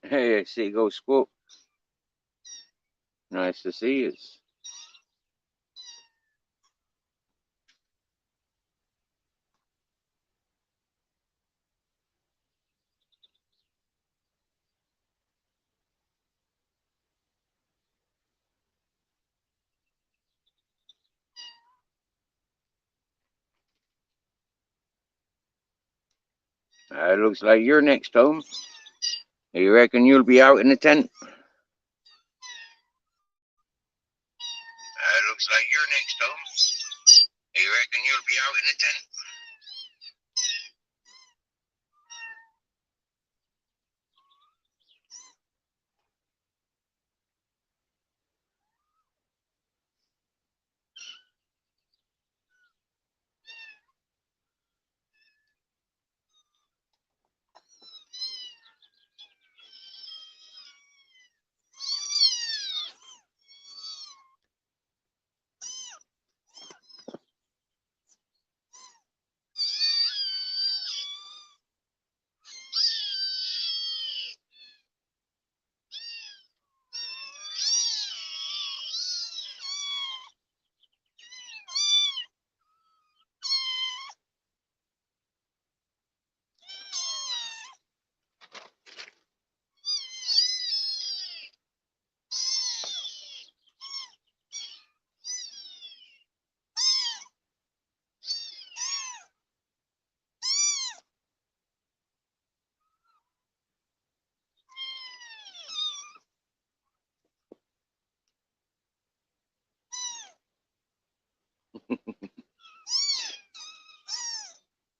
Hey, I see go squawk. Nice to see you. Looks like you're next home. You reckon you'll be out in the tent? Looks like you're next home. You reckon you'll be out in the tent?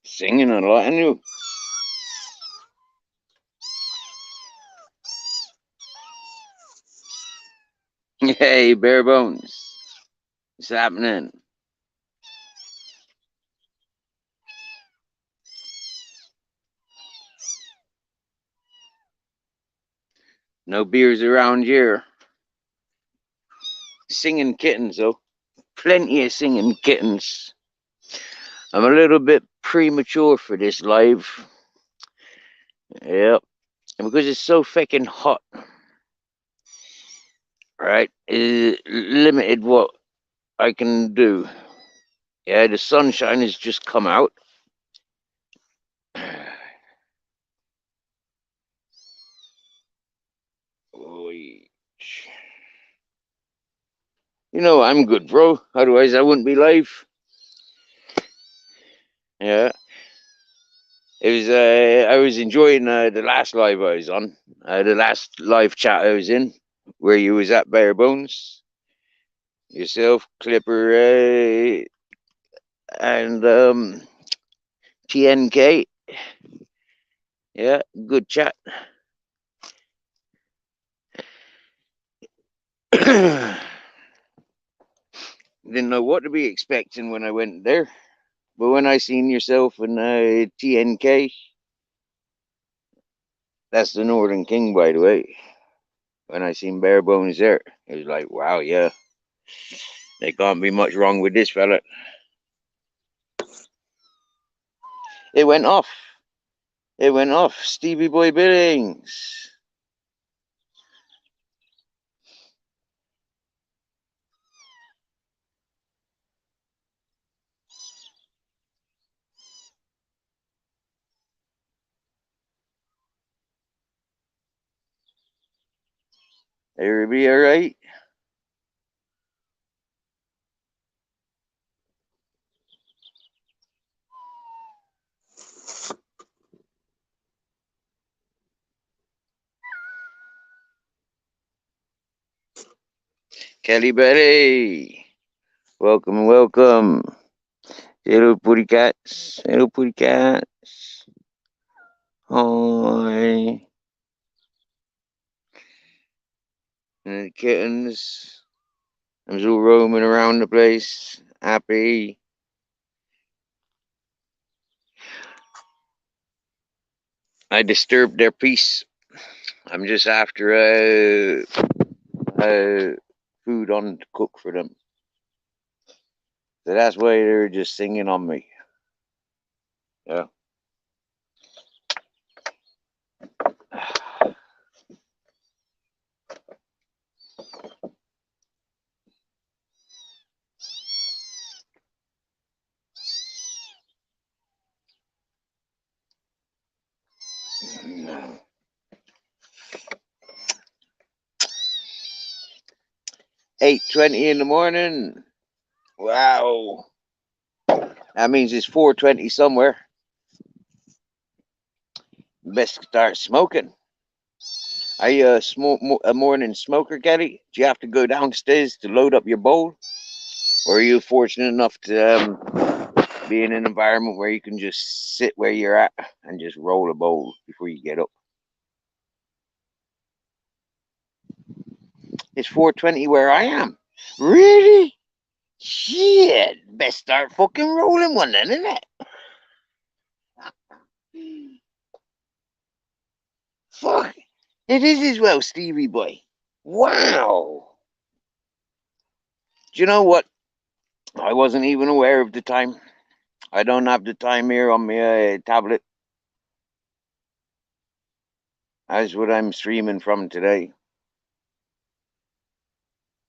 Singing a lot, and you. Hey, bare bones. What's happening? No beers around here. Singing kittens, though. Plenty of singing kittens. I'm a little bit premature for this live. Yep. And because it's so fucking hot, right? It's limited what I can do. Yeah, the sunshine has just come out. Oy. You know I'm good, bro. Otherwise I wouldn't be live. Yeah. It was I was enjoying the last live I was on. The last live chat I was in, where you was at Bare Bones. Yourself, Clipper, and TNK. Yeah, good chat. Didn't know what to be expecting when I went there, but when I seen yourself and TNK, that's the Northern King, by the way. When I seen Bare Bones there, it was like, wow, yeah, there can't be much wrong with this fella. It went off. It went off. Stevie Boy Billings. It'll be all right. Kelly Betty. Welcome, welcome. Hello, putty cats. Hello, putty cats. Hi. And the kittens. I'm still roaming around the place. Happy. I disturbed their peace. I'm just after food on to cook for them. So that's why they're just singing on me. Yeah. 8:20 in the morning. Wow. That means it's 4:20 somewhere. Best start smoking. Are you a morning smoker, Kelly? Do you have to go downstairs to load up your bowl? Or are you fortunate enough to be in an environment where you can just sit where you're at and just roll a bowl before you get up? It's 4:20 where I am. Really? Shit. Best start fucking rolling one then, isn't it? Fuck. It is as well, Stevie boy. Wow. Do you know what? I wasn't even aware of the time. I don't have the time here on my tablet. That's what I'm streaming from today.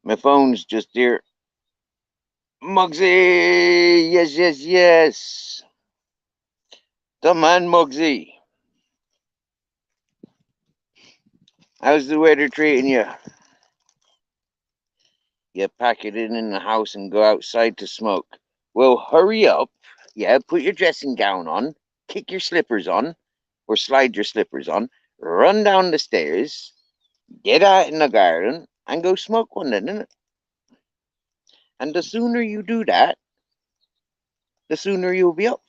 My phone's just here. Mugsy! Yes, yes, yes. The man, Mugsy. How's the weather treating you? You pack it in the house and go outside to smoke. Well, hurry up. Yeah, put your dressing gown on, kick your slippers on, or slide your slippers on, run down the stairs, get out in the garden, and go smoke one then, innit? And the sooner you do that, the sooner you'll be up.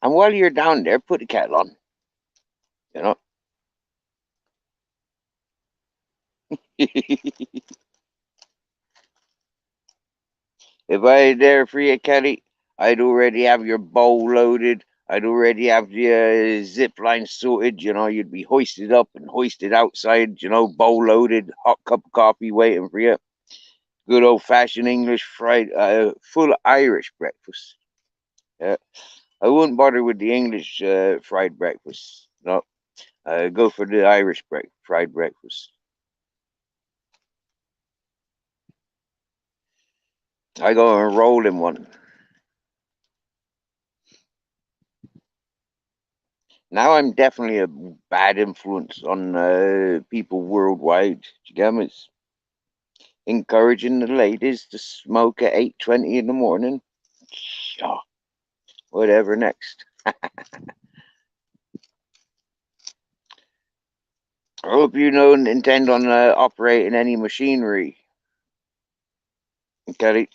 And while you're down there, put the kettle on. You know. If I had there for you, Kelly, I'd already have your bowl loaded. I'd already have the zip line sorted. You know, you'd be hoisted up and hoisted outside. You know, bowl loaded, hot cup of coffee waiting for you. Good old fashioned English fried, full Irish breakfast. Yeah, I wouldn't bother with the English fried breakfast. No, go for the Irish fried breakfast. I go and roll in one. Now I'm definitely a bad influence on people worldwide. Do you get me? Encouraging the ladies to smoke at 8:20 in the morning. Oh, whatever next. I hope you don't intend on operating any machinery, Kelly.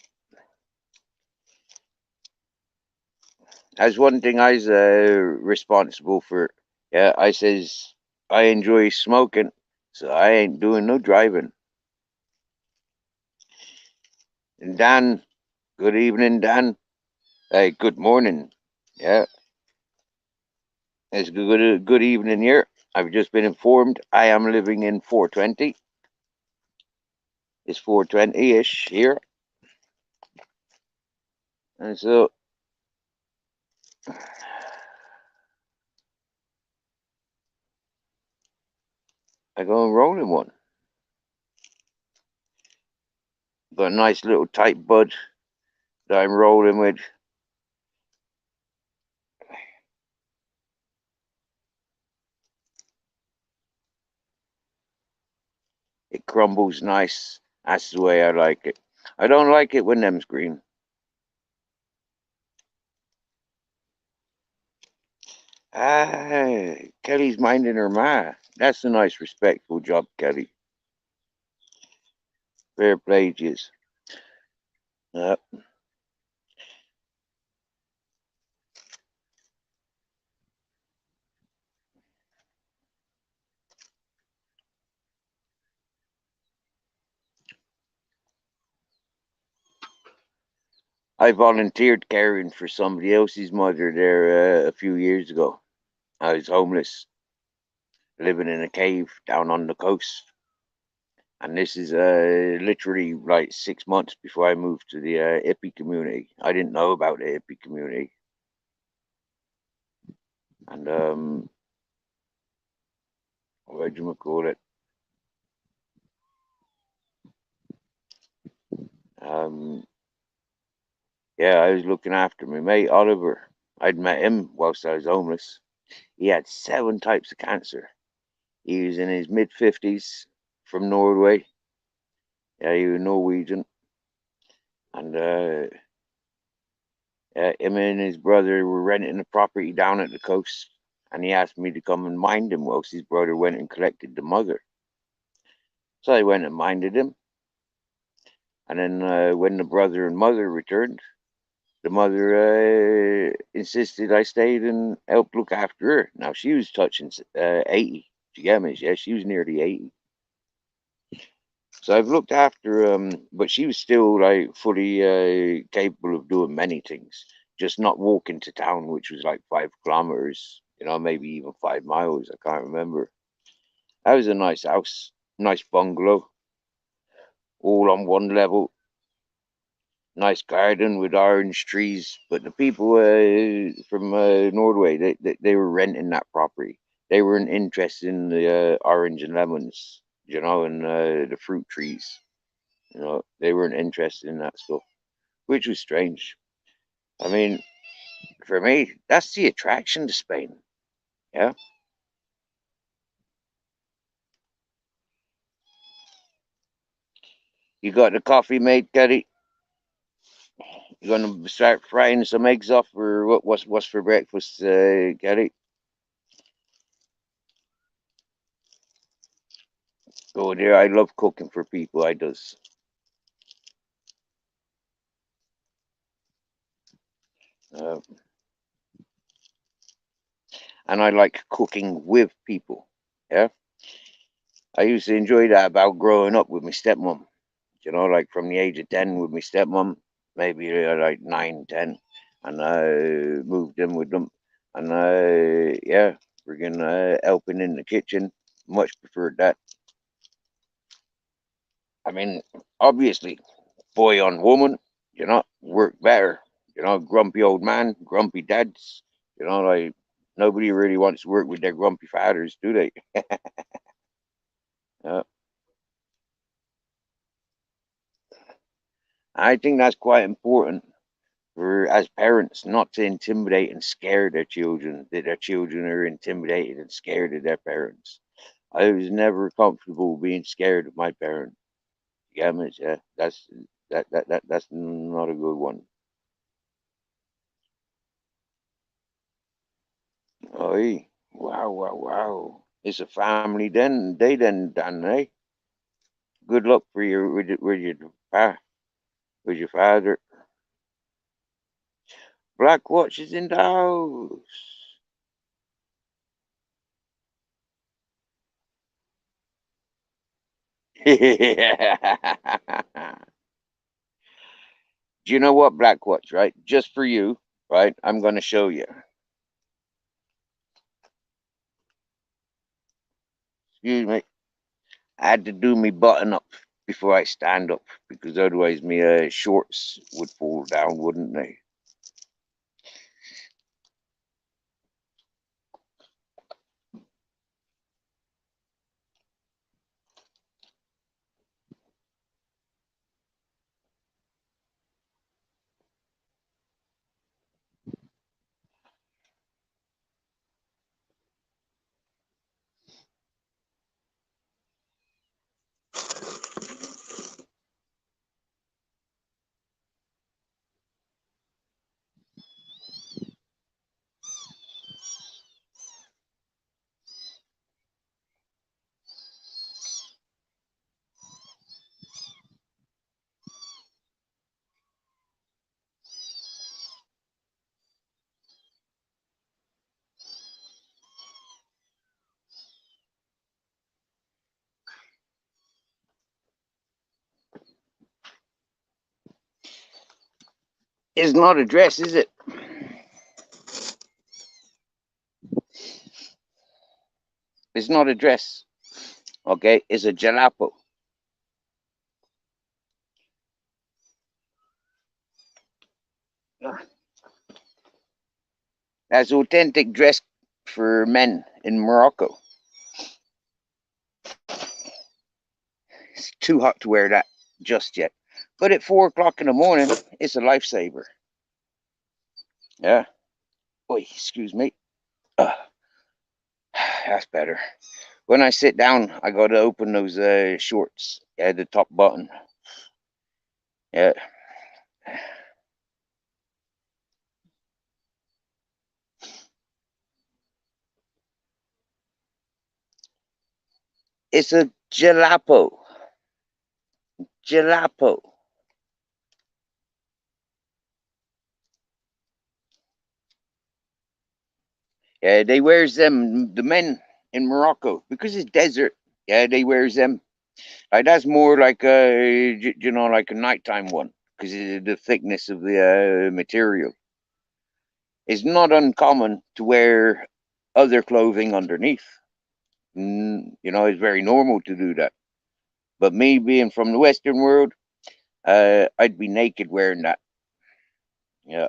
That's one thing I was responsible for. Yeah, I says I enjoy smoking, so I ain't doing no driving. And Dan, good evening, Dan. Hey, good morning. Yeah, it's good evening here. I've just been informed I am living in 420. It's 420-ish here. And so I go and roll in one. Got a nice little tight bud that I'm rolling with. It crumbles nice. That's the way I like it. I don't like it when them's green. Ah, Kelly's minding her ma. That's a nice, respectful job, Kelly. Fair play to you. Uh, I volunteered caring for somebody else's mother there a few years ago. I was homeless, living in a cave down on the coast. And this is literally like 6 months before I moved to the hippie community. I didn't know about the hippie community. And what do you call it? Um, yeah, I was looking after my mate Oliver. I'd met him whilst I was homeless. He had 7 types of cancer. He was in his mid 50s from Norway. Yeah, he was Norwegian, and him and his brother were renting a property down at the coast, and he asked me to come and mind him whilst his brother went and collected the mother. So I went and minded him, and then when the brother and mother returned, the mother insisted I stayed and helped look after her. Now she was touching 80. Do you get me? Yeah, she was nearly 80. So I've looked after but she was still like fully capable of doing many things, just not walking to town, which was like 5 kilometers, maybe even 5 miles. I can't remember. That was a nice house, nice bungalow, all on one level, nice garden with orange trees. But the people from Norway, they were renting that property. They weren't interested in the orange and lemons, and the fruit trees. They weren't interested in that stuff, which was strange. I mean, for me, that's the attraction to Spain. Yeah, you got the coffee mate, Getty. You gonna start frying some eggs off, or what's for breakfast, Getty? Oh dear, I love cooking for people. I does, uh, and I like cooking with people. Yeah, I used to enjoy that about growing up with my stepmom. Like from the age of 10 with my stepmom, maybe like 9, 10, and I moved in with them, and yeah, friggin' helping in the kitchen. Much preferred that. I mean, obviously, boy on woman, work better. Grumpy old man, grumpy dads. Like nobody really wants to work with their grumpy fathers, do they? uh, I think that's quite important for as parents not to intimidate and scare their children, that their children are intimidated and scared of their parents. I was never comfortable being scared of my parent. Yeah, yeah, that's not a good one. Oh, wow, wow, wow! It's a family then. They then done, eh? Good luck for your with your father. Black watches in the house. Do you know what, Black Watch, right? Just for you, right? I'm going to show you. Excuse me. I had to do me button up before I stand up because otherwise me shorts would fall down, wouldn't they? It's not a dress, is it? It's not a dress. Okay, it's a jalapa. That's authentic dress for men in Morocco. It's too hot to wear that just yet. But at 4 o'clock in the morning, it's a lifesaver. Yeah. Oi, excuse me. Uh, that's better. When I sit down, I got to open those shorts. Yeah, the top button. Yeah. It's a jalapeno. Jalapeno. Yeah, they wears them, the men in Morocco, because it's desert. Yeah, they wears them. Like that's more like a, like a nighttime one, because the thickness of the material. It's not uncommon to wear other clothing underneath. It's very normal to do that. But me being from the Western world, I'd be naked wearing that. Yeah.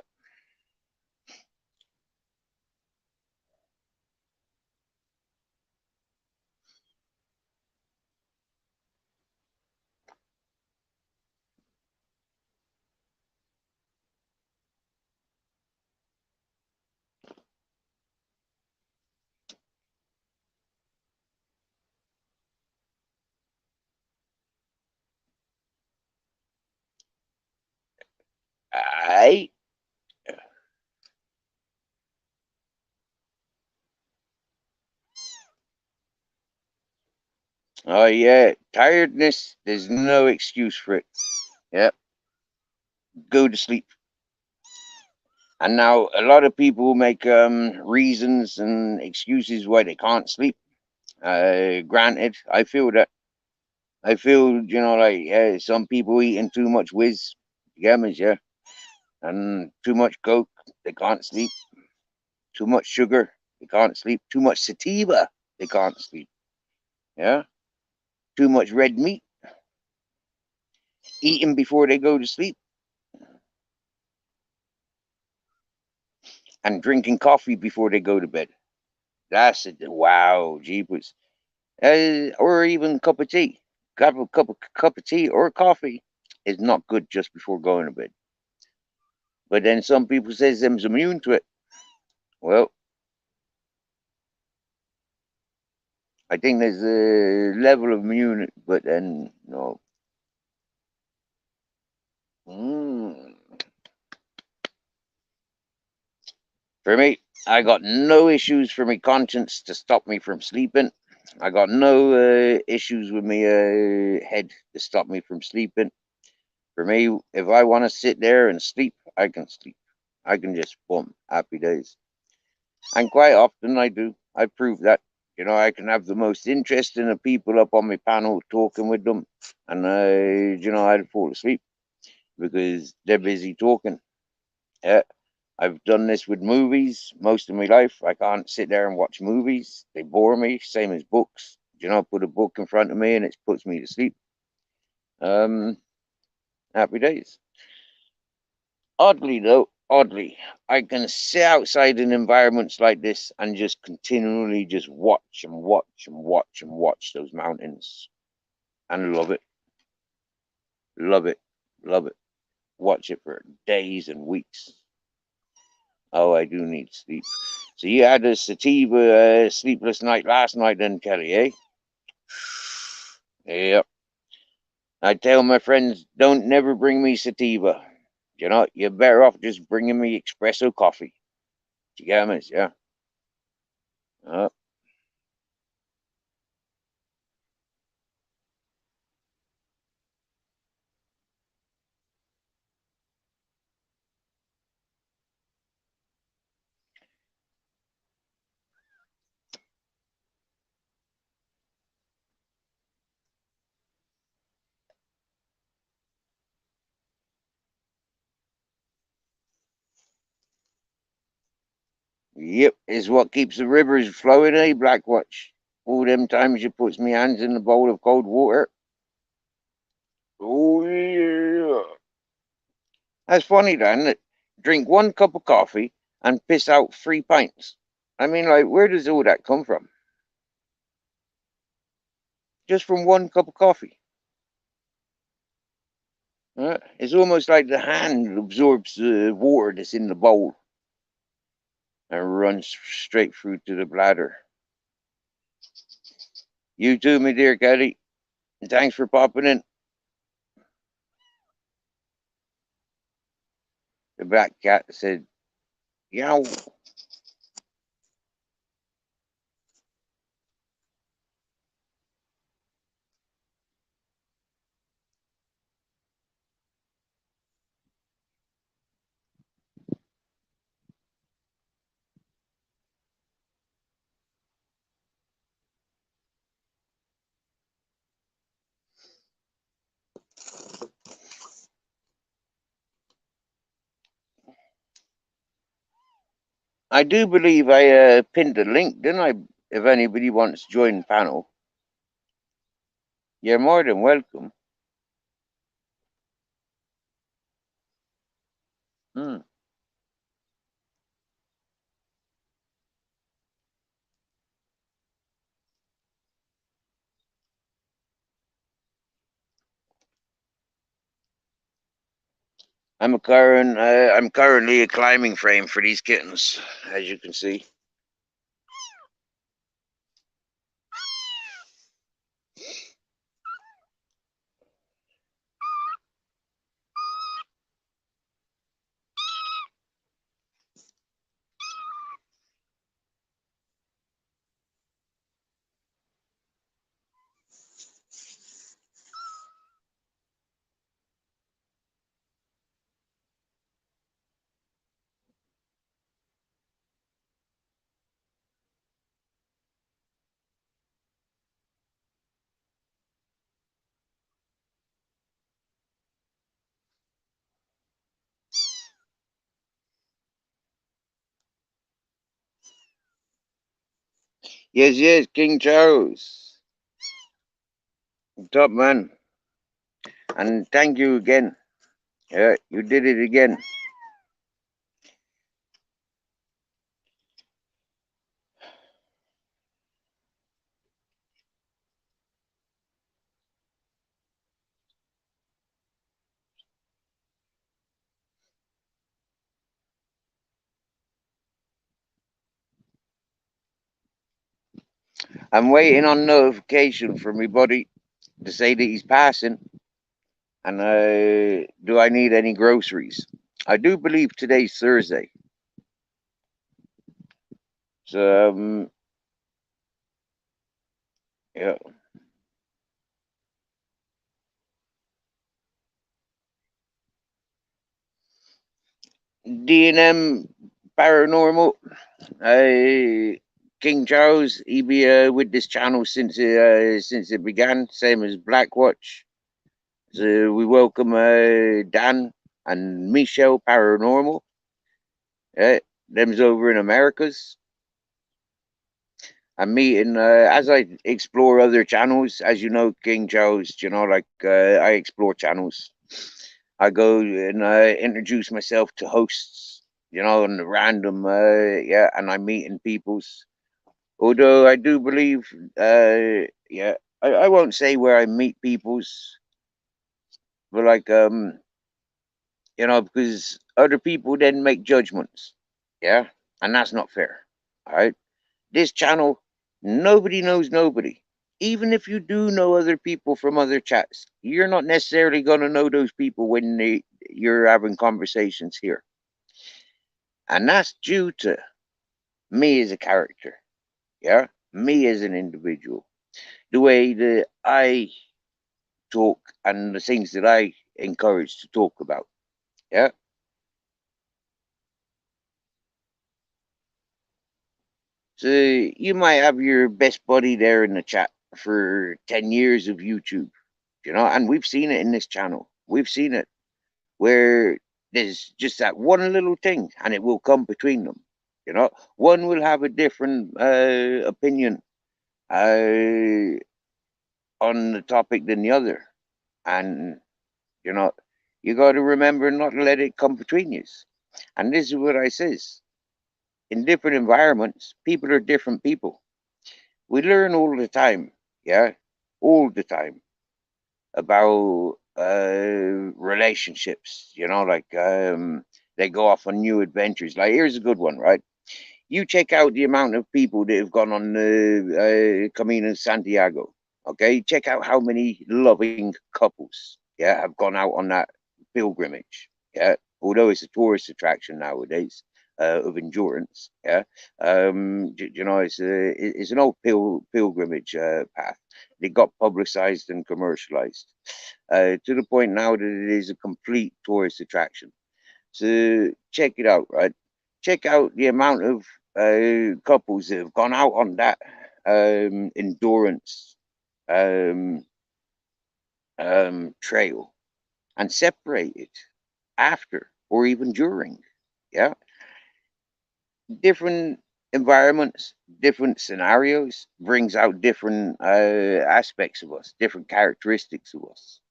I. Oh yeah, tiredness. There's no excuse for it. Yeah, go to sleep. And now a lot of people make reasons and excuses why they can't sleep. Granted, I feel that. I feel, like some people eating too much whiz, gammas, yeah, and too much coke, they can't sleep. Too much sugar, they can't sleep. Too much sativa, they can't sleep. Yeah, too much red meat, eating before they go to sleep, and drinking coffee before they go to bed. That's it. Wow, jeepers. Or even a cup of tea. Cup of tea or coffee is not good just before going to bed. But then some people says them's immune to it. Well, I think there's a level of immunity, but then no. Mm. For me, I got no issues for my conscience to stop me from sleeping. I got no issues with my head to stop me from sleeping. For me, if I want to sit there and sleep, I can sleep. I can just boom, happy days. And quite often I do. I prove that. I can have the most interesting of people up on my panel talking with them, and I'd fall asleep because they're busy talking. Yeah, I've done this with movies most of my life. I can't sit there and watch movies; they bore me. Same as books. Put a book in front of me and it puts me to sleep. Um, Happy days. Oddly though, oddly, I can sit outside in environments like this and just continually just watch and watch and watch and watch those mountains and love it, love it, love it. Watch it for days and weeks. Oh, I do need sleep. So you had a sativa sleepless night last night then, Kelly, eh? Yep. I tell my friends, don't never bring me sativa. You're better off just bringing me espresso coffee. You get me? Yeah. Uh, Yep, is what keeps the rivers flowing, eh, Blackwatch? All them times you puts me hands in a bowl of cold water. Oh yeah. That's funny, Dan. That drink one cup of coffee and piss out 3 pints. I mean, like, where does all that come from? Just from one cup of coffee. It's almost like the hand absorbs the water that's in the bowl and runs straight through to the bladder. You too, my dear Caddy. Thanks for popping in. The black cat said, "Yow." I do believe I pinned a link, didn't I? If anybody wants to join the panel, you're more than welcome. Hmm. I'm currently a climbing frame for these kittens, as you can see. Yes, yes, King Charles, top man, and thank you again. Yeah, you did it again. I'm waiting on notification from my buddy to say that he's passing, and do I need any groceries? I do believe today's Thursday, so yeah. D&M Paranormal. King Charles, he be with this channel since it began, same as Blackwatch. So we welcome Dan and Michelle Paranormal. Them's over in Americas. I'm meeting as I explore other channels. As you know, King Charles, like I explore channels. I go and introduce myself to hosts, and random, yeah, and I'm meeting people's. Although I do believe, yeah, I won't say where I meet people's, but like, because other people then make judgments, yeah, and that's not fair. All right, this channel, nobody knows nobody. Even if you do know other people from other chats, you're not necessarily going to know those people when you're having conversations here. And that's due to me as a character, yeah, me as an individual, the way that I talk and the things that I encourage to talk about, yeah. So you might have your best buddy there in the chat for 10 years of YouTube, and we've seen it in this channel. We've seen it where there's just that one little thing and it will come between them. One will have a different opinion uh, on the topic than the other. And, you know, you got to remember not to let it come between you. And this is what I says. In different environments, people are different people. We learn all the time, yeah, all the time about relationships, like they go off on new adventures. Like, here's a good one, right? You check out the amount of people that have gone on the Camino Santiago. Okay, check out how many loving couples, yeah, have gone out on that pilgrimage. Yeah, although it's a tourist attraction nowadays of endurance. Yeah, you know, it's an old pilgrimage path. It got publicized and commercialized to the point now that it is a complete tourist attraction. So check it out, right? Check out the amount of couples that have gone out on that endurance um, trail and separated after or even during. Yeah, different environments, different scenarios brings out different aspects of us, different characteristics of us.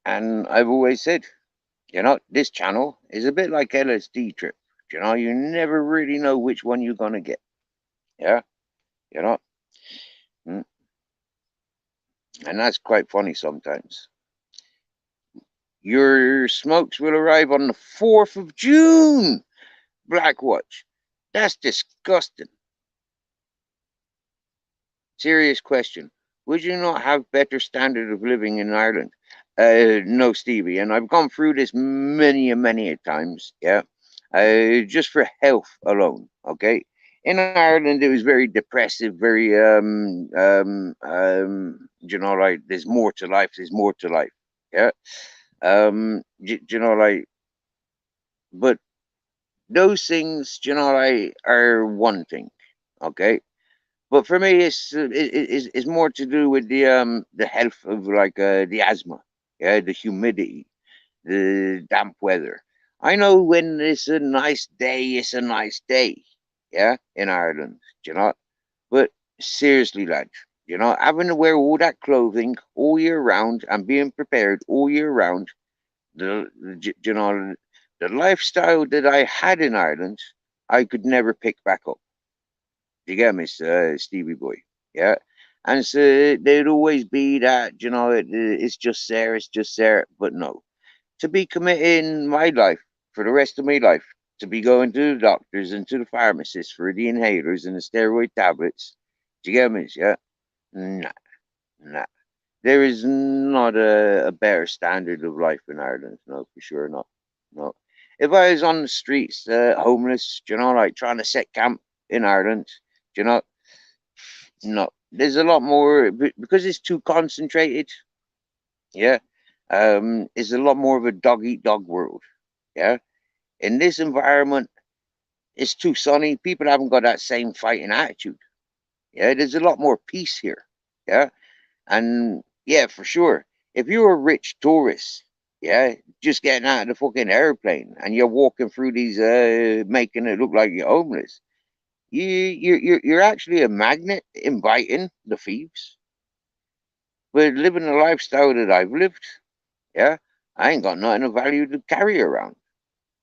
And I've always said, you know, this channel is a bit like LSD trip. You know, you never really know which one you're gonna get. Yeah, you know, mm. And that's quite funny sometimes. Your smokes will arrive on the 4th of June. Blackwatch. That's disgusting. Serious question. Would you not have better standard of living in Ireland? No, Stevie, and I've gone through this many a times. Yeah, just for health alone. Okay, in Ireland it was very depressive, very you know, like there's more to life. There's more to life. Yeah, you know, like, but those things, you know, like are one thing. Okay, but for me, it's more to do with the health of like the asthma, yeah, the humidity, the damp weather. I know when it's a nice day, it's a nice day, yeah, in Ireland, you know. But seriously, lad, you know, having to wear all that clothing all year round and being prepared all year round, you know, the lifestyle that I had in Ireland, I could never pick back up. You get me, Stevie boy? Yeah. And so there'd always be that, you know, it's just there, it's just there. But no, to be committing my life for the rest of my life, to be going to the doctors and to the pharmacists for the inhalers and the steroid tablets, do you get me? Yeah. Nah, nah. There is not a better standard of life in Ireland. No, for sure not. No. If I was on the streets, homeless, you know, like trying to set camp in Ireland, you know, no, there's a lot more because it's too concentrated. Yeah, it's a lot more of a dog eat dog world. Yeah, in this environment, it's too sunny. People haven't got that same fighting attitude. Yeah, there's a lot more peace here. Yeah, and yeah, for sure. If you're a rich tourist, yeah, just getting out of the fucking airplane and you're walking through these, making it look like you're homeless, you're actually a magnet inviting the thieves. But living the lifestyle that I've lived, yeah, I ain't got nothing of value to carry around.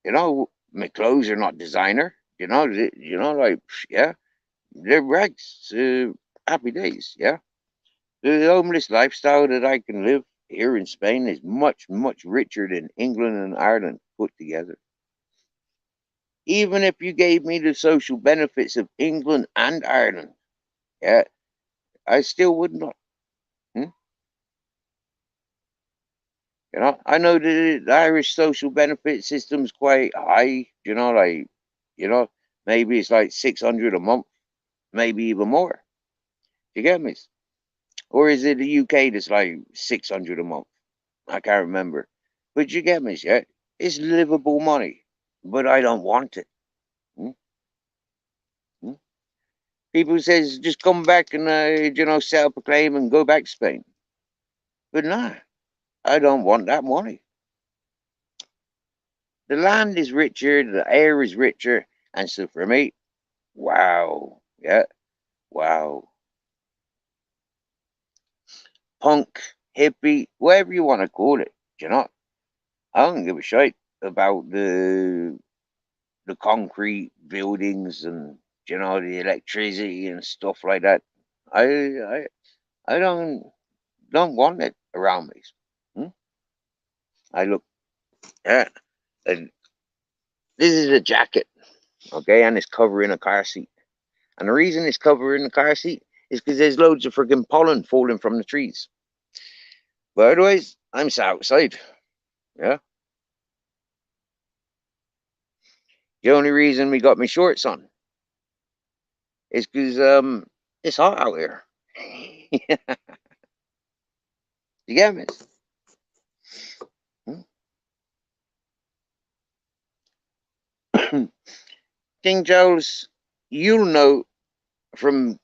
You know, my clothes are not designer. You know, like yeah, they're rags. Happy days, yeah. The homeless lifestyle that I can live here in Spain is much richer than England and Ireland put together. Even if you gave me the social benefits of England and Ireland, yeah, I still would not. Hmm? You know, I know the Irish social benefit system's quite high. You know, maybe it's like 600 a month, maybe even more. You get me? Or is it the UK that's like 600 a month? I can't remember. But you get me, yeah? It's livable money, but I don't want it. Hmm? Hmm? People says just come back and you know, set up a claim and go back to Spain. But nah, I don't want that money. The land is richer, the air is richer, and so for me, wow, yeah, wow, punk, hippie, whatever you want to call it, you know. I don't give a shit about the concrete buildings and you know the electricity and stuff like that. I I I don't want it around me. Hmm? I look, yeah, and this is a jacket, okay, and it's covering a car seat. And the reason it's covering the car seat is because there's loads of friggin' pollen falling from the trees. But otherwise, I'm sat outside. Yeah. The only reason we got me shorts on is because it's hot out here. You get me? King Charles, you'll know from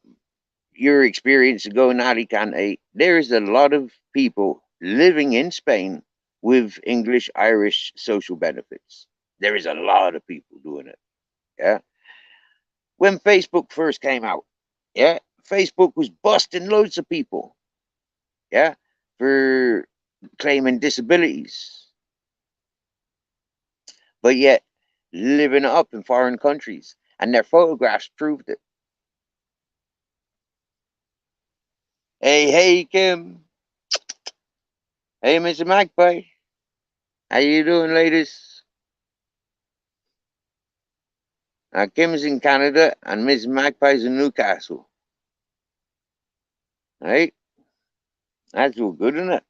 your experience of going to Alicante, there is a lot of people living in Spain with English Irish social benefits. There is a lot of people doing it. Yeah. When Facebook first came out, yeah, Facebook was busting loads of people, yeah, for claiming disabilities, but yet living up in foreign countries, and their photographs proved it. Hey, hey, Kim. Hey, Mr. Magpie. How you doing, ladies? Kim's in Canada, and Miss Magpie's in Newcastle. Right? That's all good, isn't it?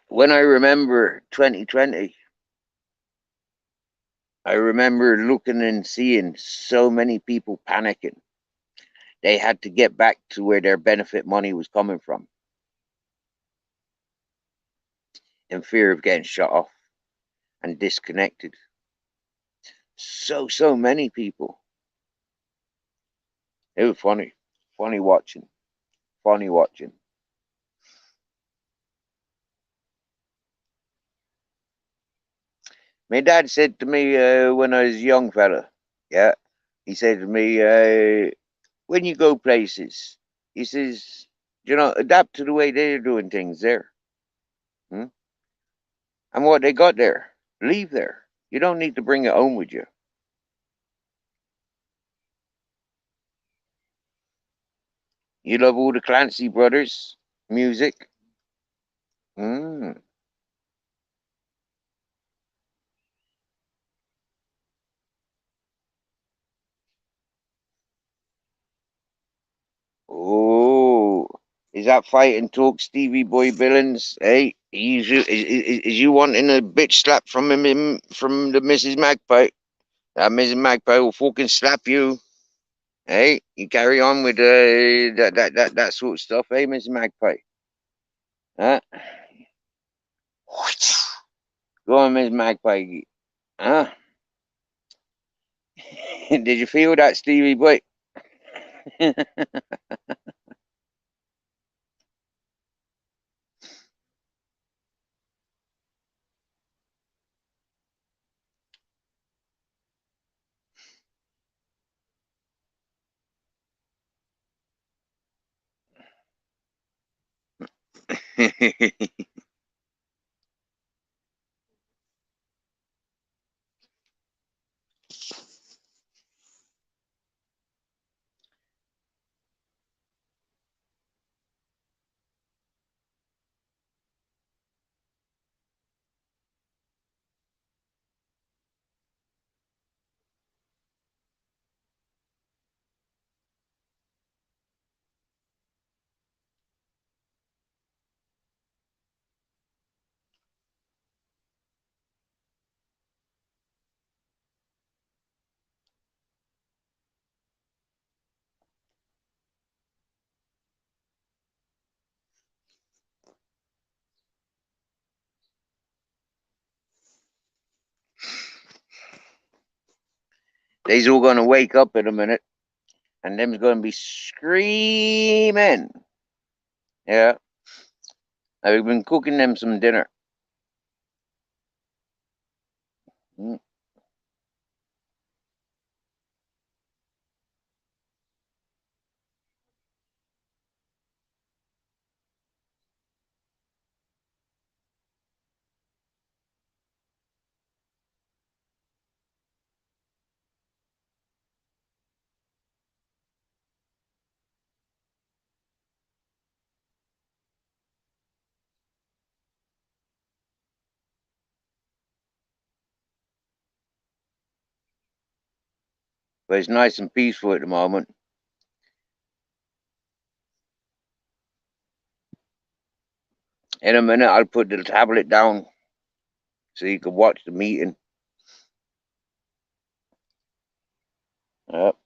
When I remember 2020, I remember looking and seeing so many people panicking. They had to get back to where their benefit money was coming from in fear of getting shut off and disconnected. So many people. It was funny. Funny watching. Funny watching. My dad said to me when I was a young fella, yeah, he said to me, when you go places, he says, adapt to the way they're doing things there. Hmm? And what they got there, leave there. You don't need to bring it home with you. You love all the Clancy brothers music. Mm. Oh, is that fighting talk, Stevie Boy Billings? Hey, is you wanting a bitch slap from from the Mrs. Magpie? That Mrs. Magpie will fucking slap you. Hey, you carry on with that sort of stuff, hey, Mrs. Magpie. Huh? Go on, Miss Magpie. Huh? Did you feel that, Stevie Boy? They's all gonna wake up in a minute, and them's gonna be screaming. Yeah, I've been cooking them some dinner. Mm. but it's nice and peaceful at the moment. In a minute, I'll put the tablet down so you can watch the meeting. Yep.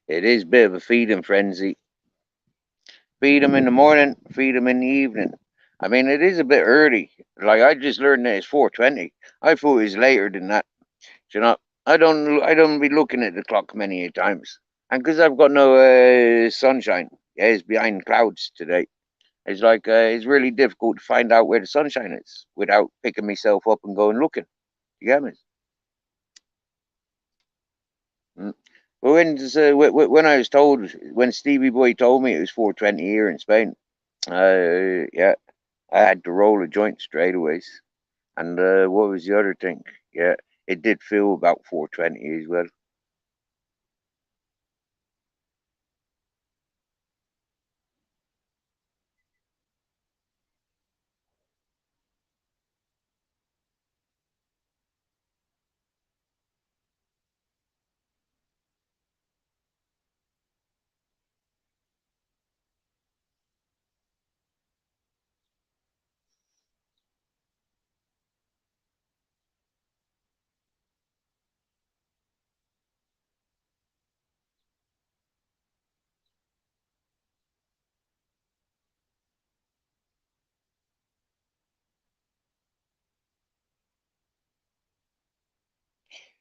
It is a bit of a feeding frenzy. Feed them in the morning, feed them in the evening. I mean, it is a bit early. Like I just learned that it's 4:20. I thought it was later than that. You know, I don't be looking at the clock many times, and because I've got no sunshine, yeah, it's behind clouds today. It's like it's really difficult to find out where the sunshine is without picking myself up and going looking. You get me? Mm. But when I was told, when Stevie Boy told me it was 4:20 here in Spain, yeah, I had to roll a joint straight away. And what was the other thing? Yeah, it did feel about 4:20 as well.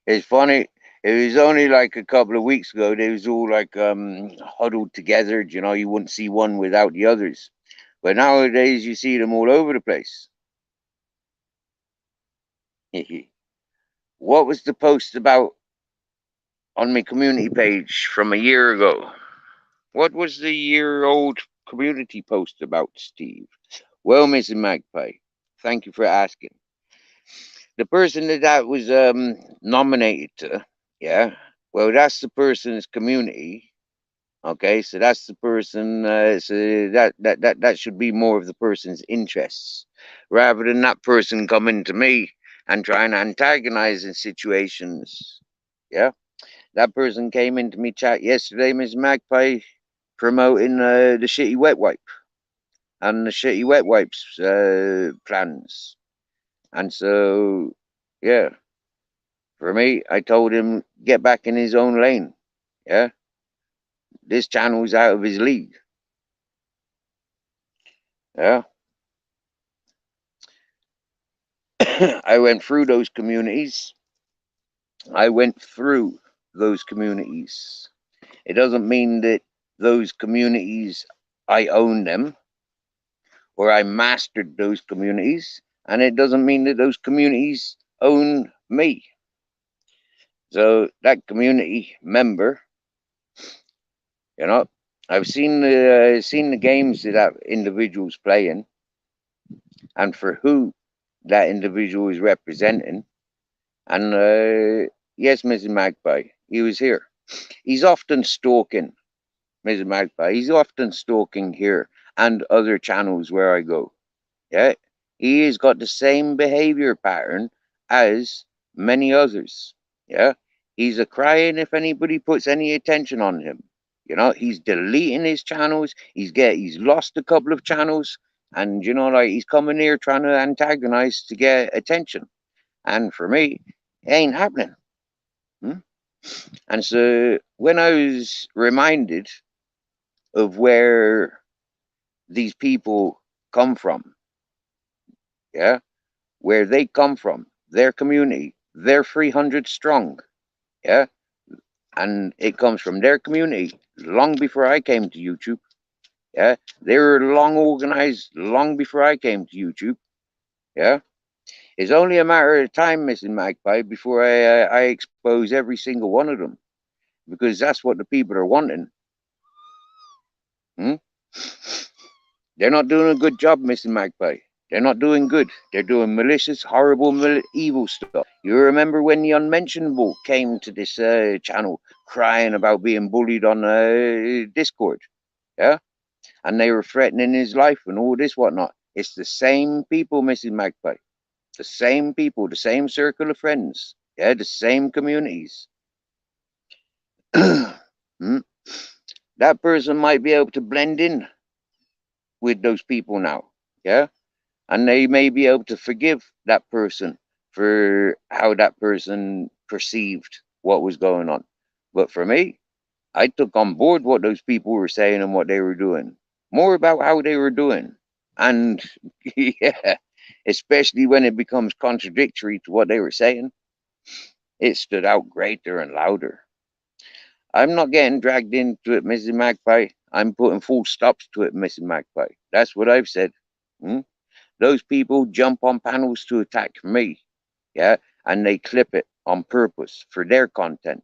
It's funny. It was only like a couple of weeks ago. They was all like huddled together. You know, you wouldn't see one without the others. But nowadays, you see them all over the place. What was the post about on my community page from a year ago? What was the year-old community post about, Steve? Well, Mrs. Magpie, thank you for asking. The person that was nominated to, yeah, well, that's the person's community. Okay, so that's the person. So that should be more of the person's interests, rather than that person coming to me and trying to antagonize in situations. Yeah, that person came into me chat yesterday, Miss Magpie, promoting the shitty wet wipe and the shitty wet wipes plans, and so yeah, for me, I told him get back in his own lane. Yeah, this channel's out of his league. Yeah. I went through those communities. I went through those communities. It doesn't mean that those communities, I own them or I mastered those communities. And it doesn't mean that those communities own me. So that community member, you know, I've seen the games that individual's playing and for who that individual is representing. And yes, Mrs. Magpie, he was here. He's often stalking, Mrs. Magpie. He's often stalking here and other channels where I go. Yeah, he has got the same behavior pattern as many others. Yeah, he's a crying if anybody puts any attention on him. You know, he's deleting his channels. He's lost a couple of channels, and you know, like he's coming here trying to antagonize to get attention. And for me, it ain't happening. Hmm? And so when I was reminded of where these people come from, yeah, where they come from, their community, they're 300 strong, yeah, and it comes from their community long before I came to YouTube, yeah, they were long organized long before I came to YouTube, yeah. It's only a matter of time, Mrs. Magpie, before I expose every single one of them because that's what the people are wanting. Hmm? They're not doing a good job, Mrs. Magpie. They're not doing good. They're doing malicious, horrible, evil stuff. You remember when the Unmentionable came to this channel crying about being bullied on Discord? Yeah? And they were threatening his life and all this whatnot. It's the same people, Mrs. Magpie. The same people, the same circle of friends. Yeah, the same communities. Hmm? That person might be able to blend in with those people now. Yeah? And they may be able to forgive that person for how that person perceived what was going on. But for me, I took on board what those people were saying and what they were doing, more about how they were doing. And yeah, especially when it becomes contradictory to what they were saying, it stood out greater and louder. I'm not getting dragged into it, Mrs. Magpie. I'm putting full stops to it, Mrs. Magpie. That's what I've said. Hmm? Those people jump on panels to attack me, yeah, and they clip it on purpose for their content.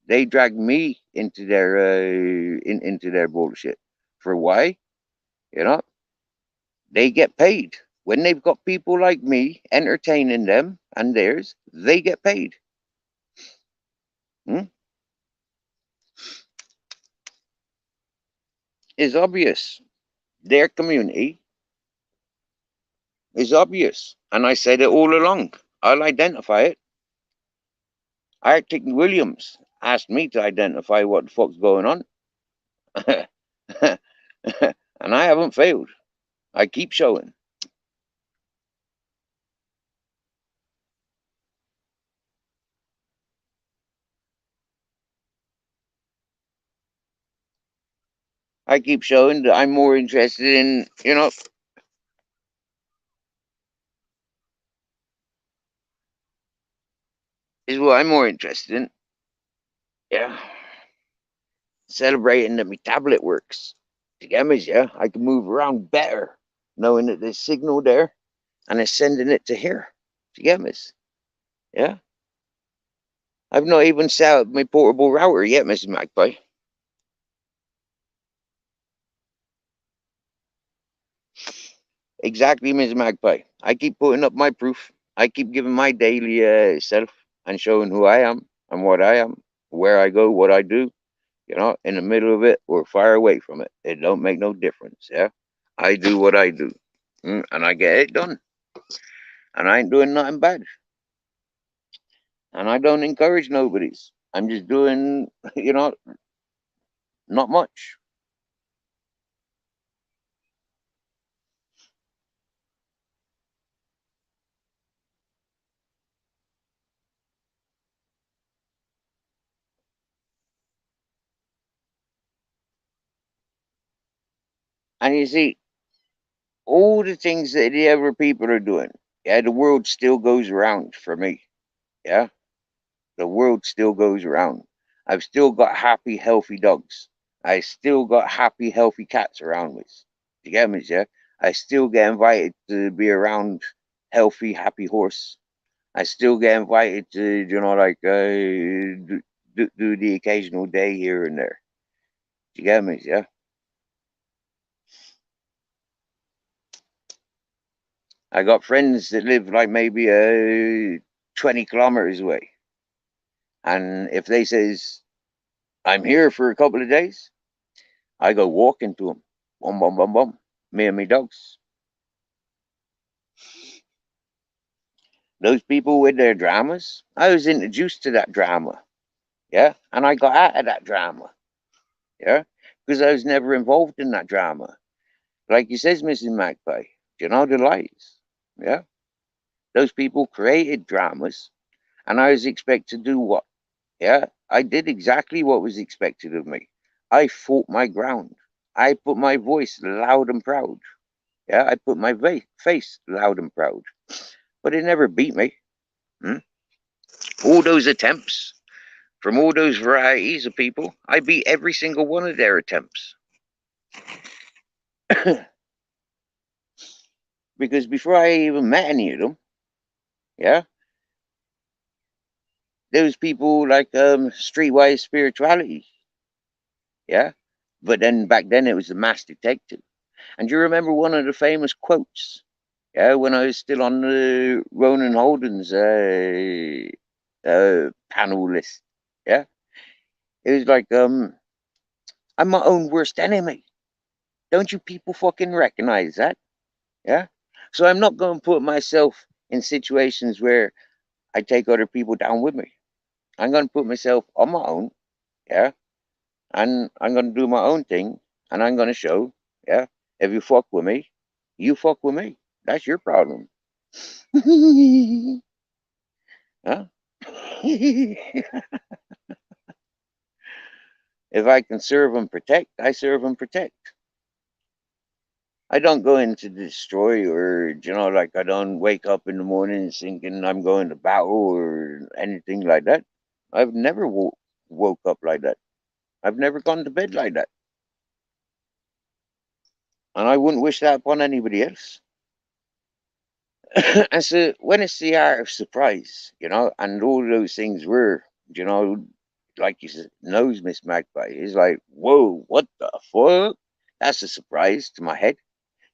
They drag me into their into their bullshit. For why? You know, they get paid. When they've got people like me entertaining them and theirs, they get paid. Hmm? It's obvious. Their community is obvious. And I said it all along. I'll identify it. Arctic Williams asked me to identify what the fuck's going on. And I haven't failed. I keep showing. I keep showing that I'm more interested in, is what I'm more interested in. Yeah. Celebrating that my tablet works. To get me, yeah, I can move around better, knowing that there's signal there and it's sending it to here. To get me, yeah. I've not even set up my portable router yet, Mrs. Magpie. Exactly, Mrs. Magpie. I keep putting up my proof. I keep giving my daily self and showing who I am and what I am, where I go, what I do. In the middle of it or far away from it. It don't make no difference. Yeah, I do what I do, and I get it done. And I ain't doing nothing bad. And I don't encourage nobody's. I'm just doing, not much. And you see, all the things that the other people are doing, yeah, the world still goes around for me. Yeah, the world still goes around. I've still got happy, healthy dogs. I still got happy, healthy cats around me. You get me, yeah? I still get invited to be around healthy, happy horse. I still get invited to, do the occasional day here and there. You get me, yeah? I got friends that live like maybe 20 kilometers away. And if they says, I'm here for a couple of days, I go walking to them. Bum, bum, bum, bum. Me and me dogs. Those people with their dramas, I was introduced to that drama. Yeah. And I got out of that drama. Yeah. Because I was never involved in that drama. Like you says, Mrs. Magpie, the lies. Yeah. Those people created dramas. And I was expected to do what? Yeah. I did exactly what was expected of me. I fought my ground. I put my voice loud and proud. Yeah. I put my face loud and proud. But it never beat me. Hmm? All those attempts from all those varieties of people, I beat every single one of their attempts. Because before I even met any of them, yeah, there was people like streetwise spirituality, yeah. But then back then it was the mass detective. And do you remember one of the famous quotes? Yeah, when I was still on the Ronan Holden's panel list. Yeah, it was like I'm my own worst enemy. Don't you people fucking recognize that? Yeah. So I'm not going to put myself in situations where I take other people down with me. I'm going to put myself on my own. Yeah. And I'm going to do my own thing. And I'm going to show. Yeah. If you fuck with me, you fuck with me. That's your problem. Huh? If I can serve and protect, I serve and protect. I don't go in to destroy or, like I don't wake up in the morning thinking I'm going to battle or anything like that. I've never woke up like that. I've never gone to bed like that. And I wouldn't wish that upon anybody else. And so when it's the art of surprise, and all those things were, you know, like you said, knows Miss Magpie, is like, whoa, what the fuck? That's a surprise to my head.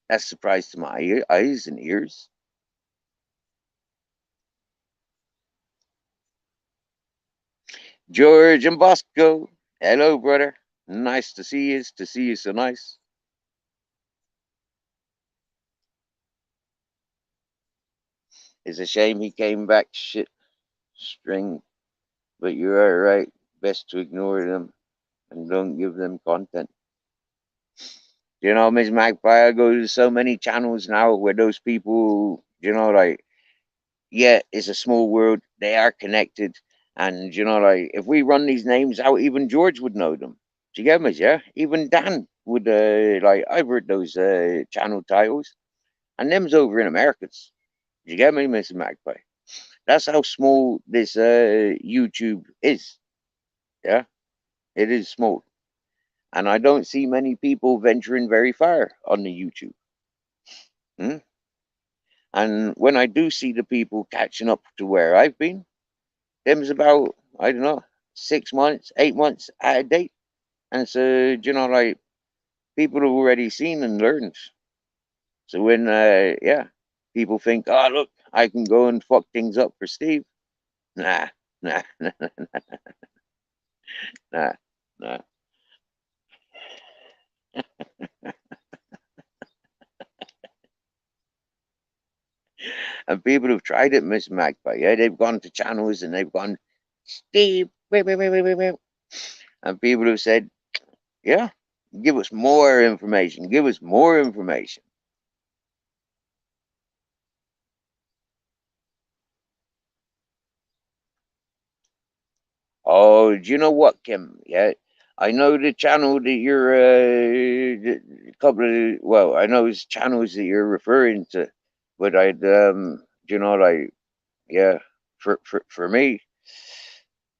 That's a surprise to my eyes and ears. George and Bosco, hello, brother. Nice to see you. To see you so nice. It's a shame he came back shit string, but you're all right. Best to ignore them and don't give them content. Miss Magpie, I go to so many channels now where those people, like, yeah, it's a small world. They are connected. And, like, if we run these names out, even George would know them. Do you get me? Yeah. Even Dan would, like, I've heard those channel titles, and them's over in Americas. Do you get me, Mr. Magpie? That's how small this YouTube is. Yeah. It is small. And I don't see many people venturing very far on the YouTube. Hmm? And when I do see the people catching up to where I've been, them's about, I don't know, 6 months, 8 months out of date. And so, like, people have already seen and learned. So when, yeah, people think, oh, look, I can go and fuck things up for Steve. Nah, nah, nah, nah, nah. And people have tried it, Miss Magpie. Yeah, they've gone to channels and they've gone, Steve, wait, wait, wait, wait, wait, wait. And people have said, yeah, give us more information. Give us more information. Oh, do you know what, Kim? Yeah, I know the channel that you're, well, I know it's channels that you're referring to, but like, yeah, for me,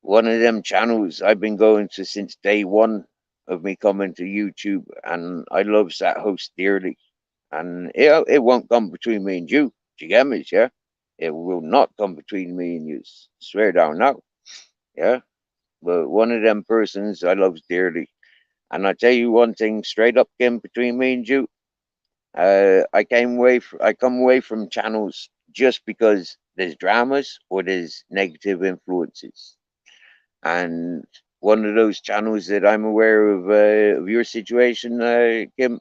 one of them channels I've been going to since day one of me coming to YouTube, and I love that host dearly. And it won't come between me and you. Do you get me? Yeah, it will not come between me and you. Swear down now. Yeah, but one of them persons I love dearly. And I tell you one thing straight up, Kim, between me and you, I come away from channels just because there's dramas or there's negative influences. And one of those channels that I'm aware of your situation, Kim,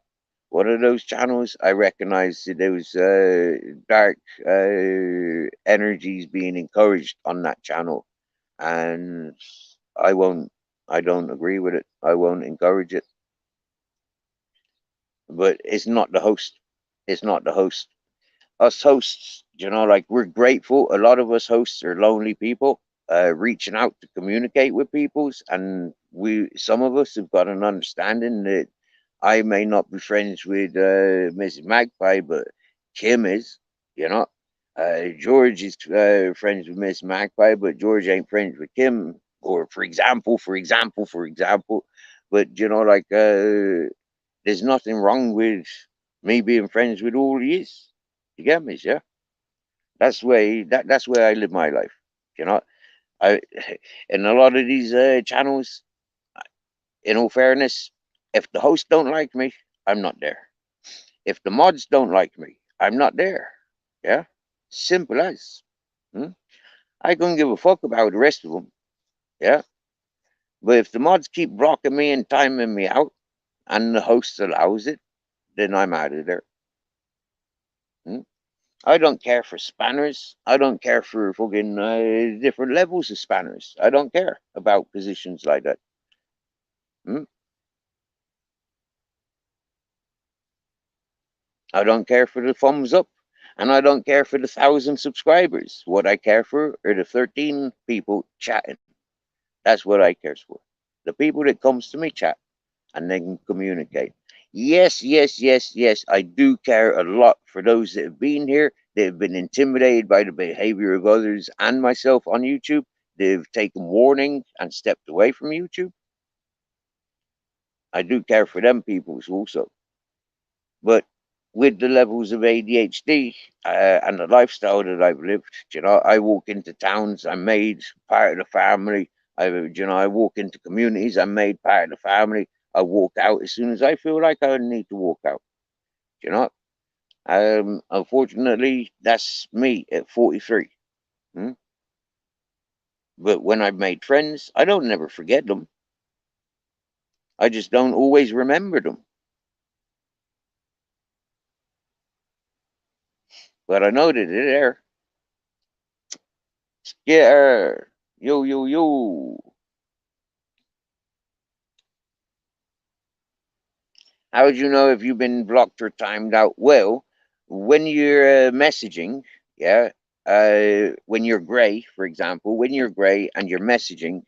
one of those channels, I recognize that there was dark energies being encouraged on that channel, and I won't. I don't agree with it. I won't encourage it. But it's not the host. It's not the host. Us hosts, like, we're grateful. A lot of us hosts are lonely people, reaching out to communicate with peoples, and some of us have got an understanding that I may not be friends with Mrs. Magpie, but Kim is, you know. George is friends with Miss Magpie, but George ain't friends with Kim. Or for example, but like, there's nothing wrong with me being friends with all he is. You get me, yeah? That's where I live my life. You know, I in a lot of these channels. In all fairness, if the hosts don't like me, I'm not there. If the mods don't like me, I'm not there. Yeah, simple as. Hmm? I couldn't give a fuck about the rest of them. Yeah, but if the mods keep blocking me and timing me out, and the host allows it, then I'm out of there. Hmm? I don't care for spanners. I don't care for fucking different levels of spanners. I don't care about positions like that. Hmm? I don't care for the thumbs up, and I don't care for the 1,000 subscribers. What I care for are the 13 people chatting. That's what I care for. The people that comes to me chat and they can communicate. Yes, yes, yes, yes. I do care a lot for those that have been here, that have been intimidated by the behavior of others and myself on YouTube. They've taken warning and stepped away from YouTube. I do care for them peoples also. But with the levels of ADHD and the lifestyle that I've lived, I walk into towns, I'm made part of the family. I walk into communities, I'm made part of the family. I walk out as soon as I feel like I need to walk out. You know, unfortunately, that's me at 43. Hmm? But when I've made friends, I don't never forget them. I just don't always remember them. But I know that they're there. Skitter, yo, yo, yo. How would you know if you've been blocked or timed out? Well, when you're messaging, yeah, when you're gray, for example, when you're gray and you're messaging,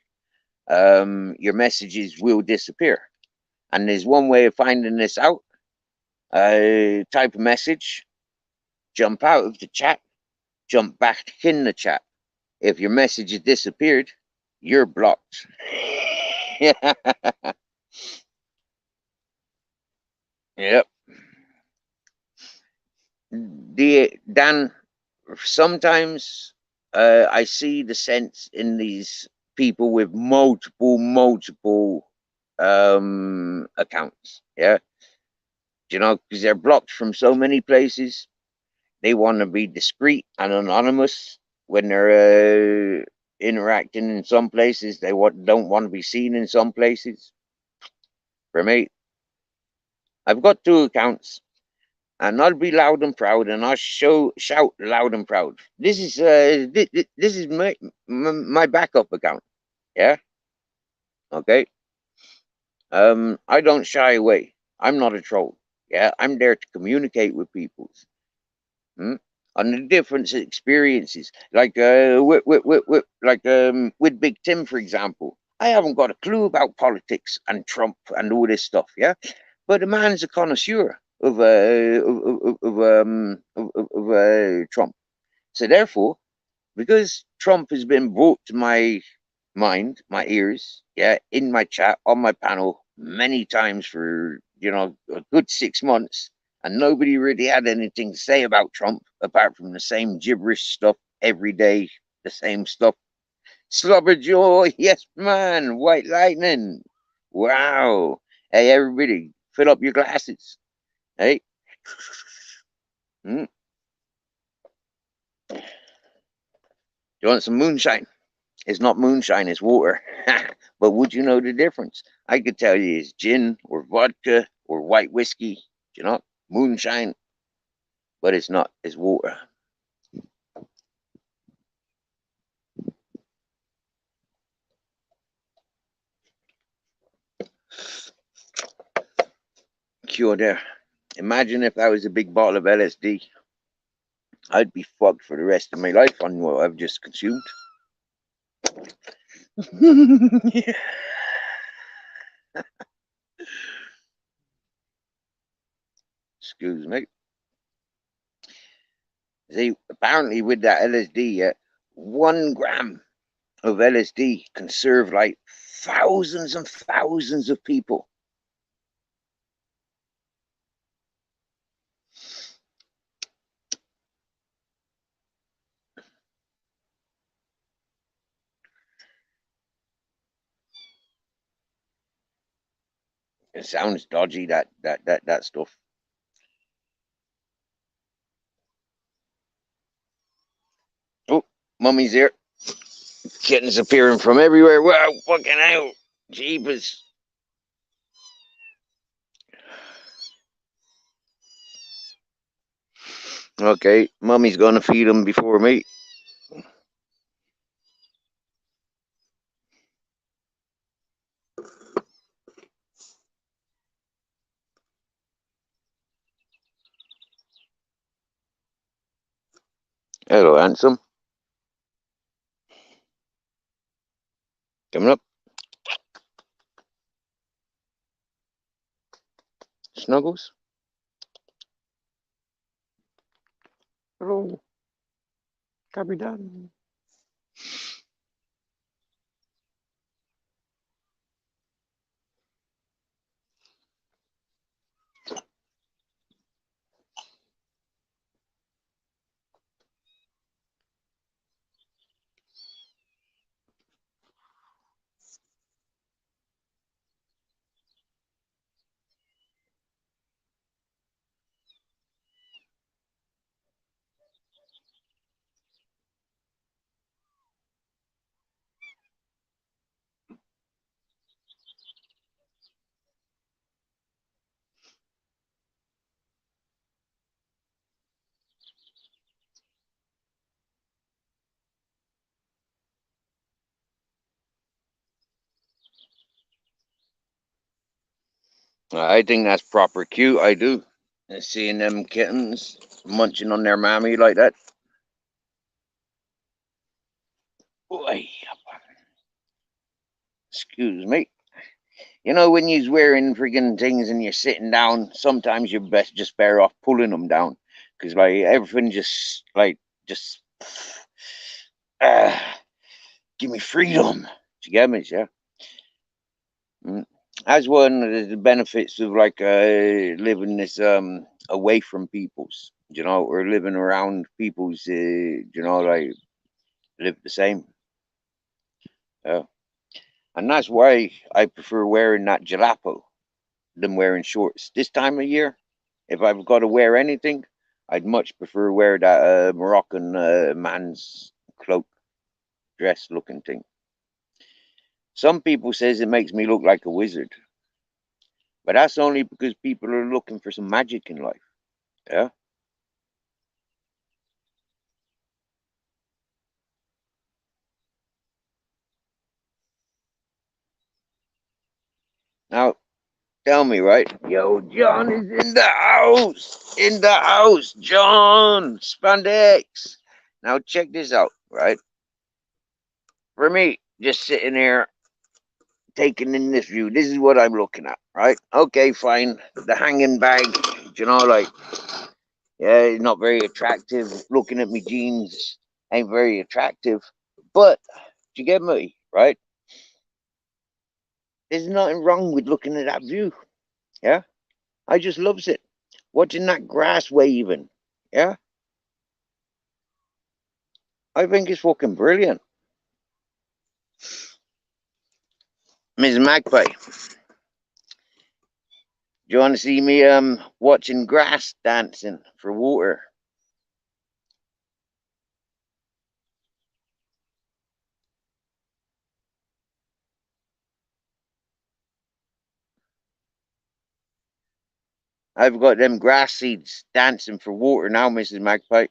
your messages will disappear. And there's one way of finding this out. Type a message, jump out of the chat, jump back in the chat. If your message has disappeared, you're blocked. Yep. Dan, sometimes I see the sense in these people with multiple accounts. Yeah, because they're blocked from so many places. They want to be discreet and anonymous when they're interacting in some places. Don't want to be seen in some places. For me, I've got two accounts, and I'll be loud and proud, and I'll shout loud and proud. This is my backup account. Yeah, okay. I don't shy away. I'm not a troll. Yeah, I'm there to communicate with people. Hmm? On the different experiences, like with Big Tim, for example. I haven't got a clue about politics and Trump and all this stuff. Yeah, but the man's a connoisseur of Trump. So therefore, because Trump has been brought to my mind, my ears, yeah, in my chat, on my panel, many times for, a good 6 months, and nobody really had anything to say about Trump apart from the same gibberish stuff every day, the same stuff. Slobberjaw, yes, man, white lightning. Wow. Hey, everybody, fill up your glasses. Hey, mm, you want some moonshine? It's not moonshine, it's water. But would you know the difference? I could tell you it's gin or vodka or white whiskey, you know, moonshine, but it's not, it's water. Cure there. Imagine if I was a big bottle of LSD. I'd be fucked for the rest of my life on what I've just consumed. Excuse me. See, apparently with that LSD, 1 gram of LSD can serve like thousands and thousands of people. It sounds dodgy, that stuff. Mummy's here. Kittens appearing from everywhere. Wow, fucking hell. Jeepers. Okay, Mummy's gonna feed them before me. Hello, handsome. Coming up. Snuggles. Hello. Captain. I think that's proper cute. I do. Seeing them kittens munching on their mammy like that. Boy, excuse me. You know, when you're wearing friggin' things and you're sitting down, sometimes you're best just better off pulling them down. Because, like, everything just, uh, give me freedom. Do you get me, yeah? That's one of the benefits of, like, living this, away from people's, you know, or living around people's, you know, like, live the same. Yeah. And that's why I prefer wearing that jalapa than wearing shorts. This time of year, if I've got to wear anything, I'd much prefer wear that Moroccan man's cloak dress looking thing. Some people says it makes me look like a wizard, but that's only because people are looking for some magic in life. Yeah. Now, tell me, right? Yo, John is in the house. In the house, John. Spandex. Now, check this out, right? For me, just sitting here taking in this view, this is what I'm looking at, right? Okay, fine. The hanging bag, you know, like, yeah, it's not very attractive. Looking at me jeans ain't very attractive. But, do you get me, right? There's nothing wrong with looking at that view. Yeah? I just loves it. Watching that grass waving. Yeah? I think it's fucking brilliant. Ms. Magpie, do you want to see me watching grass dancing for water? I've got them grass seeds dancing for water now, Mrs. Magpie.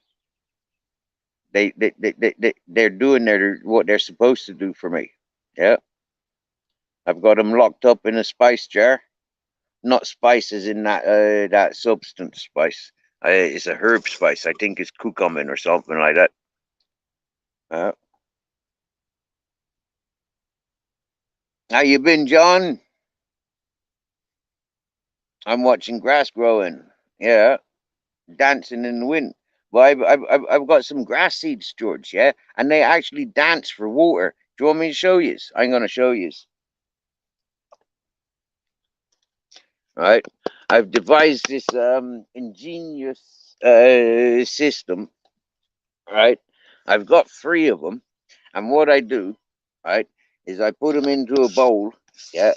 They're doing what they're supposed to do for me. Yeah. I've got them locked up in a spice jar. Not spices in that substance spice. It's a herb spice. I think it's cucumber or something like that. Uh, how you been, John? I'm watching grass growing. Yeah, dancing in the wind. Well, I've got some grass seeds, George. Yeah, and they actually dance for water. Do you want me to show you? I'm gonna show you. Right. I've devised this ingenious system. Right. I've got three of them, and what I do, right, is I put them into a bowl. Yeah.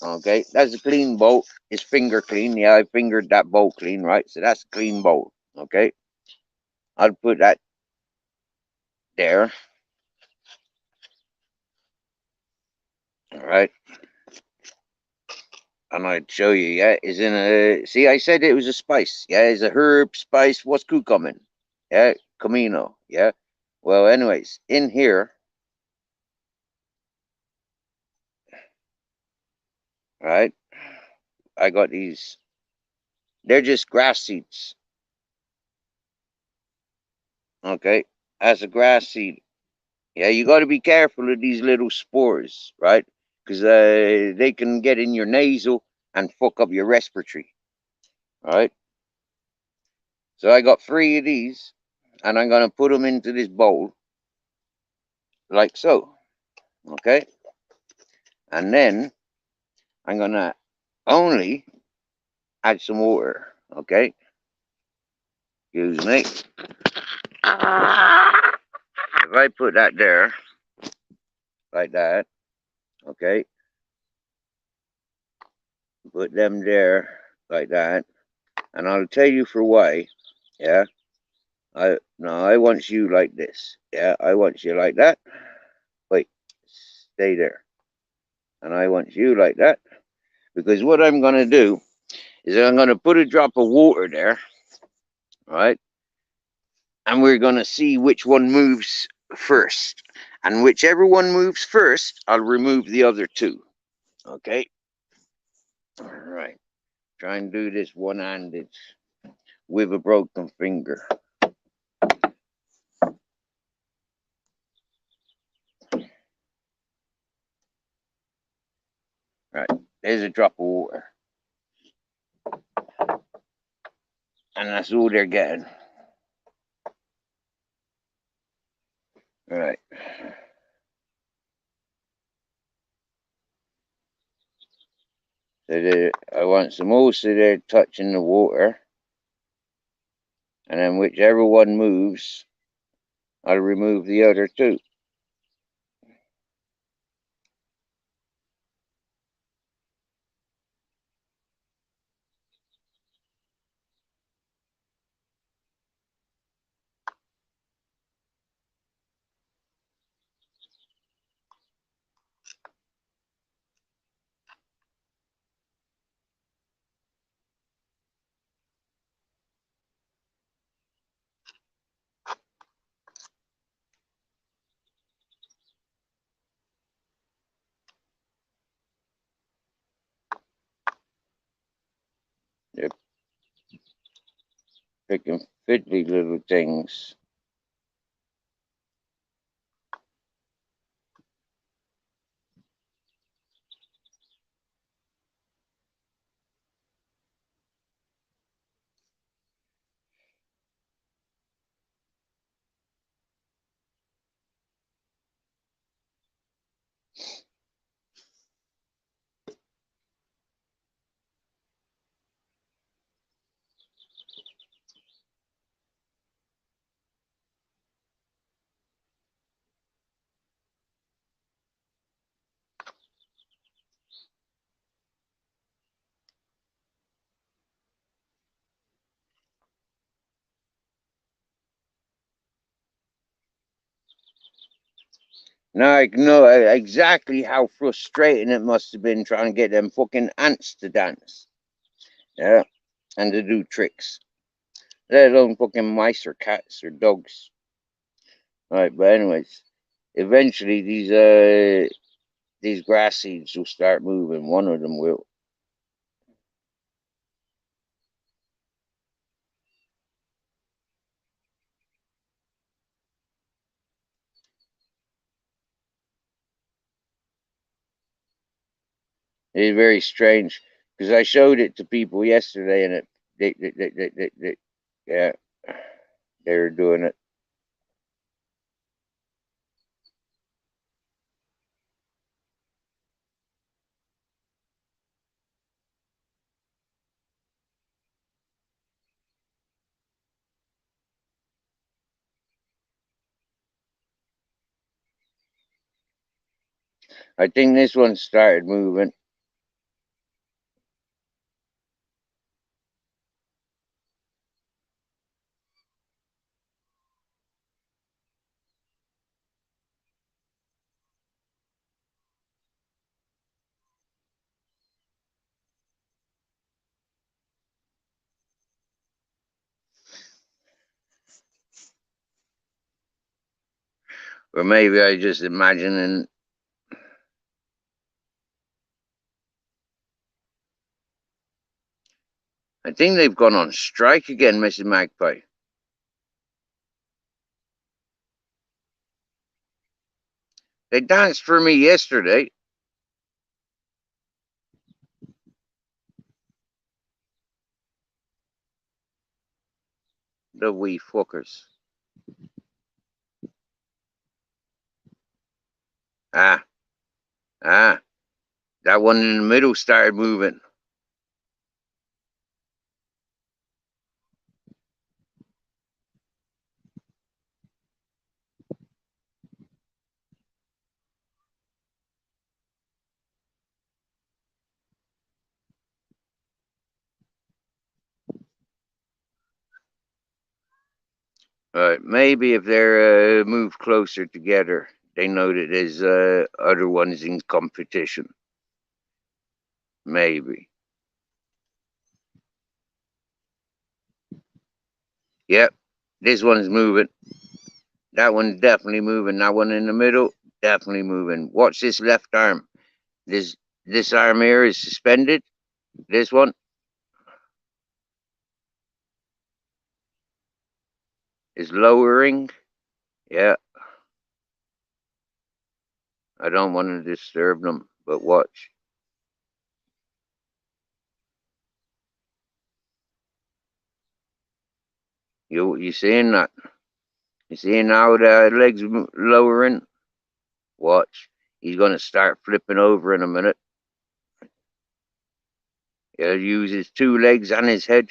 Okay. That's a clean bowl. It's finger clean. Yeah, I fingered that bowl clean. Right. So that's a clean bowl. Okay. I'll put that there. All right. And I'd show you, yeah, is in a, see, I said it was a spice, yeah, it's a herb, spice, what's cucumin? Yeah, comino, yeah. Well, anyways, in here, right, I got these, they're just grass seeds, okay, as a grass seed. Yeah, you got to be careful of these little spores, right? Because they can get in your nasal and fuck up your respiratory, right? So I got 3 of these, and I'm gonna put them into this bowl, like so, okay? And then I'm gonna only add some water, okay? Excuse me. If I put that there, like that, okay? Put them there, like that, and I'll tell you for why, yeah? I want you like this, yeah? I want you like that. Wait, stay there. And I want you like that, because what I'm gonna do is I'm gonna put a drop of water there, right? And we're going to see which one moves first. And whichever one moves first, I'll remove the other 2. Okay? All right. Try and do this one-handed with a broken finger. Right. There's a drop of water. And that's all they're getting. All right. So I want some also there touching the water. And then whichever one moves, I'll remove the other 2. They're picking fiddly little things. Now I know exactly how frustrating it must have been trying to get them fucking ants to dance. Yeah, and to do tricks. Let alone fucking mice or cats or dogs. Right, but anyways, eventually these grass seeds will start moving. One of them will. It's very strange because I showed it to people yesterday, and yeah, they were doing it. I think this one started moving. Or maybe I just imagining. I think they've gone on strike again, Mrs. Magpie. They danced for me yesterday. The wee fuckers. Ah, ah. That one in the middle started moving. Maybe if they're moved closer together, they know that there's other ones in competition. Maybe. Yep, this one's moving. That one's definitely moving. That one in the middle, definitely moving. Watch this left arm. This this arm here is suspended. This one is lowering. Yeah, I don't want to disturb them, but watch. You seeing that? You seeing how the legs lowering? Watch. He's gonna start flipping over in a minute. He'll use his two legs and his head.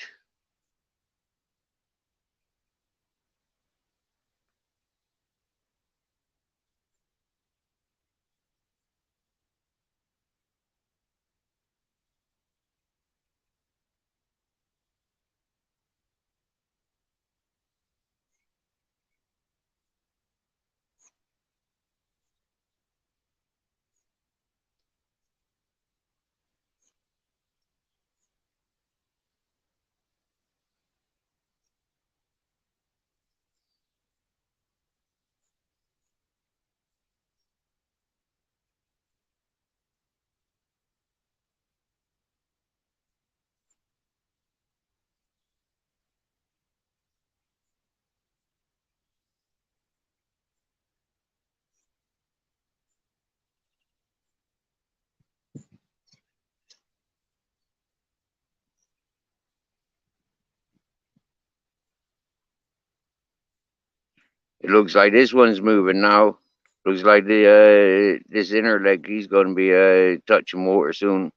It looks like this one's moving now. Looks like the this inner leg he's gonna be touching water soon.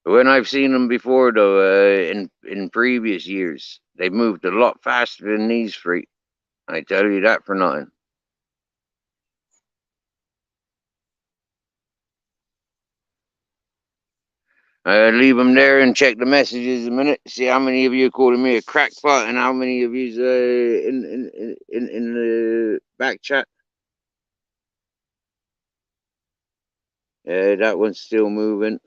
When I've seen them before, though, in previous years, they've moved a lot faster than these three. I tell you that for nothing. Leave them there and check the messages a minute. See how many of you are calling me a crackpot and how many of you's in the back chat. That one's still moving.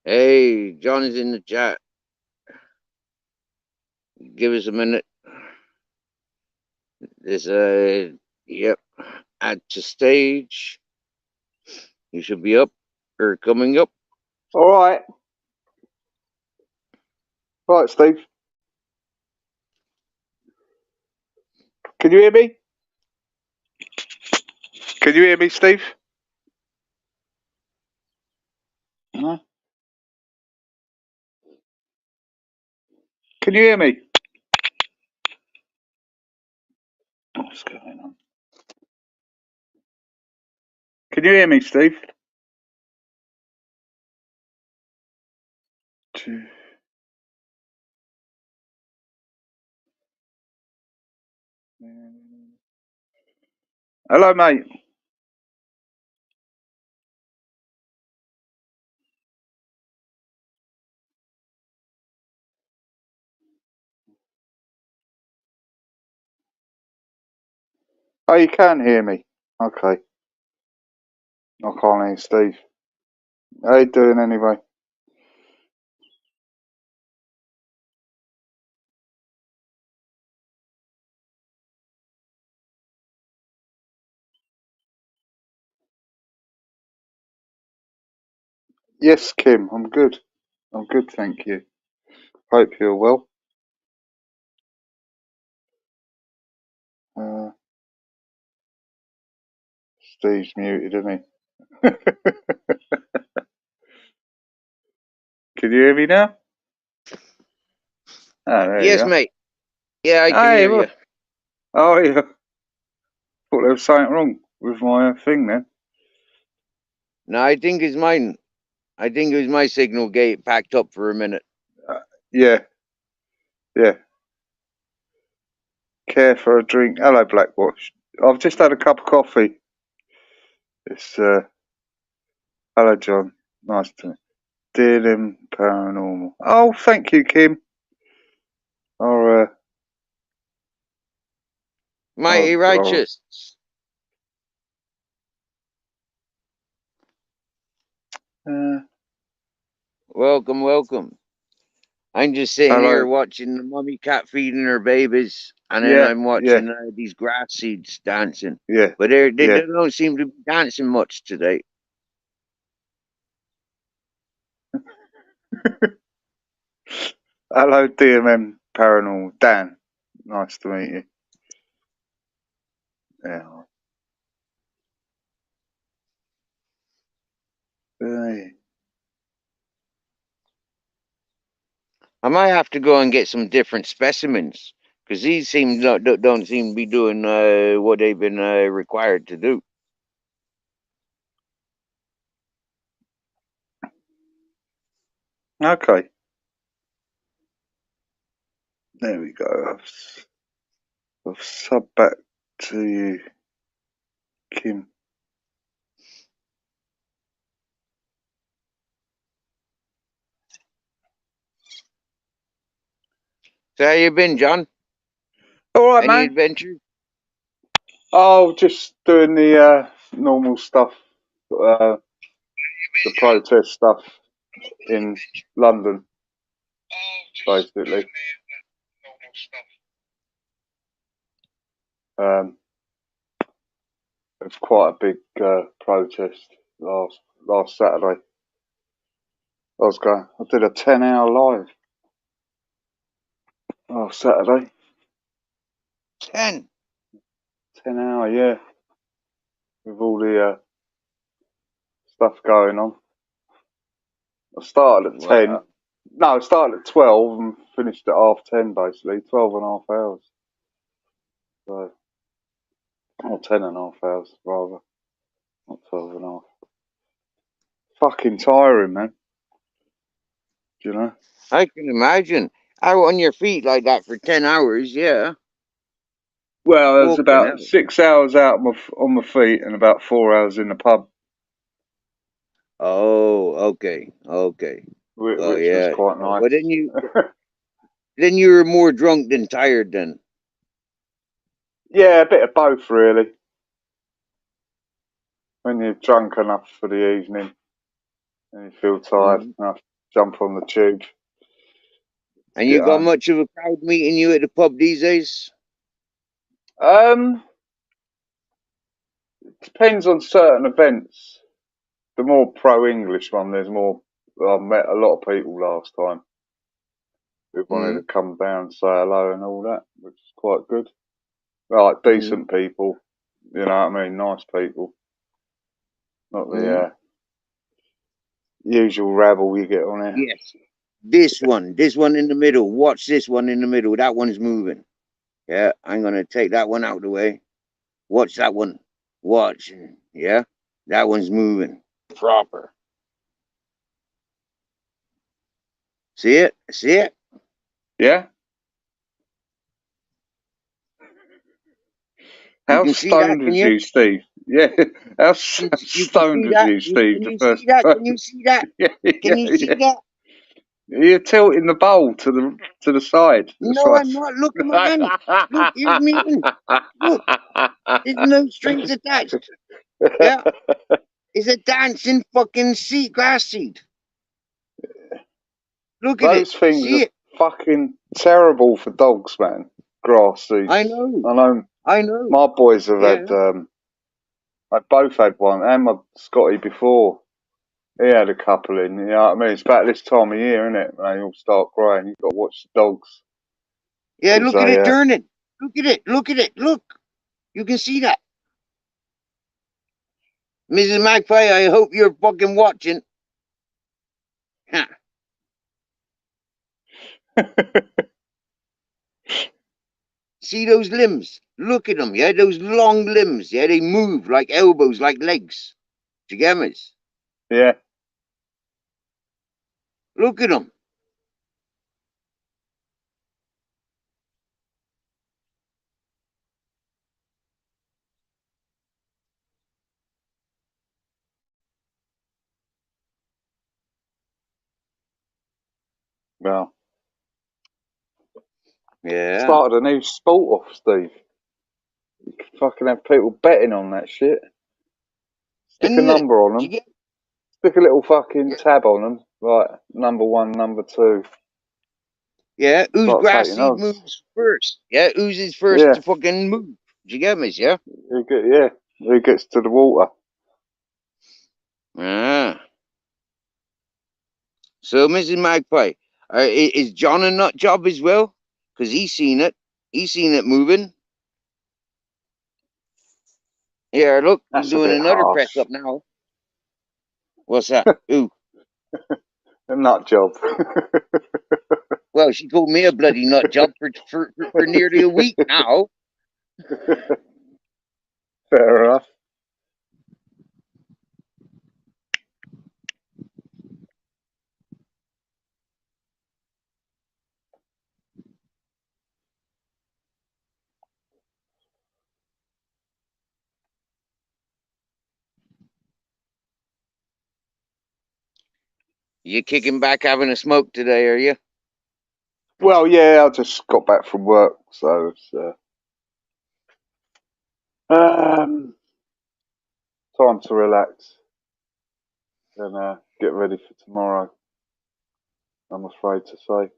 Hey, John is in the chat. Give us a minute. This yep. Add to stage. You should be up or coming up. All right. Right, Steve. Can you hear me? Can you hear me, Steve? No. Can you hear me? What's going on? Can you hear me, Steve? Two. Hello, mate. Oh, you can hear me. Okay. I can't hear Steve. How you doing anyway? Yes, Kim, I'm good. I'm good, thank you. Hope you're well. Steve's muted, isn't he? Can you hear me now? Oh, there you Yes, are. mate. Yeah, I can Hey, hear you. what? Oh, yeah. Thought there was something wrong with my thing then. No, I think it's mine. I think it was my signal gate packed up for a minute. Yeah, yeah. Care for a drink. Hello, Blackwatch. I've just had a cup of coffee. It's, hello, John. Nice to meet you. Dear Lim Paranormal. Oh, thank you, Kim. Our, Mighty our, righteous. Welcome, welcome. I'm just sitting here hello. watching the mummy cat feeding her babies, and then Yeah, I'm yeah, watching these grass seeds dancing. yeah, But they yeah. don't seem to be dancing much today. Hello, DMM Paranormal. Dan. Nice to meet you. Yeah. Hey. I might have to go and get some different specimens because these don't seem to be doing what they've been required to do. Okay. There we go. I've subbed back to you, Kim. So how you been, John? All right, Any man. adventures? Oh, just doing the normal stuff, the protest stuff in London, basically. It was quite a big protest last Saturday. I did a 10-hour live last Saturday. 10. 10-hour, yeah, with all the stuff going on. I started at 10. Wow. No, I started at 12 and finished at 10:30, basically. 12 and a half hours. So, or 10 and a half hours, rather. Not 12 and a half. Fucking tiring, man. Do you know? I can imagine. Out on your feet like that for 10 hours, yeah. Well, it was Fucking about hell. 6 hours out on my feet and about 4 hours in the pub, Oh, okay. Okay. Oh, which was yeah. quite Well, nice. then you were more drunk than tired then. Yeah, a bit of both, really. When you're drunk enough for the evening and you feel tired Mhm. enough to jump on the tube to And get you got home. much of a crowd meeting you at the pub these days? Um, Depends on certain events. The more pro-English one, there's more. I met a lot of people last time who wanted Mm-hmm. to come down and say hello and all that, which is quite good. Like Mm-hmm. decent people, you know what I mean? Nice people, not the Mm-hmm. usual rabble you get on here. Yes. This one in the middle. Watch this one in the middle. That one's moving. Yeah, I'm gonna take that one out of the way. Watch that one. Watch. Yeah, that one's moving. Proper. See it? See it? Yeah? You How can see that, stoned can was you? you, Steve? Yeah. How You can stoned see was that? you, Steve, Can the you see first that? time? Can you see that? Yeah, Can yeah, you see yeah. that? You're tilting the bowl to the side. That's No, right. I'm not. Look at my hand. Look, here's me hand. Look, there's no strings attached. Yeah, it's a dancing fucking seed, grass seed. Look at it. Those things See are it? fucking terrible for dogs, man. Grass I seeds. know. I know I know. my boys have Yeah. had, I both had one, and my Scotty before. He had a couple in, you know what I mean? It's about this time of year, isn't it? When they all start growing. You've got to watch the dogs. Yeah, Because look at it they, turning. Look at it. Look at it. Look. You can see that. Mrs. Magpie, I hope you're fucking watching. See those limbs? Look at them, yeah? Those long limbs, yeah? They move like elbows, like legs. Do you get me? yeah. Look at them. Well, Yeah. started a new sport off, Steve. You can fucking have people betting on that shit. Stick a And look, number on do you them. get Stick a little fucking tab on them. Like, number one, number two. yeah, whose Start grass taking seed odds. moves first? Yeah, who's his first Yeah. to fucking move? Do you get me? Yeah? Yeah. Who gets to the water? Ah. So, Mrs. Magpie, is John a nut job as well? Because he's seen it. He's seen it moving. Yeah, look, he's That's a doing bit another press harsh. up now. What's that? Ooh. A nut job. Well, she called me a bloody nut job for nearly a week now. Fair enough. You kicking back having a smoke today, are you? Well, yeah, I just got back from work, so it's time to relax and get ready for tomorrow. I'm afraid to say.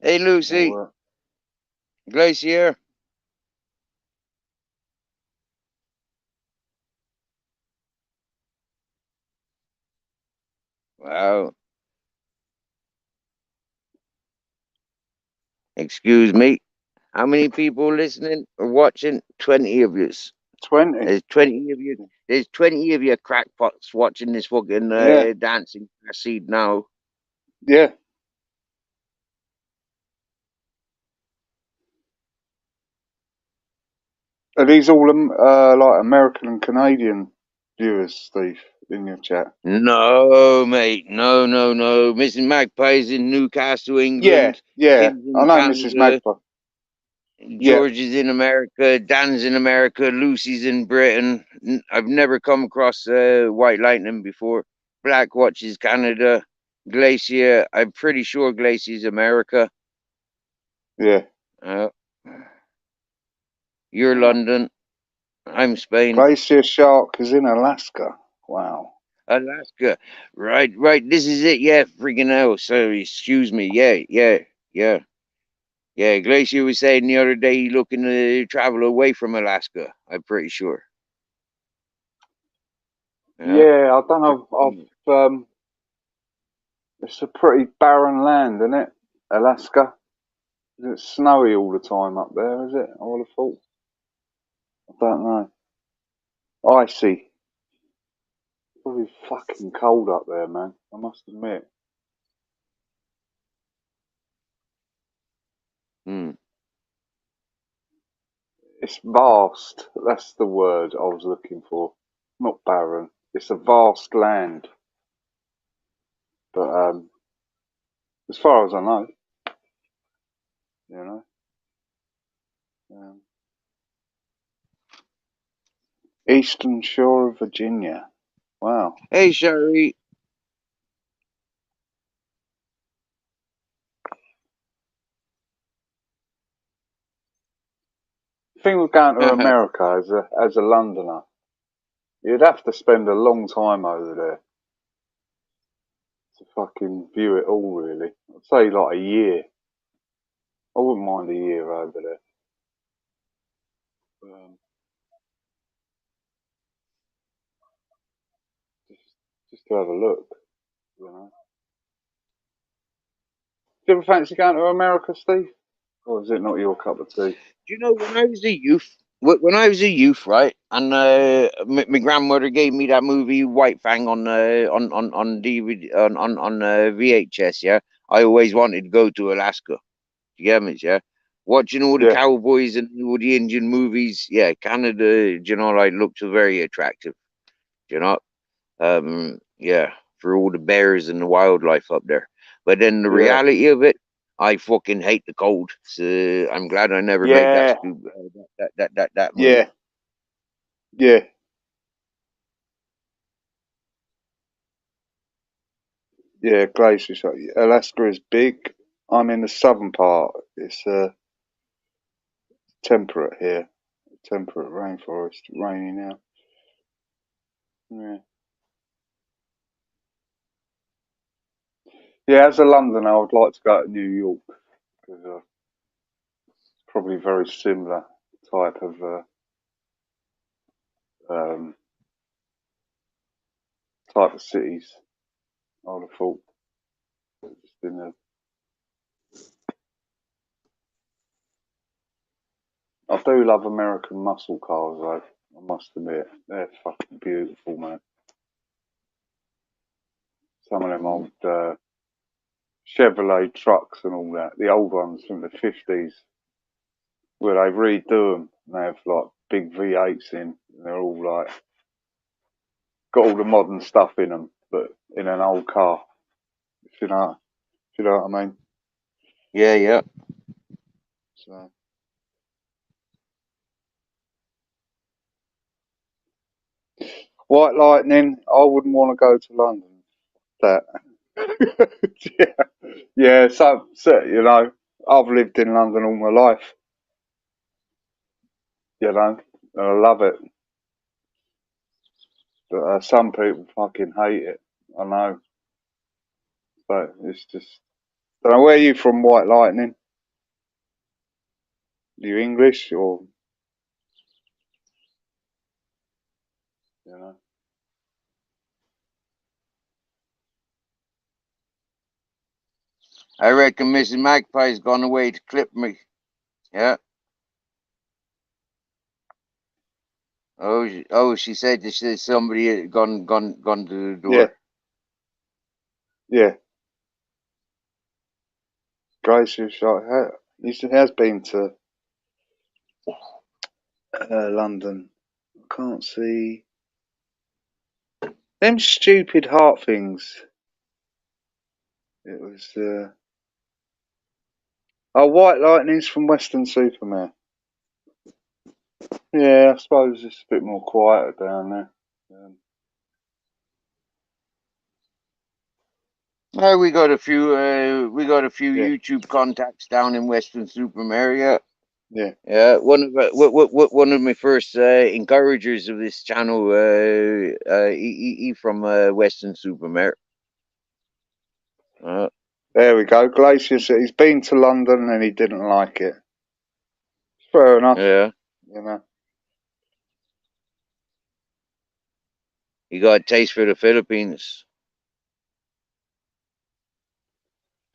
Hey, Lucy, Well, Glacier. Wow. Excuse me. How many people listening or watching? 20 of yous. 20. There's 20 of you. There's 20 of you crackpots watching this fucking Yeah, dancing seed now. yeah. Are these all like American and Canadian viewers, Steve, in your chat? No, mate. No, no, no. Mrs. Magpie's in Newcastle, Yeah, England. yeah. Tim's I in know Mrs. Canada. Magpie. Yeah, George is in America. Dan's in America. Lucy's in Britain. I've never come across White Lightning before. Black Watch is Canada. Glacier, I'm pretty sure Glacier's America. yeah. Uh, you're Wow. London. I'm Spain. Glacier shark is in Alaska. Wow. Alaska. Right, right. This is it. Yeah, freaking hell. So, excuse me. Yeah, yeah, yeah. Yeah, Glacier was saying the other day he looking to travel away from Alaska. I'm pretty sure. Yeah. Yeah, I don't know. It's a pretty barren land, isn't it? Alaska. Is it snowy all the time up there? Is it? I would have thought. I don't know. Icy. Probably fucking cold up there, man. I must admit. Hmm. It's vast. That's the word I was looking for. Not barren. It's a vast land. But as far as I know, you know. Um, Eastern Shore of Virginia. Wow. Hey, Sherry. were going to America as a Londoner, you'd have to spend a long time over there to fucking view it all. Really, I'd say like a year. I wouldn't mind a year over there. Um, just, just to have a look, you know. Do you ever fancy going to America, Steve? Or is it not your cup of tea? Do you know when I was a youth? When I was a youth, right, and my grandmother gave me that movie White Fang on DVD on VHS. Yeah, I always wanted to go to Alaska. You get me? Yeah, watching all the Yeah, cowboys and all the Indian movies. Yeah, Canada. You know, like looked very attractive. You know, yeah, for all the bears and the wildlife up there. But then the yeah, reality of it, I fucking hate the cold. So I'm glad I never made that yeah, stupid that move. yeah, yeah, yeah. Glaciers. Alaska is big. I'm in the southern part. It's temperate here. Temperate rainforest. Rainy now. Yeah. Yeah, as a Londoner, I would like to go to New York because it's probably very similar type of um, cities. I would have thought. Just in the, I do love American muscle cars, though. I must admit, they're fucking beautiful, man. Some of them Mm. old Chevrolet trucks and all that, the old ones from the 50s, where they redo them and they have like big V8s in, and they're all like got all the modern stuff in them, but in an old car. If you know what I mean. Yeah, yeah. So White Lightning, I wouldn't want to go to London. That, yeah, yeah. So you know, I've lived in London all my life. You know, and I love it. But some people fucking hate it. I know, but it's just. I don't know, where are you from, White Lightning? You English or you know? I reckon Mrs. Magpie's gone away to clip me. Yeah. She said that somebody had gone to the Yeah, door. yeah. Gracious, he has been to London. I can't see them stupid heart things. It was White Lightning's from Western Supermare. Yeah, I suppose it's a bit more quieter down there. We got a few Yeah, YouTube contacts down in Western Superm area. yeah. Yeah, one of my first encouragers of this channel, he from Western Supermare. There we go. Glacier said he's been to London and he didn't like it. Fair enough, Yeah, you know. he got a taste for the Philippines.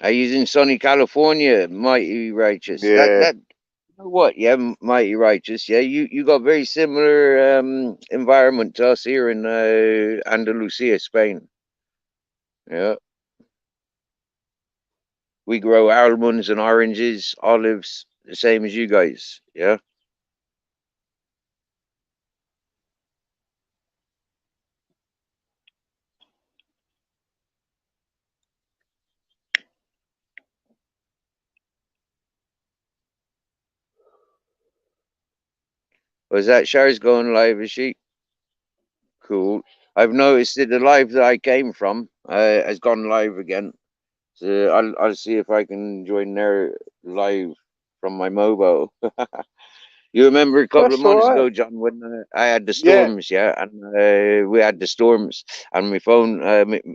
I was in sunny California, mighty righteous. Yeah, That you know what? Yeah, mighty righteous. Yeah, you got very similar environment to us here in Andalusia, Spain. Yeah, we grow almonds and oranges, olives, the same as you guys. Yeah, was that show's going live? Is she cool? I've noticed that the live that I came from has gone live again. So I'll see if I can join their live from my mobile. You remember a couple of That's all months right. ago, John, when I had the Yeah, storms, yeah, and we had the storms, and my phone,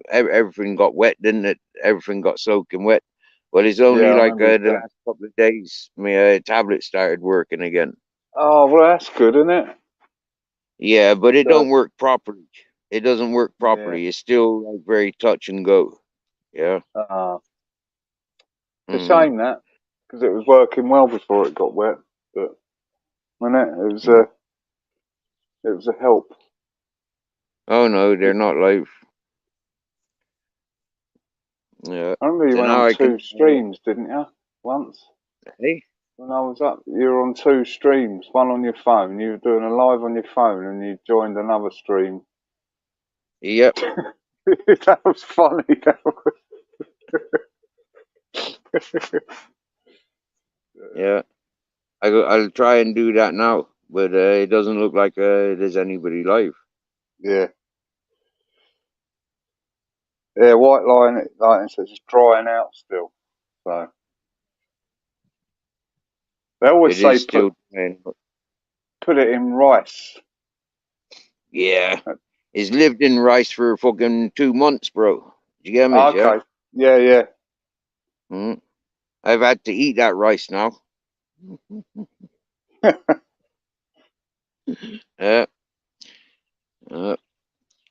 everything got wet, didn't it? Everything got soaking wet. Well, it's yeah, only I like remember you the saying. last couple of days my tablet started working again. Oh, well, that's good, isn't it? Yeah, but it So, don't work properly. It doesn't work yeah. properly. It's still like very touch and go. Yeah. Uh, it's a Mm. shame that, because it was working well before it got wet. But when Mm. it was a help. Oh no, they're It, not live. Yeah. I remember you So went now on I can. two streams, didn't you? Once Hey. when I was up, you were on two streams. One on your phone. You were doing a live on your phone, and you joined another stream. Yep. That was funny. That was. Yeah. I'll try and do that now, but it doesn't look like there's anybody live. Yeah, yeah. White line, like it's just drying out still. So they always It say is still. put it in rice. Yeah. He's lived in rice for fucking 2 months, bro. You get me? Yeah. Okay. Yeah, yeah. Mm. I've had to eat that rice now. Yeah. Uh,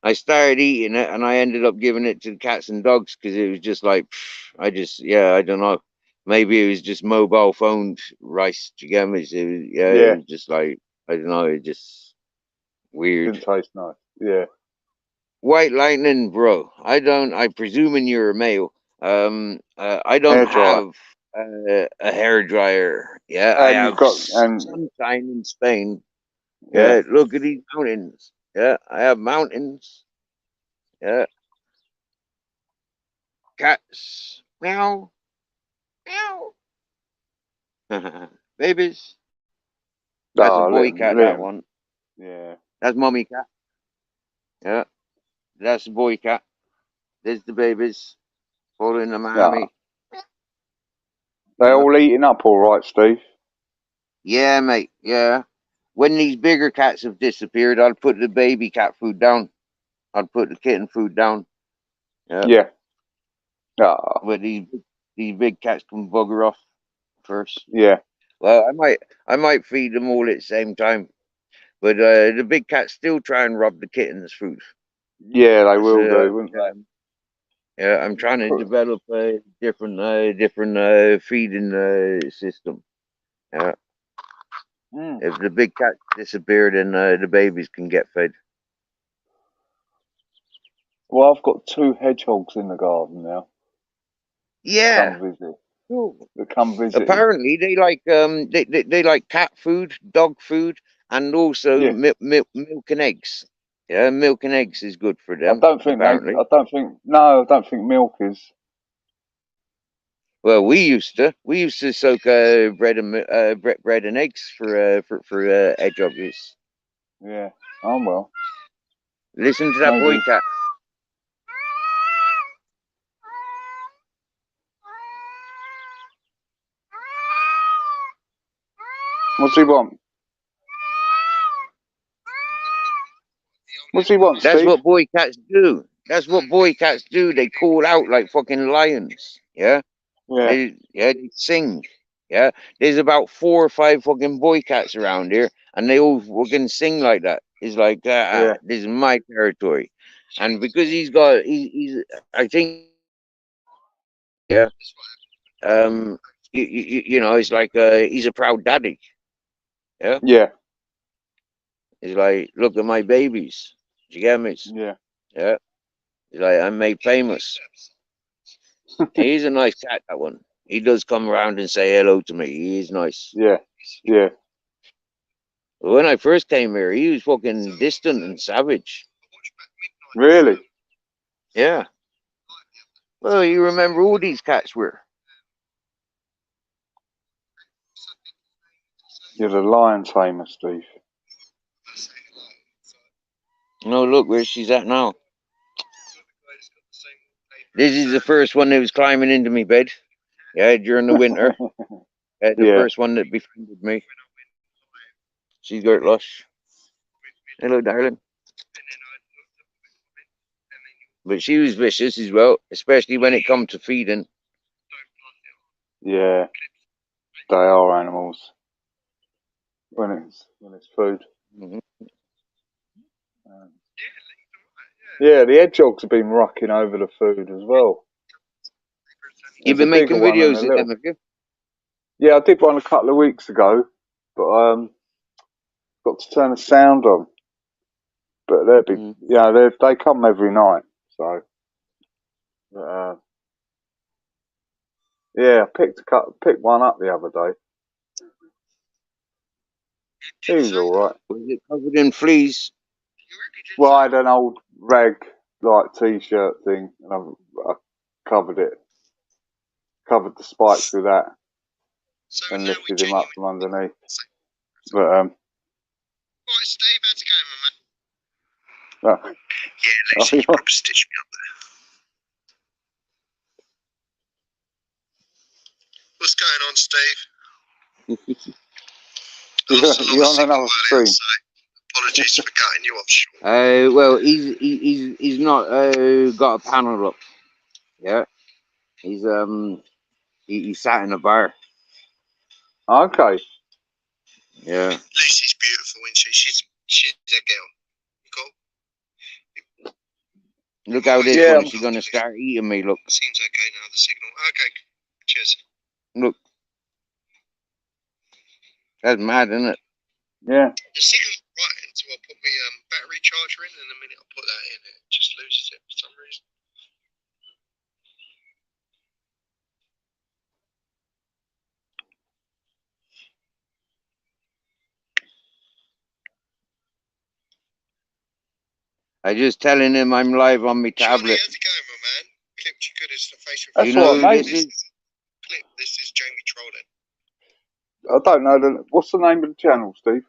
I started eating it, and I ended up giving it to the cats and dogs because it was just like, yeah, I don't know. Maybe it was just mobile phone rice. Do you get me? Yeah, it Yeah. was just like, I don't know, it just weird. Didn't taste nice. Yeah. White lightning, bro. I presuming you're a male. I don't Hair dryer. have a hair dryer. Yeah, I And you've have got and sunshine in Spain. yeah. Yeah, look at these mountains. Yeah, I have mountains. Yeah, cats. Meow, meow. Babies. That's a Oh, boy cat, let that him. one. Yeah. That's mommy cat. Yeah, that's the boy cat. There's the babies following the Yeah. mommy. They Yeah. all eating up all right, Steve. Yeah, mate. Yeah. When these bigger cats have disappeared, I'll put the baby cat food down. I'll put the kitten food down. Yeah. Yeah. Ah. But these big cats can bugger off first. Yeah. Well, I might feed them all at the same time. But the big cats still try and rob the kittens' food. Yeah, they It's, will do, wouldn't yeah, I'm trying to they? develop a different feeding system. Yeah. Mm. If the big cats disappear, then the babies can get fed. Well, I've got two hedgehogs in the garden now. Yeah. Come visit. Cool. They come visiting. Apparently, they like cat food, dog food, and also Yeah. milk and eggs. Yeah, milk and eggs is good for I them. don't think they. Apparently. I don't think. No, I don't think milk is. Well, we used to soak bread and eggs for hedgehogs. Yeah. Oh well. Listen to that boy Maybe. cat. What's he want? What's he want, That's Steve? what boy cats do. That's what boy cats do. They call out like fucking lions. Yeah. Yeah. They sing. Yeah, there's about 4 or 5 fucking boy cats around here, and they all fucking sing like that. It's like, Yeah. this is my territory, and because he's, I think he's got enough kids. Yeah, um, it's like he's a proud daddy. Yeah, Yeah. he's like, look at my babies. Do you get me? Yeah. Yeah, he's like, I'm made famous. And he's a nice cat. That one. He does come around and say hello to me. He is nice. Yeah. Yeah. When I first came here, he was fucking distant and savage. Really? Yeah. Well, you remember all these cats were. You're the lion tamer, Steve. No, look where she's at now. This is the first one that was climbing into me bed. Yeah, during the winter. The Yeah. first one that befriended me. She's got lush. Hello, darling. But she was vicious as well, especially when it comes to feeding. Yeah, they are animals when it's food. Mhm. Yeah, the hedgehogs have been rucking over the food as well. You've There's a been bigger making one and a videos of them, little. have you? Yeah, I did one a couple of weeks ago, but got to turn the sound on. But Mm. they come every night. So yeah, I picked one up the other day. He was all right. Was it covered in fleas? Well, I had an old rag like t-shirt thing, and I covered the spikes with that, and lifted him up from underneath. But Right, Steve, how's it going, my man? oh, Yeah, Lucy, you proper stitched me up there. What's going on, Steve? you're on another stream. So apologies for cutting you off short. Well, he's not got a panel up. Yeah, he sat in a bar. Okay. Yeah. Lucy's beautiful, isn't she? She's a girl. Cool. Look how this Yeah. one. She's gonna start eating me. Look. Seems okay now. The signal. Okay. Cheers. Look. That's mad, isn't it? Yeah. The signal's right until I put my battery charger in, and the minute I put that in, it just loses it for some reason. I just telling him I'm live on my tablet. How's it going, my man? Clipped you good as the face of That's you all know right, who this is? Clip. This is Jamie trolling. I don't know what's the name of the channel, Steve?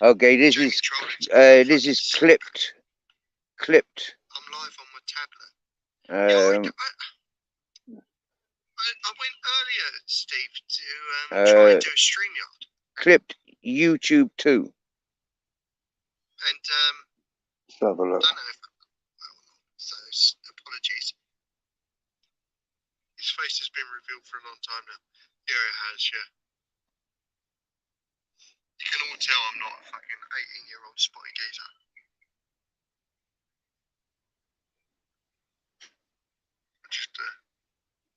Okay, this Jamie is trolling. this is clipped. Clipped. I'm live on my tablet. I went earlier, Steve, to try and do a StreamYard. Clipped YouTube too. And Let's have a I look. don't know if so apologies. His face has been revealed for a long time now. Yeah, it has, yeah. You can all tell I'm not a fucking 18-year-old spotty geezer.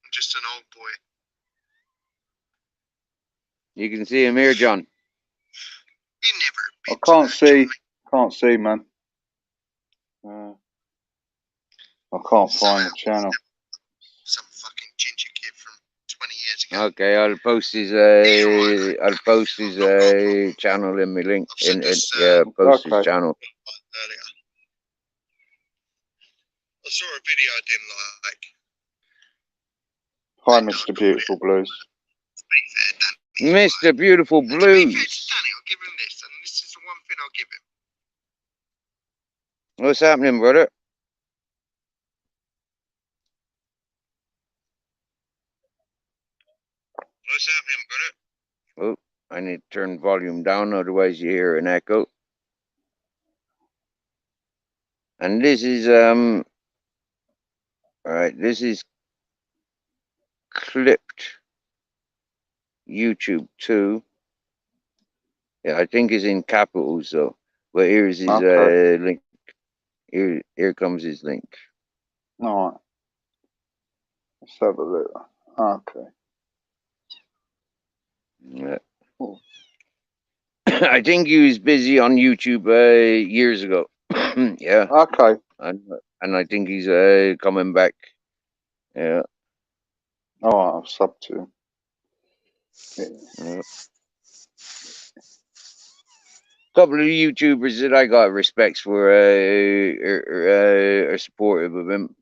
I'm just an old boy. You can see him here, John. You never I admit to can't that, see. Johnny. Can't see, man. I can't find the channel. Some fucking ginger kid from 20 years ago. Okay, I'll post his channel in my link. Post his channel. Earlier. I saw a video I didn't like. Hi, Mr. Beautiful Blues. Mr. Beautiful To be fair to Blues. Danny, I'll give him this, and this is the one thing I'll give him. What's happening, brother? What's happening, brother? Oh, I need to turn volume down, otherwise you hear an echo. And this is alright, this is clipped YouTube 2. Yeah, I think it's in capitals though. But here's his link. Here comes his link. All right. Let's have a look. Okay. Yeah. I think he was busy on YouTube years ago. Yeah. Okay. And I think he's coming back. Yeah. All right. I'll sub to him. Yeah. Couple of YouTubers that I got respects for are supportive of him,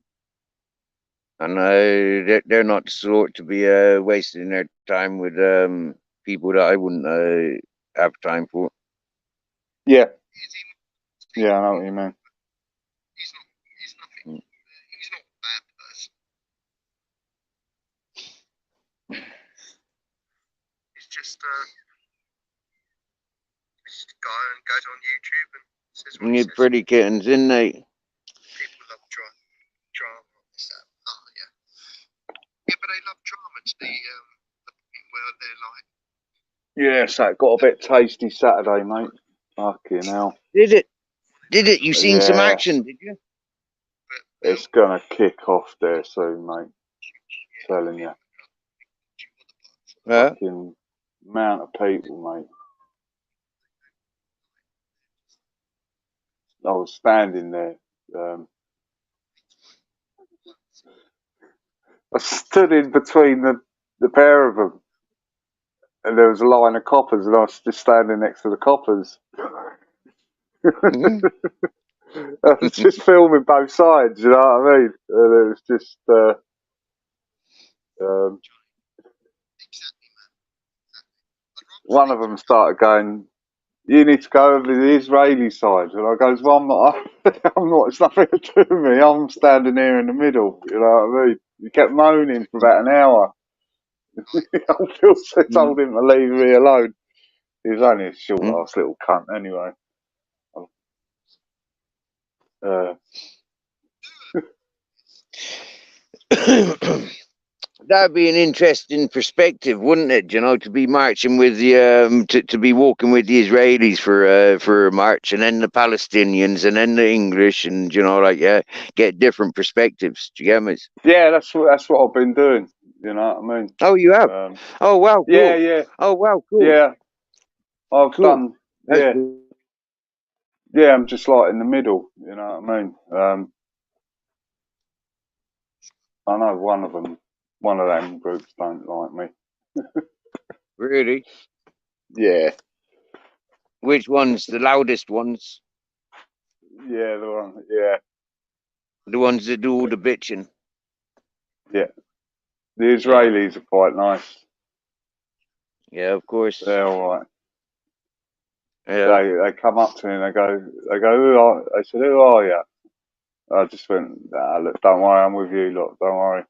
and they're not the sort to be wasting their time with people that I wouldn't have time for. Yeah. Yeah, I know what you mean. He's nothing. He's not a bad person. He's this guy and goes on YouTube and says what he You says. pretty kittens, isn't they? People love drama. This, that. Oh yeah, yeah, but they love drama to the point where they're like, Yeah, so it got a bit tasty Saturday, mate. Fucking hell. Did it? Did it? You seen some Yeah. action, did you? but It's gonna kick off there soon, mate. Telling you. Huh? Fucking amount of people, mate. I was standing there. I stood in between the pair of them, and there was a line of coppers, and I was just standing next to the coppers. Mhm. I was just filming both sides, you know what I mean? And it was just, exactly, man. one of them started going, "You need to go over the Israeli side," and I goes, "Well, I'm not. I'm not. It's nothing to do with me. I'm standing here in the middle." You know what I mean? He kept moaning for about an hour. I told him to leave me alone. He was only a short Mm. ass little cunt anyway. That'd be an interesting perspective, wouldn't it? You know, to be marching with the to be walking with the Israelis for a march, and then the Palestinians, and then the English, and you know, like get different perspectives. Do you get me? Yeah, that's what I've been doing. You know what I mean? Oh, you have. Oh, wow, Yeah, cool. yeah, Oh, wow, cool. yeah. I've Cool. done. That's Yeah, cool. yeah. I'm just like in the middle. You know what I mean? I know one of them groups don't like me. Really? Yeah, Which ones? The loudest ones? yeah, the one. Yeah, The ones that do all the bitching? yeah. The Israelis are quite nice. Yeah, of course. They're all right. Yeah. They come up to me and they go, who are? They said, who are you? I just went, nah, look, don't worry, I'm with you, look, don't worry.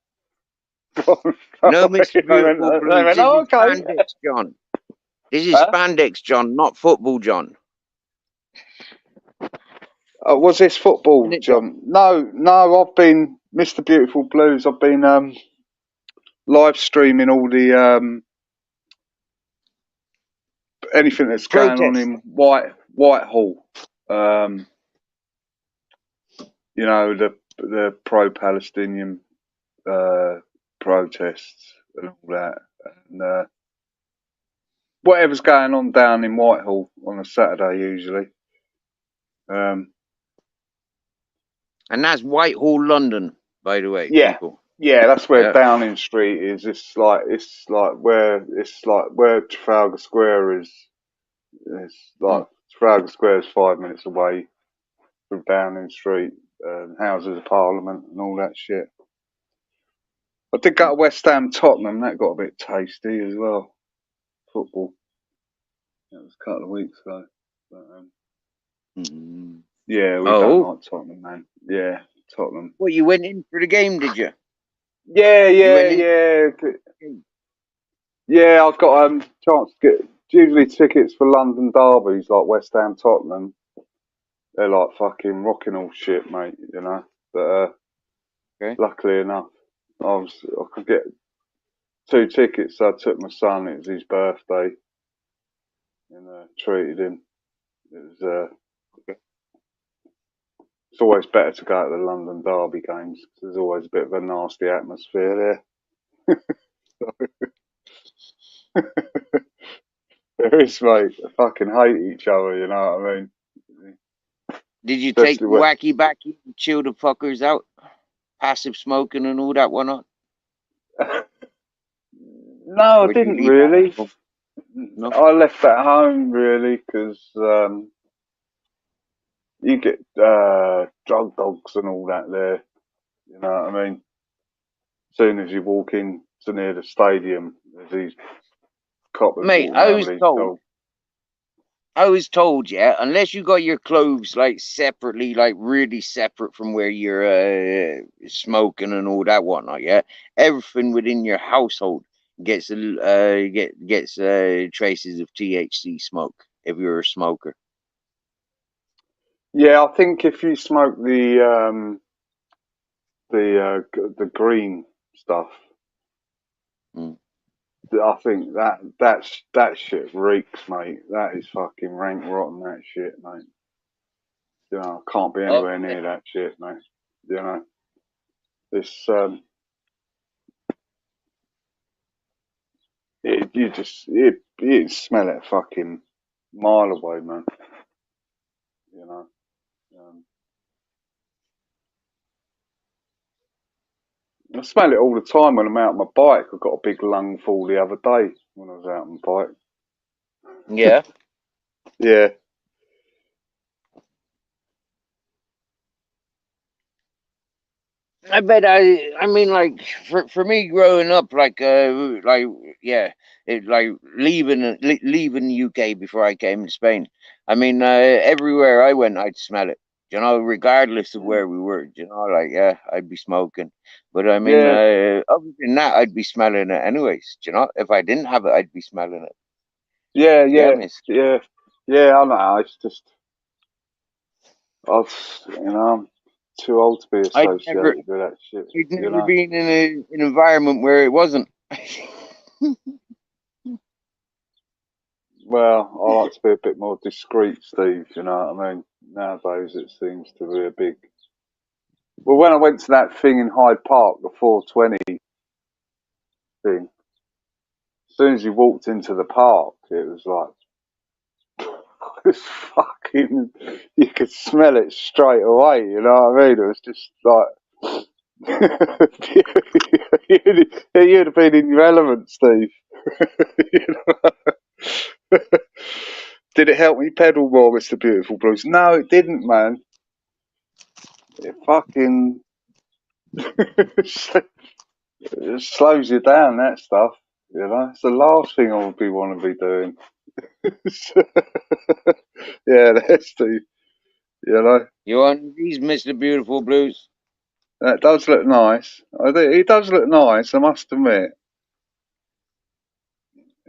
No, Mr. Beautiful They Blues. went, This oh, is okay. Spandex John. This is Huh? Spandex John, not Football John. Was this football, Isn't it, John? John? No, I've been, Mr. Beautiful Blues, I've been live streaming all the anything that's going on Protest. in Whitehall. You know, the pro-Palestinian protests and all that, and whatever's going on down in Whitehall on a Saturday usually. And that's Whitehall, London, by the way, Yeah, people. yeah, that's where Yeah. Downing Street is. It's like where Trafalgar Square is. It's like Trafalgar Square is 5 minutes away from Downing Street, Houses of Parliament, and all that shit. I did go to West Ham Tottenham. That got a bit tasty as well. Football. That was a couple of weeks ago. But, yeah, we don't like Tottenham, man. Yeah, Tottenham. Well, you went in for the game, did you? Yeah, You yeah, went in. yeah. Yeah, I've got chance to get usually tickets for London derbies like West Ham Tottenham. They're like fucking rocking all shit, mate. You know. But Okay. luckily enough, I could get 2 tickets. So I took my son. It was his birthday, and treated him. It was. It's always better to go to the London derby games because there's always a bit of a nasty atmosphere there. There is, mate. They fucking hate each other, you know what I mean? Did you Especially take wacky backy and chill the fuckers out? Passive smoking and all that whatnot? No, I Would you didn't leave really. that? No. I left at home really because you get drug dogs and all that there. You know what I mean? As soon as you walk in to near the stadium, there's these coppers Mate, walking around with these dogs. I was told, yeah, unless you got your clothes like separately, like really separate from where you're smoking and all that whatnot, yeah, everything within your household gets traces of THC smoke. if you're a smoker. Yeah, I think if you smoke the green stuff, Mm. I think that shit reeks, mate. That is fucking rank rotten. That shit, mate. You know, I can't be Oh, anywhere near that shit, mate. You know, it's you smell it fucking mile away, man. You know. Um, I smell it all the time when I'm out on my bike. I got a big lungful the other day when I was out on my bike. yeah. Yeah, I bet I mean like for me growing up like yeah it like leaving the UK before I came to Spain. I mean everywhere I went I'd smell it. You know, regardless of where we were. You know, like yeah, I'd be smoking. But I mean, yeah, other than that, I'd be smelling it anyways. You know, if I didn't have it, I'd be smelling it. yeah, Yeah, yeah, miss. yeah, yeah. I know. It's just I'm too old to be I'd never, associated with that shit. I'd You never know. been in an environment where it wasn't. Well, I like to be a bit more discreet, Steve. You know what I mean? Nowadays, it seems to be a big. Well, when I went to that thing in Hyde Park, the 420 thing, as soon as you walked into the park, it was like it's fucking. You could smell it straight away. You know what I mean? It was just like you'd have been in your element, Steve. You know? Did it help me pedal more, Mr. Beautiful Blues? No, it didn't, man. It fucking it slows you down. That stuff, you know. It's the last thing I would be want to be doing. Yeah, that's the, you know. You want these, Mister Beautiful Blues? That does look nice. I think it does look nice. I must admit.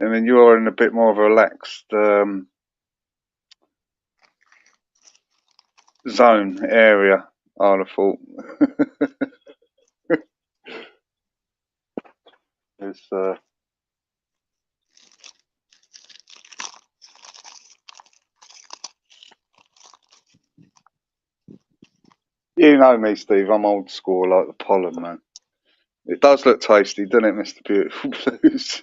I mean, you are in a bit more of a relaxed zone area. I'd have thought. It's you know me, Steve. I'm old school, like the pollen, man. It does look tasty, doesn't it, Mr. Beautiful Blues?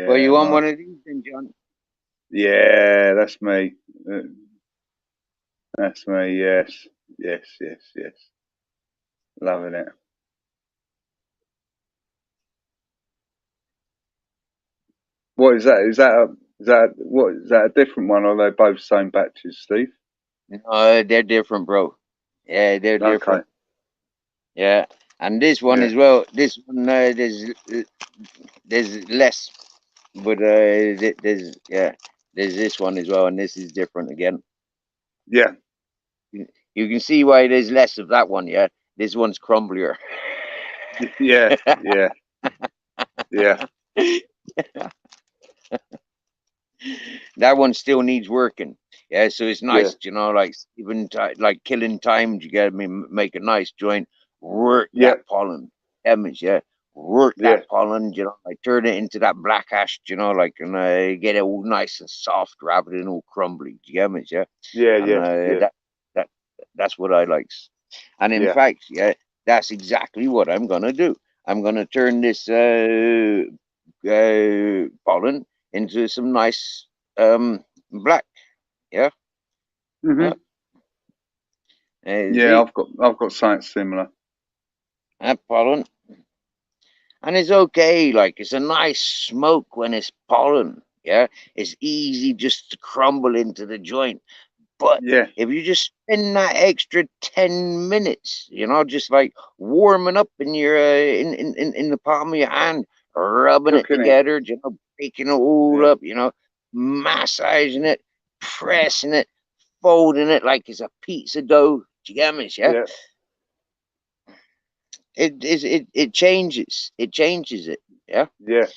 Well, Yeah, you want nice. one of these, then, John? Yeah, that's me. Uh, That's me. Yes, yes, yes, yes. Loving it. What is that? Is that a different one, or are they both same batches, Steve? No, they're different, bro. Yeah, they're Okay. different. Yeah, and this one Yeah. as well. This one, there's less, but there's this one as well, and this is different again. Yeah. You can see why there's less of that one. Yeah, this one's crumblier. Yeah. Yeah. Yeah. That one still needs working. Yeah, so it's Yeah. nice, you know, like even like killing time. You gotta make a nice joint, work Yeah. that pollen, damage, yeah, work Yeah. that pollen, you know, like turn it into that black ash, you know, like and get it all nice and soft rather than all crumbly. Do you get me? Yeah, Yeah. and Yeah. Yeah. that that's what I likes. And in Yeah. fact, yeah, that's exactly what I'm gonna do. I'm gonna turn this pollen into some nice black. Yeah, yeah. Mhm. Yeah. See I've got something similar. that pollen, and it's okay. Like it's a nice smoke when it's pollen. Yeah, it's easy just to crumble into the joint. But Yeah. if you just spend that extra 10 minutes, you know, just like warming up in your in the palm of your hand, rubbing it Cooking it. together, you know, breaking it all Yeah. up, you know, massaging it, pressing it, folding it like it's a pizza dough. Do you get me? Yeah, Yeah. it changes. It changes it. Yeah. Yeah.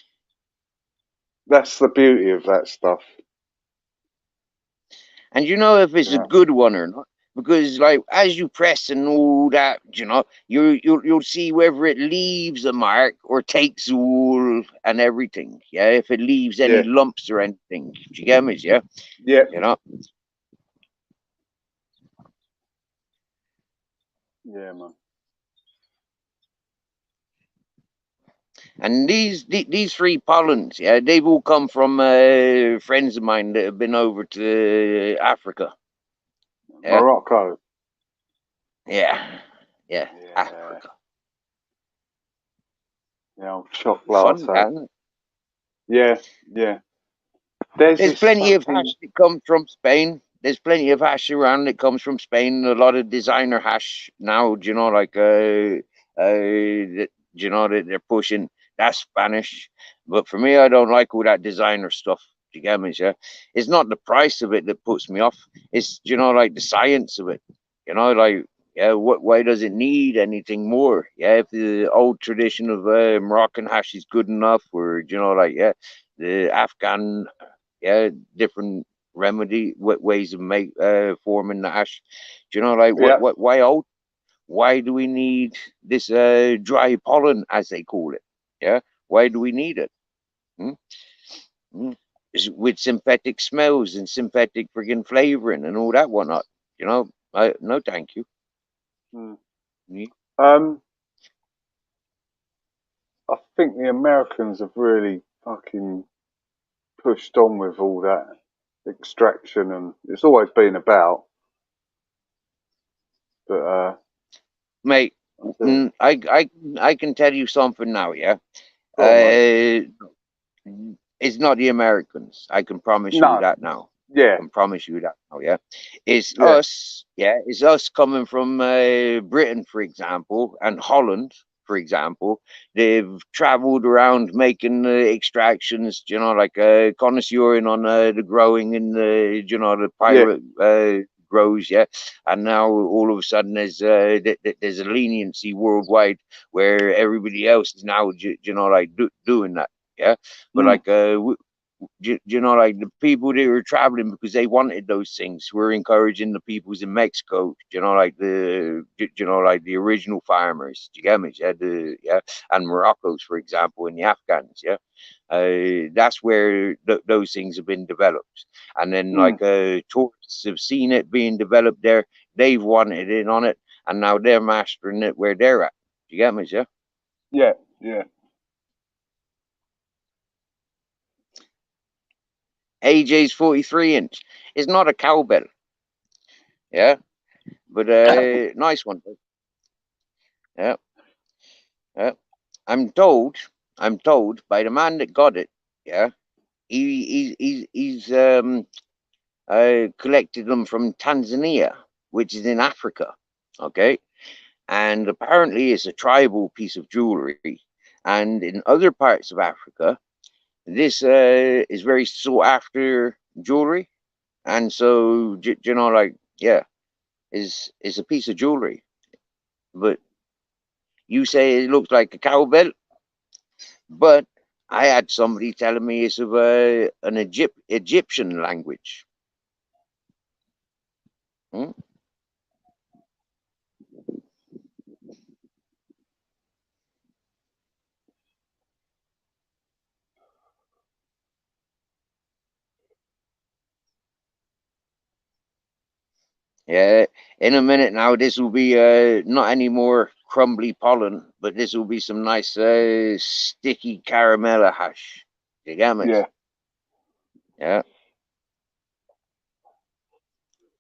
That's the beauty of that stuff. And you know if it's a Yeah. good one or not, because like as you press and all that, you'll see whether it leaves a mark or takes all and everything. Yeah, if it leaves any Yeah. lumps or anything. Do you get me? Yeah, Yeah. you know. Yeah, man. And these three pollens, yeah, they've all come from friends of mine that have been over to Africa. Yeah, Morocco. yeah, yeah, Yeah. Africa. Yeah, I'm chocolate Fun, latte. man. Yeah. Yeah. There's There's this plenty of hash fucking. that comes from Spain. There's plenty of hash around that comes from Spain. A lot of designer hash now. Do you know, like that they're pushing that's Spanish. But for me, I don't like all that designer stuff. Do you get me? Yeah, it's not the price of it that puts me off. It's like the science of it. Like yeah, why does it need anything more? Yeah, if the old tradition of Moroccan hash is good enough, or like yeah, the Afghan yeah, different remedy, what ways of forming the ash. Do you know, like Yeah. why old? Why do we need this dry pollen, as they call it? Yeah, why do we need it? Hmm? Hmm? With synthetic smells and synthetic friggin' flavoring and all that whatnot. No, thank you. Mm. Hmm? Um, I think the Americans have really fucking pushed on with all that extraction, and it's always been about. But Mate, I do. I can tell you something now. Yeah, Go on, mate. uh, it's not the Americans. I can promise you No. that now. I Yeah. can promise you that now. Yeah, it's Yeah. us. Yeah, it's us coming from Britain, for example, and Holland, for example. They've travelled around making extractions. Like connoisseuring on the growing and the the Yeah. pirate grows. Yeah, and now all of a sudden there's a leniency worldwide where everybody else is now like doing that. Yeah, but Mm. like like the people that were traveling because they wanted those things were encouraging the peoples in Mexico, like like the original farmers. Do you get me? Yeah, and Morocco's, for example, and the Afghans. Yeah, that's where those things have been developed, and then Mm. like tourists have seen it being developed there. They've wanted in on it, and now they're mastering it where they're at. Do you get me? Yeah. Yeah. Yeah. AJ's 43 inch. It's not a cowbell. Yeah, but nice one. Yeah, yeah. I'm told, I'm told by the man that got it. Yeah, he's collected them from Tanzania, which is in Africa. Okay, and apparently it's a tribal piece of jewelry. And in other parts of Africa, this is very sought after jewelry, and so like yeah, is a piece of jewelry. But you say it looks like a cowbell, but I had somebody telling me it's of an Egyptian language. Hmm? Yeah, in a minute now, this will be not any more crumbly pollen, but this will be some nice sticky caramel hash. You get me? Yeah. Yeah,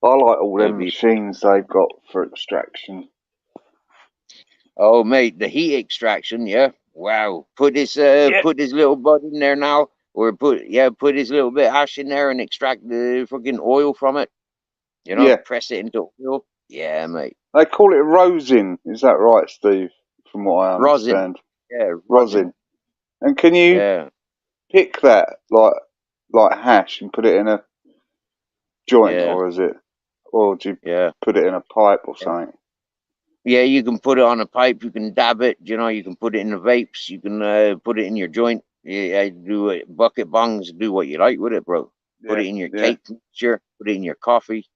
I like all it'll them be. machines they've got for extraction. Oh, mate, the heat extraction. Yeah, wow. Yeah. Put this little bud in there now, or put this little bit of hash in there and extract the fucking oil from it. Yeah. Press it into oil. Yeah, mate. They call it rosin. Is that right, Steve? From what I Rosin. understand, Yeah, rosin. rosin. And can you Yeah, pick that like hash and put it in a joint, yeah, or is it, or do you yeah. put it in a pipe or something? Yeah, you can put it on a pipe. You can dab it. You can put it in the vapes. You can put it in your joint. Yeah, do it. Bucket bongs. Do what you like with it, bro. put it in your yeah. cake mixture, put it in your coffee.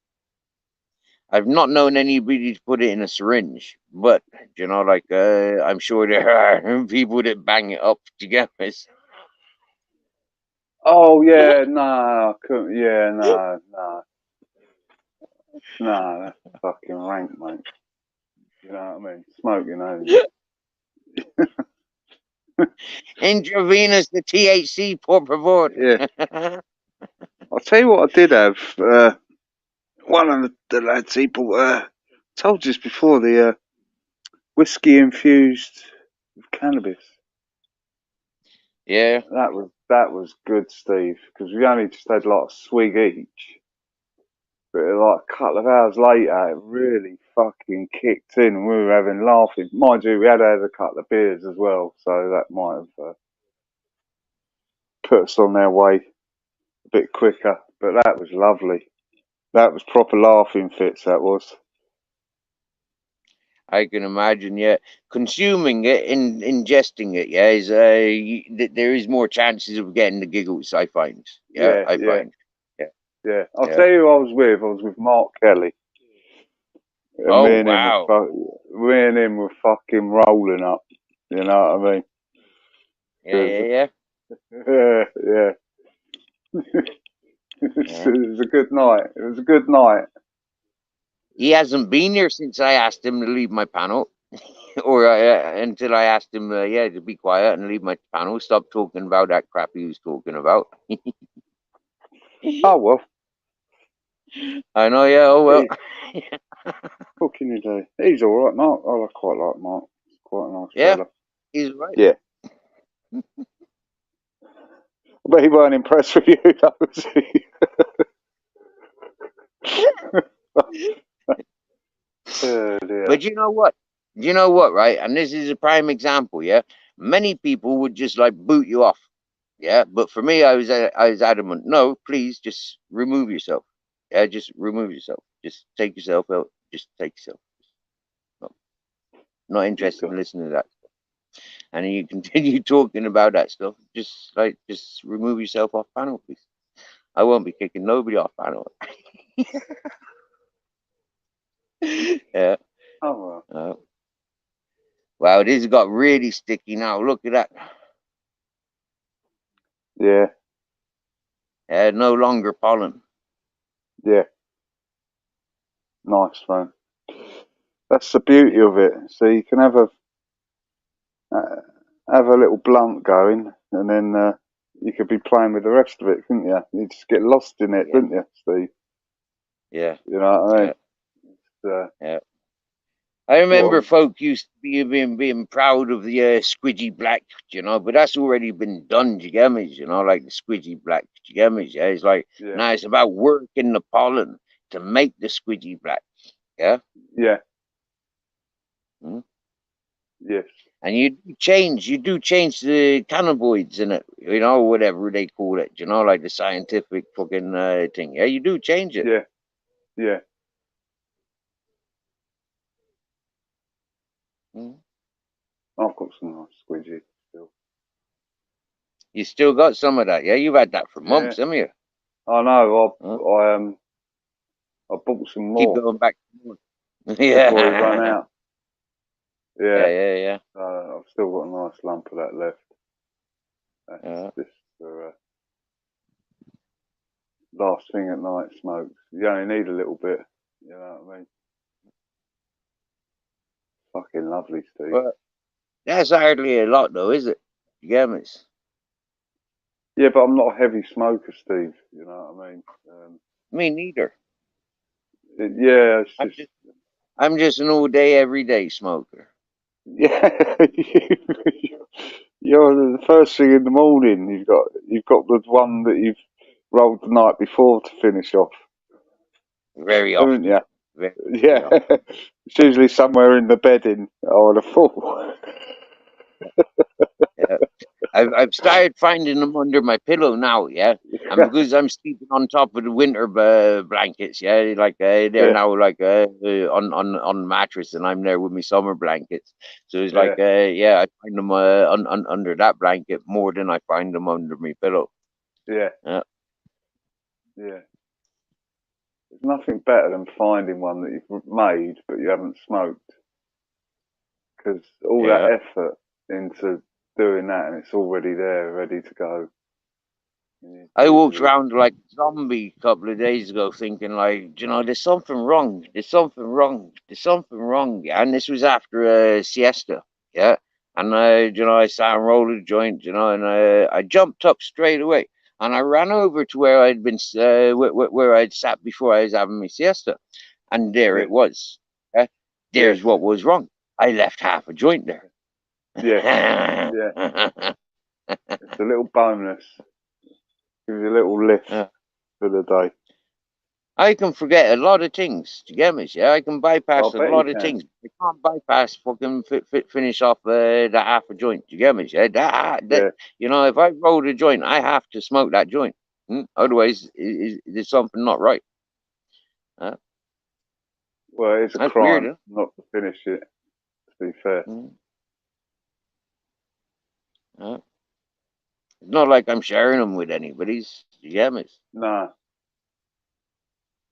I've not known anybody to put it in a syringe, but you know, like I'm sure there are people that bang it up together. Oh yeah, no, I couldn't. Yeah, no, no, no. That's fucking rank, mate. You know what I mean? Smoking only. Intravenous the THC, por favor. Yeah. I'll tell you what I did have. One of the lads he bought. Told you this before. The whiskey infused with cannabis. Yeah, That was good, Steve. Because we only just had like a swig each. But like a couple of hours later, it really fucking kicked in. And we were having laughing. Mind you, we had a couple of beers as well, so that might have put us on their way a bit quicker. But that was lovely. That was proper laughing fits. That was. I can imagine. Yeah, consuming it and ingesting it. Yeah, is there is more chances of getting the giggles. I find. Yeah, Yeah, I yeah, find. Yeah, yeah. I'll yeah. tell you who I was with. I was with Mark Kelly. And Oh wow. me and him were fucking rolling up. You know what I mean? Yeah, yeah, Yeah, yeah. yeah. It was a good night. It was a good night. He hasn't been here since I asked him to leave my panel, or until I asked him, yeah, to be quiet and leave my panel. Stop talking about that crap he was talking about. Oh well. I know, yeah. Oh well. He, what can you do? He's all right, Mark. I quite like Mark. He's quite a nice Yeah, fella. he's right. Yeah. But he weren't impressed with you, though, was he? Oh dear. But you know what? You know what, right? And this is a prime example. Yeah, many people would just like boot you off. Yeah, but for me, I was adamant. No, please, just remove yourself. Yeah, just remove yourself. Just take yourself out. Just take yourself. No, not Good interested God. in listening to that. And you continue talking about that stuff. Just remove yourself off panel, please. I won't be kicking nobody off panel. Yeah. Oh well. Wow, this got really sticky now. Look at that. Yeah, No longer pollen. yeah. Nice, man. That's the beauty of it. So you can uh, have a little blunt going, and then you could be playing with the rest of it, couldn't you? You just get lost in it, Yeah, couldn't you, Steve? yeah, You know what I mean? yeah, Uh, yeah. I remember what? folk used to be being proud of the squidgy black, but that's already been done. Do you get me? Like the squidgy black. Do you get me? Yeah, it's like Yeah, now it's about working the pollen to make the squidgy black. Yeah. yeah, Mm. yes, And you do change the cannabinoids in it, whatever they call it, like the scientific fucking thing. Yeah, you do change it. yeah, yeah. Mm. I've got some nice squidgy still. You still got some of that, yeah? You've had that for Yeah, months, haven't you? I know. Huh? I bought some Keep more going back. before we run Yeah, out. Yeah, yeah. I've still got a nice lump of that left. That's Yeah. just the last thing at night smokes. You only need a little bit. You know what I mean? Fucking lovely, Steve. But that's hardly a lot, though, is it? You get me? Yeah, but I'm not a heavy smoker, Steve. You know what I mean? Me neither. Yeah, it's I'm just just, I'm just an all day, every day smoker. yeah. You're the first thing in the morning. You've got the one that you've rolled the night before to finish off, Very haven't often. you? Very, very Yeah, often. it's usually somewhere in the bedding. I would have thought. Yeah. I've started finding them under my pillow now, yeah. And because I'm sleeping on top of the winter blankets, yeah, like they're Yeah, now like on the mattress, and I'm there with my summer blankets. So it's like yeah, yeah, I find them under that blanket more than I find them under my pillow. yeah. Yeah, Yeah. There's nothing better than finding one that you've made but you haven't smoked, because all that Yeah. effort into doing that and it's already there, ready to go. I walked around like a zombie a couple of days ago thinking like, there's something wrong. There's something wrong. There's something wrong. Yeah? And this was after a siesta. Yeah. And I sat and rolled a joint, and I jumped up straight away. And I ran over to where I'd been, where I'd sat before I was having my siesta. And there Yeah. it was. Yeah? Yeah. There's what was wrong. I left half a joint there. Yeah. Yeah. It's a little bonus. Gives you a little lift for the day. I can forget a lot of things. Do you get me? Yeah, I can I bypass a bet you lot of can. things. I can't bypass fucking finish off that half a joint. Do you get me? Yeah, Yeah. if I roll a joint, I have to smoke that joint. Otherwise, there's something not right. Well, it's a That's weird, crime huh? not to finish it, to be fair. Mm. Uh, it's not like I'm sharing them with anybody's. Do you get me? No.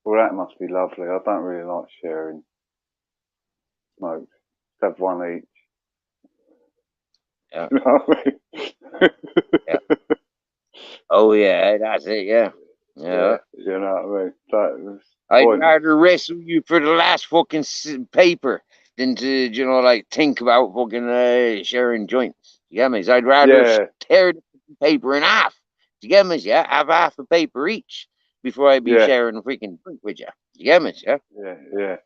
Well, that must be lovely. I don't really like sharing smokes. Just have one each. Yeah. You know what I mean? Yeah. Oh yeah, that's it. Yeah. Yeah, Yeah. you know what I mean? That was I'd pointless. rather wrestle you for the last fucking paper than to, like think about fucking sharing joints. You get me? I'd rather Yeah, tear the paper in half. You get me? Yeah, have half a paper each before I'd be yeah, sharing a freaking drink with you. You get me? Yeah. yeah, yeah.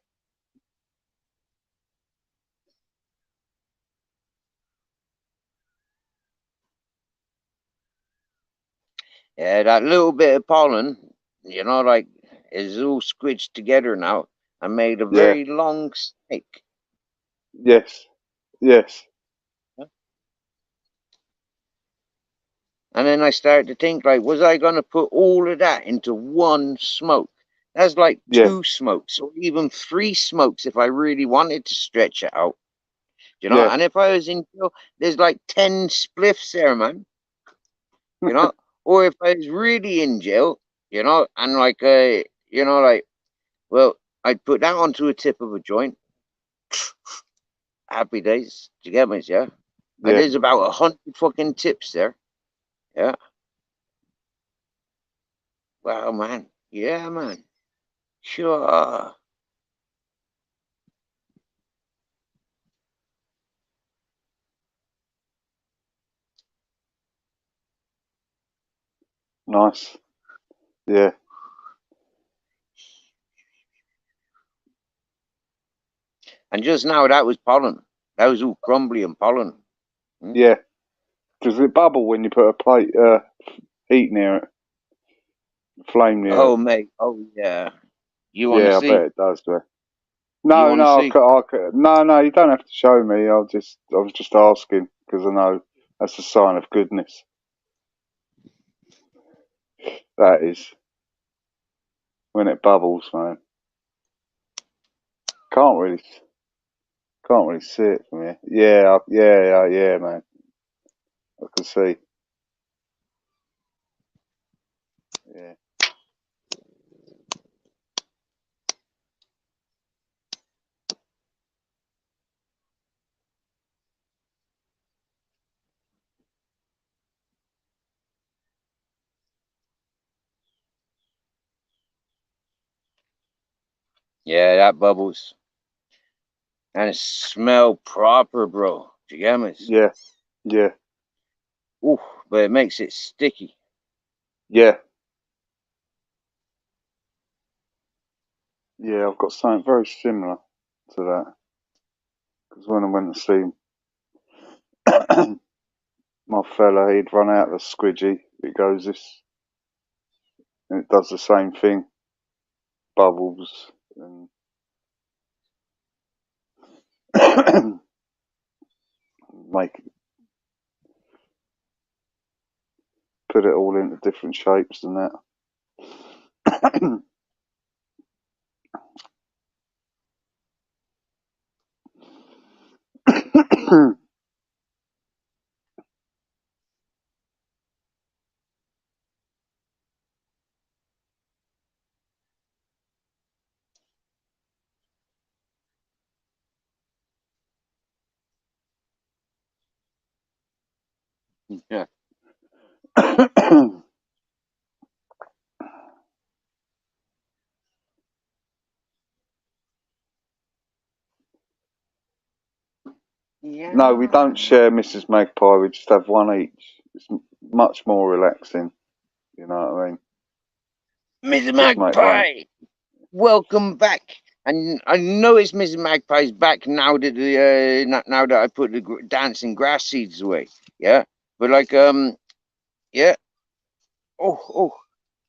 Yeah, that little bit of pollen, like is all squidged together now and made a Yeah, very long snake. yes, yes, And then I started to think, like, was I going to put all of that into one smoke? That's like yeah, two smokes or even three smokes if I really wanted to stretch it out, yeah, And if I was in jail, there's like 10 spliffs there, man, you know? Or if I was really in jail, and like, well, I'd put that onto a tip of a joint. Happy days. Do you get me? Yeah. And yeah. there's about 100 fucking tips there. Yeah. Wow, man. Yeah, man. Sure. Nice. Yeah, And just now, that was pollen. That was all crumbly and pollen. Hmm? yeah. Does it bubble when you put a plate, heat near it, flame near it? Oh, mate. Oh, yeah. You want to Yeah, I bet see? it does. Do. You No, want to no, see? no, no. You don't have to show me. I was just asking because I know that's a sign of goodness. That is when it bubbles, man. Can't really, can't really see it from here. Yeah, yeah, yeah, man. I can see. Yeah, Yeah, that bubbles. And it smell proper, bro. Do you get me? yeah, yeah, Ooh, but it makes it sticky. yeah, yeah. I've got something very similar to that because when I went to see my fella, he'd run out of the squidgy. It goes this, and it does the same thing. Bubbles and make put it all into different shapes and that. Yeah. No, we don't share Mrs. Magpie. We just have one each. It's much more relaxing. You know what I mean? Mrs. Just make one. Magpie, welcome back. And I know it's Mrs. Magpie's back now that now that I put the dancing grass seeds away. Yeah, but like yeah. Oh,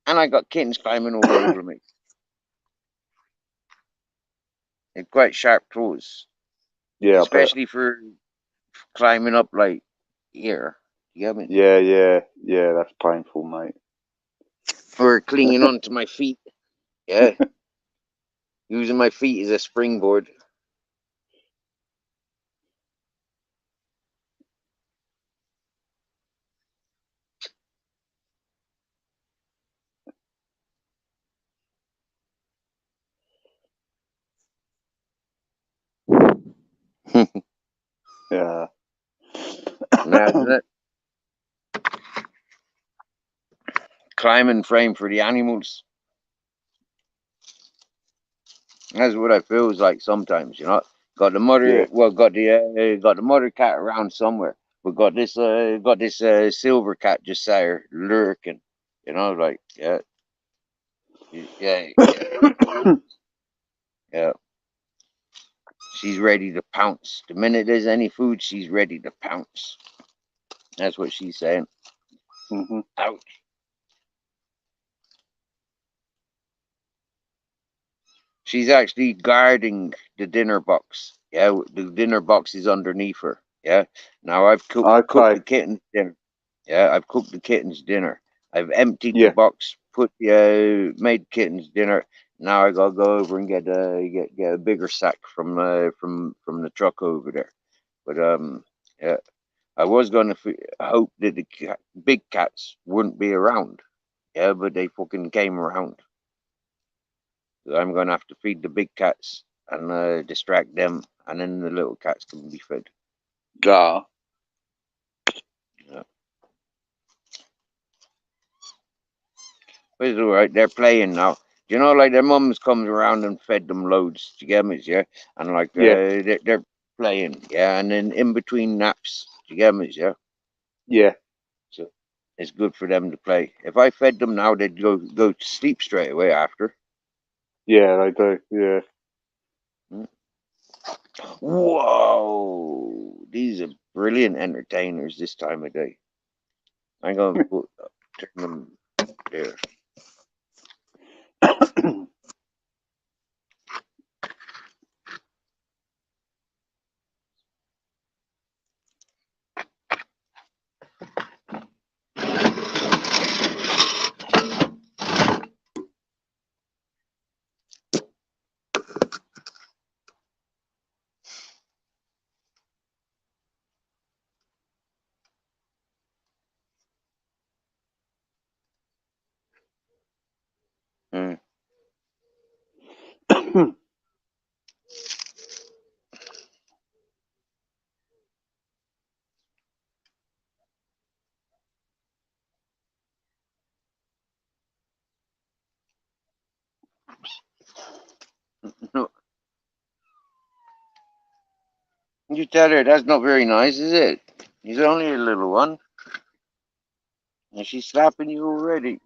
and I got kittens climbing all over me. They're quite sharp claws, Yeah, I bet. especially for climbing up like here. You get me? Yeah. That's painful, mate. Or clinging onto my feet. Yeah, using my feet as a springboard. Yeah. Imagine it. Climbing frame for the animals. That's what I feels like sometimes, you know. Got the Yeah. mother, well, got the mother cat around somewhere, but got this silver cat just there lurking, you know, like yeah, yeah. She's ready to pounce. The minute there's any food, she's ready to pounce. That's what she's saying. hmm Ouch. She's actually guarding the dinner box. Yeah, the dinner box is underneath her. Yeah. Now I've cooked Okay. the kitten's dinner. Yeah, I've cooked the kitten's dinner. I've emptied the Yeah. box, put the made kitten's dinner. Now I gotta go over and get a bigger sack from the truck over there. But yeah, I was gonna hope that the big cats wouldn't be around. Yeah, but they fucking came around. So I'm gonna have to feed the big cats and distract them, and then the little cats can be fed. Ah. Yeah. But it's all right. They're playing now. You know, like their mums comes around and fed them loads. Do you get me? Yeah, and like Yeah. they're playing. Yeah, and then in between naps. Do you get me? Yeah, Yeah. so it's good for them to play. If I fed them now, they'd go to sleep straight away after. Yeah. They do. Yeah. Mm. Whoa, these are brilliant entertainers this time of day. I'm gonna turn them there. Mm. No, you tell her that's not very nice, is it? He's only a little one, and she's slapping you already.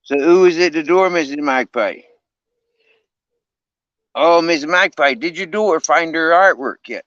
So who is at the door, Mrs. Magpie? Oh, Miss Magpie, did your daughter find her artwork yet?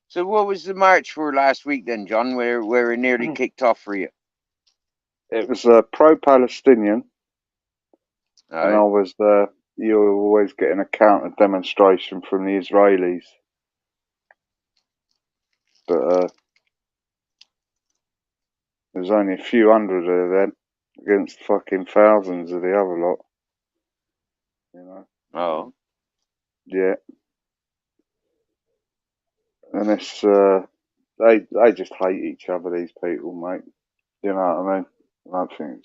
So what was the march for last week then, John, where it nearly kicked off for you? It was pro-Palestinian, All and right. I was you always getting a counter demonstration from the Israelis, but there's only a few hundred of them against fucking thousands of the other lot. You know. Oh. Yeah. And it's they just hate each other, these people, mate. You know what I mean? I think.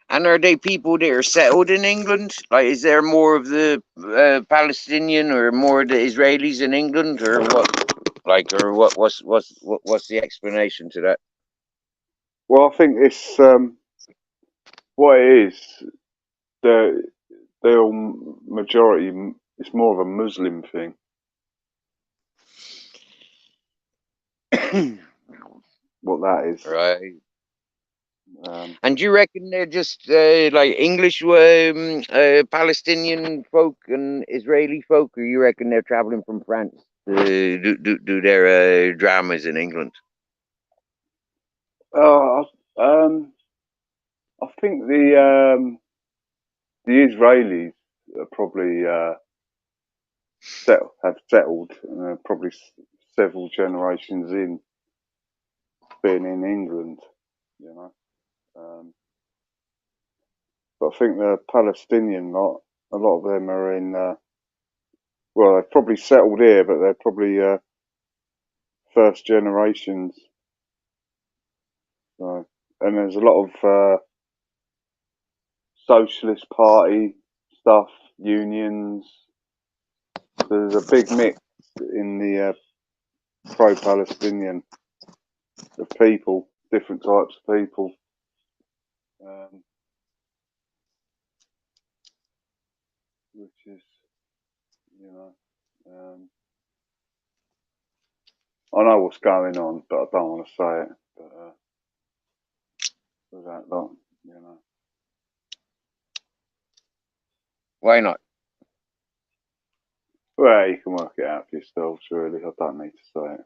And are they people that are settled in England? Like, is there more of the Palestinian or more of the Israelis in England, or what? Like, or what's the explanation to that? Well, I think it's what it is. They're all majority. It's more of a Muslim thing. What that is. Right. Um, And do you reckon they're just like English Palestinian folk and Israeli folk, or you reckon they're traveling from France to do their dramas in England? uh, um, I think the Israelis are probably have settled, probably several generations in being in England, you know. But I think the Palestinian lot, a lot of them are in. Well, they've probably settled here, but they're probably first generations. So, and there's a lot of socialist party stuff, unions. So there's a big mix in the pro-Palestinian of people, different types of people. Which is, you know, I know what's going on, but I don't want to say it. But with that lot, you know. Why not? Well, you can work it out for yourselves, really. I don't need to say it.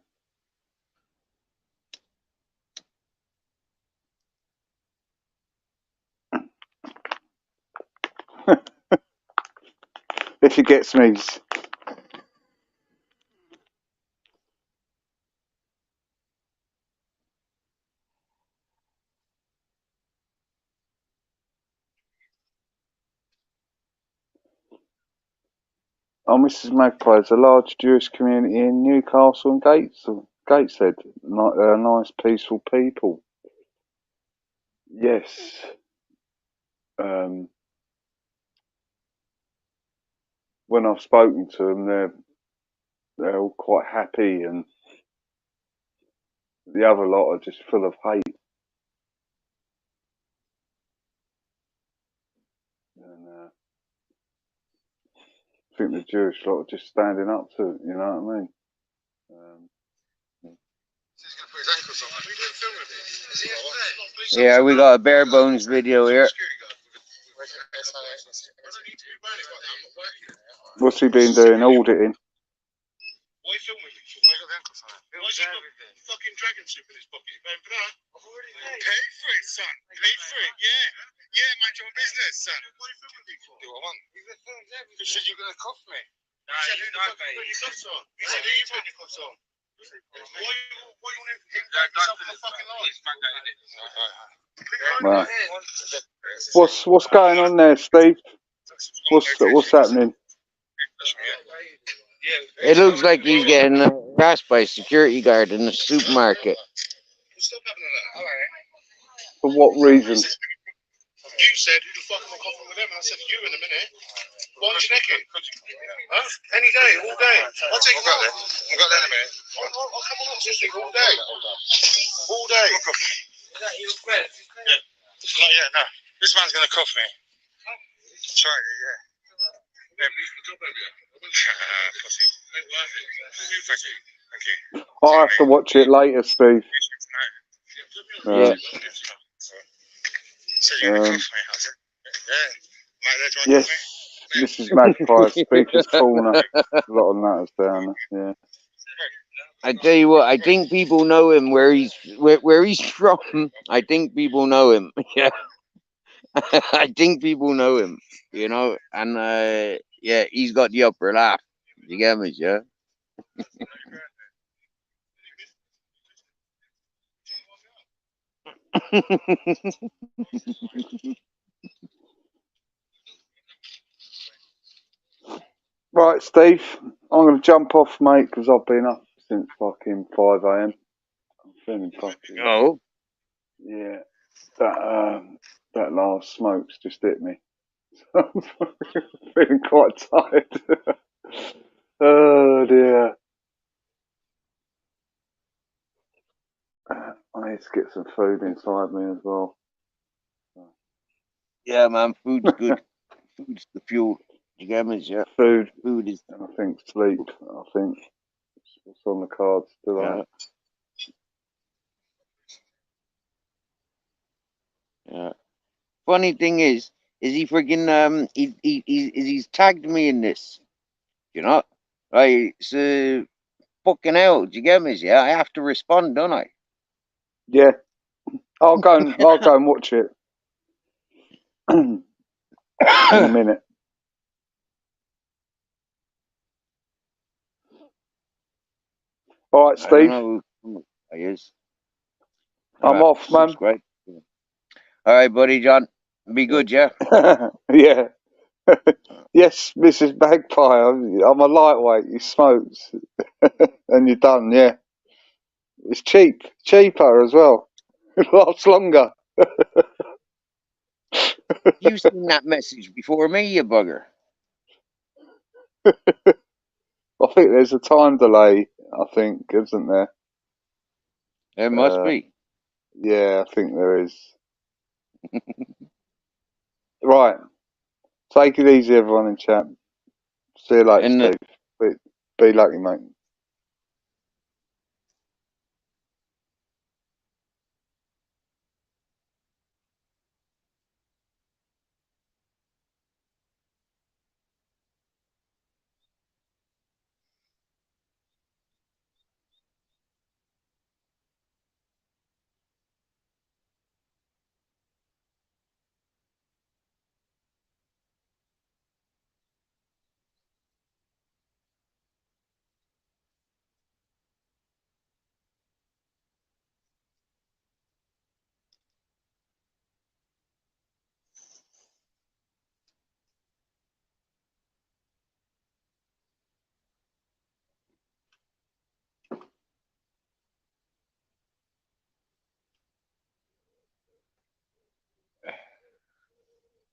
If it gets me. Oh, Mrs. Magpie, there's a large Jewish community in Newcastle and Gateshead. Nice, peaceful people. Yes. When I've spoken to them, they're all quite happy, and the other lot are just full of hate. And I think the Jewish lot are just standing up to it, you know what I mean? Yeah, we got a bare bones video here. What's he been doing? Auditing? Why are you filming me? Why you got the ankles on it? Why you got fucking dragon soup in his pocket? You paying for that? I've already paid for it, son. Paid for it, yeah. Yeah, mind your own business, son. What are you filming me for? Do what I want. You said you're going to cuff me. No, you don't, mate. Put your cuffs on. You said you put your cuffs on. Why you want to hit yourself on the fucking line? Right. What's going on there, Steve? What's happening? It looks like he's getting harassed by a security guard in the supermarket. For what reason? You said, who the fuck am I coughing with them? And I said, you in a minute. Why don't you neck it? Huh? Any day, all day. I'll take you. I've got that in a minute. I'll come on up to you all day. All day. Yeah. Not yet, no. This man's going to cuff me. Try it, yeah. Thank you. I'll have to watch it later, Steve. Yeah. So you're going to cuff me? I said, yeah. Yes, Mrs. Magpie, Speaker's Corner. A lot of nutters down there, yeah. I tell you what, I think people know him where he's from. I think people know him. Yeah, I think people know him. You know, and yeah, he's got the upper laugh. You get me, yeah. Right, Steve, I'm going to jump off, mate, because I've been up since fucking 5 a.m. I'm feeling fucking. Oh, Yeah, that last smoke's just hit me. I'm feeling quite tired. Oh dear. I need to get some food inside me as well. yeah, man, food's good. Food's the fuel. You get me, yeah. Food, Food is, and I think sleep. I think it's on the cards yeah, today. yeah. Funny thing is he friggin' he's tagged me in this, you know? Right, so fucking hell, do you get me? Yeah, I have to respond, don't I? Yeah, I'll go and watch it in a minute. All right, I don't Steve, know who I is. I'm off, man. Subscribe. All right, buddy, John. Be good, yeah. Yeah. Yes, Mrs. Magpie. I'm a lightweight. You smokes, and you're done. Yeah, it's cheaper as well. It lasts longer. You've seen that message before me, you bugger. I think there's a time delay. I think, isn't there? There must be. Yeah, I think there is. Right. Take it easy, everyone in chat. See you later, And Steve. Be lucky, mate.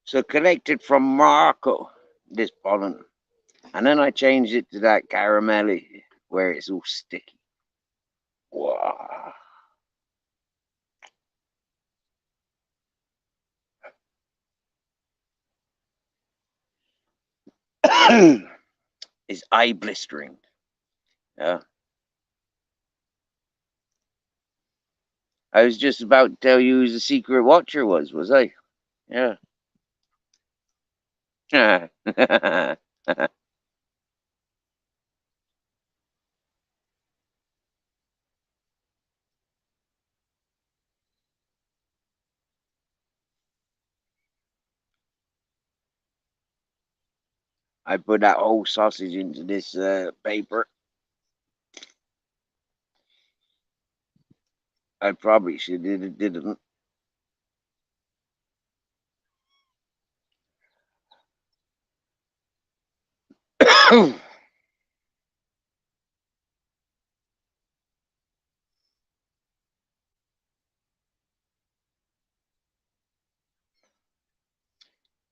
so collected from Morocco, this pollen. And then I changed it to that caramelly where it's all sticky. Wow. It's eye blistering. Yeah. I was just about to tell you who the secret watcher was I? Yeah. I put that whole sausage into this paper. I probably should have didn't.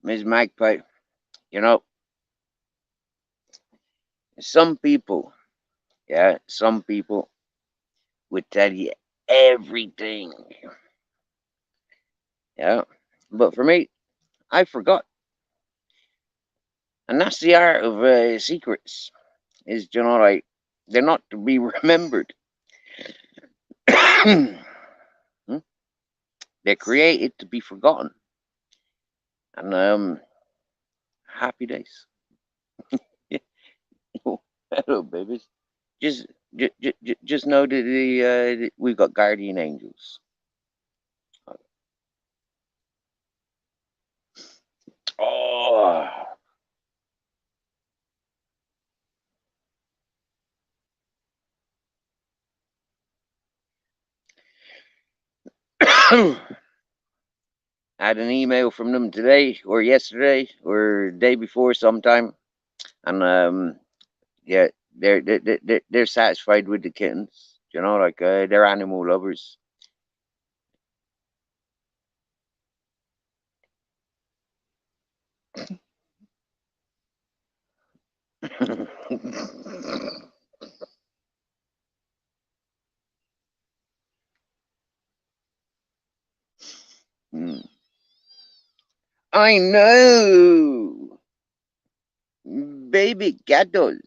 Ms. Magpie, you know, some people, yeah, some people would tell you everything. Yeah. But for me, I forgot. And that's the art of secrets. Is, you know, like, they're not to be remembered. They're created to be forgotten. And happy days. Hello, babies. Just just know that we've got guardian angels. Oh. I had an email from them today or yesterday or day before sometime, and yeah, they're satisfied with the kittens. You know, like they're animal lovers. I know, baby gatos.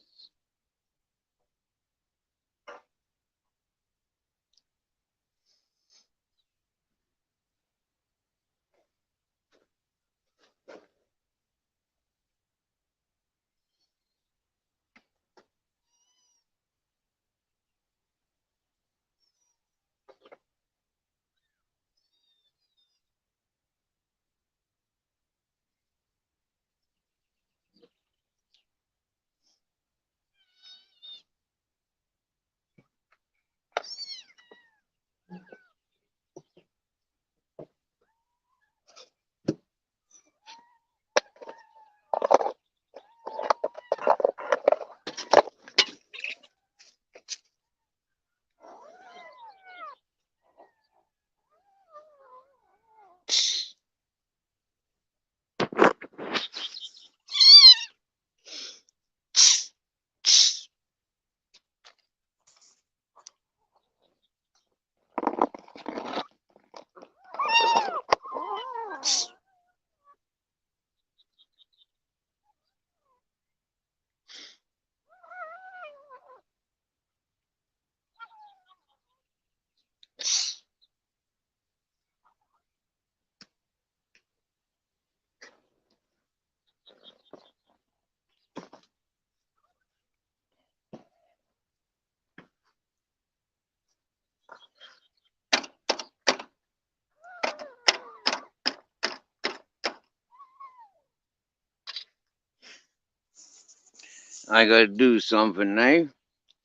I gotta do something now.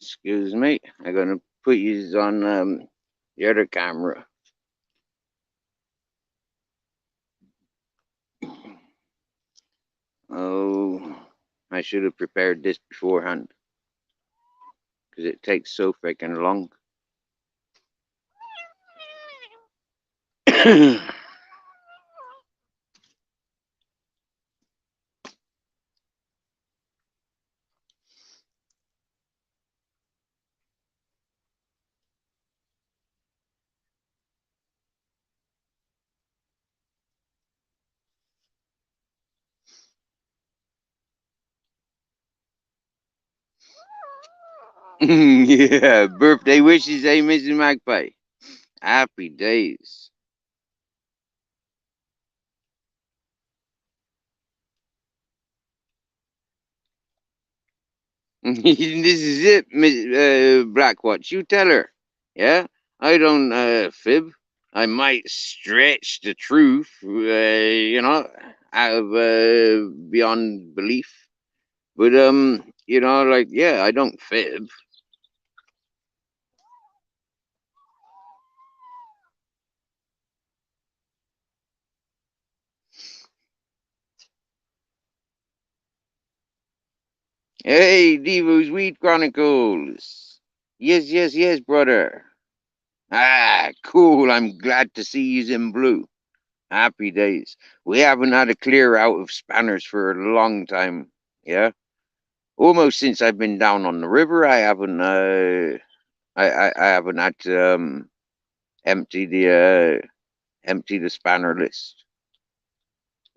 Excuse me. I'm gonna put you on the other camera. Oh, I should have prepared this beforehand because it takes so freaking long. Yeah, birthday wishes, eh, Mrs. Magpie? Happy days. This is it, Miss Blackwatch. You tell her. Yeah, I don't fib. I might stretch the truth, out of beyond belief. But like, yeah, I don't fib. Hey, Devo's Weed Chronicles. Yes, yes, yes, brother. Ah, cool. I'm glad to see you in blue. Happy days. We haven't had a clear out of spanners for a long time. Yeah, almost since I've been down on the river. I haven't. I haven't had to empty the spanner list.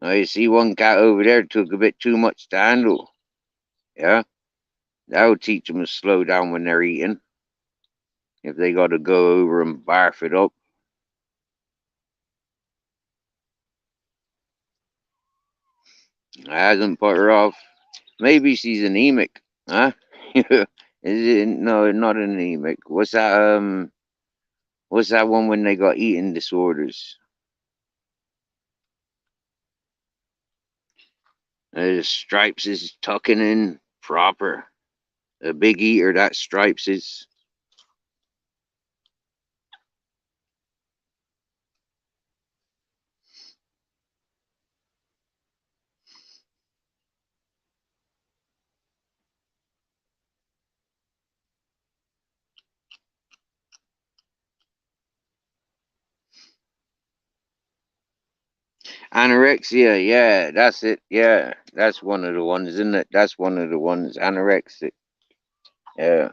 I see one cat over there took a bit too much to handle. Yeah, that'll teach them to slow down when they're eating. If they got to go over and barf it up. I hasn't put her off. Maybe she's anemic, huh? Is it no, not anemic? What's that one when they got eating disorders? Stripes is tucking in proper. A big eater, that Stripes is. Anorexia, yeah, that's it. Yeah, that's one of the ones, isn't it? That's one of the ones. Anorexic. Yeah.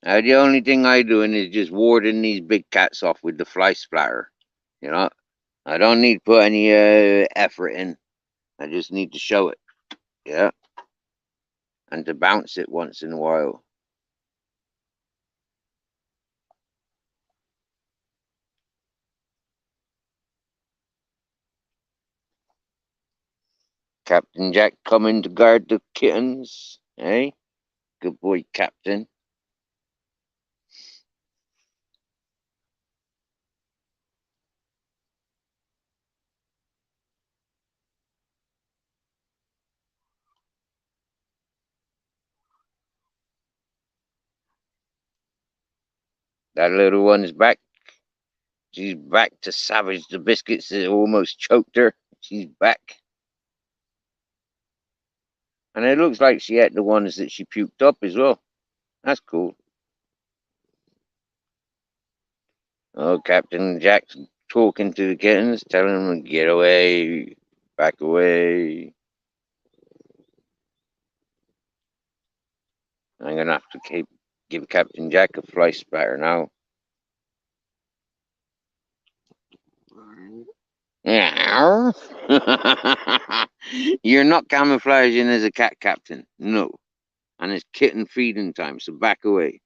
The only thing I doing is just warding these big cats off with the fly splatter. You know, I don't need to put any effort in. I just need to show it. Yeah, and to bounce it once in a while. Captain Jack coming to guard the kittens. Eh? Good boy, Captain. That little one's back. She's back to savage the biscuits that almost choked her. She's back. And it looks like she ate the ones that she puked up as well. That's cool. Oh, Captain Jack's talking to the kittens, telling them to get away, back away. I'm gonna have to give Captain Jack a fly spatter now. Yeah. You're not camouflaging as a cat captain. No. And it's kitten feeding time, so back away.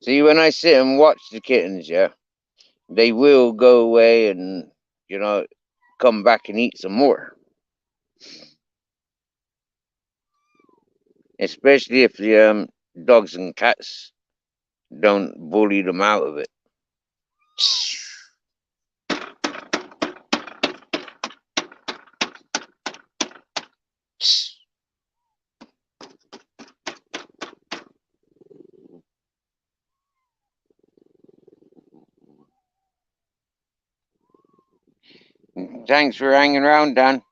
See, when I sit and watch the kittens, yeah, they will go away and, you know, come back and eat some more. Especially if the dogs and cats don't bully them out of it. Thanks for hanging around, Dan.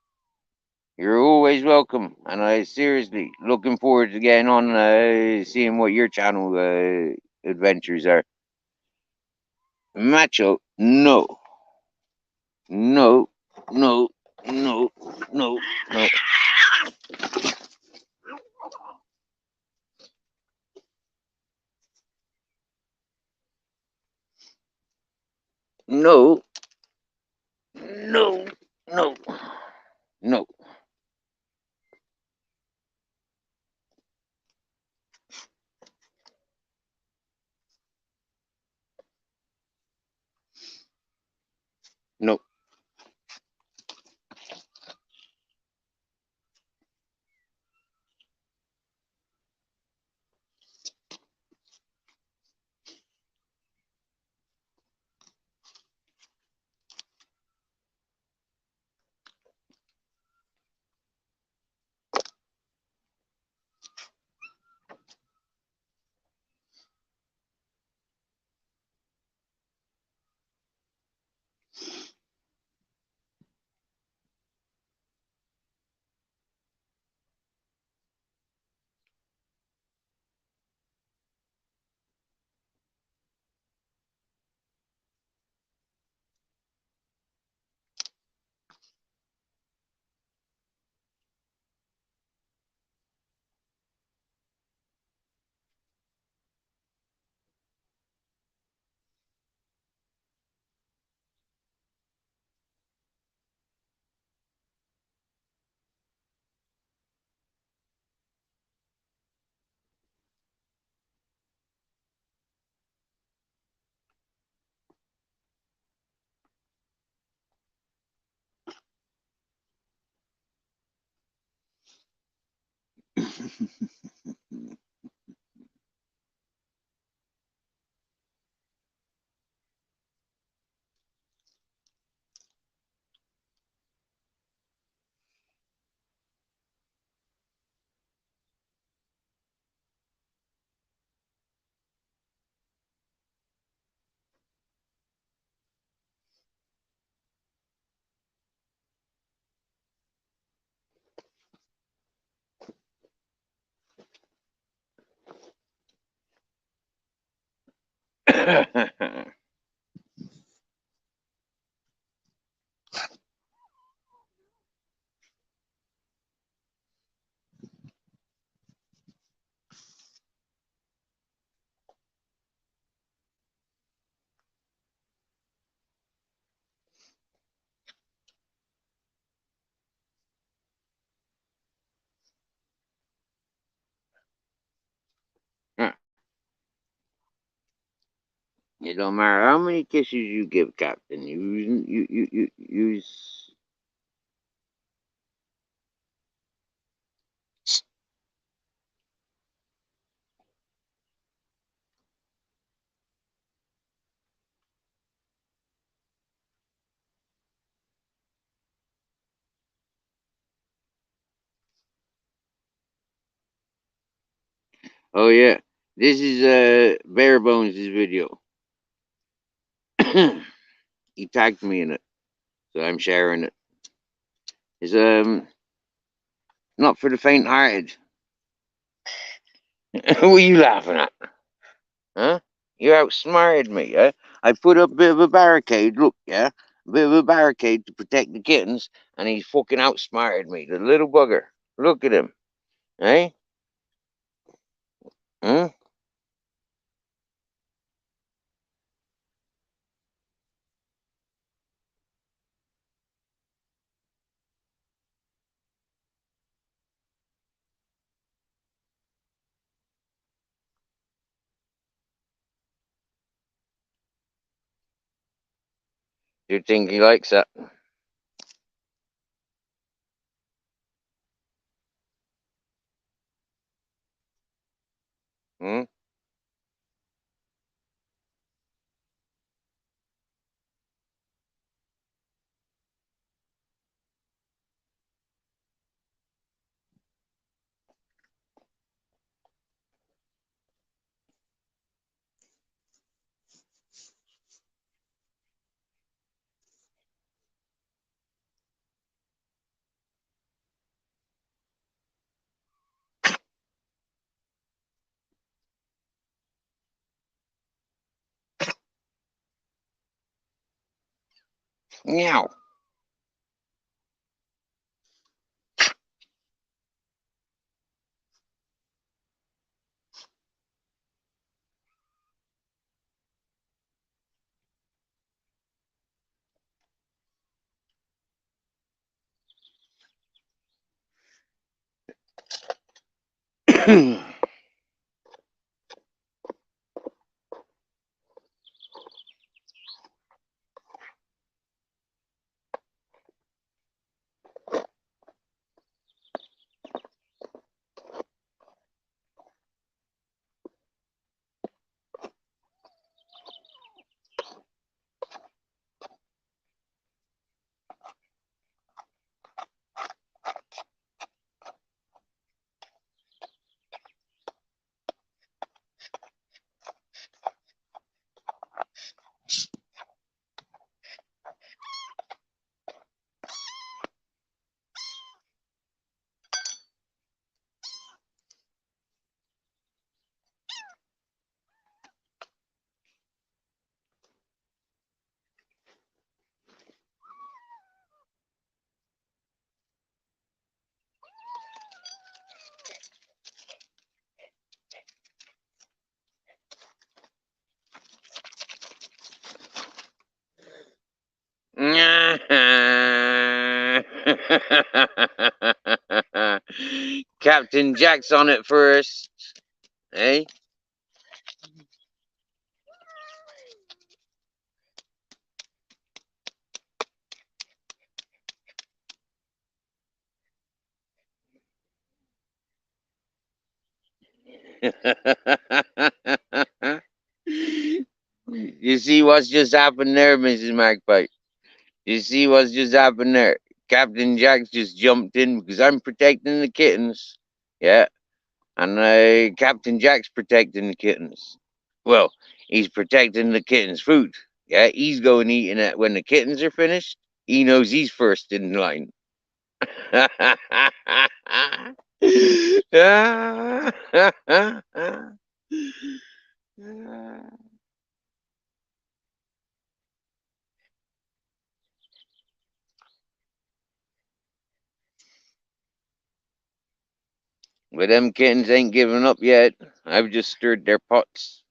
You're always welcome, and I seriously looking forward to getting on, seeing what your channel adventures are. Macho, no, no, no, no, no, no, no, no, no, no. No. It don't matter how many kisses you give, Captain. You. Oh yeah, this is Bare Bones' video. He tagged me in it, so I'm sharing it. It's not for the faint-hearted. What are you laughing at? Huh? You outsmarted me, yeah? I put up a bit of a barricade, look, yeah? A bit of a barricade to protect the kittens, and he's fucking outsmarted me, the little bugger. Look at him, eh? Huh? You think he likes that? Hmm? Meow. Captain Jack's on it first. Eh? You see what's just happened there, Mrs. Magpie? You see what's just happened there? Captain Jack's just jumped in because I'm protecting the kittens. Yeah. And Captain Jack's protecting the kittens. Well, he's protecting the kittens' food. Yeah. He's going eating it when the kittens are finished. He knows he's first in line. But them kittens ain't giving up yet. I've just stirred their pots.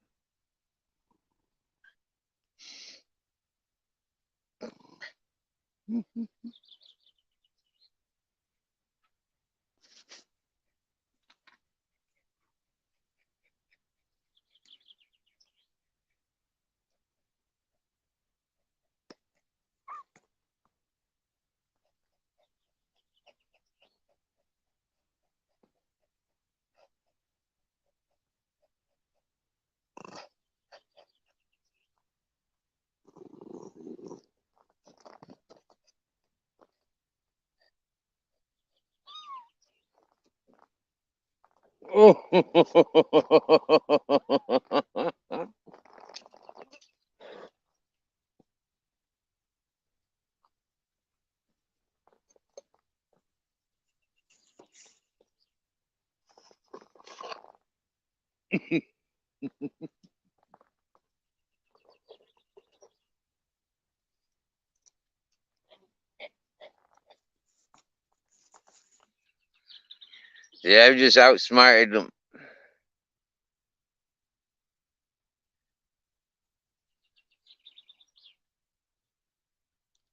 Yeah, I've just outsmarted them.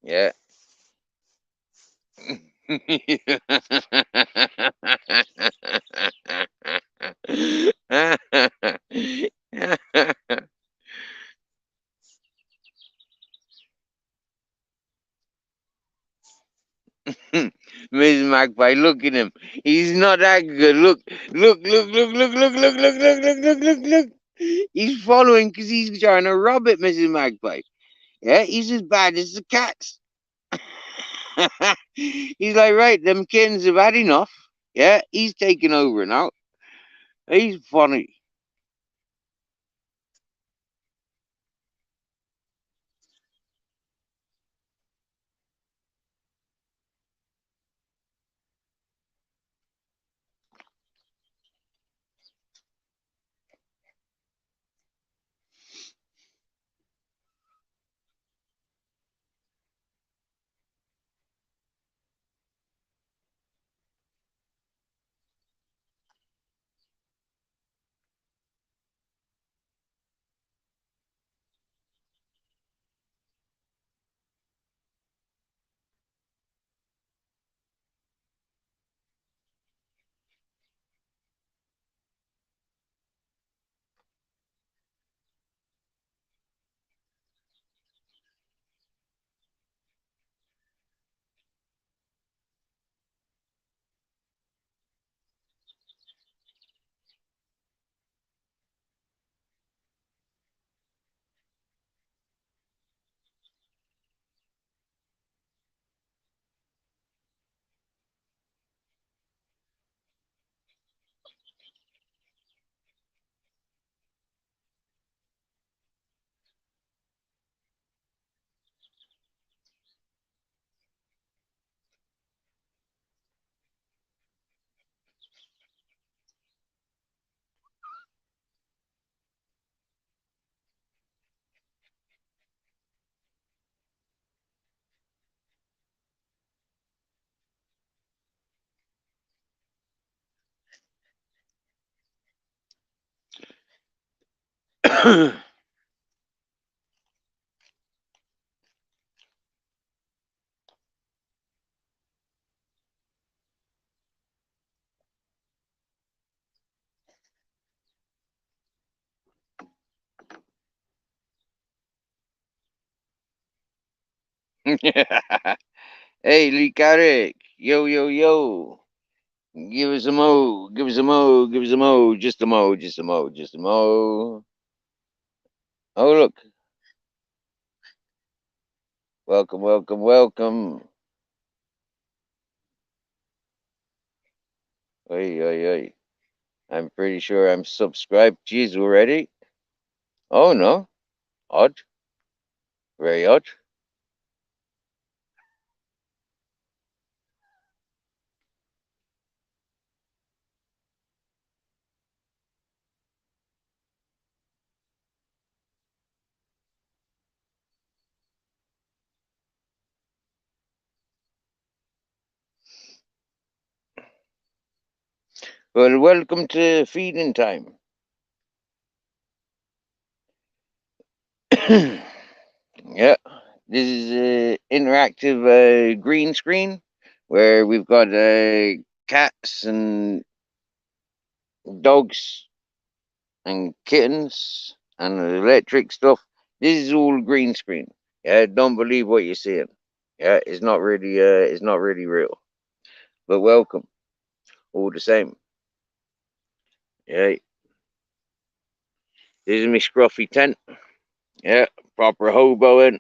Yeah. Mrs. Magpie, look at him. He's not that good. Look, look, look, look, look, look, look, look, look, look, look, look, look. He's following because he's trying to rob it, Mrs. Magpie. Yeah, he's as bad as the cats. He's like, right, them kittens have had enough. Yeah, he's taking over now. He's funny. Hey, Lee Carrick. Yo, yo, yo. Give us a mo. Give us a mo. Give us a mo. Just a mo. Just a mo. Just a mo. Oh, look. Welcome, welcome, welcome. Oi, oi, oi. I'm pretty sure I'm subscribed to you already. Oh, no. Odd. Very odd. Well, welcome to feeding time. Yeah. This is a interactive green screen where we've got cats and dogs and kittens and electric stuff. This is all green screen. Yeah, don't believe what you're seeing. Yeah, it's not really real. But welcome, all the same. Yeah, this is my scruffy tent. Yeah, proper hoboing.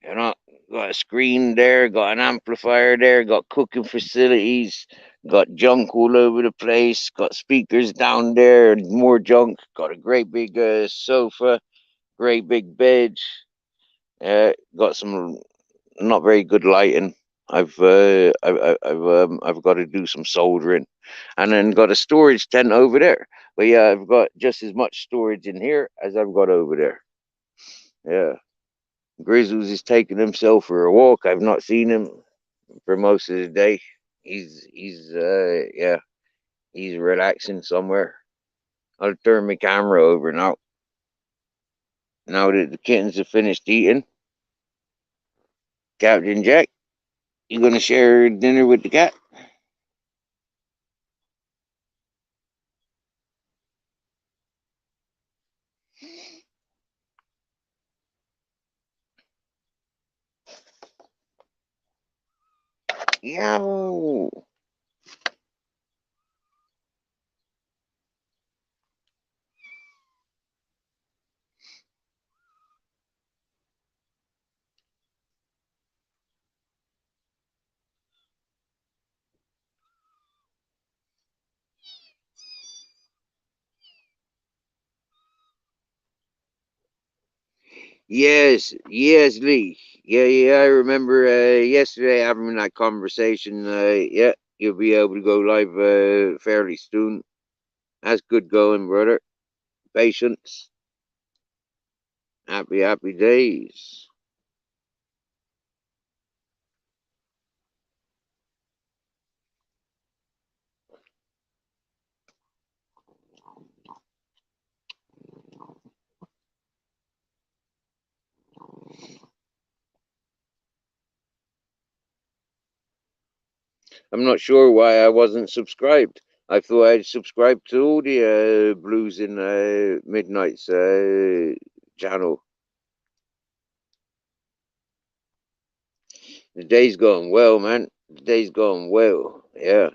You know, got a screen there, got an amplifier there, got cooking facilities, got junk all over the place, got speakers down there, more junk, got a great big sofa, great big bed, got some not very good lighting. I've got to do some soldering, and then got a storage tent over there. But yeah, I've got just as much storage in here as I've got over there. Yeah, Grizzles is taking himself for a walk. I've not seen him for most of the day. Yeah, he's relaxing somewhere. I'll turn my camera over now. Now that the kittens have finished eating, Captain Jack, you gonna share dinner with the cat? Yow. Yes, yes, Lee. Yeah, yeah, I remember yesterday having that conversation. Yeah, you'll be able to go live fairly soon. That's good going, brother. Patience. Happy, happy days. I'm not sure why I wasn't subscribed. I thought I'd subscribed to all the Blues in Midnight's channel. The day's going well, man. The day's going well. Yeah.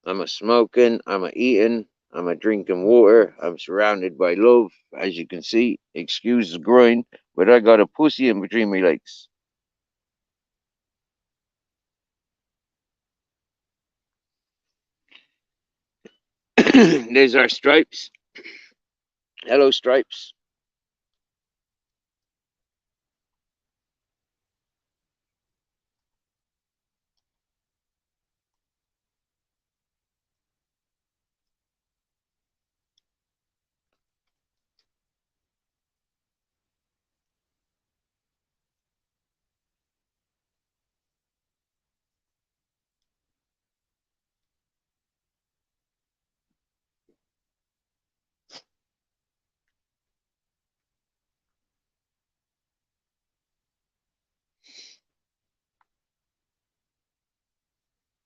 I'm a smoking, I'm a eating, I'm a drinking water. I'm surrounded by love, as you can see. Excuse the groin, but I got a pussy in between my legs. There's our stripes. Hello, stripes.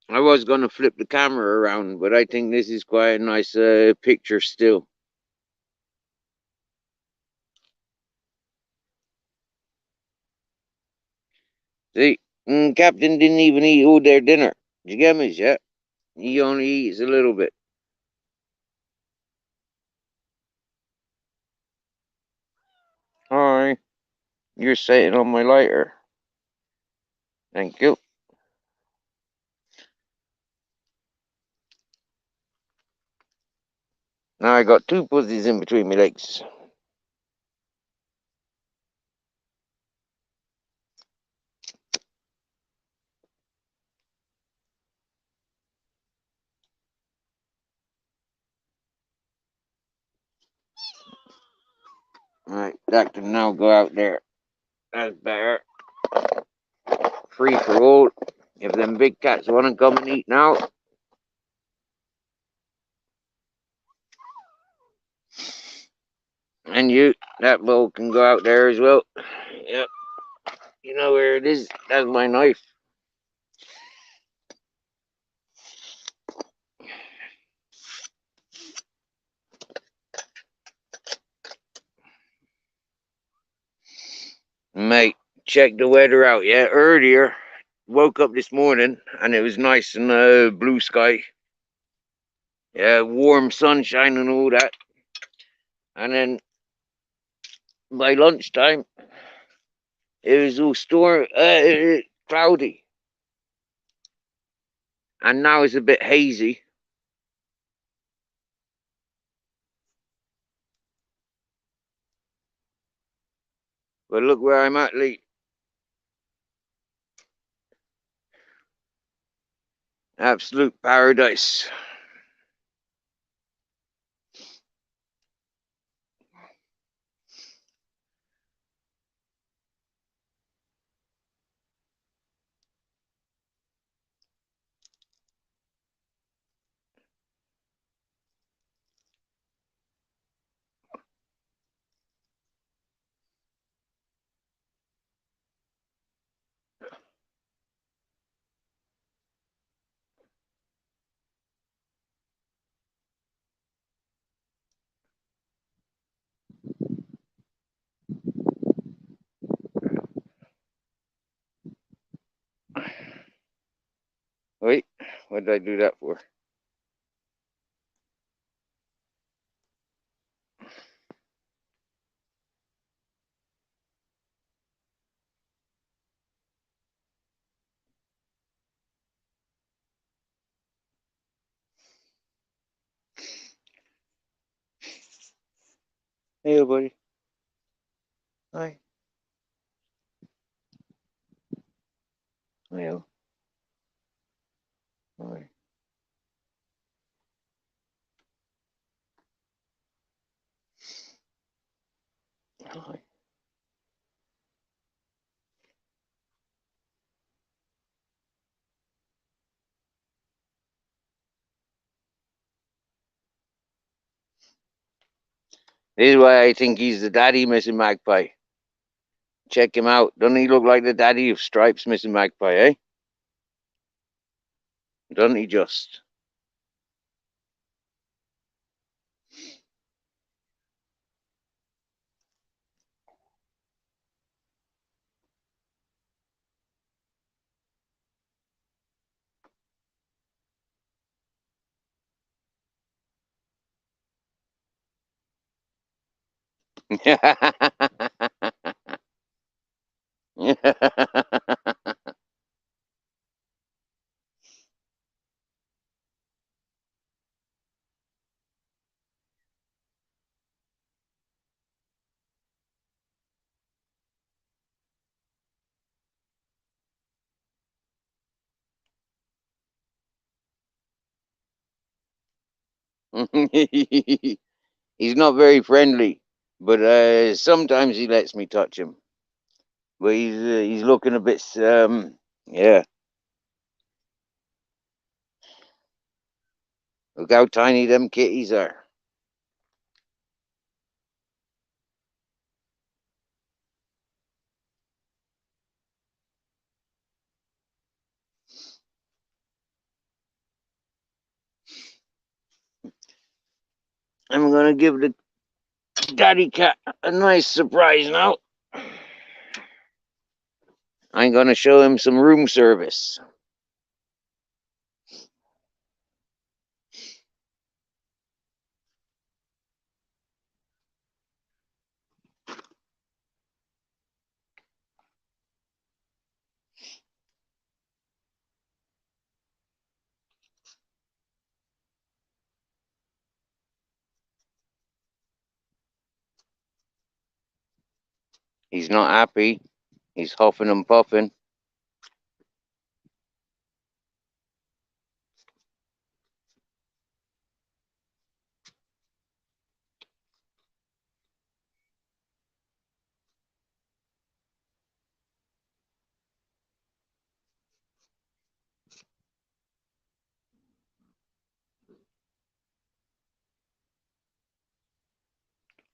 I was going to flip the camera around, but I think this is quite a nice picture still. See, Captain didn't even eat all their dinner. Did you get me yet? He only eats a little bit. Hi, you're sitting on my lighter. Thank you. Now I got two pussies in between my legs. Alright, that can now go out there. That's better. Free for all. If them big cats want to come and eat now. And you, that bowl can go out there as well. Yep. You know where it is. That's my knife. Mate, check the weather out. Yeah, earlier, woke up this morning and it was nice and blue sky. Yeah, warm sunshine and all that. And then by lunchtime, it was all cloudy. And now it's a bit hazy. But look where I'm at, Lee. Absolute paradise. Wait, what did I do that for? Hey, buddy. Hi. Hi. Hi. Hi. This is why I think he's the daddy, Mr. Magpie. Check him out. Doesn't he look like the daddy of Stripes, Mr. Magpie, eh? Doesn't he just? He's not very friendly, but sometimes he lets me touch him. But he's looking a bit yeah. Look how tiny them kitties are. I'm gonna give the daddy cat a nice surprise now. I'm gonna show him some room service. He's not happy. He's huffing and puffing.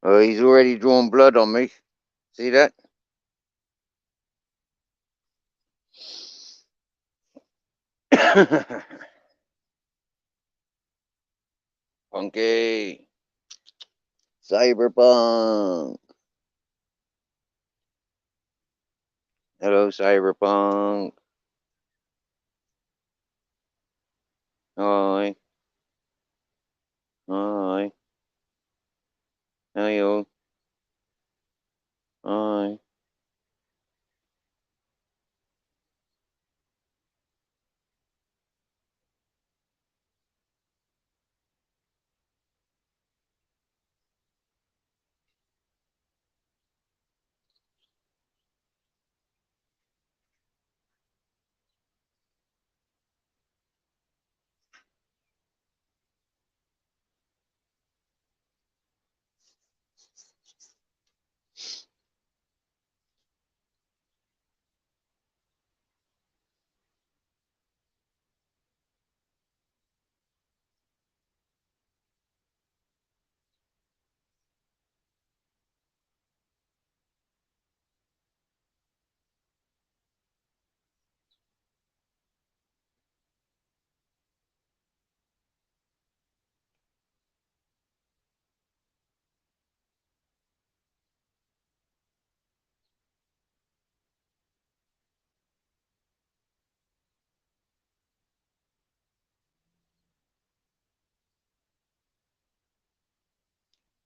Oh, he's already drawn blood on me. See that? Funky. Cyberpunk. Hello, Cyberpunk. Hi. Hi. Hello. Hi.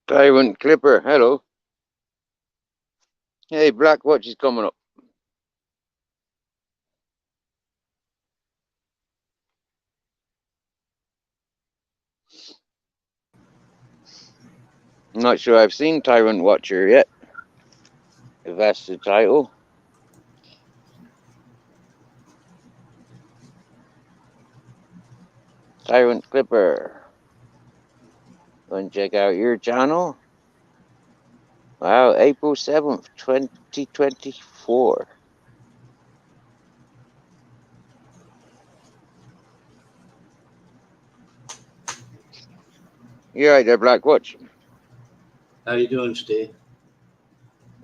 Tyrant Clipper. Hello. Hey, Black Watch is coming up. I'm not sure I've seen Tyrant Watcher yet. If that's the title. Tyrant Clipper. Go and check out your channel. Wow, April 7th, 2024. You're right there, Black Watch. How you doing, Steve?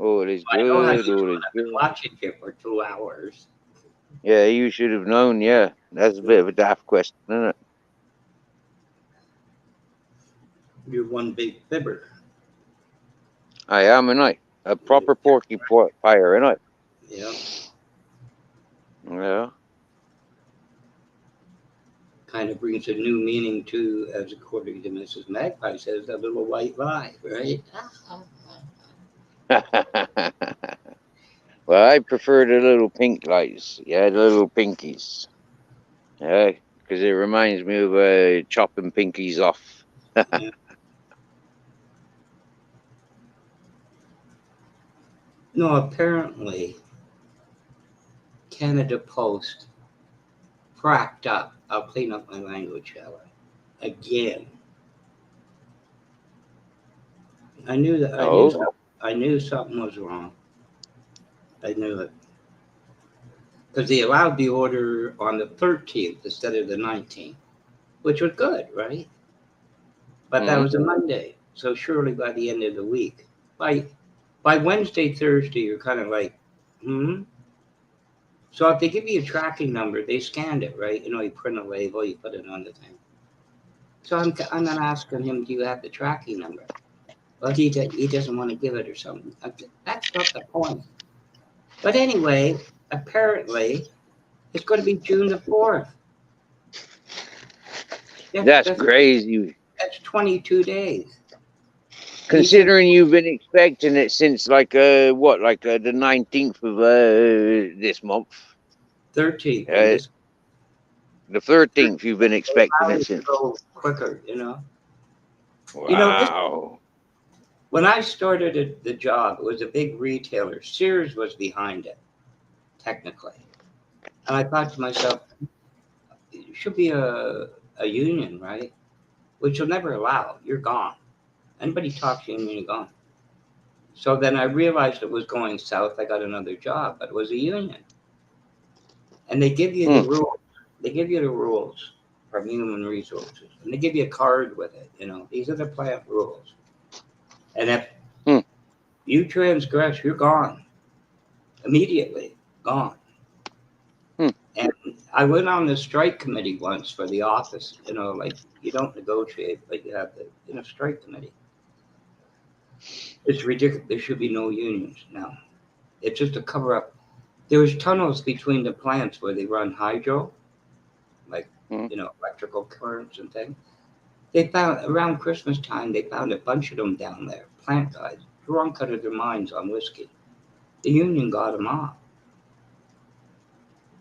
All is I know how you good, all doing. is I've been good. watching you for 2 hours. Yeah, you should have known, yeah. That's a bit of a daft question, isn't it? You're one big fibber. I am, and I. A proper porcupine, and I. Yeah. Yeah. Kind of brings a new meaning to, as according to Mrs. Magpie says, a little white lie, right? Well, I prefer the little pink lights. Yeah, the little pinkies. Yeah, because it reminds me of chopping pinkies off. Yeah. No, apparently, Canada Post cracked up. I'll clean up my language, shall I? Again. I knew that. Oh, I knew something was wrong. I knew it because they allowed the order on the 13th instead of the 19th, which was good, right? But that mm-hmm. was a Monday, so surely by the end of the week, by Wednesday, Thursday, you're kind of like, hmm. So if they give you a tracking number, they scanned it, right? You know, you print a label, you put it on the thing. So I'm not asking him, do you have the tracking number? Well, he doesn't want to give it or something. That's not the point. But anyway, apparently it's going to be June the 4th. That's That's that's crazy. that's 22 days. And he said Considering you've been expecting it since like what, like the 19th of this month, 13th, and uh, this the 13th. You've been expecting allowed it it to since. go quicker. This Wow. when I started the job, it was a big retailer. Sears was behind it, technically. And I thought to myself, it should be a union, right? Which you'll never allow. You're gone. Anybody talks union, you're gone. So then I realized it was going south. I got another job, but it was a union. And they give you the Hmm. rules. They give you the rules from human resources. And they give you a card with it. These are the plant rules. And if Hmm. you transgress, you're gone. Immediately. Gone. Hmm. And I went on the strike committee once for the office. Like you don't negotiate, but you have the strike committee. It's ridiculous. There should be no unions now. It's just a cover up. There's tunnels between the plants where they run hydro, like Hmm. electrical currents and things. They found around Christmas time. They found a bunch of them down there. Plant guys, drunk out of their minds on whiskey. The union got them off.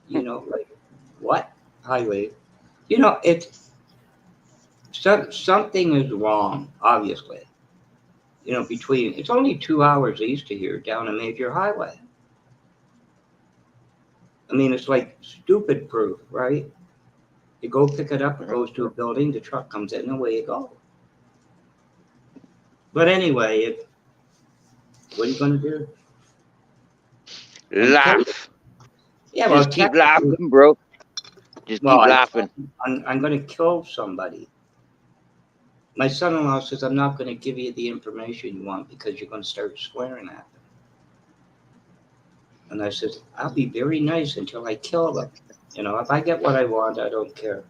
Like what? Highway. It's something is wrong. Obviously, between it's only 2 hours east of here down a major highway. I mean, it's like stupid proof, right? You go pick it up, it goes to a building, the truck comes in, and away you go. But anyway, what are you going to do? And Laugh. yeah, well, Just keep technically, laughing, bro. Just well, keep laughing. I'm going to kill somebody. My son-in-law says I'm not going to give you the information you want because you're going to start swearing at them. And I said, I'll be very nice until I kill them. If I get what I want, I don't care.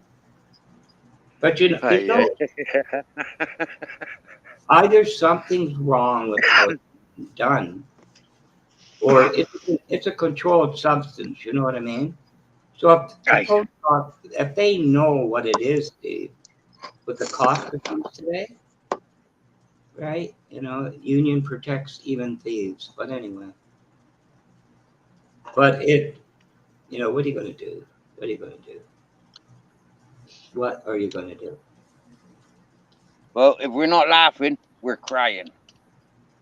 But there's Yeah. no either something's wrong with how it's done, or it's a controlled substance. You know what I mean? So Aye. if they know what it is, Steve, with the cost of things today, right? Union protects even thieves. But anyway, what are you going to do? What are you going to do? What are you going to do? Well, if we're not laughing, we're crying.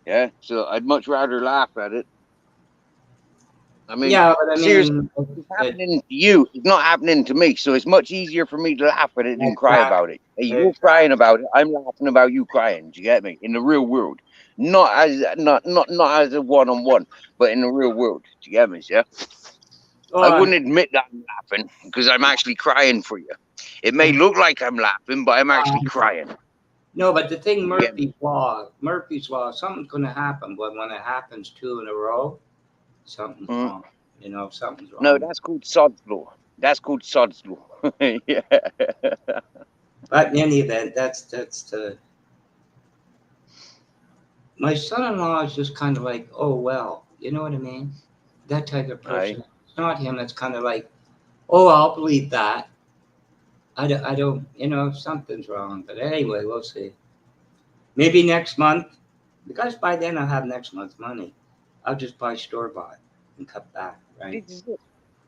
Yeah. So I'd much rather laugh at it. I mean, Yeah, but I seriously, mean, it's happening to you. It's not happening to me. So it's much easier for me to laugh at it than cry exactly, about it. Hey, you're crying exactly. about it. I'm laughing about you crying. Do you get me? In the real world, not as a one on one, but in the real world. Do you get me? Yeah. I Oh, wouldn't admit that I'm laughing because I'm actually crying for you. It may look like I'm laughing, but I'm actually crying. no, but the thing, You get me? Murphy's law, something's going to happen. But when it happens two in a row, something's Mm. wrong. Something's No, wrong. that's called sod's law. That's called sod's law. Yeah. But in any event, that's the my son-in-law is just kind of like, oh well, you know what I mean? That type of Aye. person. It's not him. It's kind of like, oh, I'll believe that. I don't, something's wrong. But anyway, we'll see. Maybe next month, because by then I'll have next month's money. I'll just buy store bought and cut back, right? This is it.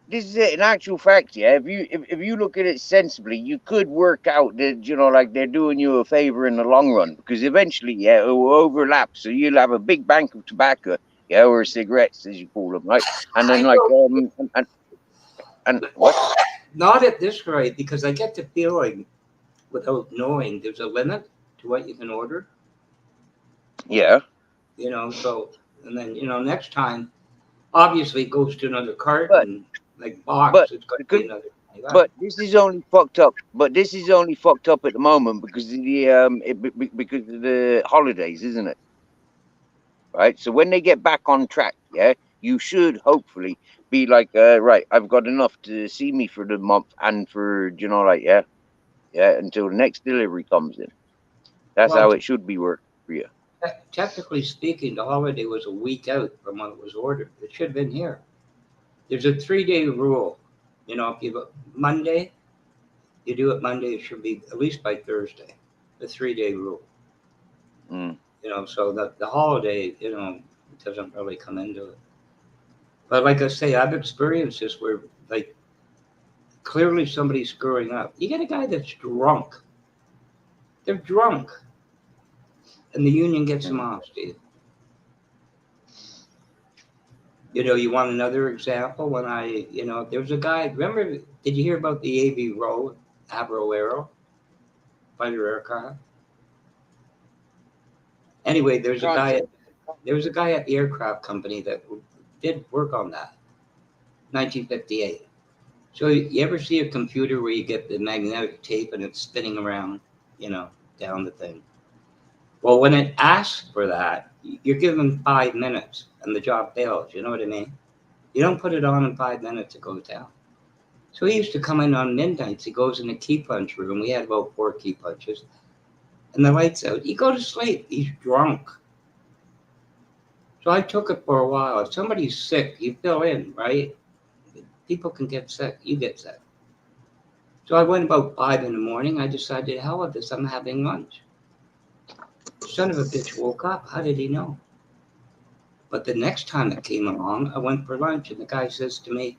This is it. In actual fact, yeah, if you look at it sensibly, you could work out that like they're doing you a favor in the long run because eventually, yeah, it will overlap. So you'll have a big bank of tobacco, yeah, or cigarettes as you call them, right? And then I like don't. and what? Not at this rate, because I get the feeling, without knowing, there's a limit to what you can order. Yeah, So and then next time, obviously, it goes to another but carton, like but box. It's going to be because another 20 bucks. but this is only fucked up. But this is only fucked up at the moment because of because of the holidays, isn't it? Right. So when they get back on track, yeah, you should hopefully be like, right, I've got enough to see me for the month and for like, yeah. Yeah, until the next delivery comes in. That's Well, how it should be working for you. technically speaking, the holiday was a week out from when it was ordered. It should have been here. There's a 3-day rule. You know, if you Monday, you do it Monday, it should be at least by Thursday. The 3-day rule. Mm. You know, so the holiday, you know, doesn't really come into it. But like I say, I've experienced this where, like, clearly somebody's screwing up. You get a guy that's drunk. They're drunk. And the union gets them off, Steve. You know, you want another example? When there was a guy, remember, did you hear about the AV Row, Aero fighter aircraft? Anyway, there was a guy at the aircraft company that did work on that, 1958. So you ever see a computer where you get the magnetic tape and it's spinning around, you know, down the thing? Well, when it asks for that, you're given 5 minutes and the job fails. You know what I mean? You don't put it on in 5 minutes, it goes down. So he used to come in on midnights. He goes in the key punch room. We had about 4 key punches. And the light's out. You go to sleep. He's drunk. So I took it for a while. If somebody's sick, you fill in, right? People can get sick. You get sick. So I went about 5 in the morning. I decided, hell with this, I'm having lunch. Son of a bitch woke up. How did he know? But the next time it came along, I went for lunch, and the guy says to me,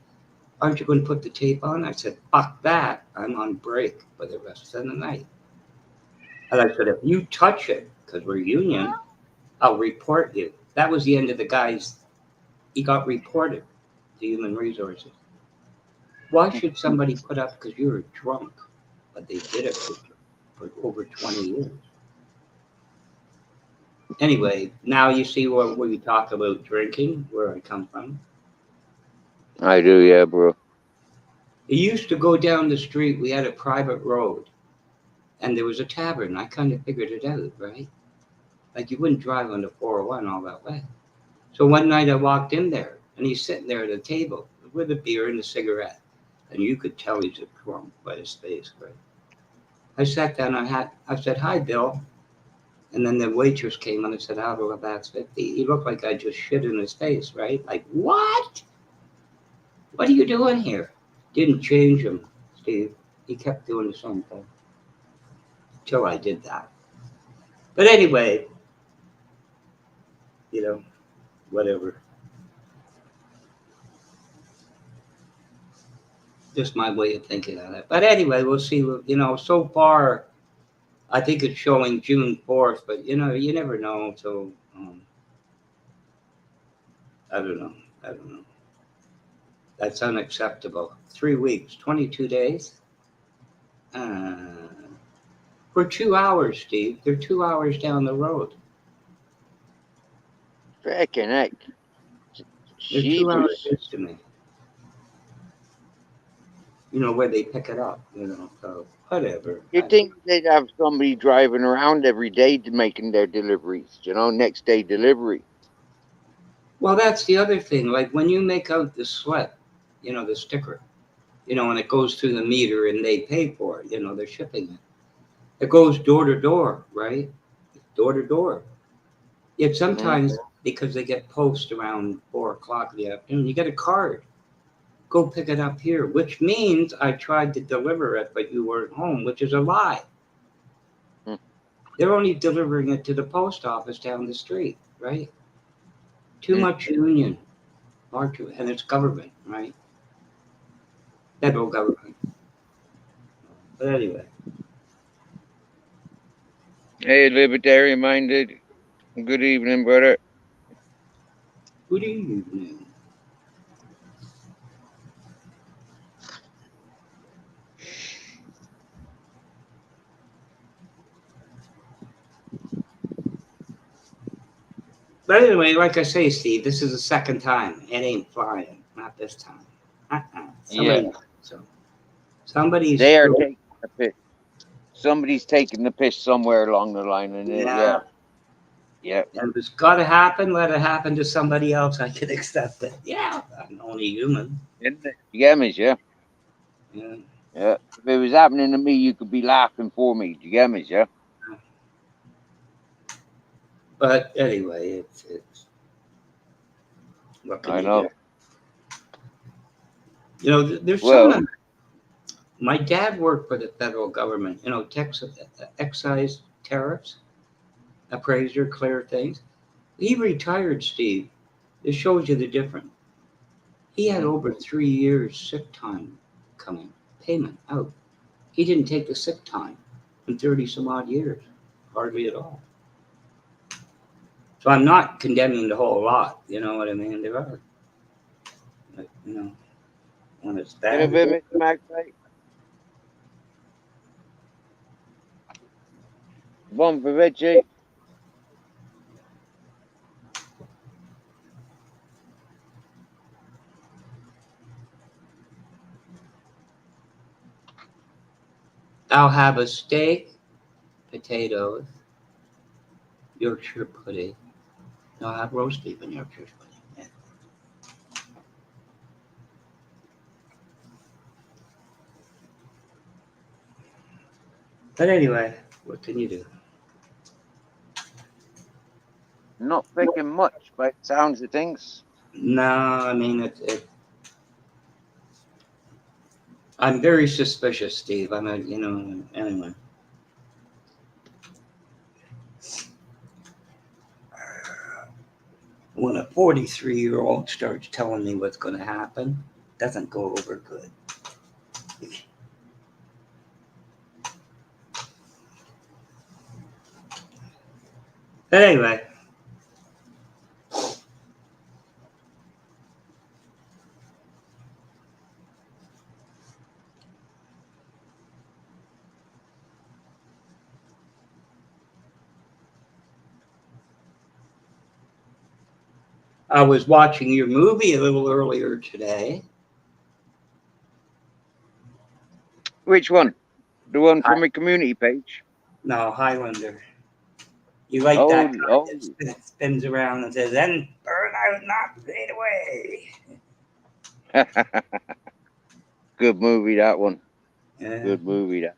aren't you going to put the tape on? I said, fuck that. I'm on break for the rest of the night. And I said, if you touch it, because we're union, I'll report you. That was the end of the guy's. He got reported to Human Resources. Why should somebody put up because you were drunk? But they did it for over 20 years. Anyway, now you see what we talk about drinking, where I come from. I do, yeah, bro. It used to go down the street. We had a private road, and there was a tavern. I kind of figured it out, right? Like you wouldn't drive on the 401 all that way. So one night I walked in there, and he's sitting there at a table with a beer and a cigarette, and you could tell he's a drunk by his face, right? I sat down. I said, "Hi, Bill," and then the waitress came and I said, "How about that's 50?" He looked like I just shit in his face, right? Like, what? What are you doing here? Didn't change him, Steve. He kept doing the same thing till I did that. But anyway, you know, whatever. Just my way of thinking on it. But anyway, we'll see. You know, so far, I think it's showing June 4th, but you know, you never know. So I don't know. I don't know. That's unacceptable. 3 weeks, 22 days. For 2 hours, Steve. They're 2 hours down the road. Frickin' heck. They're 2 hours Jeepers. to me. You know, where they pick it up, you know, so whatever. You'd think they'd have somebody driving around every day to making their deliveries, you know, next day delivery. Well, that's the other thing. Like when you make out the slip, you know, the sticker, you know, and it goes through the meter and they pay for it, you know, they're shipping it. It goes door to door, right? Door to door. Yet sometimes because they get post around 4 o'clock in the afternoon, you get a card. Go pick it up here, which means I tried to deliver it, but you weren't home, which is a lie. They're only delivering it to the post office down the street, right? Too much union, and it's government, right? Federal government. But anyway. Hey, libertarian minded. Good evening, brother. Good evening. But anyway, like I say, Steve, this is the second time. It ain't flying. Not this time. Yeah. So somebody's They are taking the piss. Somebody's taking the piss somewhere along the line, and yeah. And if it's got to happen, let it happen to somebody else. I can accept it. Yeah, I'm only human. Isn't it? You get me, yeah. Yeah. Yeah. If it was happening to me, you could be laughing for me. Do you get me, yeah? But anyway, it's what can I you do? know. You know, there's some of Well, them. My dad worked for the federal government. You know, excise tariffs, appraiser, clear things. He retired, Steve. This shows you the difference. He had mm, over 3 years sick time coming, payment out. He didn't take the sick time in 30 some odd years, hardly at all. So I'm not condemning the whole lot. You know what I mean? There are, like, you know, when it's get a bad. bit, Mr. McFly. One for Richie. I'll have a steak, potatoes, Yorkshire pudding. No, I'll have roast beef and Yorkshire pudding. Yeah. But anyway, what can you do? Not thinking much by the sounds of things. No, I mean, I'm very suspicious, Steve. Anyway. When a 43-year-old starts telling me what's going to happen, doesn't go over good. But anyway, I was watching your movie a little earlier today. Which one? The one I, from my community page? no, Highlander. You like Oh, that guy oh. that spins around and says, "And burn out, not fade away." Good movie, that one. Yeah, Good movie, that.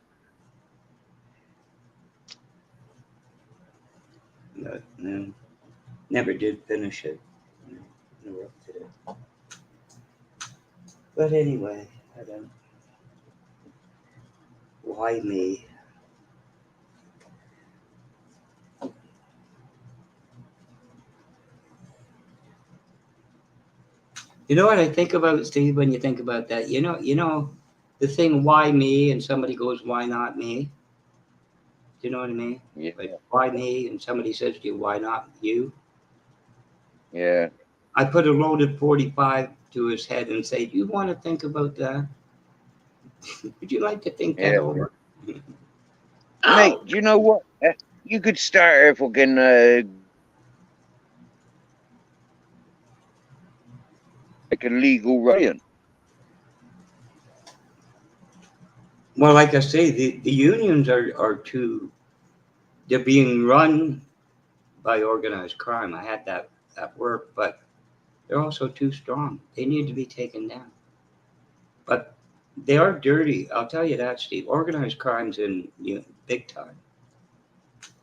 but no, never did finish it. Never up to it. But anyway, I don't. Why me? You know what I think about, Steve, when you think about that? The thing, why me? And somebody goes, why not me? Do you know what I mean? Yeah, Like, why me? And somebody says to you, why not you? yeah, I put a loaded 45 to his head and say, do you want to think about that? Would you like to think that yeah. over? Mate, do you know what? You could start a fucking like a legal rioting. Well, like I say, the unions are too, they're being run by organized crime. I had that at work, but they're also too strong. They need to be taken down. But they are dirty. I'll tell you that, Steve. Organized crime's in big time,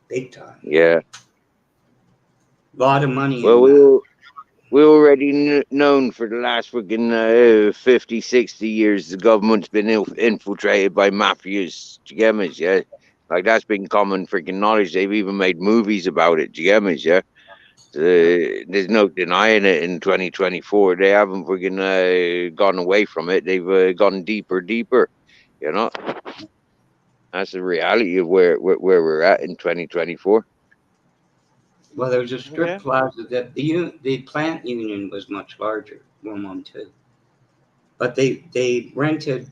big time. Yeah. A lot of money Well, in that. we already known for the last fucking 50, 60 years the government's been infiltrated by mafias. Do you get me? Yeah. Like that's been common freaking knowledge. They've even made movies about it. Do you get me? Yeah. Yeah. There's no denying it in 2024. They haven't freaking gone away from it. They've gone deeper, deeper. You know, that's the reality of where we're at in 2024. Well, there was a strip Yeah. plaza that the plant union was much larger, 112. But they rented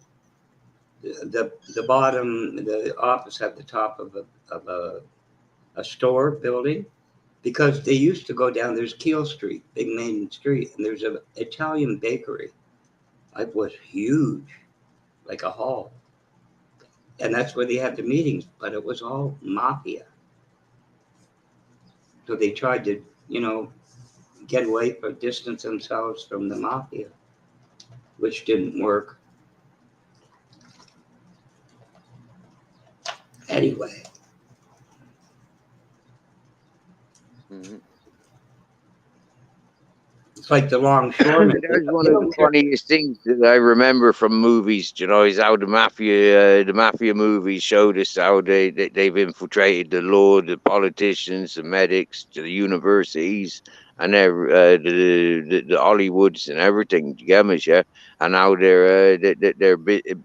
the bottom, the office at the top of a store building because they used to go down. There's Keel Street, big main street, and there's an Italian bakery. It was huge, like a hall, and that's where they had the meetings. But it was all mafia. So they tried to, get away or distance themselves from the mafia, which didn't work. Anyway, Mhm. it's like the longshoremen. That was one of the funniest things that I remember from movies. You know, is how the mafia movies showed us how they've infiltrated the law, the politicians, the medics, the universities, and the Hollywoods and everything. You get me, yeah? And how they're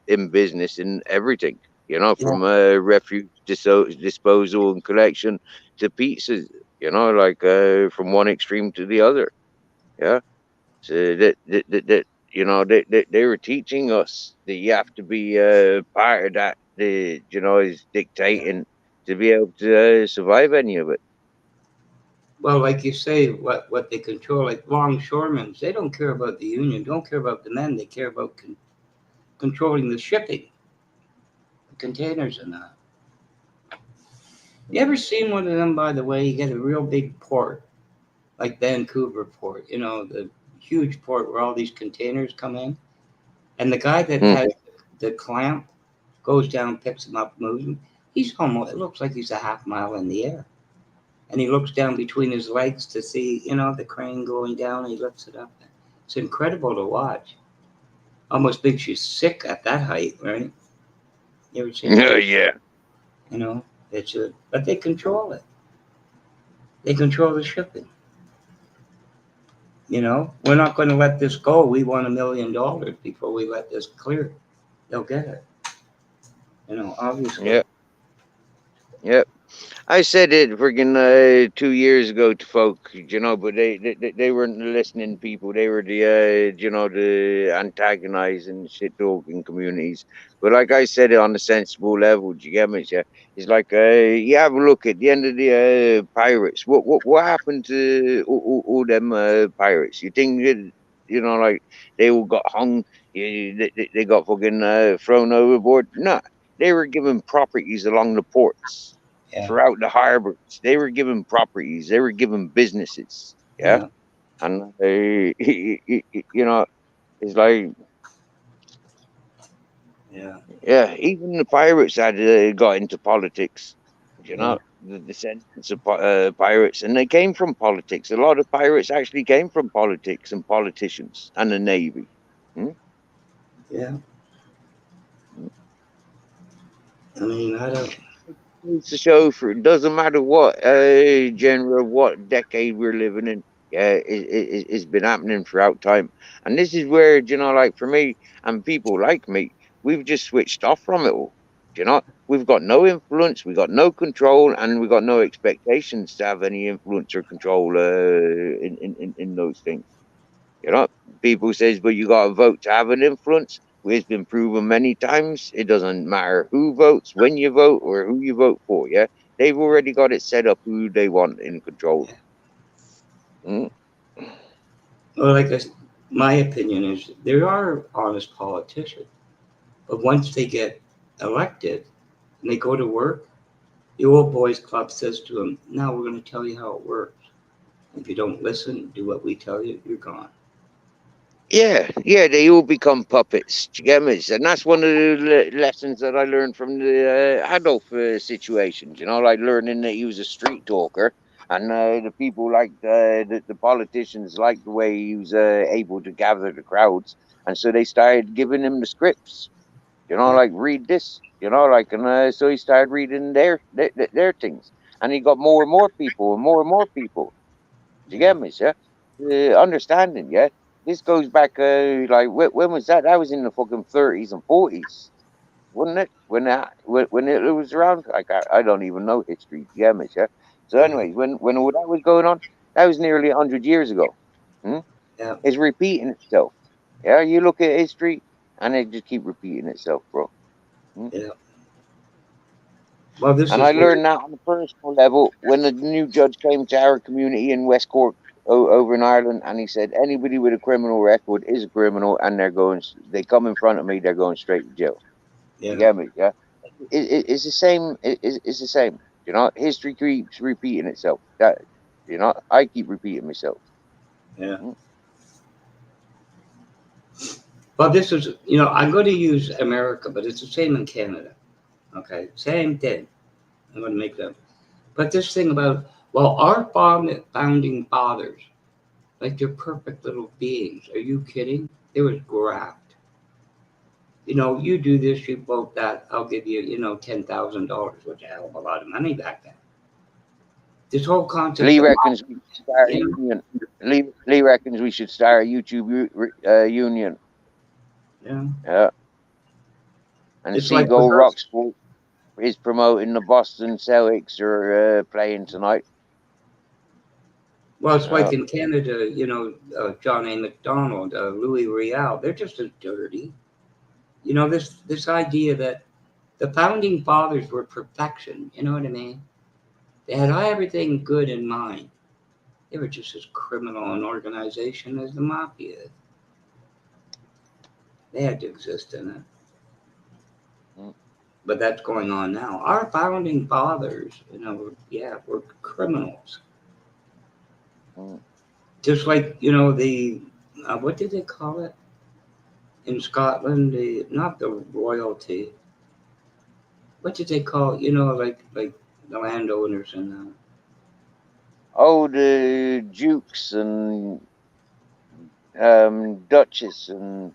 in business in everything. You know, Yeah. from refuse disposal and collection to pizzas. You know, like from one extreme to the other. Yeah. So that you know they were teaching us that you have to be part of that. The you know is dictating to be able to survive any of it. Well, like you say, what they control, like longshoremen, they don't care about the union, don't care about the men. They care about controlling the shipping, the containers and that. You ever seen one of them, by the way? You get a real big port, like Vancouver port, the huge port where all these containers come in. And the guy that Mm. has the clamp goes down, picks them up, moves them. He's almost, it looks like he's a half mile in the air. And he looks down between his legs to see, the crane going down. And he lifts it up. It's incredible to watch. Almost makes you sick at that height, right? You ever seen Oh that? yeah, You know, but they control it. They control the shipping. We're not going to let this go. We want $1 million before we let this clear. They'll get it. Obviously. yeah, yeah. I said it friggin' 2 years ago to folk, you know, but they weren't the listening people. They were the the antagonizing, shit talking communities. But like I said it on a sensible level, do you get me? Yeah, it's like you have a look at the end of the pirates. What happened to all them pirates? You think that, like they all got hung? They got fucking thrown overboard? No, they were given properties along the ports Yeah. throughout the harbors. They were given properties. They were given businesses. Yeah, Yeah. and it's like Yeah. yeah, even the pirates had got into politics. You Yeah. know, the descendants of pirates, and they came from politics. A lot of pirates actually came from politics and politicians and the navy. Hmm? Yeah. I mean, I don't. It's to show for it doesn't matter what genre, what decade we're living in. Yeah, it's been happening throughout time, and this is where like for me and people like me, we've just switched off from it all. We've got no influence, we got no control, and we got no expectations to have any influence or control in those things. You know, people says, but you got to vote to have an influence. It's been proven many times. It doesn't matter who votes, when you vote, or who you vote for. Yeah, they've already got it set up who they want in control. Yeah. Mm. Well, my opinion is there are honest politicians, but once they get elected and they go to work, the old boys club says to them, "Now we're going to tell you how it works. If you don't listen, do what we tell you, you're gone." Yeah, yeah, they all become puppets. Do you get me? And that's one of the lessons that I learned from the Adolf situations. Like learning that he was a street talker, and the people like the politicians liked the way he was able to gather the crowds, and so they started giving him the scripts. Yeah. Like read this. Like and so he started reading their things, and he got more and more people and more and more people. Do you Yeah. get me, sir? Understanding, yeah. This goes back, like when was that? That was in the fucking 30s and 40s, wasn't it? When it was around, like I don't even know history. Do you get me, sir? So, Yeah. anyways, when all that was going on, that was nearly 100 years ago. Hmm? Yeah. It's repeating itself. Yeah, you look at history, and it just keep repeating itself, bro. Hmm? Yeah. Well, this And is I where. learned that on a personal level when the new judge came to our community in West Cork over in Ireland, and he said anybody with a criminal record is a criminal, and they come in front of me, they're going straight to jail. You Yeah. get me? Yeah. It's the same. It's the same. History keeps repeating itself. That I keep repeating myself. Yeah. Mm. Well, I'm going to use America, but it's the same in Canada. Okay. Same thing. I'm going to make that. But this thing about, well, our founding fathers, like they're perfect little beings. Are you kidding? There was graft. You do this, you vote that, I'll give you, $10,000, which is a hell of a lot of money back then. This whole concept Lee of, reckons we should start a you know, union. Lee reckons we should start a YouTube union. yeah, Yeah. And it's like with Seagull us. Rocksport is promoting the Boston Celtics are playing tonight. Well, it's like in Canada, John A. MacDonald, Louis Riel, they're just as dirty. This idea that the founding fathers were perfection. You know what I mean? They had everything good in mind. They were just as criminal an organization as the mafia. They had to exist in it. Mm. But that's going on now. Our founding fathers, were criminals. Mm. Just like, the, what did they call it in Scotland? Not the royalty. What did they call it? Like the landowners and Oh, the dukes and duchess and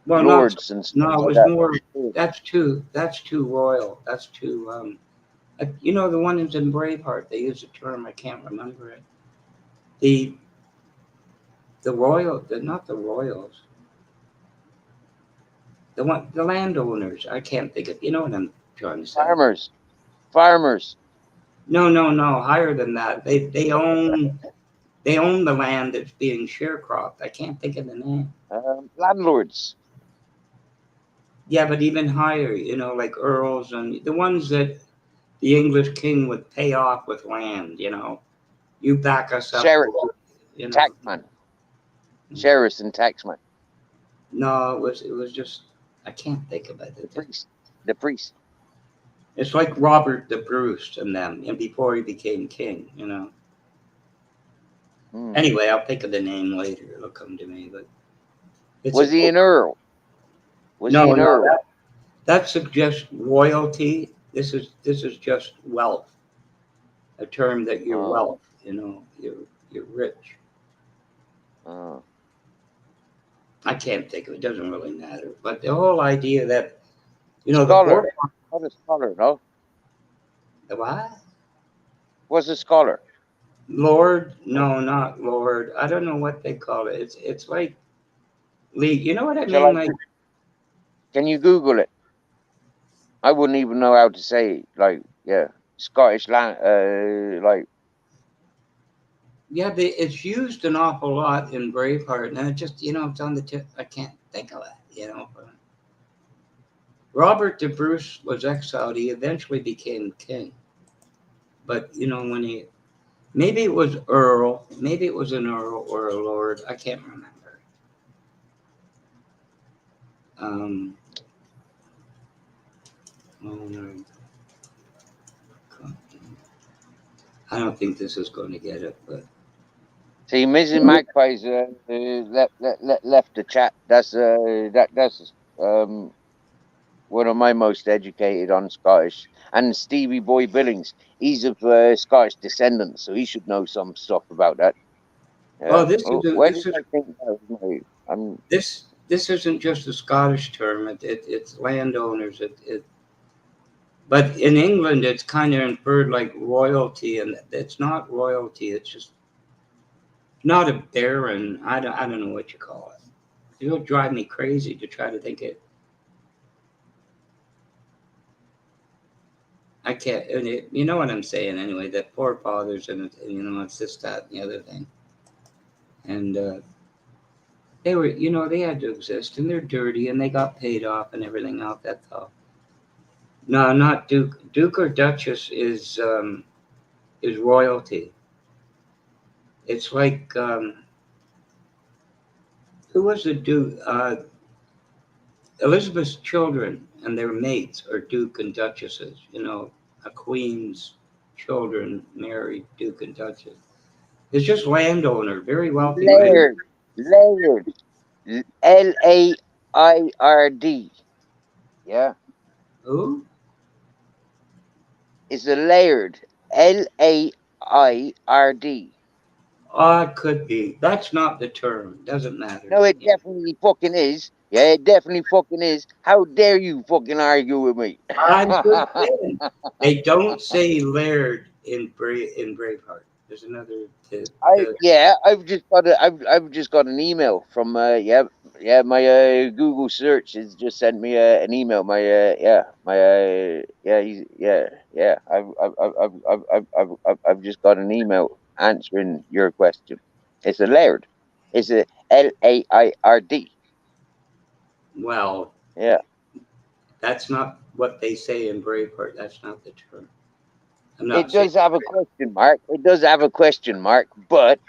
well, not lords and stuff no, it like was that. more. That's too royal. That's too the one who's in Braveheart. They use a term I can't remember it. The not the royals. The landowners. I can't think of. You know what I'm trying to say. Farmers. No, no, no. Higher than that. They own the land that's being sharecropped. I can't think of the name. Landlords. Yeah, but even higher. Like earls and the ones that the English king would pay off with land. You back us up. Sheriff. You know. Taxman. Sheriffs and taxman. No, it was just I can't think of it. The priest. The priest. It's like Robert the Bruce and them, and before he became king. Mm. Anyway, I'll think of the name later. It'll come to me. But it's Was he an earl? Was he no, an no. earl? That suggests royalty. This is just wealth, a term that you're Oh. wealth. You're rich. Oh. I can't think of it. Doesn't really matter. But the whole idea that the Scholar. poor Not a scholar, no? the what? Was a scholar. Lord? No? No, not Lord. I don't know what they call it. It's like Lee. You know what I Shall mean? I? Like Can you Google it? I wouldn't even know how to say it. Like, yeah, Scottish land. Like, yeah, it's used an awful lot in Braveheart, and it just it's on the tip. I can't think of it. But Robert the Bruce was exiled. He eventually became king, but when he maybe it was Earl, maybe it was an Earl or a Lord. I can't remember. Um, oh no, I don't think this is going to get it, but see, Mrs. Magpie's left the chat. That's one of my most educated on Scottish. And Stevie Boy Billings, he's of Scottish descendant, so he should know some stuff about that. well, Yeah. Oh, where did I think that was? this isn't just a Scottish term. It's landowners. But in England, it's kind of inferred like royalty, and it's not royalty. It's just not a baron. I don't know what you call it. It'll drive me crazy to try to think it. I can't. And you know what I'm saying anyway. That forefathers and it's this, that, and the other thing. And they were, they had to exist, and they're dirty, and they got paid off, and everything else. That's all. No, not Duke. Duke or Duchess is royalty. It's like who was the Duke? Elizabeth's children and their mates are Duke and Duchesses. A queen's children married Duke and Duchess. It's just landowner, very wealthy land. Laird. Laird. Laird. Yeah. Who? It's a laird. Laird. Oh, it could be. That's not the term. Doesn't matter. No, it definitely fucking is. Yeah, it definitely fucking is. How dare you fucking argue with me? I'm just saying. They don't say laird in Braveheart. There's another. I've just got an email from my Google search has just sent me an email. My my he's, yeah I've just got an email answering your question. It's a laird. It's a Laird. Well, Yeah. that's not what they say in Braveheart. That's not the term. I'm not It saying. does have a question mark. It does have a question mark, but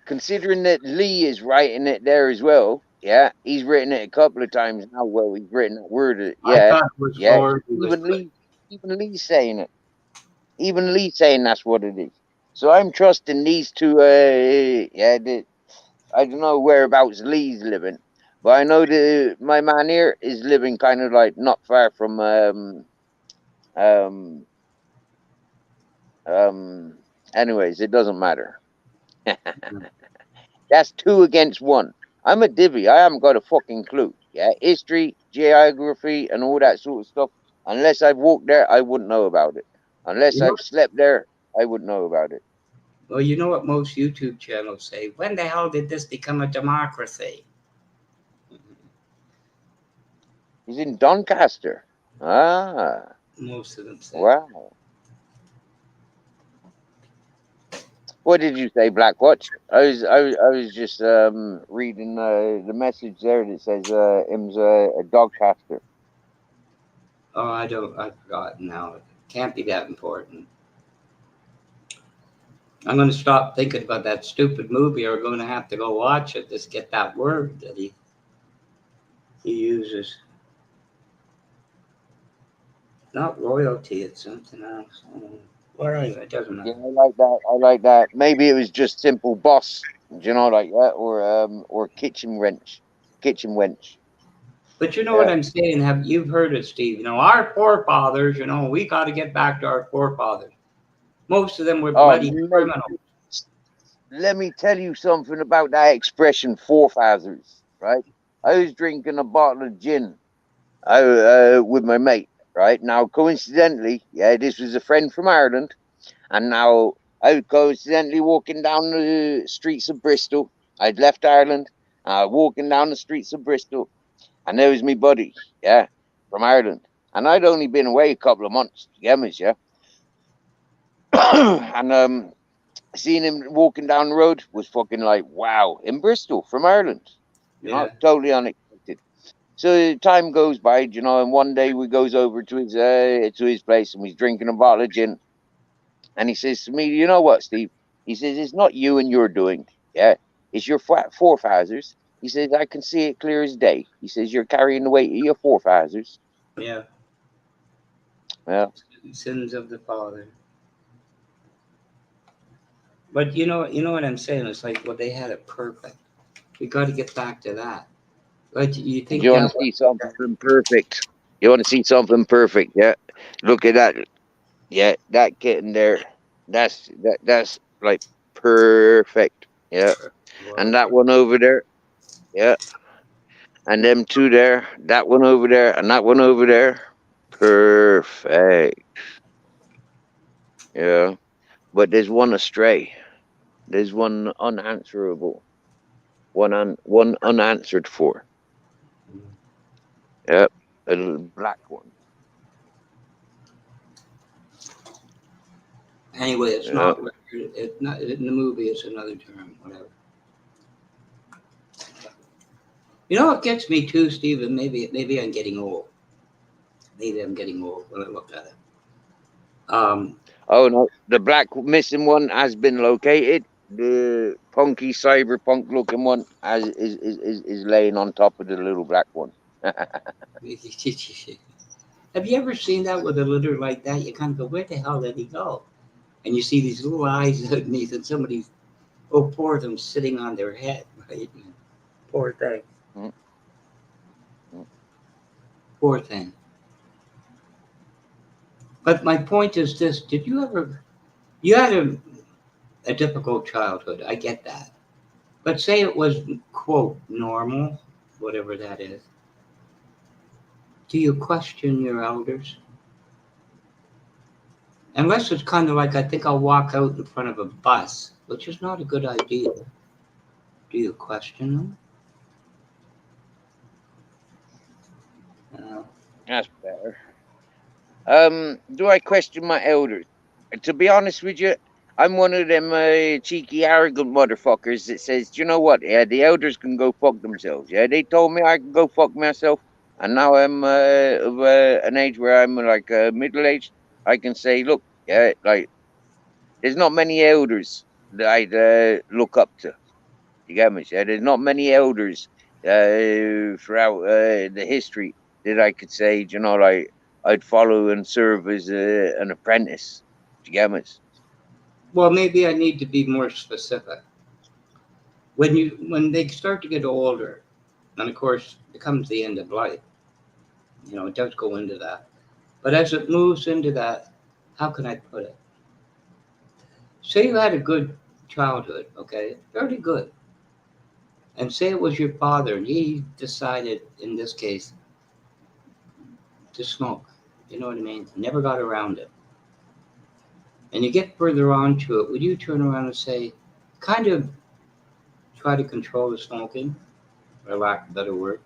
considering that Lee is writing it there as well, yeah, he's written it a couple of times now. Well, he's written that word, I yeah, thought it was yeah. Lord who was Even put. Lee, even Lee saying it. Even Lee saying that's what it is. So I'm trusting these two. I don't know whereabouts Lee's living, but I know that my man here is living kind of like not far from um Um. Anyways, it doesn't matter. That's two against one. I'm a divvy. I haven't got a fucking clue. Yeah, history, geography, and all that sort of stuff. Unless I've walked there, I wouldn't know about it. Unless You know, I've slept there, I wouldn't know about it. well, you know what most YouTube channels say? When the hell did this become a democracy? He's in Doncaster. Ah, Most of them say. wow. What did you say, Blackwatch? I was just reading the message there that says him's a dogcaster. Oh, I don't. I forgot now. It can't be that important. I'm going to stop thinking about that stupid movie, or going to have to go watch it. Just get that word that he uses. Not royalty. It's something else. Oh, well, anyway, it doesn't Yeah, matter. I like that. I like that. Maybe it was just simple boss, do you know, like that, or kitchen wench. But you know what Yeah. I'm saying? Have you've heard it, Steve? You know, our forefathers. You know, we got to get back to our forefathers. Most of them were Oh, bloody mate, criminals. let me tell you something about that expression, forefathers. Right? I was drinking a bottle of gin, with my mate. Right now, coincidentally, yeah, this was a friend from Ireland, and now I was coincidentally walking down the streets of Bristol. I'd left Ireland, walking down the streets of Bristol. And there was me buddy, yeah, from Ireland. And I'd only been away a couple of months, you get me, yeah. And seeing him walking down the road was fucking like, wow, in Bristol from Ireland. You know, Yeah, totally unexpected. So time goes by, you know, and one day we goes over to his place and we's drinking a bottle of gin. And he says to me, you know what, Steve? He says, it's not you and your doing, yeah. It's your forefathers. He says, I can see it clear as day. He says, you're carrying the weight of your forefathers. yeah. Well, Sins of the father. But you know what I'm saying? It's like, well, they had it perfect. We got to get back to that. Like, you do think you want that to see something perfect? You want to see something perfect? Yeah. Look at that. Yeah, that kitten there. That's like perfect. Yeah. And was, that one over there. Yeah. And them two there. That one over there. And that one over there. Perfect. Yeah. But there's one astray. There's one unanswerable. One unanswered for. Yep. A little black one. anyway, it's Yeah. not. It's not in the movie. It's another term, whatever. You know what gets me too, Stephen? Maybe I'm getting old. Maybe I'm getting old when I look at it. Um, Oh no, the black missing one has been located. The punky cyberpunk looking one is laying on top of the little black one. have you ever seen that with a litter like that? You kind of go, where the hell did he go? And you see these little eyes underneath, and somebody's, oh, poor them sitting on their head, right? Poor thing. Mm, mm. Poor thing. But my point is this: did you ever? You had a difficult childhood. I get that. But say it was quote normal, whatever that is. Do you question your elders? Unless it's kind of like I think I'll walk out in front of a bus, which is not a good idea. Do you question them? Uh, That's better. Do I question my elders? To be honest with you, I'm one of them cheeky, arrogant motherfuckers that says, "Do you know what? Yeah, the elders can go fuck themselves. Yeah, they told me I can go fuck myself, and now I'm of an age where I'm like middle aged. I can say, look, yeah, like there's not many elders that I'd look up to. You get me? Yeah, there's not many elders throughout the history that I could say, you know, like I'd follow and serve as an apprentice. You get me? well, maybe I need to be more specific. When they start to get older, and of course it comes the end of life, it does go into that. But as it moves into that, how can I put it? Say you had a good childhood, okay, fairly good, and say it was your father, and he decided, in this case, to smoke. You know what I mean? Never got around it. And you get further on to it, would you turn around and say, kind of try to control the smoking, for lack of a better word?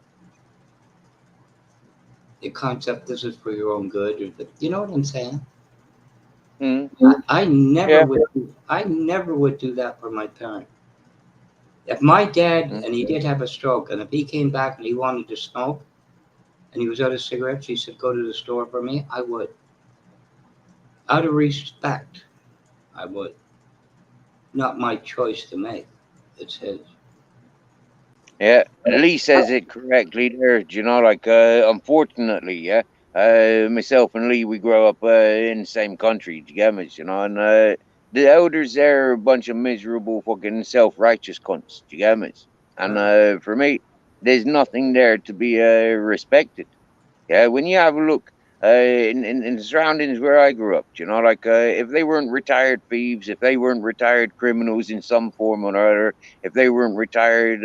The concept, this is for your own good, or you know what I'm saying? Mm, I never yeah. would. I never would do that for my parent. If my dad, Mm. and he did have a stroke, and if he came back and he wanted to smoke, and he was out of cigarettes, he said, "Go to the store for me." I would, out of respect. I would. Not my choice to make. It's his. Yeah, Lee says it correctly there. Do you know, like, unfortunately, yeah, myself and Lee, we grow up in the same country, do you get me? You know, and the elders there are a bunch of miserable, fucking self righteous cunts, do you get me? And for me, there's nothing there to be respected. Yeah, when you have a look in the surroundings where I grew up, you know, like if they weren't retired thieves, if they weren't retired criminals in some form or other, if they weren't retired,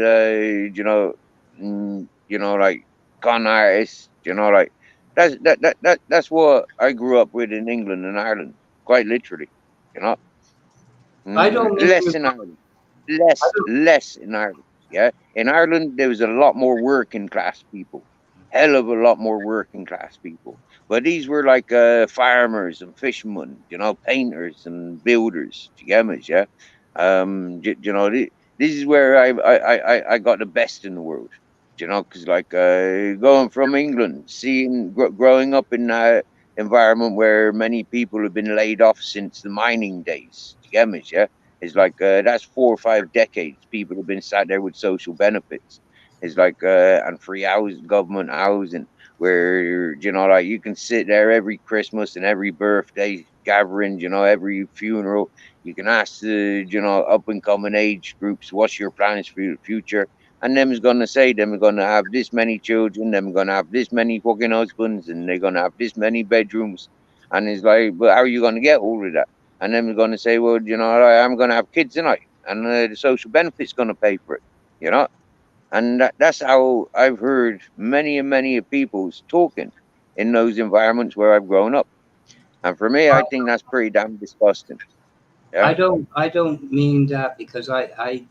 like con artists, like that's what I grew up with in England and Ireland, quite literally, you know. I don't mean Less you. in Ireland, I less in Ireland. Yeah, in Ireland there was a lot more working class people, hell of a lot more working class people. But these were like farmers and fishermen, painters and builders. Do you get me? Yeah, this is where I got the best in the world. Because like going from England, growing up in that environment where many people have been laid off since the mining days. Do you get me? Yeah, it's like that's 4 or 5 decades. People have been sat there with social benefits. It's like and free housing, government housing, where like you can sit there every Christmas and every birthday gathering, every funeral. You can ask the up and coming age groups, what's your plans for the future? And them's gonna say them's gonna have this many children, them gonna have this many fucking husbands, and they're gonna have this many bedrooms. And it's like, but how are you gonna get all of that? And then we're going to say, well, I'm going to have kids tonight, and the social benefits going to pay for it, you know. And that's how I've heard many and many of people's talking in those environments where I've grown up. And for me, I think that's pretty damn disgusting. Yeah. don't mean that because I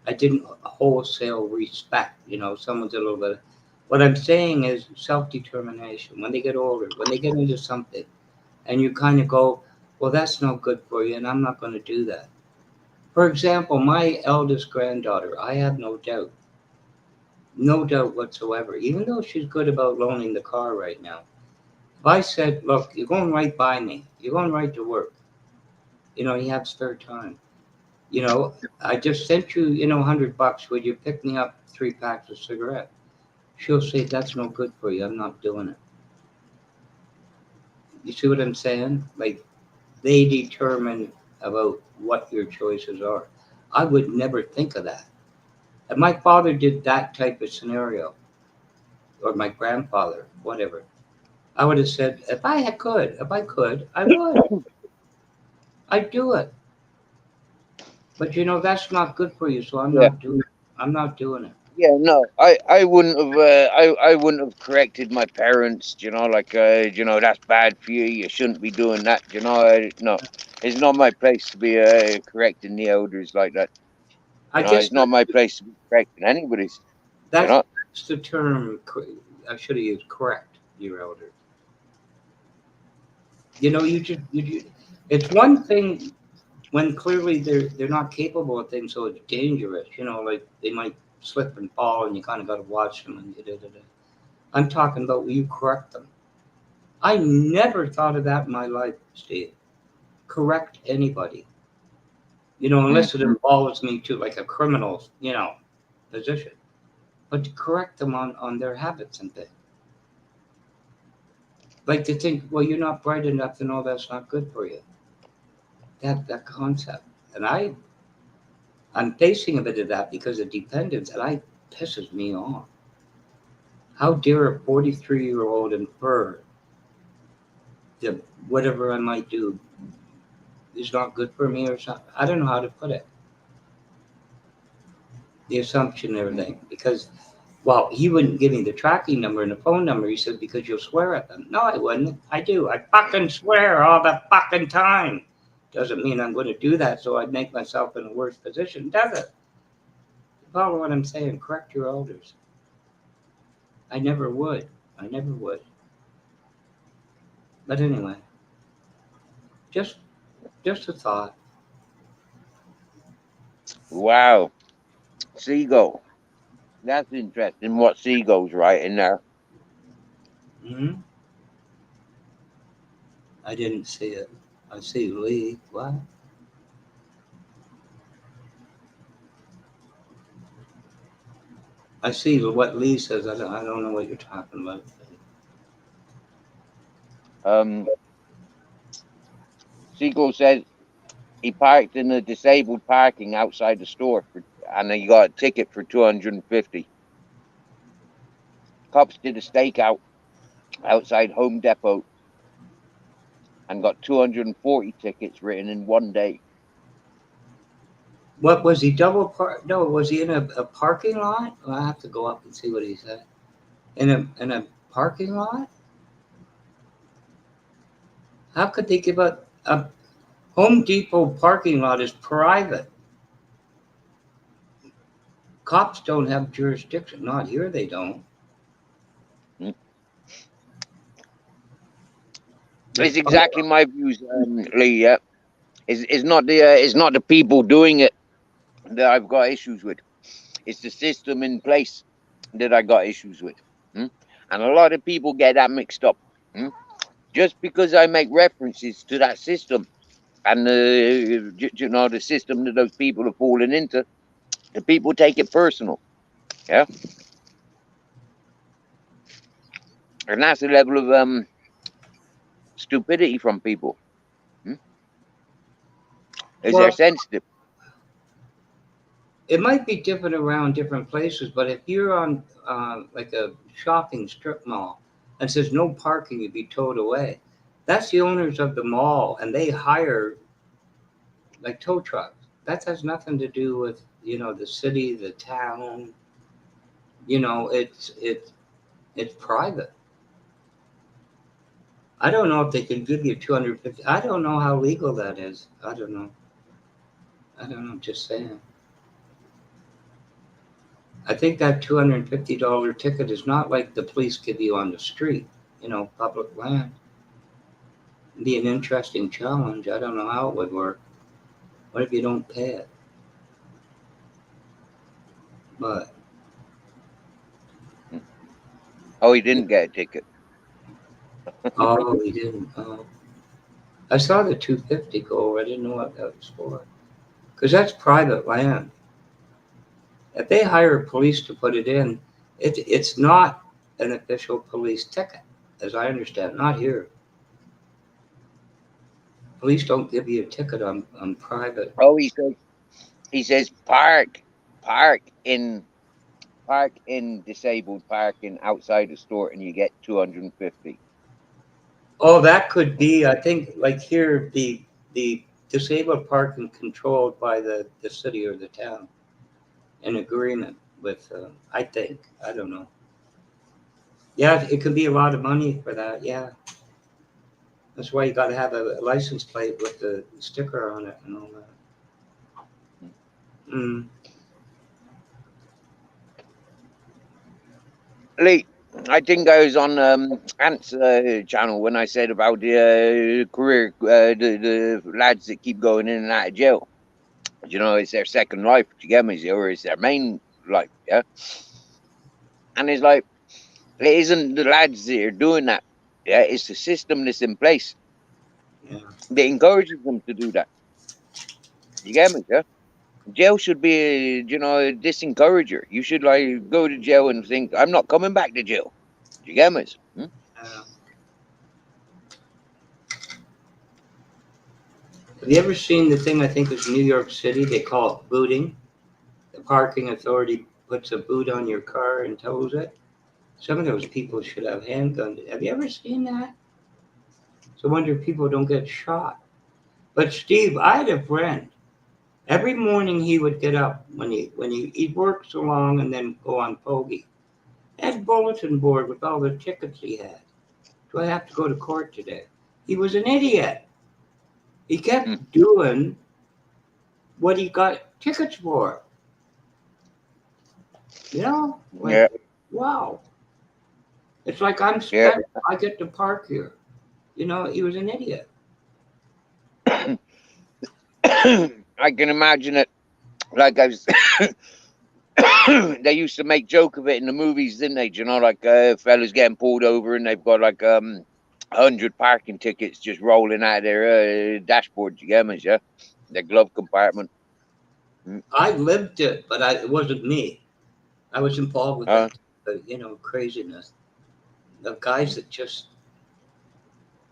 didn't wholesale respect. Someone's a little bit. What I'm saying is self determination. When they get older, when they get into something, and you kind of go, well, that's no good for you, and I'm not going to do that. For example, my eldest granddaughter, I have no doubt whatsoever, even though she's good about loaning the car right now. If I said, look, you're going right by me, you're going right to work, you have spare time. You know, I just sent you, $100. Would you pick me up 3 packs of cigarette? She'll say, that's no good for you. I'm not doing it. You see what I'm saying? Like, they determine about what your choices are. I would never think of that. If my father did that type of scenario, or my grandfather, whatever, I would have said, if I could, I would. I'd do it. But that's not good for you, so Yeah. I'm not doing it. Yeah, no, I wouldn't have I wouldn't have corrected my parents, like that's bad for you. You shouldn't be doing that. No, it's not my place to be correcting the elders like that. I guess It's not my place to be correcting anybody's. You that's know, the term I should have used. Correct your elders. It's one thing when clearly they're not capable of things, so it's dangerous. Like they might slip and fall, and you kind of got to watch them. And da. I'm talking about when you correct them. I never thought of that in my life, Steve. Correct anybody, Mm. unless it involves me to like a criminal, position. But to correct them on their habits and things. Like to think, well, you're not bright enough to know that's not good for you. That concept. And I'm facing a bit of that because of dependence, and I pisses me off. How dare a 43-year-old infer that whatever I might do is not good for me or something? I don't know how to put it. The assumption and everything. Because, well, he wouldn't give me the tracking number and the phone number. He said, because you'll swear at them. No, I wouldn't. I do. I fucking swear all the fucking time. Doesn't mean I'm going to do that, so I'd make myself in a worse position, does it? Follow what I'm saying. Correct your elders. I never would. I never would. But anyway, just just a thought. Wow, seagull. That's interesting. What seagull's right in there? Hmm. I didn't see it. I see Lee. What? I see what Lee says. I don't know what you're talking about. Um, Seagull says he parked in a disabled parking outside the store and he got a ticket for 250. Cops did a stakeout outside Home Depot and got 240 tickets written in one day. What was he double park? No, was he in a parking lot? Well, I have to go up and see what he said. In a parking lot? How could they give a Home Depot parking lot is private? Cops don't have jurisdiction. Not here, they don't. Mm. There's It's exactly my views, Lee. Yeah, it's not the people doing it that I've got issues with. It's the system in place that I got issues with. Mm? And a lot of people get that mixed up. Mm? Just because I make references to that system and the system that those people are falling into, the people take it personal. Yeah, and that's a level of stupidity from people. Mm? Is they're well, sensitive. it might be different around different places, but if you're on like a shopping strip mall and says no parking, you'd be towed away. That's the owners of the mall, and they hire like tow trucks. That has nothing to do with the city, the town. It's private. I don't know if they can give you 250. I don't know how legal that is. I don't know. I don't know. Just saying. I think that $250 ticket is not like the police give you on the street. Public land. It'd be an interesting challenge. I don't know how it would work. What if you don't pay it? But Mm. Oh, he didn't get a ticket. oh, we didn't. Oh, I saw the 250 go. I didn't know what that was for. Because that's private land. If they hire police to put it in, it's not an official police ticket, as I understand. Not here. Police don't give you a ticket on private. Oh, he says park in park in disabled parking outside the store and you get 250. Oh, that could be. I think like here, the disabled parking controlled by the city or the town in agreement with. I think I don't know. Yeah, it could be a lot of money for that. Yeah, that's why you got to have a license plate with the sticker on it and all that. Mm. Lee, I think I was on Ant's channel when I said about the career, the lads that keep going in and out of jail. You know, it's their second life. Do you get me? Or it's their main life. Yeah, and it's like it isn't the lads that are doing that. Yeah, it's the system that's in place Yeah. that encourages them to do that. You get me? Yeah. Jail should be, you know, a disencourager. You should like go to jail and think, I'm not coming back to jail. You get me? Hmm? Uh, have you ever seen the thing? I think is New York City. They call it booting. The parking authority puts a boot on your car and tows it. Some of those people should have handguns. Have you ever seen that? So I wonder if people don't get shot. But Steve, I had a friend. Every morning he would get up he'd work so long and then go on pogey. Had bulletin board with all the tickets he had. Do I have to go to court today? He was an idiot. He Hmm. kept doing what he got tickets for. You know, like Yeah, wow. It's like I'm yeah. special. I get to park here. You know, he was an idiot. I can imagine it. Like I was, they used to make joke of it in the movies, didn't they? Do you know, like fellas getting pulled over and they've got like 100 parking tickets just rolling out of their dashboard. You get me? Yeah, their glove compartment. Mm. I lived it, but it wasn't me. I was involved with Uh, that, craziness. The guys that just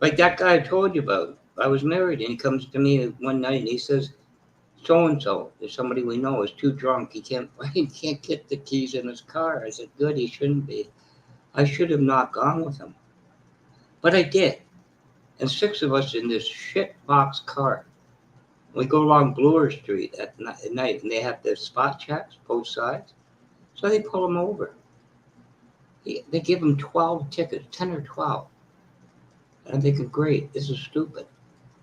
like that guy I told you about. I was married, and he comes to me one night and he says, "So and so, there's somebody we know is too drunk. He can't he can't get the keys in his car." I said, "Good, he shouldn't be. I should have not gone with him, but I did." And six of us in this shit box car. We go along Bloor Street at night, and they have the spot checks both sides. So they pull him over. They give him 12 tickets, 10 or 12. And I'm thinking, great, this is stupid.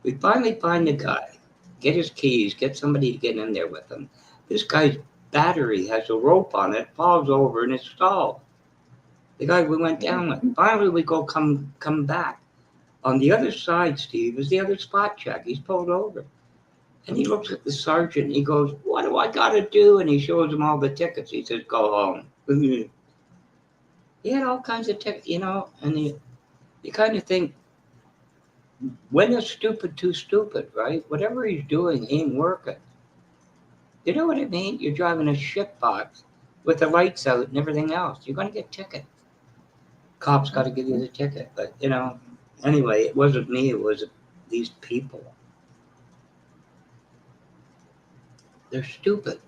We finally find the guy, get his keys, get somebody to get in there with him. This guy's battery has a rope on it, falls over, and it's stalled. The guy we went down with. Finally, we go come back. On the other side, Steve, is the other spot check. He's pulled over. And he looks at the sergeant and he goes, "What do I got to do?" And he shows him all the tickets. He says, "Go home." He had all kinds of tickets, and you kind of think, when is stupid too stupid, right? Whatever he's doing ain't working. You know what I mean? You're driving a shit box with the lights out and everything else. You're going to get ticket. Cops got to give you the ticket. But, anyway, it wasn't me. It was these people. They're stupid.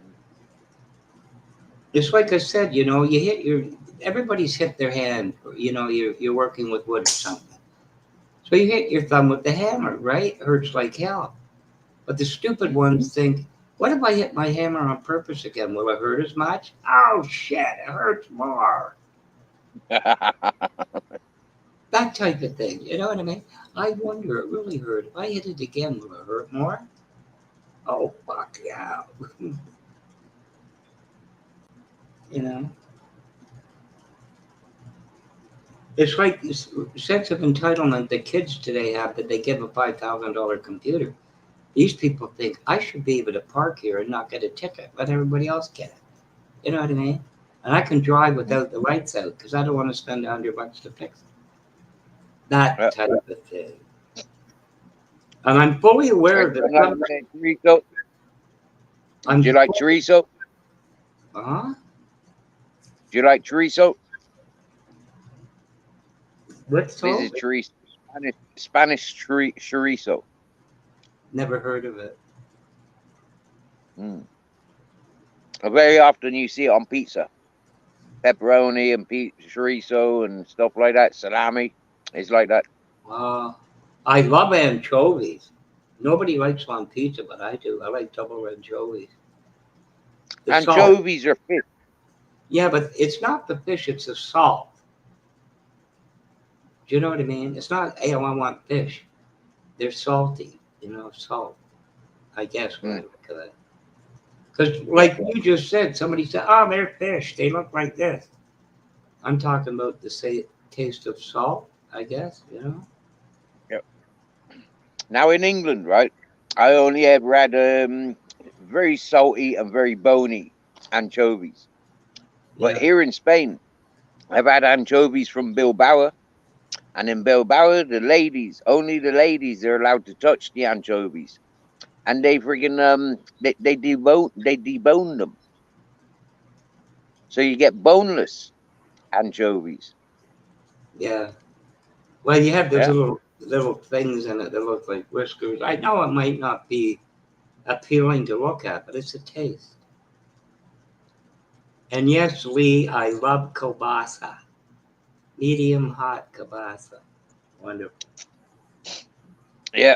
It's like I said, you hit everybody's hit their hand, you're working with wood or something. So you hit your thumb with the hammer, right? It hurts like hell. But the stupid ones think, what if I hit my hammer on purpose again? Will it hurt as much? Oh shit, it hurts more. That type of thing. You know what I mean? I wonder, it really hurt. If I hit it again, will it hurt more? Oh fuck yeah. you know? It's like this sense of entitlement that kids today have that they give a $5,000 computer. These people think I should be able to park here and not get a ticket. Let everybody else get it. You know what I mean? And I can drive without the lights out because I don't want to spend $100 to fix it. That type of thing. And I'm fully aware of it. like chorizo. I'm Do you like chorizo? huh? Do you like chorizo? What's This so? is chorizo. Spanish chorizo. Never heard of it. Mm. Very often you see it on pizza. Pepperoni and chorizo and stuff like that. Salami. It's like that. I love anchovies. Nobody likes them on pizza, but I do. I like double anchovies. The salt. Anchovies are fish. Yeah, but it's not the fish, it's the salt. Do you know what I mean? It's not, hey, I want fish. They're salty, salt. I guess when I Mm, look at it. Because, yeah, like you just said, somebody said, oh, they're fish. They look like this. I'm talking about the taste of salt, I guess. yeah. Now in England, right? I only ever had very salty and very bony anchovies. But Yeah, here in Spain, I've had anchovies from Bilbao, and in Bilbao, only the ladies are allowed to touch the anchovies, and they friggin' they debone them, so you get boneless anchovies. yeah. Well, you have those Yeah, little things in it that look like whiskers. I know it might not be appealing to look at, but it's a taste. And yes, Lee, I love kielbasa. Medium hot kielbasa. Wonderful. yeah.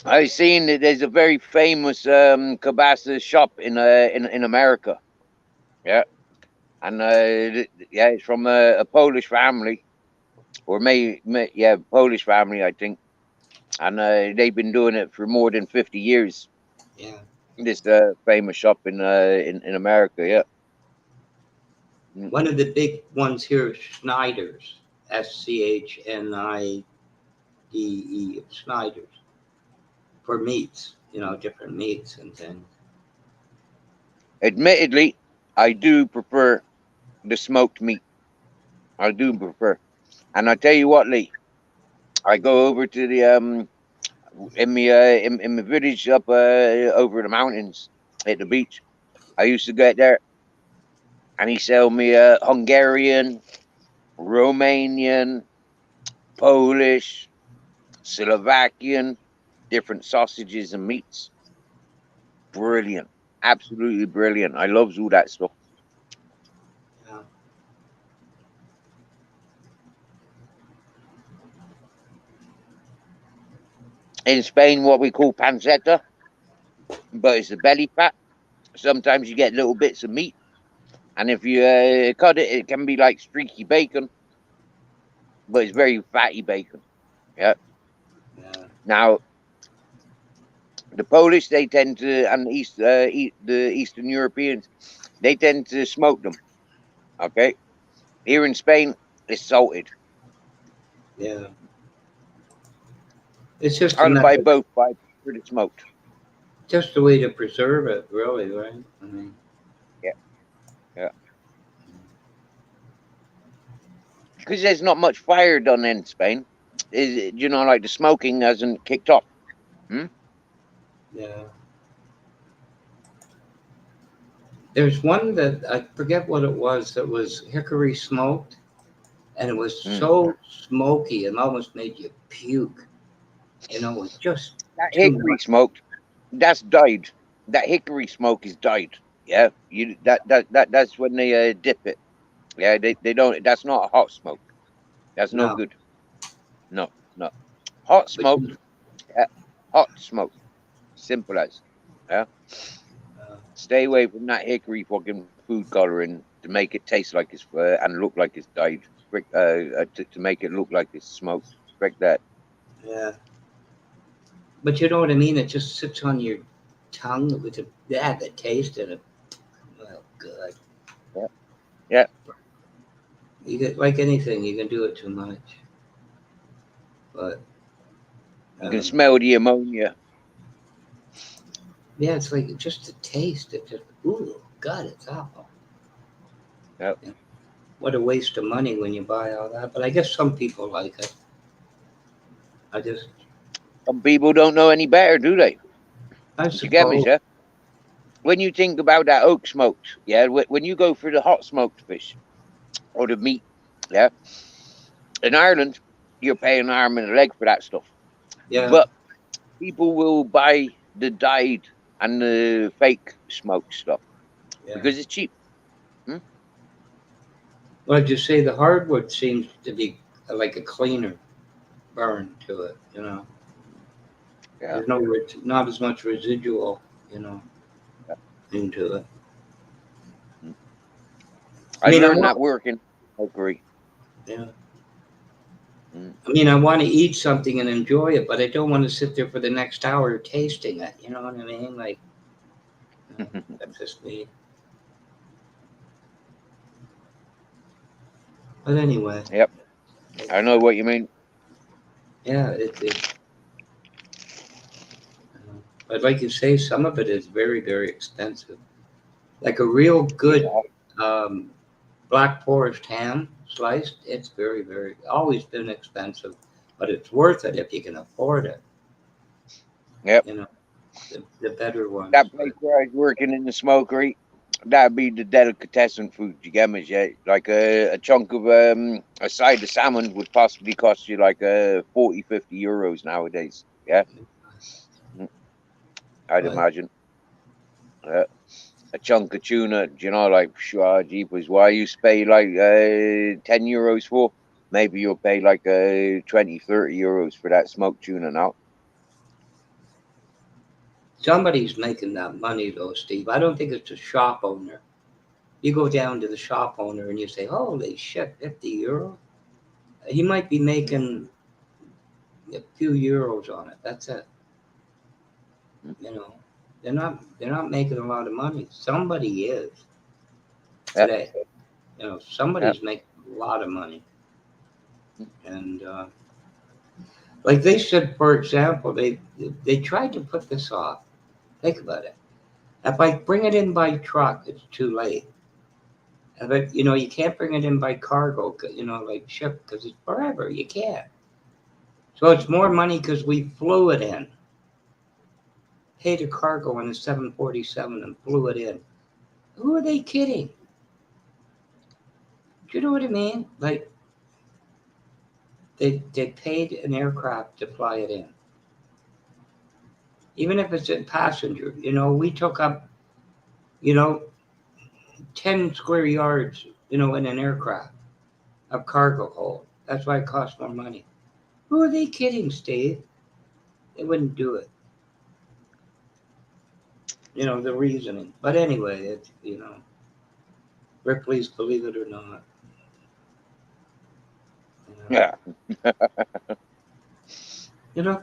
I've seen that there's a very famous kibasa shop in America. Yeah, and yeah, it's from a Polish family, or yeah, Polish family, I think, and they've been doing it for more than 50 years. Yeah. This famous shop in America. Yeah. Mm. One of the big ones here is Schneider's. Schnidee. Schneider's. For meats, different meats and things. Admittedly, I do prefer the smoked meat. I do prefer, and I tell you what, Lee, I go over to the in my village up over the mountains at the beach. I used to get there, and he sell me Hungarian, Romanian, Polish, Slovakian, different sausages and meats. Brilliant, absolutely brilliant. I loves all that stuff. Yeah. In Spain, what we call pancetta, but it's the belly fat. Sometimes you get little bits of meat, and if you cut it, it can be like streaky bacon, but it's very fatty bacon. Yeah. Yeah. Now the Polish, they tend to, and the Eastern Europeans, they tend to smoke them. Okay. Here in Spain, it's salted. Yeah. It's just I'll buy another, both, but I prefer the smoked. just a way to preserve it, really, right? I mean, Yeah, yeah. Because there's not much fire done in Spain. Like the smoking hasn't kicked off. Hmm? yeah. There's one that I forget what it was that was hickory smoked, and it was Hmm. so smoky and almost made you puke. It was just That too hickory much. smoked, that's died. That hickory smoke is died. Yeah, that's when they dip it. Yeah, they don't. That's not a hot smoke. That's no No, good. No, no. Hot but smoke. Yeah, hot smoke. Simple as. Yeah. Stay away from that hickory fucking food coloring to make it taste like it's and look like it's dyed. To make it look like it's smoked. Frick that. yeah, but you know what I mean. It just sits on your tongue with the taste in it. Well, good. Yeah. Yeah. You get like anything, you can do it too much. But You can um, smell the ammonia. yeah, it's like just the taste. It just God, it's awful. Yeah. Yeah. What a waste of money when you buy all that. But I guess some people like it. I just, Some people don't know any better, do they? I Do you get me, suppose, sir? When you think about that oak smoked, yeah, when you go for the hot smoked fish or the meat, yeah, in Ireland, you're paying an arm and a leg for that stuff. yeah, But people will buy the dyed and the fake smoked stuff yeah. because it's cheap. Hmm? Well, I just say the hardwood seems to be like a cleaner burn to it, you know. Yeah. There's no not as much residual, you know, into it. I I mean, I learned want, that working. I agree. yeah. Mm. I mean, I want to eat something and enjoy it, but I don't want to sit there for the next hour tasting it. You know what I mean? Like, you know, that's just me. But anyway, Yep, I know what you mean. yeah, but like you say, some of it is very, very expensive. Like a real good Yeah. um, Black Forest ham sliced, it's very, very, always been expensive, but it's worth it if you can afford it. Yep. You know, the better ones. That place where I was working in the smokery, that'd be the delicatessen food. You get me? Yeah. Like a chunk of a side of salmon would possibly cost you like 40, 50 euros nowadays. Yeah. Mm, I'd But imagine. A chunk of tuna, you know, like sure, jeepers. Why I used to pay like 10 euros for? Maybe you'll pay like 20, 30 euros for that smoked tuna now. somebody's making that money though, Steve. I don't think it's a shop owner. You go down to the shop owner and you say, "Holy shit, 50 euro." He might be Mm, making a few euros on it. That's it. mm. You know, they're not making a lot of money. Somebody is Yep, today. You know, yep. somebody's making a lot of money, Mm. and like they said, for example, they tried to put this off. Think about it. If I bring it in by truck, it's too late. But you know, you can't bring it in by cargo. You know, like ship because it's forever. You can't. So it's more money because we flew it in, paid a cargo on a 747 and flew it in. Who are they kidding? Do you know what I mean? Like they paid an aircraft to fly it in, even if it's a passenger. You know, we took up, you know, 10 square yards, you know, in an aircraft of cargo hold. That's why it costs more money. Who are they kidding, Steve? They wouldn't do it. You know the reasoning. But anyway, it's Ripley's Believe It or Not. Yeah.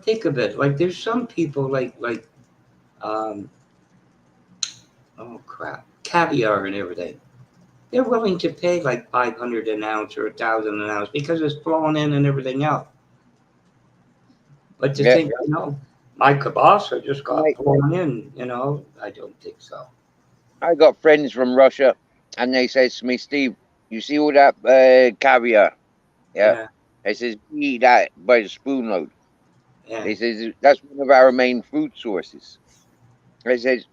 Think of it. Like there's some people um oh crap, caviar and everything. They're willing to pay like 500 an ounce or 1,000 an ounce because it's flown in and everything else. But to Yeah. think, my kibasa just got I, flown in, I don't think so. I got friends from Russia, and they says to me, Steve, you see all that caviar? Yeah. Yeah, They says, we eat that by the spoon load. yeah, They says, that's one of our main food sources. They says,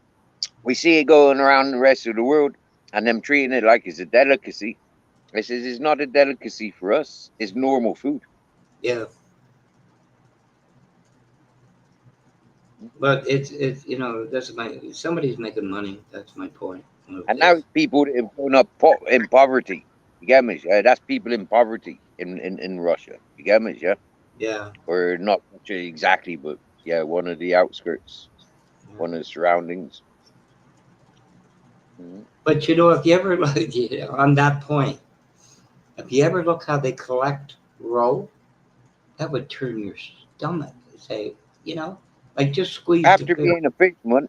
we see it going around the rest of the world, and them treating it like it's a delicacy. They says, it's not a delicacy for us. It's normal food. yeah. But it's that's somebody's making money. That's my point of And now this. it's people that have grown up in poverty. You get me? That's people in poverty in Russia. You get me? Yeah. Yeah, Or not actually exactly, but yeah, one of the outskirts, yeah. one of the surroundings. Mhm. But if you ever look on that point, if you ever look how they collect roe, that would turn your stomach. Say, you know, like just squeeze the After bit. being a fisherman,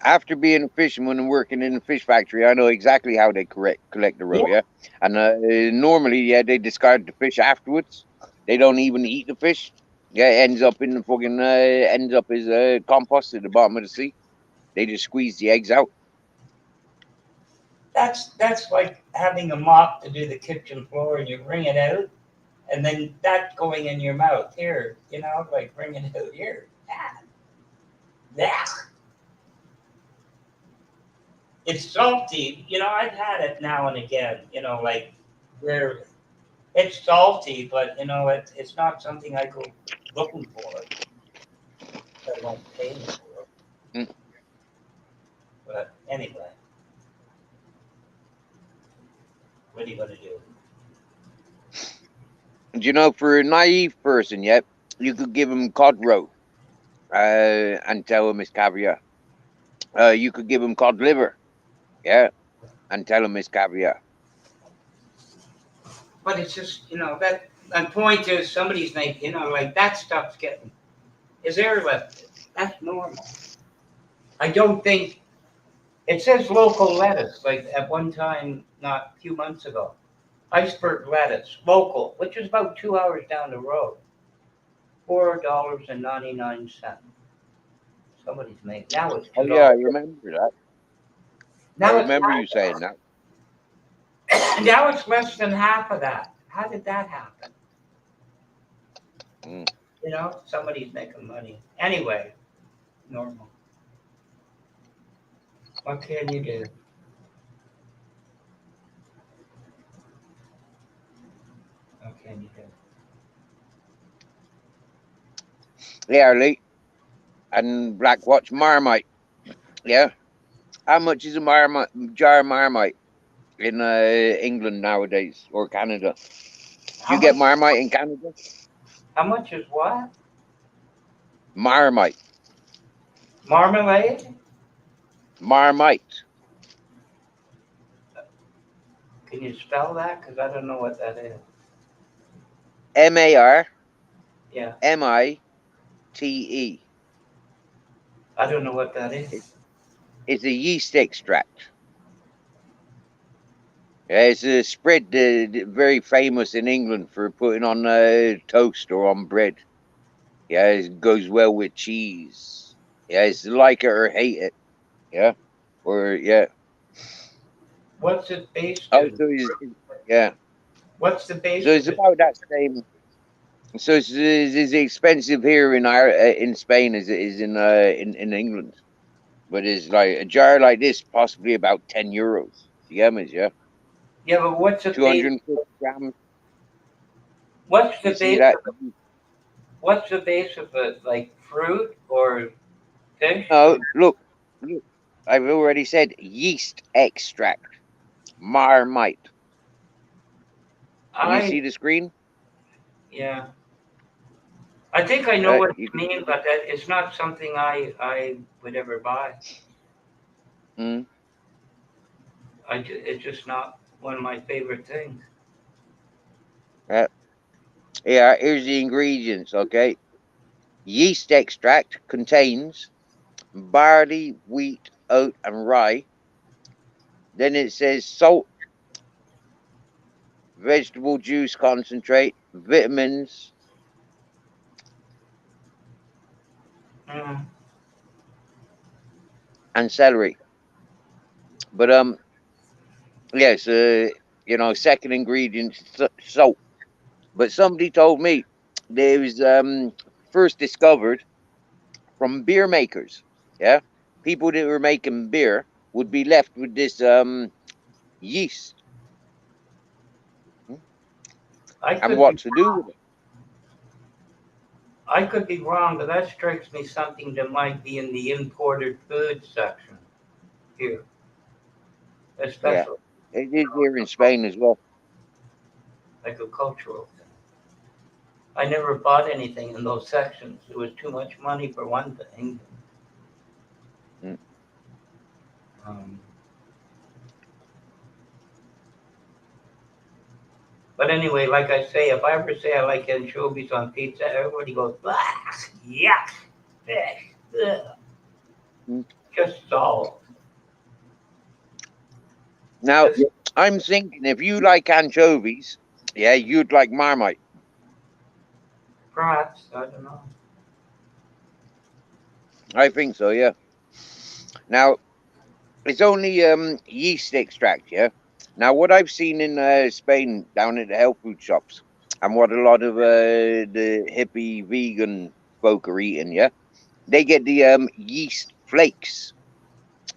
after being a fisherman and working in a fish factory, I know exactly how they collect the roe. Yeah, Yeah, and normally, yeah, they discard the fish afterwards. They don't even eat the fish. Yeah, it ends up in the fucking ends up as compost at the bottom of the sea. They just squeeze the eggs out. that's like having a mop to do the kitchen floor, and you wring it out, and then that going in your mouth here, like wringing it out here. Yeah, it's salty. I've had it now and again. Like where it's salty, but it's not something I go looking for. I won't pay for it. Mm. But anyway, what are you gonna do? And, for a naive person, yeah, You could give them cod roe and tell them it's caviar. You could give them cod liver, yeah, and tell them it's caviar. But it's just, that my point is somebody's making, like that stuff's getting is airlifted. That's normal. I don't think it says local lettuce, like at one time, not a few months ago. Iceberg lettuce, local, which is about 2 hours down the road. $4.99. Somebody's making now it's Oh $2. yeah, I remember that. I Now it's remember you saying that. now it's less than half of that. How did that happen? Mm. Somebody's making money. Anyway, normal. What can you do? What can you do? Yeah, Lee. And Black Watch Marmite. Yeah. How much is a Marmite jar of Marmite in England nowadays or Canada? Do How you get much? Marmite in Canada? How much is what? Marmite. Marmalade? Marmite. Can you spell that? Because I don't know what that is. MARMITE. Yeah, I don't know what that is. It's a yeast extract. Yeah, it's a spread very famous in England for putting on toast or on bread. Yeah, it goes well with cheese. Yeah, it's like it or hate it. Yeah, or yeah. What's it based Oh, in? so yeah. What's the So base it's of it? about that same. So it's expensive here in our in Spain as it is in England, but it's like a jar like this possibly about €10. You get me? Yeah, Yeah, but what's the base? 250 grams. What's the You see base that? of it? What's the base of it? Like fruit or fish? No, look. I've already said yeast extract, Marmite. Can you I see the screen? yeah. I think I know what You you can see mean, it. but it's not something I would ever buy. Mm, It's just not one of my favorite things. yeah. Yeah. Here's the ingredients. Okay, yeast extract contains barley, wheat, oat, and rye. Then it says salt, vegetable juice concentrate, vitamins, Mm. and celery. But yes, second ingredient salt. But somebody told me there was first discovered from beer makers. Yeah, people that were making beer would be left with this yeast. Hmm? I And could be what to do with it? I could be wrong, but that strikes me something that might be in the imported food section here, Yeah, especially it is here in Spain as well. like a cultural thing. I never bought anything in those sections. It was too much money for one thing. Mm. Um, but anyway, like I say, if I ever say I like anchovies on pizza, everybody goes, "Bah, yuck, fish, ugh, Mm. just salt." Now, Just I'm thinking if you like anchovies, yeah, you'd like Marmite. perhaps, I don't know. I think so, yeah. Now, it's only yeast extract, yeah. Now, what I've seen in Spain down at the health food shops, and what a lot of the hippie vegan folk are eating, yeah, they get the yeast flakes,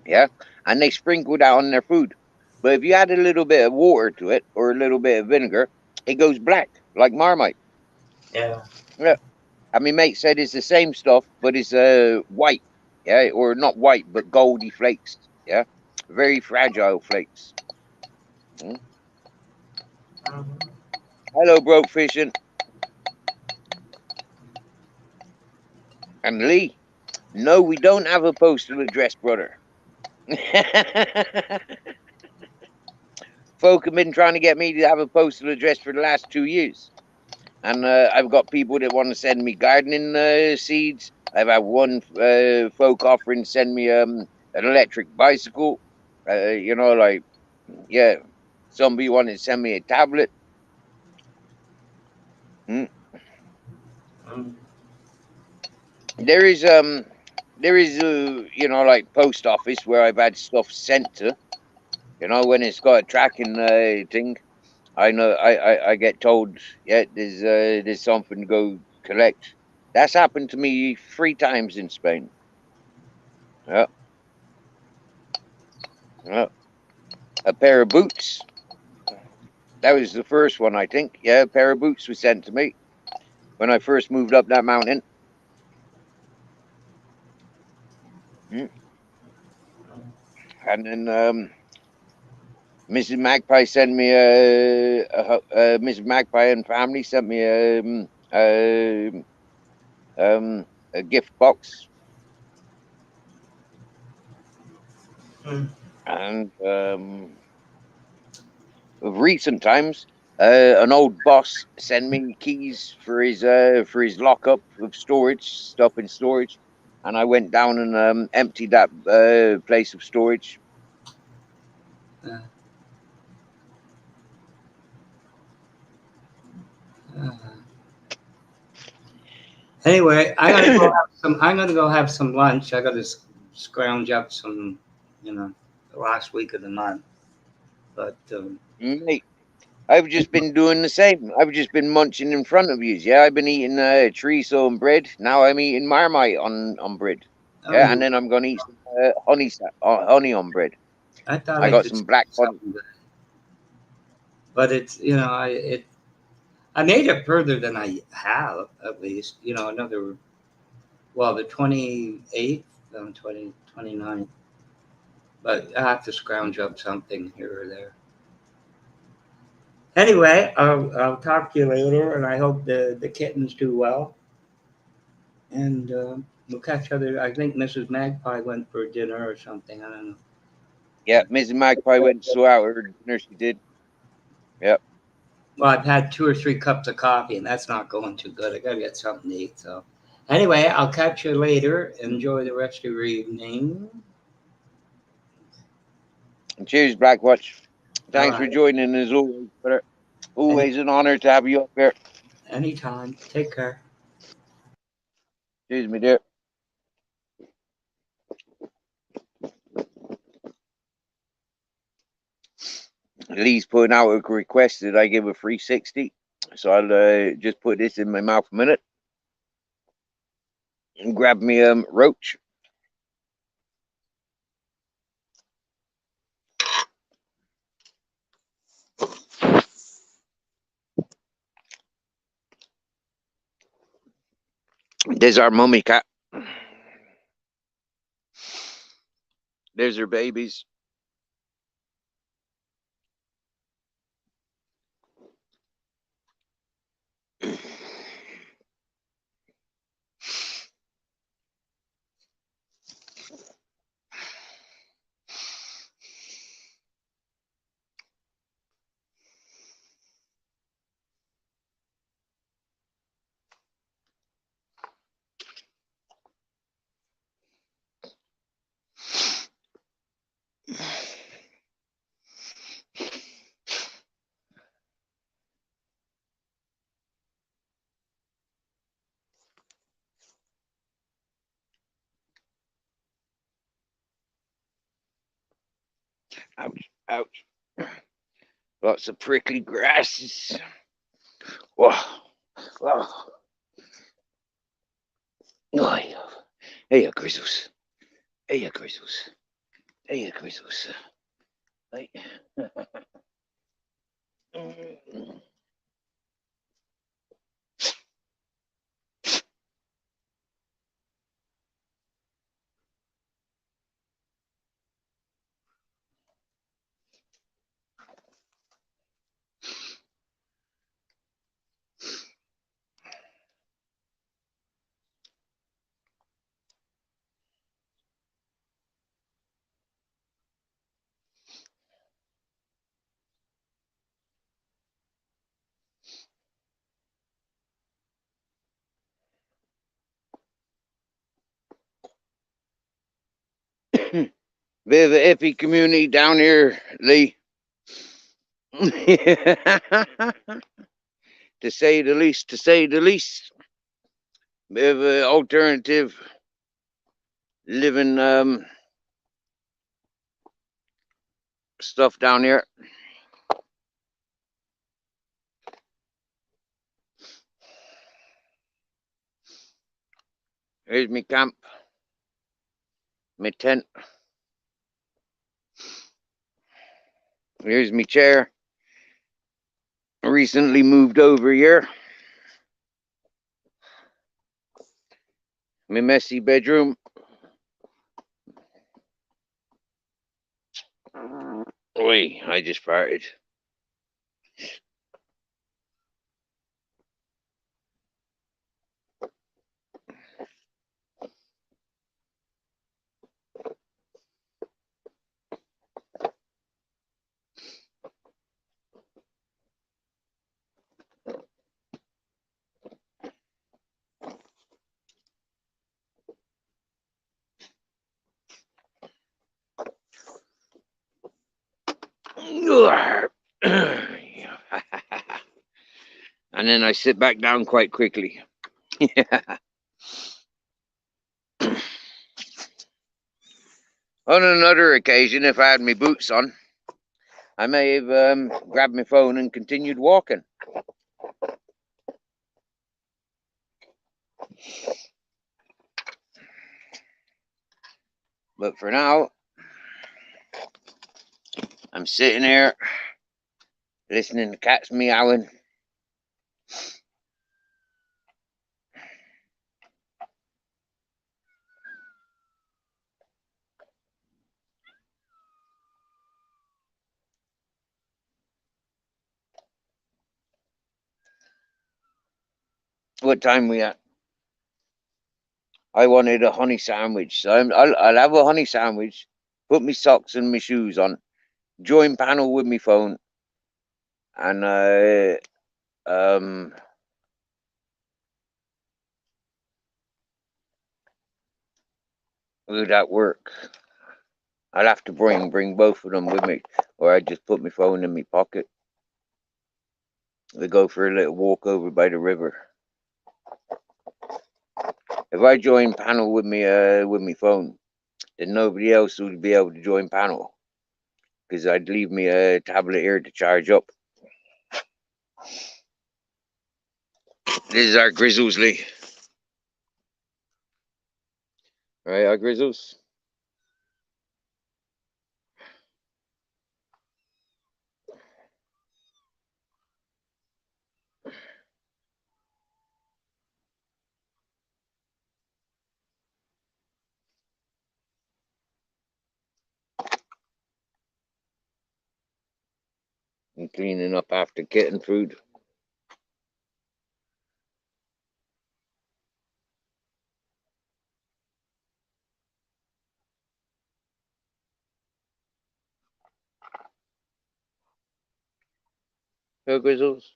yeah, and they sprinkle that on their food. But if you add a little bit of water to it or a little bit of vinegar, it goes black like Marmite. Yeah. Yeah. And my mate said it's the same stuff, but it's white, yeah, or not white, but goldy flakes, yeah, very fragile flakes. Mm. Mhm. Hello, broke fishing. And Lee, no, we don't have a postal address, brother. Folk have been trying to get me to have a postal address for the last 2 years. And I've got people that want to send me gardening seeds. I've had one folk offering to send me an electric bicycle. You know, like, yeah, somebody wanted to send me a tablet. Mm. Mm. There is you know, like post office where I've had stuff sent to. You know, when it's got a tracking thing, I know I get told, yeah, there's something to go collect. That's happened to me 3 times in Spain. Yeah, yeah. A pair of boots. That was the first one, I think. Yeah, a pair of boots was sent to me when I first moved up that mountain. Mm. And then Mrs. Magpie sent me Mrs. Magpie and family sent me a gift box. Mm. And of recent times, an old boss sent me keys for his lockup of storage stuff in storage, and I went down and emptied that place of storage. Uh, uh. Anyway, I gotta go have some. I'm gonna go have some lunch. I gotta scrounge up some, the last week of the month. But Mate, I've just been doing the same. I've just been munching in front of you. Yeah, I've been eating chorizo and bread. Now I'm eating Marmite on bread. oh, Yeah, and you. then I'm gonna eat some honey on bread. I thought I I got did some black honey. something, but it's I made it further than I have at least. Another the 28th, 29th. But I have to scrounge up something here or there. Anyway, I'll talk to you later, and I hope the kittens do well. And we'll catch other. I think Mrs. Magpie went for dinner or something. I don't know. Yeah, Mrs. Magpie went and saw out her dinner. She did. Yep. Well, I've had 2 or 3 cups of coffee, and that's not going too good. I gotta get something to eat. So, anyway, I'll catch you later. Enjoy the rest of your evening. And cheers, Blackwatch. All Thanks for right. joining as always, brother. Any Always an honor to have you up here. anytime. Take care. Cheers, me dear. Lee's putting out a request that I give a 360. So I'll just put this in my mouth a minute and grab me roach. There's our mummy cat. There's her babies. Ouch, ouch. Lots of prickly grasses. Whoa, whoa. Oh, yeah. Hey, Grizzles. Hey, Grizzles. Hey, Grizzles. Hey. Bit of a hippie community down here, Lee. To say the least, to say the least. Bit of an alternative living stuff down here. Here's my camp, my tent. Here's my chair. Recently moved over here. My messy bedroom. Oi, I just farted. And then I sit back down quite quickly. On another occasion, if I had my boots on, I may have grabbed my phone and continued walking. But for now, I'm sitting here listening to cats meowing. What time we at? I wanted a honey sandwich, so I'll have a honey sandwich, put my socks and my shoes on, join panel with my phone, and will that work? I'll have to bring both of them with me, or I just put my phone in my pocket. We go for a little walk over by the river. If I join panel with me phone, then nobody else would be able to join panel, because I'd leave me a tablet here to charge up. This is our Grizzles, Lee. Right, our Grizzles. And cleaning up after kitten food. Go Grizzles.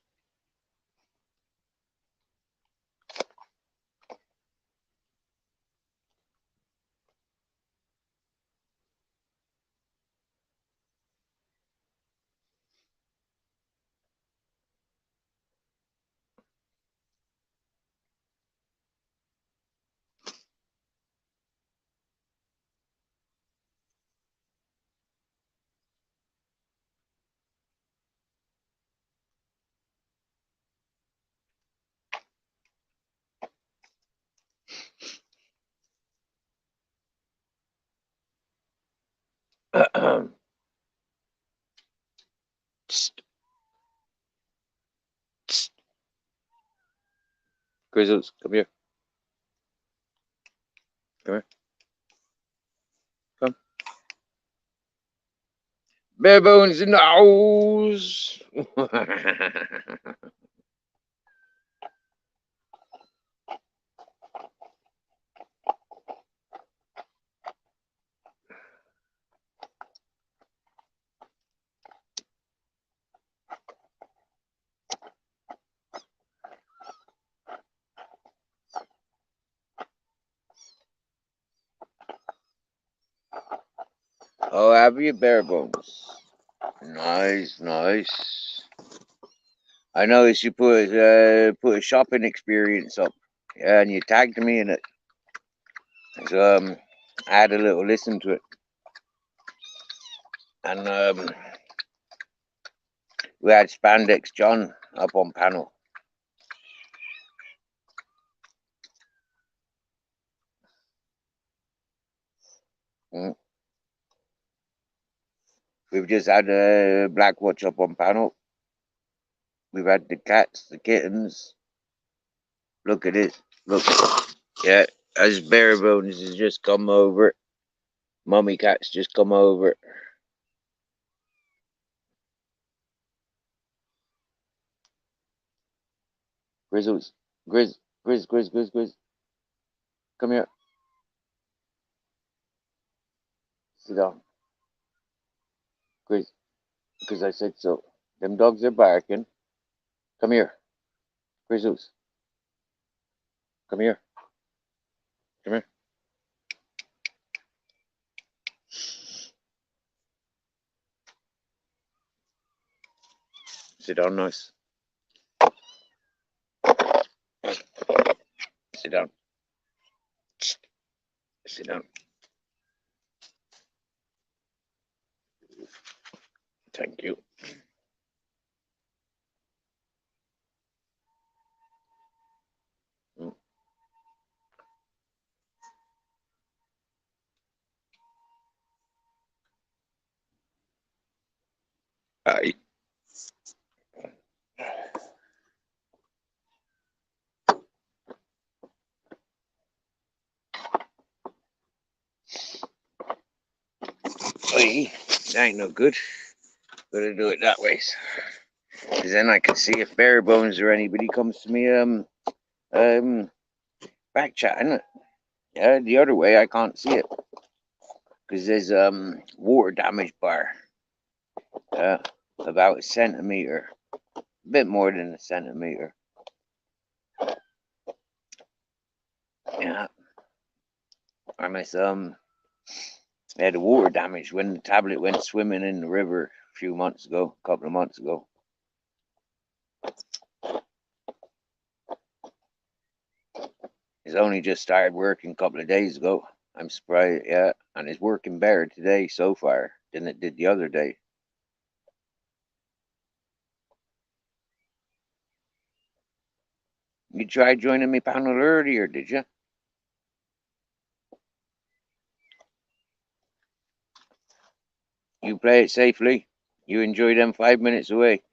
Grizzles, come here. Come here. Come. Bare bones in the house. Oh, have you bare bones? Nice, nice. I noticed you put a shopping experience up, yeah, and you tagged me in it. So I had a little listen to it, and we had Spandex John up on panel. Mm. We've just had Black Watch up on panel. We've had the cats, the kittens. Look at it. Look. Yeah, as Bare Bones has just come over. Mummy Cat's just come over. Grizzles. Grizz. Come here. Sit down. Grizz. Because I said so. Them dogs are barking. Come here. Grizzles. Come here. Come here. Sit down nice. Sit down. Sit down. Thank you. Mm. Aye. Aye. That ain't no good. Gotta do it that way. Because then I can see if Bare Bones or anybody comes to me back chatting it. Yeah, the other way I can't see it. Because there's water damage bar. About a centimeter. A bit more than a centimeter. Yeah. I miss had the water damage when the tablet went swimming in the river a few months ago, a couple of months ago. It's only just started working a couple of days ago. I'm surprised, yeah, and it's working better today so far than it did the other day. You tried joining me panel earlier, did you? You play it safely. You enjoy them 5 minutes away.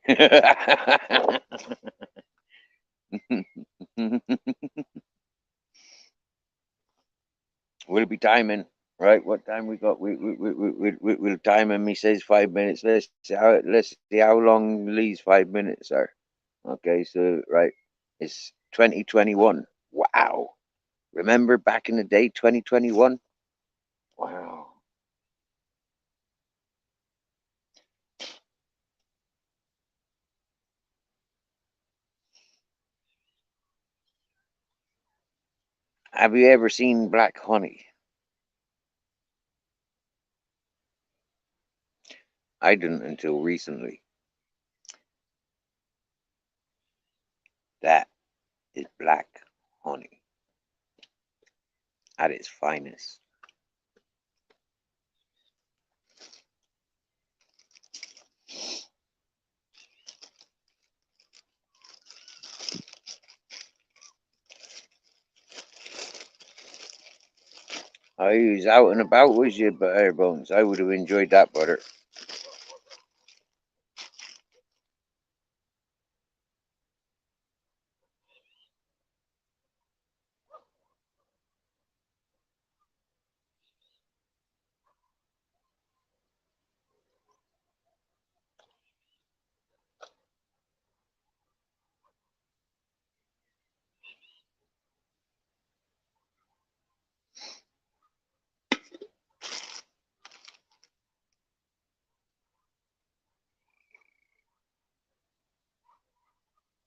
We'll be timing, right? What time we got? We'll time him. He says 5 minutes. Let's see how long Lee's 5 minutes are. Okay, so right, it's 2021. Wow, remember back in the day, 2021. Wow. Have you ever seen black honey? I didn't until recently. That is black honey at its finest. I was out and about with you, butter bones. I would have enjoyed that butter.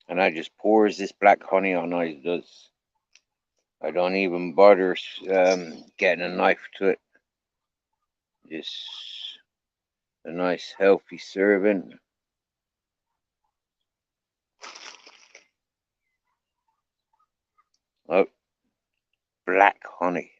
And I just pours this black honey on ice. Does I don't even bother getting a knife to it. Just A nice healthy serving. Oh, black honey.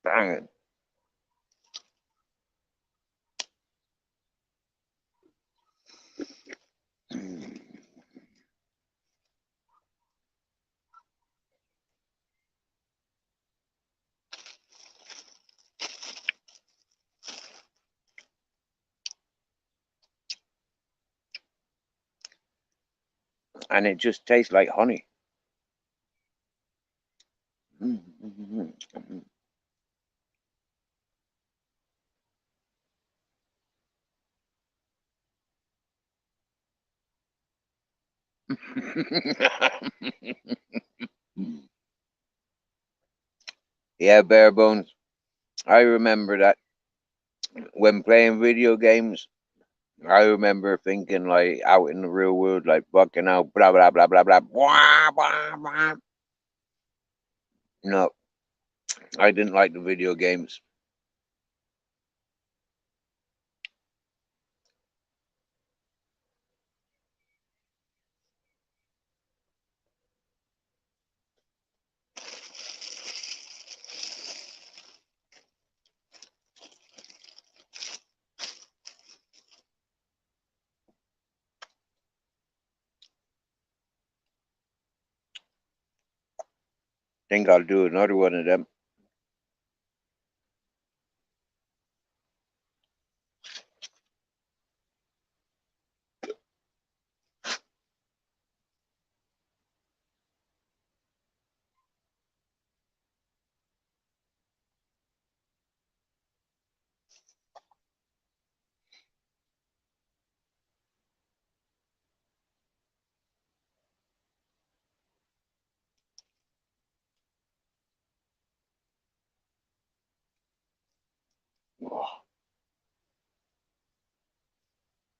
Bang. And it just tastes like honey. Yeah, bare bones. I remember that when playing video games. I remember thinking like out in the real world, like fucking out, blah blah blah blah blah, blah blah blah. No, I didn't like the video games. Think I'll do another one of them. Oh,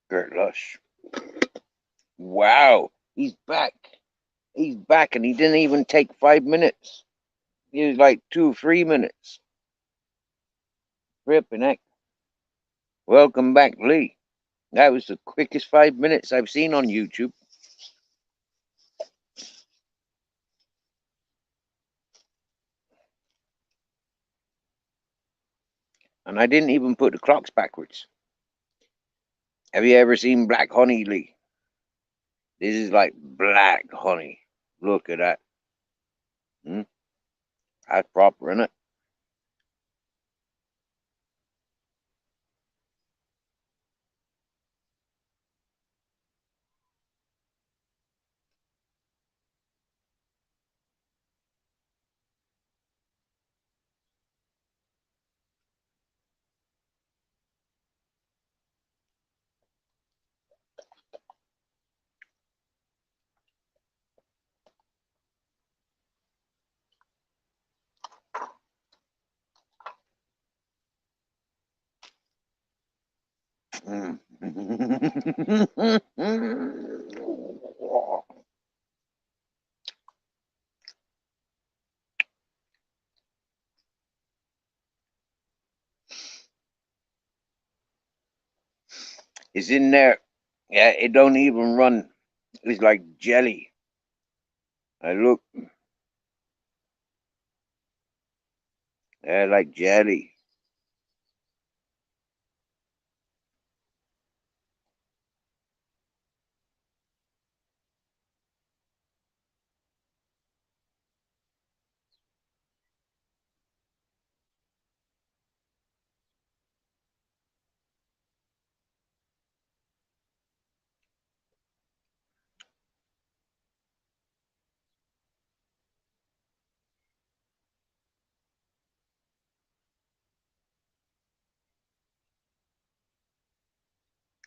Gert Lush. Wow, he's back. He's back, and he didn't even take 5 minutes. He was like 2 or 3 minutes. Ripping heck. Welcome back, Lee. That was the quickest 5 minutes I've seen on YouTube. And I didn't even put the clocks backwards. Have you ever seen black honey, Lee? This is like black honey. Look at that. Hmm? That's proper, isn't it? Mm. It's in there. Yeah, it don't even run. It's like jelly. I look, like jelly.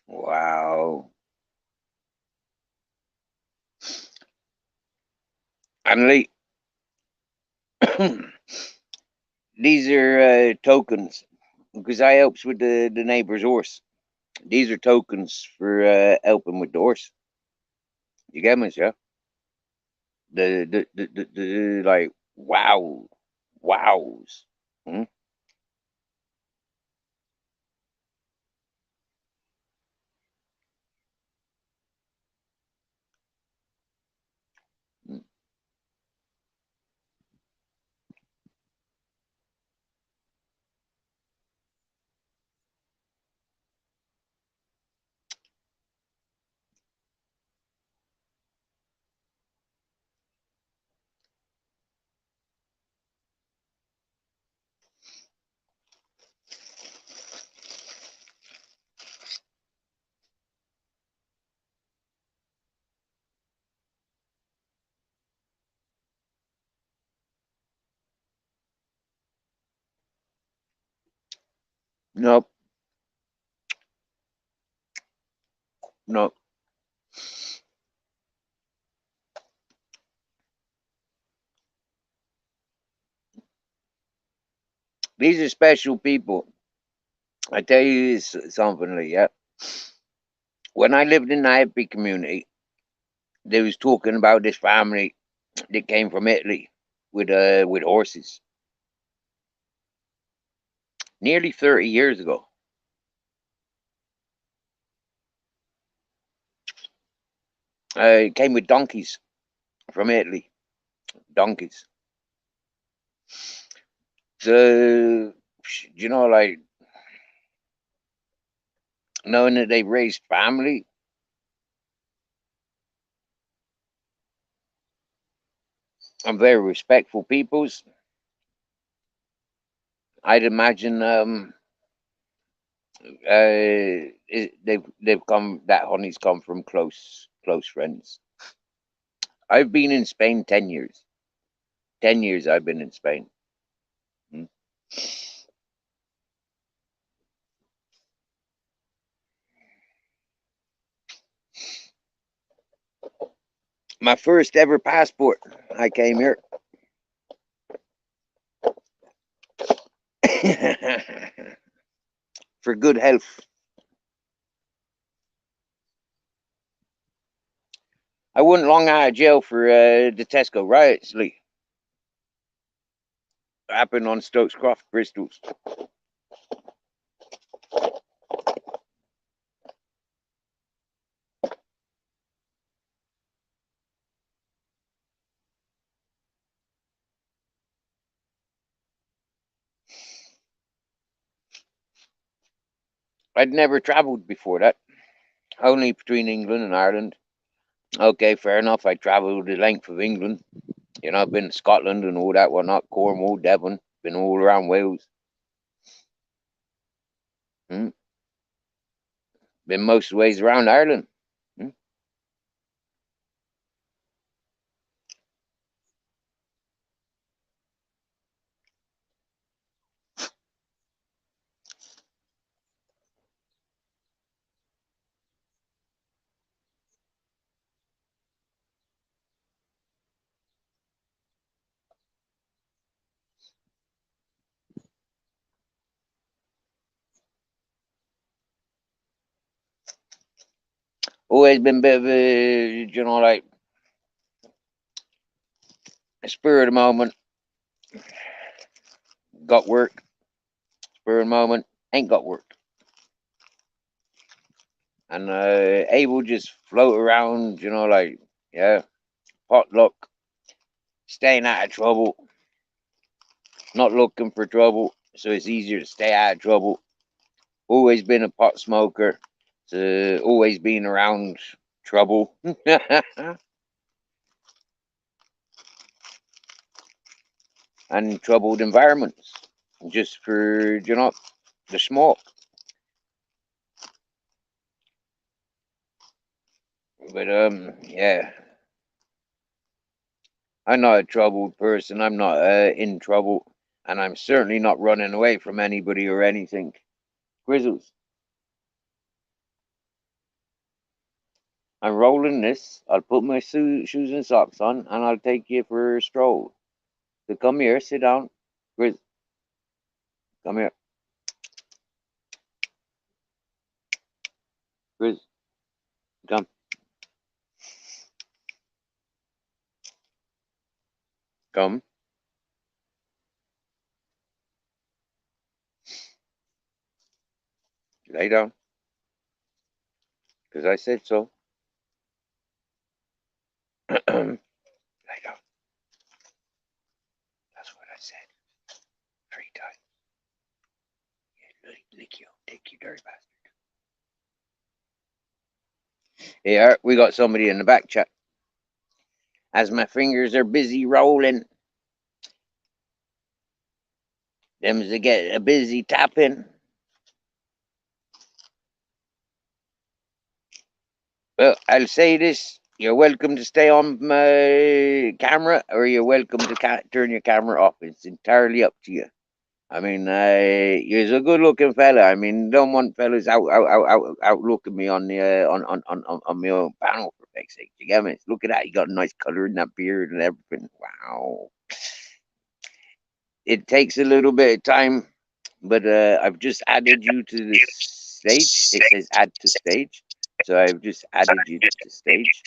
Wow. And these are tokens. because I helps with the neighbor's horse. These are tokens for helping with the horse. You get me, yeah? The like wows. Hmm? Nope, nope. These are special people. I tell you something like that. When I lived in the hippie community, they was talking about this family that came from Italy with horses nearly 30 years ago. It came with donkeys from Italy. Donkeys. So, you know, like knowing that they raised family, I'm very respectful peoples. I'd imagine they've come that honey's come from close friends. I've been in Spain 10 years. 10 years I've been in Spain. Mm. My first ever passport. I came here for good health. I wasn't long out of jail for the Tesco riots. Lee. Happened on Stokes Croft, Bristol. I'd never travelled before that, only between England and Ireland. Okay, fair enough. I travelled the length of England. You know, I've been to Scotland and all that whatnot, Cornwall, Devon, been all around Wales. Hmm? Been most of the ways around Ireland. Hmm? Always been a bit of a, you know, like a spur of the moment, got work, spur of the moment, ain't got work. And able just float around, you know, like, yeah, potluck, staying out of trouble, not looking for trouble, so it's easier to stay out of trouble. Always been a pot smoker, so always been around trouble. And troubled environments, just for, you know, the smoke. But yeah, I'm not a troubled person. I'm not in trouble, and I'm certainly not running away from anybody or anything. Grizzles, I'm rolling this. I'll put my shoes and socks on, and I'll take you for a stroll. So come here, sit down. Grizz, come here. Come. Lay down. Because I said so. Lay down. That's what I said. 3 times. Yeah, lick you. Take you, dirty bastard. Yeah, we got somebody in the back chat. As my fingers are busy rolling, them's to get a busy tapping. Well, I'll say this. You're welcome to stay on my camera, or you're welcome to turn your camera off. It's entirely up to you. I mean, you're a good-looking fella. I mean, don't want fellas out looking me on the on my own panel for fuck's sake. You get me? Look at that. You got a nice color in that beard and everything. Wow. It takes a little bit of time, but I've just added you to the stage. It says add to stage, so I've just added you to stage.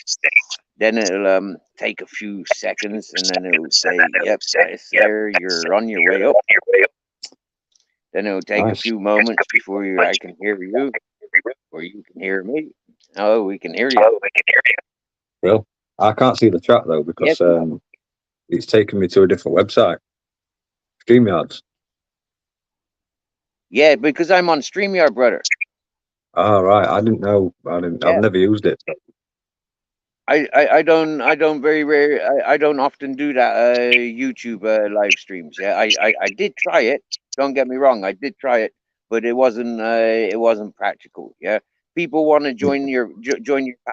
Then it'll take a few seconds, and then it'll say, "Yep, sir, you're on your way up." Then it'll take a few moments before I can hear you, or you can hear me. Oh, we can hear you. Well, I can't see the chat though because it's taken me to a different website. StreamYards. Yeah, because I'm on StreamYard, brother. Oh, right. I didn't know. I've never used it. I don't very rare. I don't often do that YouTube live streams. Yeah, I did try it. Don't get me wrong. I did try it, but it wasn't practical. Yeah, people want to join your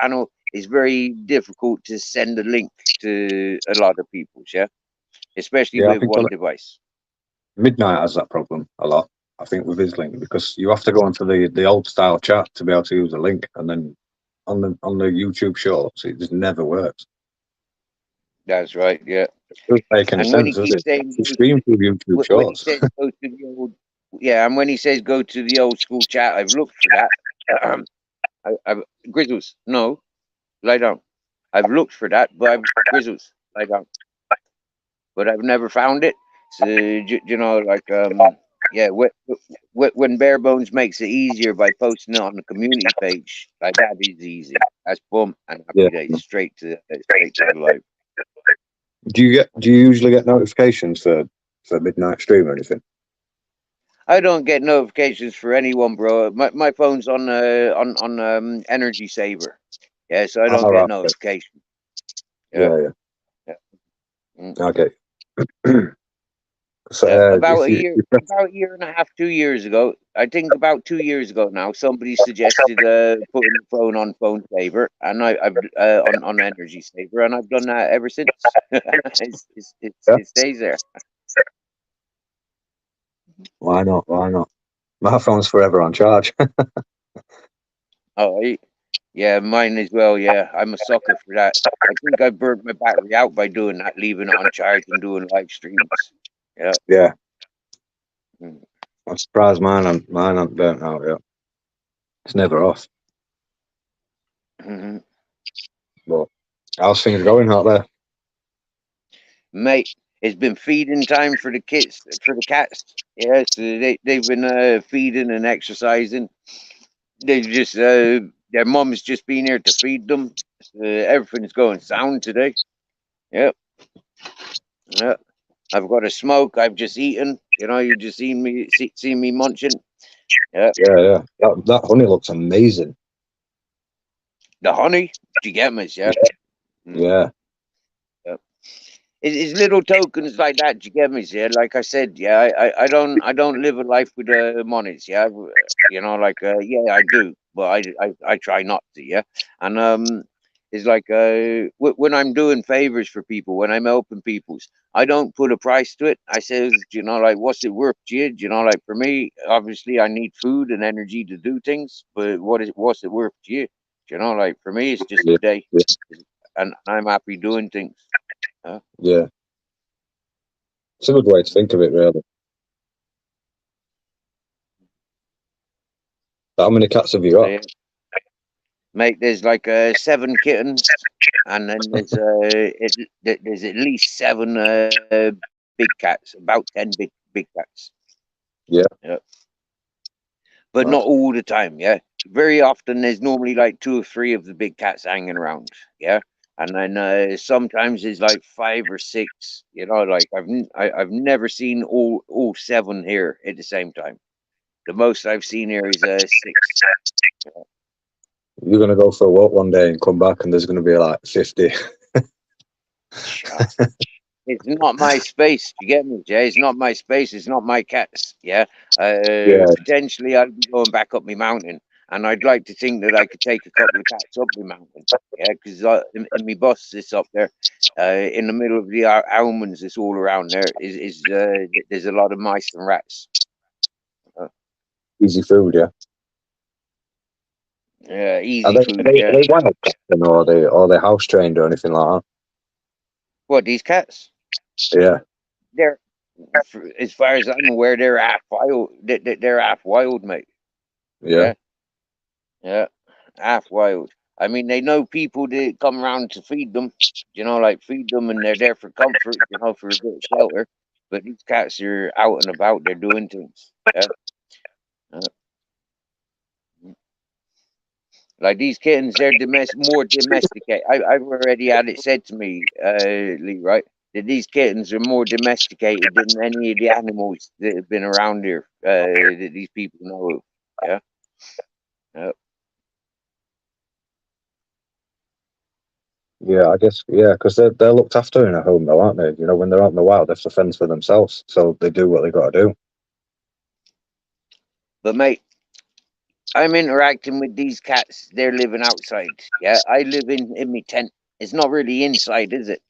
panel. It's very difficult to send a link to a lot of people. Yeah, especially with one device. Midnight has that problem a lot. I think with his link because you have to go onto the old style chat to be able to use a link, and then on the YouTube Shorts it just never works. That's right. Yeah. It doesn't make any sense, does it? You stream through YouTube Shorts. When he says go to the old, yeah, and when he says go to the old school chat, I've looked for that. Grizzles, no, lie down. I've looked for that, but Grizzles, lie down. But I've never found it. So you know, like yeah, when Bare Bones makes it easier by posting it on the community page, like that is easy. That's boom and happy days straight to the live. Do you usually get notifications for midnight stream or anything? I don't get notifications for anyone, bro. My phone's on energy saver. Yeah, so I don't get notifications. Yeah. Okay. So, about a year and a half, 2 years ago, I think about 2 years ago now, somebody suggested putting the phone on phone saver, and I've on energy saver, and I've done that ever since. It stays there. Why not? My phone's forever on charge. Oh, yeah, mine as well. Yeah, I'm a sucker for that. I think I burned my battery out by doing that, leaving it on charge and doing live streams. Yeah. Yeah. I'm surprised mine aren't burnt out yet. It's never off. But how's things going out there? Mate, it's been feeding time for the kids, for the cats. Yeah, so they've been feeding and exercising. They've just their mum's just been here to feed them. Everything's going sound today. Yep. Yeah. I've got a smoke. I've just eaten. You know, you just seen me munching. Yeah. Yeah. That honey looks amazing. The honey, do you get me? Yeah. Yeah. It's little tokens like that. Do you get me? Yeah. Like I said, yeah. I don't live a life with monies. Yeah. You know, like yeah, I do, but I try not to. Yeah. And it's like when I'm doing favors for people, when I'm helping people, I don't put a price to it. I says, you know, like, what's it worth to you? You know, like for me, obviously I need food and energy to do things, but what's it worth to you? You know, like for me, it's just a day, and I'm happy doing things. Yeah. It's a good way to think of it, really. How many cats have you got? Mate, there's like 7 kittens, and then there's at least 7 big cats, about 10 big cats. Yeah. Yeah. But not Nice. all the time. Yeah, very often there's normally like 2 or 3 of the big cats hanging around. Yeah, and then sometimes there's like 5 or 6. You know, like I've never seen all 7 here at the same time. The most I've seen here is 6. You're gonna go for a walk one day and come back, and there's gonna be like 50. Yeah. It's not my space. You get me, Jay? It's not my space. It's not my cats. Yeah. Yeah, Potentially, I'd be going back up my mountain, and I'd like to think that I could take a couple of cats up my mountain. Yeah, because in my bus that's up there, in the middle of the almonds that's all around there is there's a lot of mice and rats. Uh, easy food. Yeah. yeah, Are easy they food. Yeah. wild cats then, or are they house trained or anything like What, these cats? that? Yeah. They're, as far as I'm aware, they're half wild. They're half wild, mate. Yeah. Yeah. Yeah, half wild. I mean, they know people that come around to feed them, you know, like feed them, and they're there for comfort, you know, for a bit of shelter. But these cats are out and about; they're doing things. Yeah, uh, like these kittens, they're more domesticated. I've already had it said to me, Lee, right, that these kittens are more domesticated than any of the animals that have been around here that these people know of. Yeah. Uh, Yeah, I guess, yeah, because they're looked after in a home, though, aren't they? You know, when they're out in the wild, they have to fend for themselves, so they do what they got to do. but mate, I'm interacting with these cats. They're living outside. Yeah, I live in my tent. It's not really inside, is it?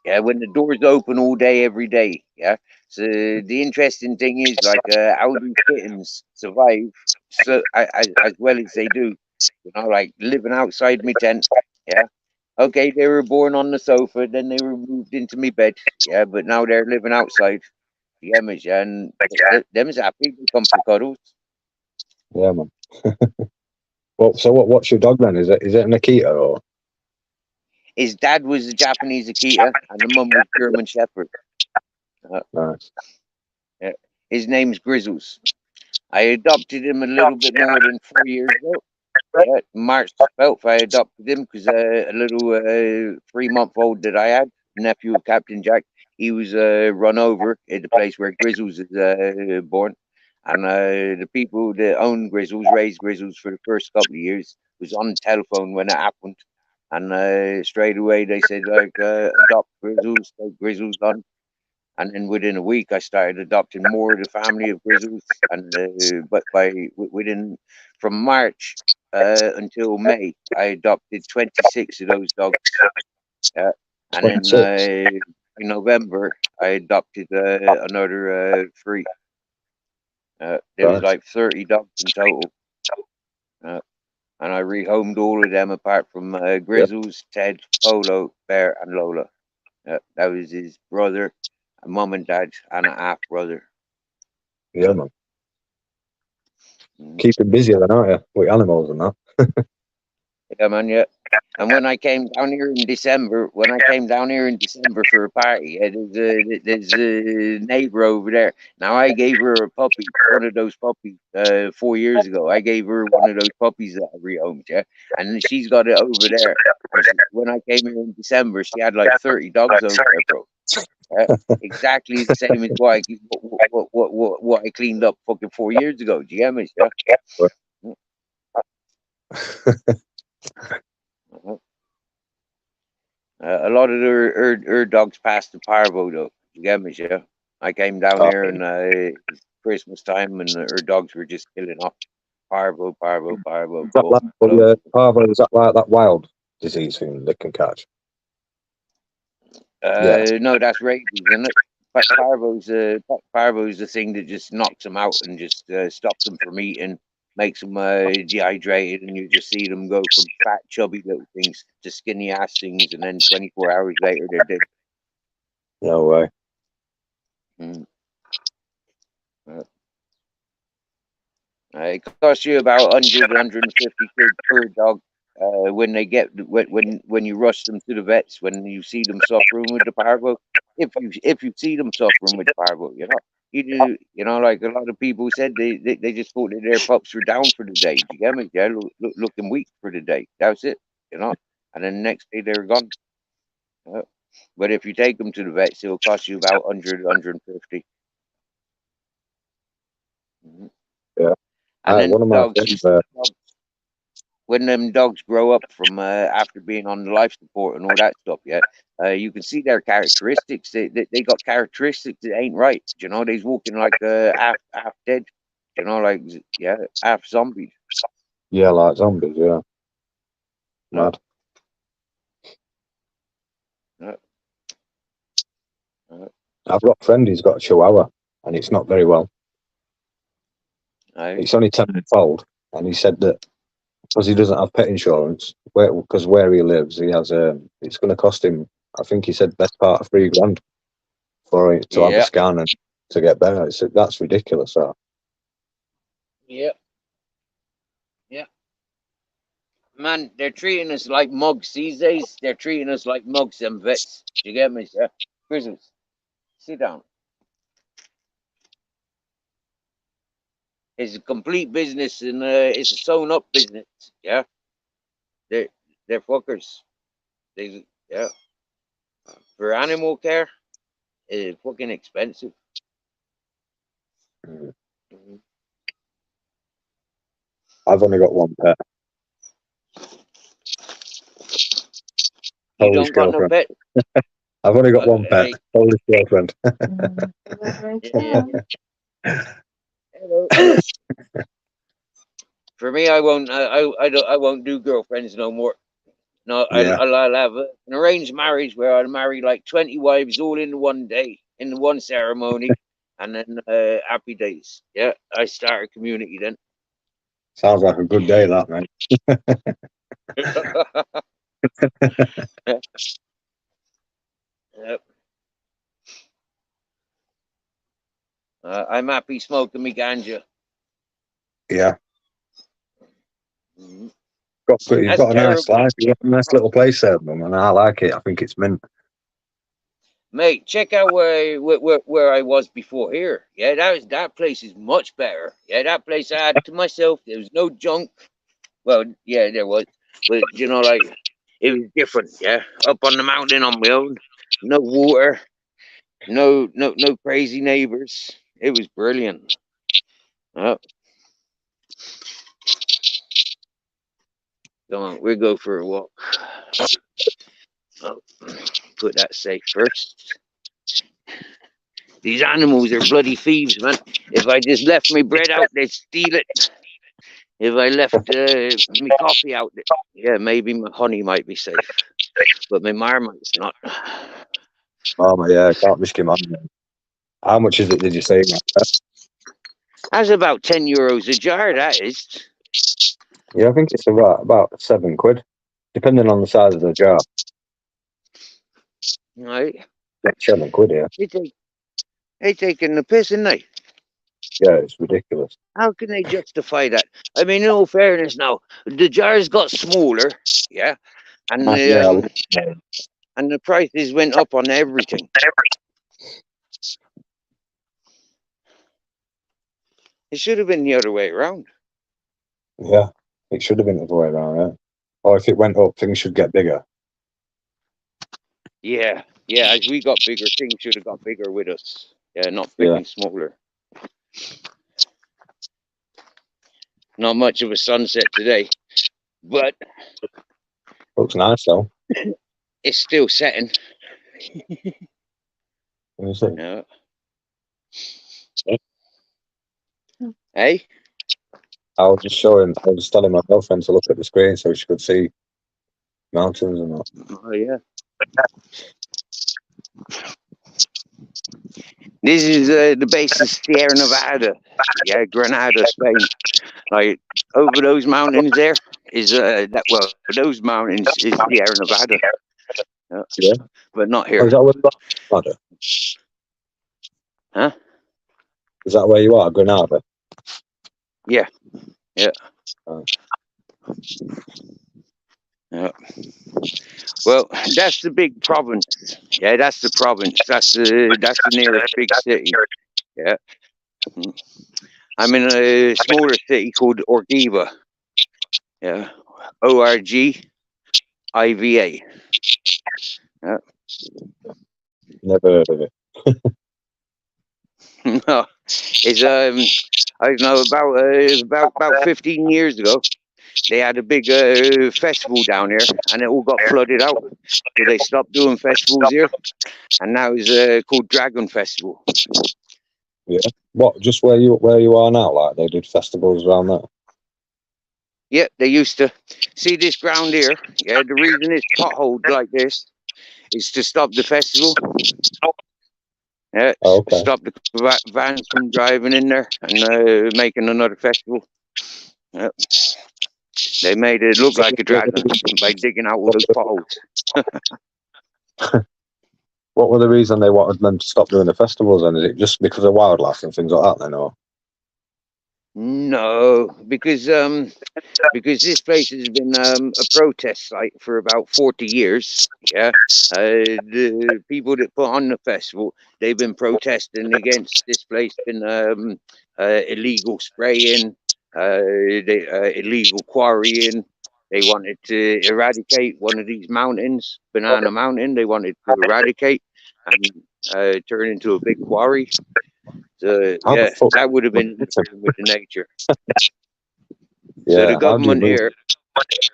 Yeah, when the door's open all day, every day. Yeah. So the interesting thing is, like, how do kittens survive so as well as they do? You know, like living outside my tent. Yeah. Okay, they were born on the sofa, then they were moved into my bed. Yeah, but now they're living outside. Yeah, and them's happy. They come for cuddles. Yeah, man. Well, so what's your dog then? Is it an Akita or? His dad was a Japanese Akita, and the mum was German Shepherd. Uh, Nice. yeah. His name's Grizzles. I adopted him a little bit more than 4 years ago. Yeah, March 12th, I adopted him because a little 3-month-old that I had, nephew of Captain Jack, he was run over at the place where Grizzles is born. And the people that own Grizzles, raised Grizzles for the first couple of years, was on the telephone when it happened. And straight away they said, like, adopt Grizzles, take Grizzles on. And then within a week, I started adopting more of the family of Grizzles. And but within from March until May, I adopted 26 of those dogs. And then 26. in November, I adopted another 3. There was Right. like 30 dogs in total. Uh, and I rehomed all of them apart from Yeah. Grizzles, Ted, Polo, Bear, and Lola. That was his brother, mum and dad, and a half brother. Yeah, man. Mm. Keep it busy then, aren't you? With animals and that. Yeah, man. Yeah. And when I came down here in December, for a party, there's a neighbor over there. Now I gave her a puppy, one of those puppies, 4 years ago. I gave her one of those puppies that I rehomed, yeah, and she's got it over there. And when I came here in December, she had like 30 dogs over there, bro. Yeah, exactly the same as what I cleaned up fucking 4 years ago. Do you get me? Yeah. Mhm. A lot of her dogs passed the parvo though. You get me, yeah. I came down Oh, here and it's Christmas time, and her dogs were just killing off parvo, parvo, parvo, is that like loads. parvo? Is that like that wild disease thing they can catch? Yeah. No, that's rabies, isn't it? But parvo's the thing that just knocks them out and just stops them from eating, makes them dehydrated, and you just see them go from fat, chubby little things to skinny ass things, and then 24 hours later they're dead. No way. Mm. Uh, it costs you about 100, 150 quid per dog. when they get when you rush them to the vets, when you see them suffering with the parvo, if you see them suffering with parvo, you do, like a lot of people said, they just thought that their pups were down for the day. Do you get me? Yeah, looking weak for the day. That's it, and then the next day they're gone. But if you take them to the vets, it'll cost you about 100, Mhm. Yeah. And then One of my friends, when them dogs grow up from after being on the life support and all that stuff, you can see their characteristics. They got characteristics that ain't right. They's walking like half dead. Like half zombies. yeah, like zombies, yeah. No, Mad. no, no. I've got a friend who's got a Chihuahua, and it's not very well. Aye. It's only 10 months old, and he said that because he doesn't have pet insurance, because where he lives, he has it's going to cost him, I think he said, best part of $3,000 for it to have a Yeah, scan and to get better. That's ridiculous. That. yeah, yeah. Man, they're treating us like mugs these days. They're treating us like mugs and vets. Do you get me, sir? Christmas, sit down. It's a complete business, and it's a sewn up business. Yeah, they're they're fuckers. Yeah, for animal care, it's fucking expensive. Mm. Mhm. I've only got one pet, You Polish don't got no girlfriend. pet? I've only got one pet, Hey, Polish girlfriend. yeah. Hello. For me, I won't. I won't do girlfriends no more. No, Yeah. I'll have an arranged marriage where I'll marry like 20 wives all in one day, in one ceremony, and then happy days. Yeah, I start a community then. Sounds like a good day, that, mate. Yep. I'm happy smoking me ganja. Yeah. Mhm. You've That's got a nice terrible. life. You've got a nice little place there, mum, and I like it. I think it's mint. Mate, check out where I was before here. Yeah, that place is much better. Yeah, that place I had to myself. There was no junk. Well, yeah, there was, but like it was different. Yeah, up on the mountain on my own, no water, no crazy neighbors. It was brilliant. Oh, come on, we'll go for a walk. Oh, put that safe first. These animals are bloody thieves, man. If I just left my bread out, they'd steal it. If I left my coffee out, yeah, maybe my honey might be safe, but my Marmite's not. Oh, my, yeah, can't risk him. How much is it, did you say? That's about €10 a jar. That is. Yeah, I think it's about £7, depending on the size of the jar. Right? Like £7, yeah. They taking the piss, ain't they? Yeah, it's ridiculous. How can they justify that? I mean, in all fairness, now the jars got smaller, yeah, and Yeah, the prices went up on everything. It should have been the other way around. yeah. It should have been the other way around, yeah. Or if it went up, things should get bigger. Yeah, as we got bigger, things should have got bigger with us. Yeah, not Yeah. freaking smaller. Not much of a sunset today, but Looks nice, though. it's still setting. Let me see. Yeah. Hey, I was just telling my girlfriend to look at the screen so she could see mountains and that. oh yeah. This is the base of Sierra Nevada. Yeah, Granada, Spain. Like over those mountains there is those mountains is Sierra Nevada. Yeah. Yeah. But not Oh, here. is that where you are, Granada? Huh? Is that where you are, Granada? Yeah. Yeah. Oh. Yeah. Well, that's the big province. Yeah, that's the province. That's the nearest big city. Yeah. I'm in a smaller city called Orgiva. Yeah. Orgiva. Yeah. Never heard of it. No, it's I don't know, about 15 years ago, they had a big festival down here, and it all got flooded out, so they stopped doing festivals here, and now it's called Dragon Festival. Yeah. What? Just where you are now? Like they did festivals around there. Yeah, they used to see this ground here. Yeah, the reason it's potholed like this is to stop the festival. Yeah, Oh, okay. stop the vans from driving in there and making another festival. Yeah. They made it look like a dragon by digging out all those potholes. What were the reason they wanted them to stop doing the festivals? And is it just because of wildlife and things like that? Then, or No, because this place has been a protest site for about 40 years. Yeah, the people that put on the festival, they've been protesting against this place, been illegal spraying, illegal quarrying. They wanted to eradicate one of these mountains, Banana Mountain. They wanted to eradicate and turn into a big quarry. So how the yeah, fuck? that would have been interfering with the nature. So the Yeah. How do you government move? here,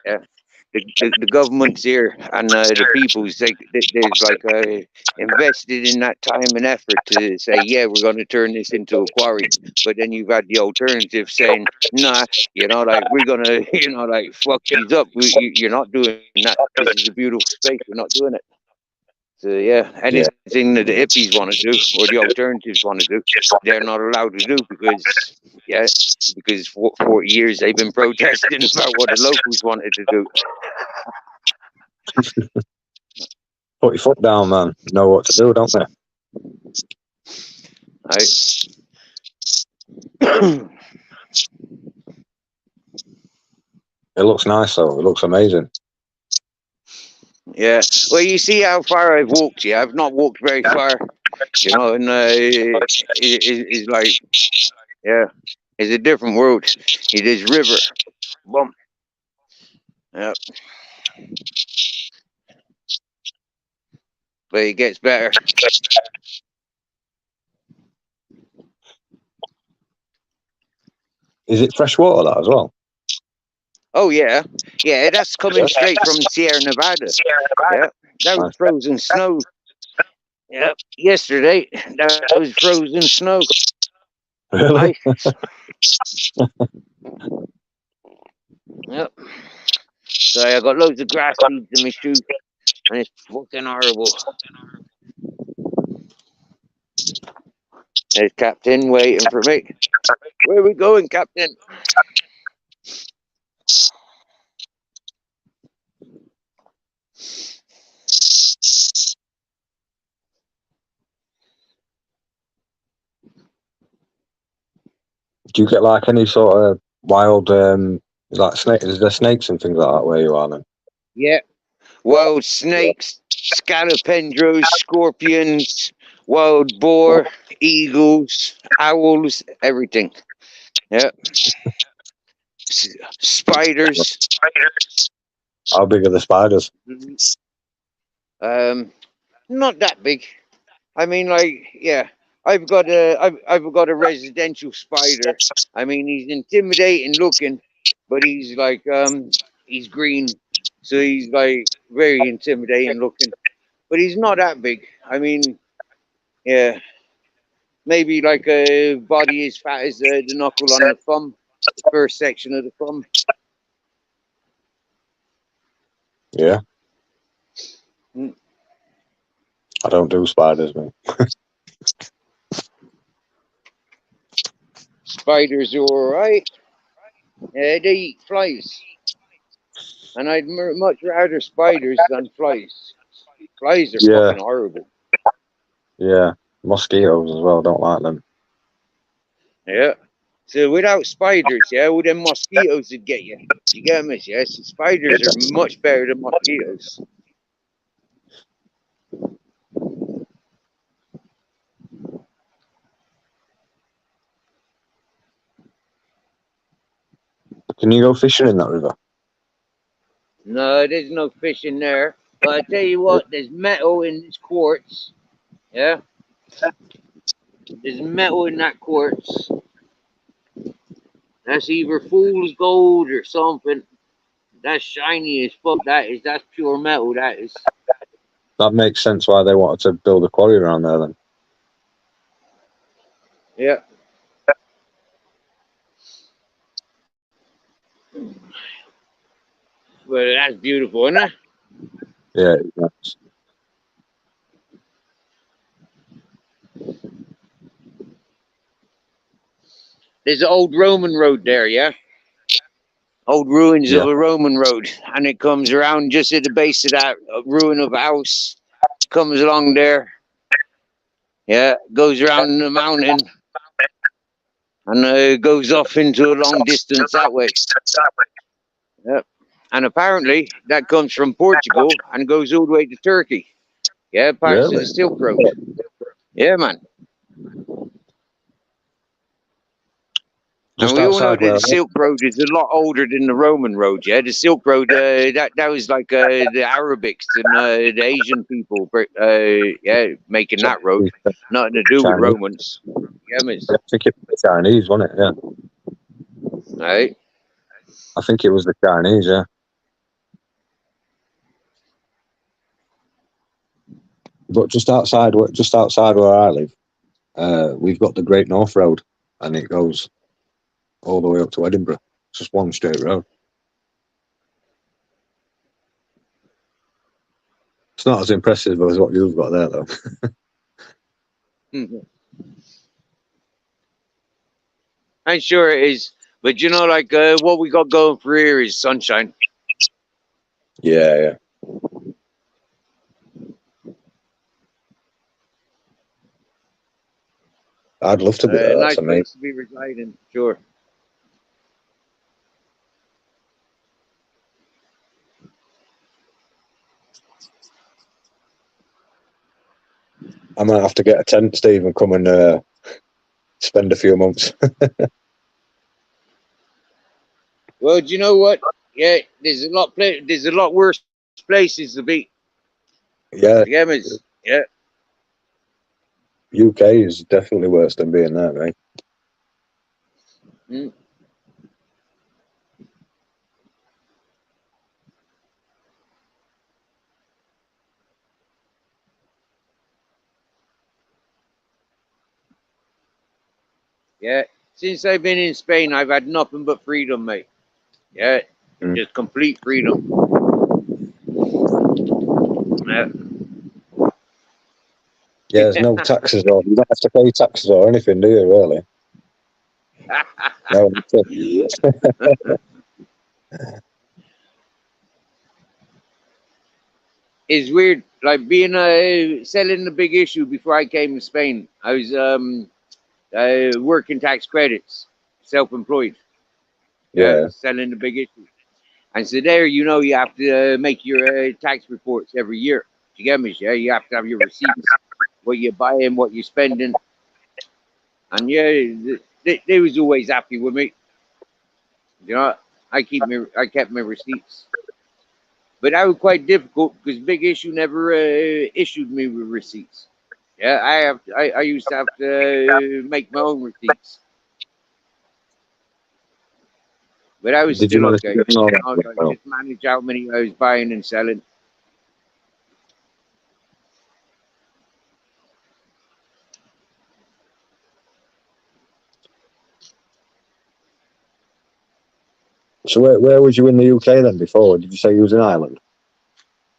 yeah, the governments here and the people's, there's like invested in that time and effort to say, yeah, we're going to turn this into a quarry. But then you've had the alternative saying, nah, like we're going to, like fuck these up. You're not doing that. This is a beautiful space. We're not doing it. So yeah, Yeah. anything that the hippies want to do or the alternatives want to do, they're not allowed to do because for 40 years they've been protesting about what the locals wanted to do. Put your foot down, man. Know what to do, don't they? It looks nice though. It looks amazing. Yeah. Well, you see how far I've walked. Yeah, I've not walked very far. And it's like, yeah, it's a different world. It is river. Boom. Yep. But it gets better. Is it fresh water that as well? Oh yeah, yeah. That's coming straight from Sierra Nevada. Yeah, that was frozen snow. Yep. Yesterday, that was frozen snow. Really? Ice. Yep. So I got loads of grass seeds in my shoe, and it's fucking horrible. There's Captain waiting for me. Where are we going, Captain? Do you get like any sort of wild like snake? Is there snakes and things like that where you are then? Yeah. Wild snakes, scarabendros, scorpions, wild boar, eagles, owls, everything. Yeah. Spiders. How big are the spiders? Not that big. I mean, like, yeah. I've got a residential spider. I mean, he's intimidating looking, but he's like he's green, so he's like very intimidating looking. But he's not that big. I mean, yeah, maybe like a body as fat as the knuckle on the thumb, the first section of the thumb. Yeah. Mm. I don't do spiders, man. Spiders are all right. They eat flies, and I'd much rather spiders than flies. Flies are Yeah. fucking horrible. Yeah. Mosquitoes as well. Don't like them. Yeah. So without spiders, yeah, all them mosquitoes would get you. You get me? Yes, spiders are much better than mosquitoes. Can you go fishing in that river? No, there's no fish in there. But I tell you what, there's metal in this quartz. Yeah, there's metal in that quartz. That's either fool's gold or something. That's shiny as fuck. That's pure metal. That is. That makes sense why they wanted to build a quarry around there then. Yeah. Well, that's beautiful, isn't it? Yeah, that's, There's an old Roman road there, yeah? Old ruins of yeah. a Roman road. And it comes around just at the base of that ruin of a house. Comes along there. Yeah, goes around the mountain. And goes off into a long distance that way. Yep. And apparently that comes from Portugal and goes all the way to Turkey. Yeah, parts of Really? the Silk Road. Yeah, man. Just And we all know outside that where the Silk Road is a lot older than the Roman road. Yeah, the Silk Road that was like the Arabics and the Asian people, yeah, making that road. Nothing to do with Chinese. Romans. Yeah, miss. I think it was the Chinese, wasn't it? Yeah. Right. I think it was the Chinese, yeah. But just outside where I live, we've got the Great North Road, and it goes all the way up to Edinburgh. It's just one straight road. It's not as impressive as what you've got there, though. I'm sure it is. But you know, like what we got going for here is sunshine. Yeah, yeah. I'd love to be there. That's Nice amazing. place to be residing, sure. I might have to get a tent, Steve, and come and spend a few months. Well, do you know what? Yeah, there's a lot worse places to be. Yeah, Yeah, yeah. UK is definitely worse than being there, right? Mm. Yeah. Since I've been in Spain, I've had nothing but freedom, mate. Yeah, just complete freedom. Yeah. Yeah, there's no taxes or you don't have to pay taxes or anything, do you? Really? No. It's weird, like being selling the big issue before I came to Spain. I was working tax credits, self-employed. Yeah. Selling the big issue. And so there, you know, you have to make your tax reports every year. You get me? Yeah, you have to have your receipts, what you're buying, what you're spending. And yeah, they was always happy with me. You know, I kept my receipts. But that was quite difficult because Big Issue never issued me with receipts. Yeah, I used to have to make my own receipts. But I was Did you still manage okay. to get all I was like, just manage how many I was buying and selling. So where was you in the UK then before? Did you say you was in Ireland?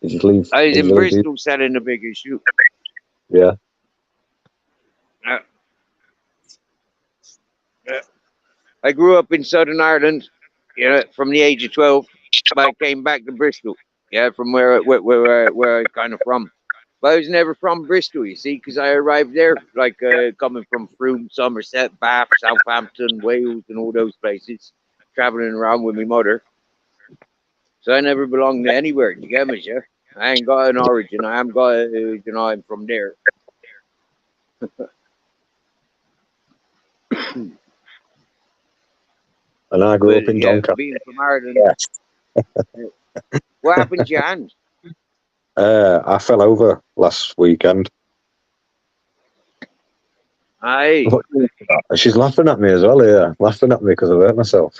Did you leave? I was did in you leave Bristol selling the Big Issue. Yeah. I grew up in Southern Ireland, from the age of 12. But I came back to Bristol, from where I kind of from. But I was never from Bristol, you see, because I arrived there like coming from Frome, Somerset, Bath, Southampton, Wales, and all those places, traveling around with my mother. So I never belonged to anywhere. You get me, yeah? I ain't got an origin. I haven't got, I'm from there. And I grew up in Doncaster. Being from Ireland, Yeah. what happened to your hand? I fell over last weekend. Aye. She's laughing at me as well, yeah. Laughing at me because I hurt myself.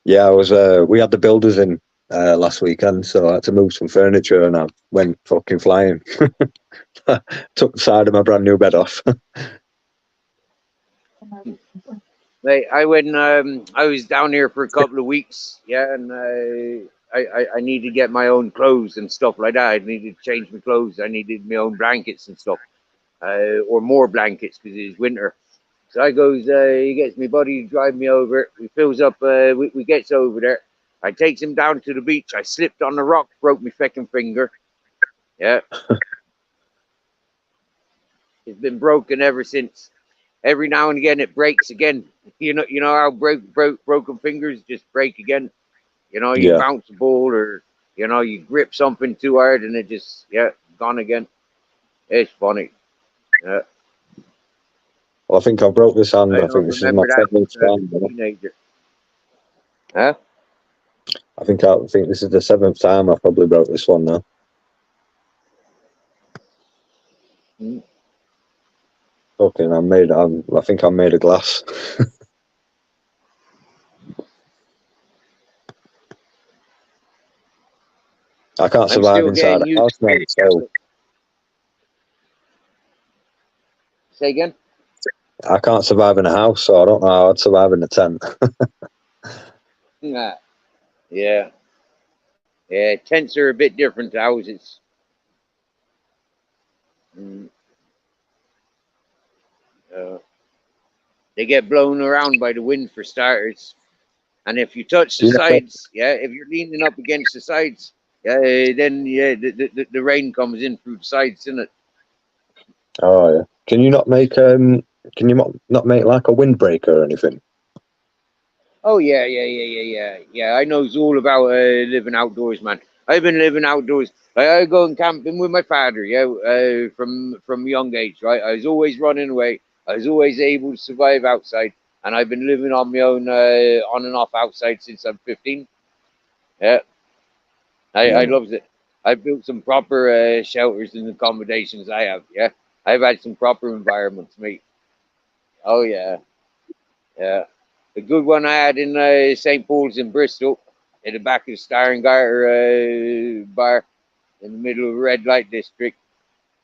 Yeah, I was. We had the builders in last weekend, so I had to move some furniture, and I went fucking flying. Took the side of my brand new bed off. Mate, I went. I was down here for a couple of weeks, yeah, and I needed to get my own clothes and stuff like that. I needed to change my clothes. I needed my own blankets and stuff, or more blankets because it's winter. So I goes, he gets me buddy to drive me over. He fills up. We gets over there. I takes him down to the beach. I slipped on the rock, broke my fucking finger. Yeah, it's been broken ever since. Every now and again, it breaks again. You know how broken fingers just break again. You know, you Yeah. bounce a ball or, you grip something too hard and it just, gone again. It's funny. Yeah. Well, I think I broke this hand. I I think don't this is my remember that seventh as time. a teenager. Huh? I think this is the 7th time I probably broke this one now. Mm. Fucking, I think I'm made of glass. I can't I'm survive still inside getting a house, used to man. it. So Say again? I can't survive in a house, so I don't know how I'd survive in a tent. Nah. Yeah. Yeah, tents are a bit different to houses. Mm. Uh, they get blown around by the wind for starters. And if you touch Do the you not make, sides, if you're leaning up against the sides, then the rain comes in through the sides, isn't it? oh yeah. Can you not make not make like a windbreaker or anything? Oh yeah. I know all about living outdoors, man. I've been living outdoors. I go and camping with my father, from young age, right? I was always running away. I was always able to survive outside, and I've been living on my own, on and off outside since I'm 15. Yeah, I Yeah. loved it. I built some proper shelters and accommodations. I have, yeah. I've had some proper environments, mate. Oh yeah, yeah. The good one I had in St. Paul's in Bristol, in the back of Star and Garter bar, in the middle of a red light district.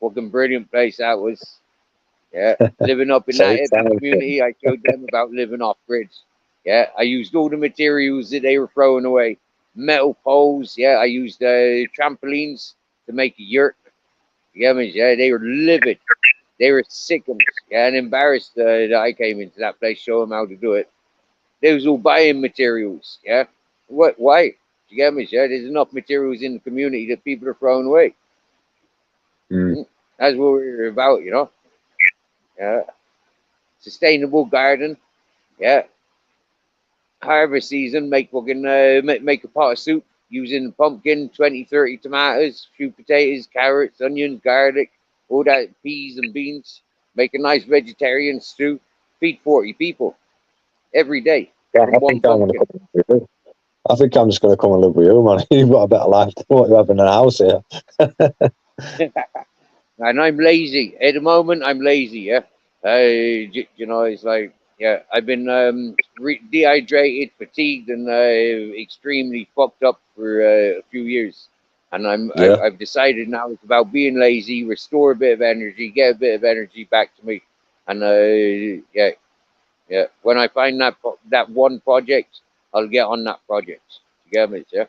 Fucking brilliant place that was. Yeah, living up in that Save hippie time. community, I showed them about living off grids. Yeah, I used all the materials that they were throwing away. Metal poles. Yeah, I used trampolines to make a yurt. Yeah, they were livid. They were sickened. Yeah, and embarrassed that I came into that place, show them how to do it. They was all buying materials. Yeah, what? Why? You get me? Yeah, there's enough materials in the community that people are throwing away. Mm. That's what we're about, Yeah, sustainable garden. Yeah, harvest season. Make fucking make a pot of soup using pumpkin, 20, 30 tomatoes, few potatoes, carrots, onions, garlic, all that, peas and beans. Make a nice vegetarian stew. Feed 40 people every day Yeah, from one pumpkin. I think I'm just gonna come and live with you, man. You've got a better life than what you have in a house here. And I'm lazy at the moment. I'm lazy. Yeah, it's like, I've been dehydrated, fatigued, and extremely fucked up for a few years. And Yeah. I've decided now it's about being lazy, restore a bit of energy, get a bit of energy back to me, and when I find that one project, I'll get on that project. You get me? Yeah.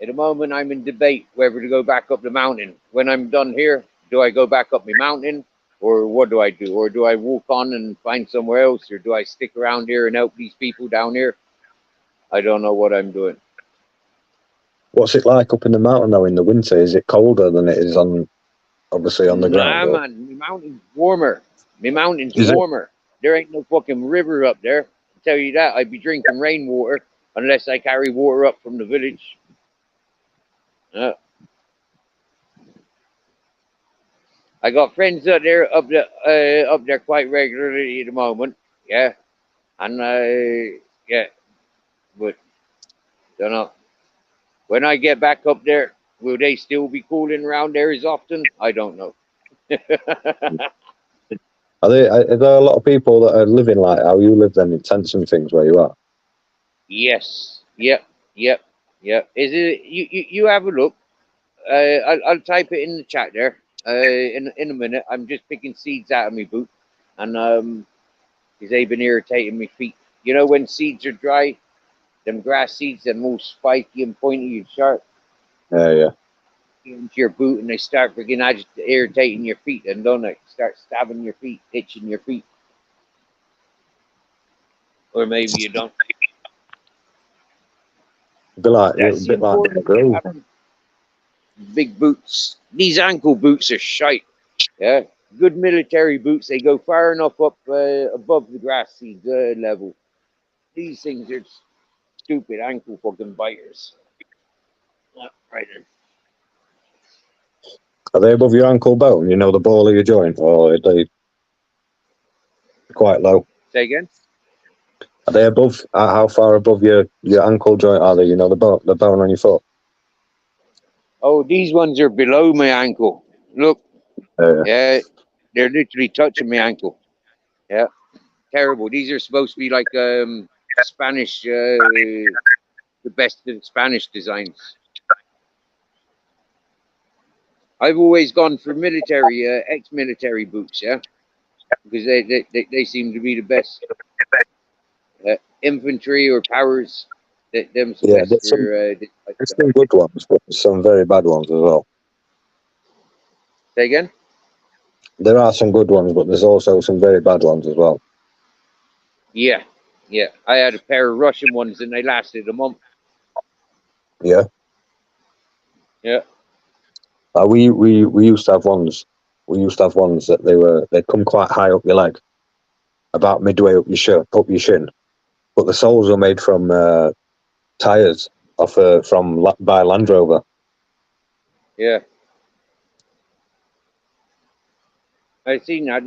At the moment, I'm in debate whether to go back up the mountain. When I'm done here, do I go back up my mountain, Or what do I do? Or do I walk on and find somewhere else? Or do I stick around here and help these people down here? I don't know what I'm doing. What's it like up in the mountain though in the winter? Is it colder than it is obviously on the ground? Nah, man, my mountain's warmer. My mountain's Is it? warmer. There ain't no fucking river up there. I'll tell you that. I'd be drinking rainwater unless I carry water up from the village. I got friends up there quite regularly at the moment. Yeah, and yeah, but don't know. When I get back up there, will they still be cooling around there as often? I don't know. Are there a lot of people that are living like how you live then in tents and things where you are? Yes. Yep. Is it you have a look? I'll type it in the chat there. In a minute. I'm just picking seeds out of my boot, and because they've been irritating my feet. You know when seeds are dry, them grass seeds, they're more spiky and pointy and sharp. Yeah. Into your boot, and they start freaking irritating your feet, and don't they? Start stabbing your feet, itching your feet, or maybe you don't. A bit like That's the important thing. Having big boots. These ankle boots are shite. Yeah, good military boots. They go far enough up above the grass seed level. These things are stupid ankle fucking biters. Right then. Are they above your ankle bone? You know, the ball of your joint, or are they quite low? Say again. Are they above? How far above your ankle joint are they? You know, the bone on your foot. Oh, these ones are below my ankle. Look, yeah, they're literally touching my ankle. Yeah, terrible. These are supposed to be like Spanish, the best of Spanish designs. I've always gone for military, ex-military boots. Yeah, because they seem to be the best. Infantry or powers, them's the best there's some good ones, but there's some very bad ones as well. Say again? There are some good ones, but there's also some very bad ones as well. Yeah. I had a pair of Russian ones, and they lasted a month. Yeah. Yeah. We used to have ones. We used to have ones that they'd come quite high up your leg, about midway up your shin, but the soles were made from tires by Land Rover. Yeah. I've seen that.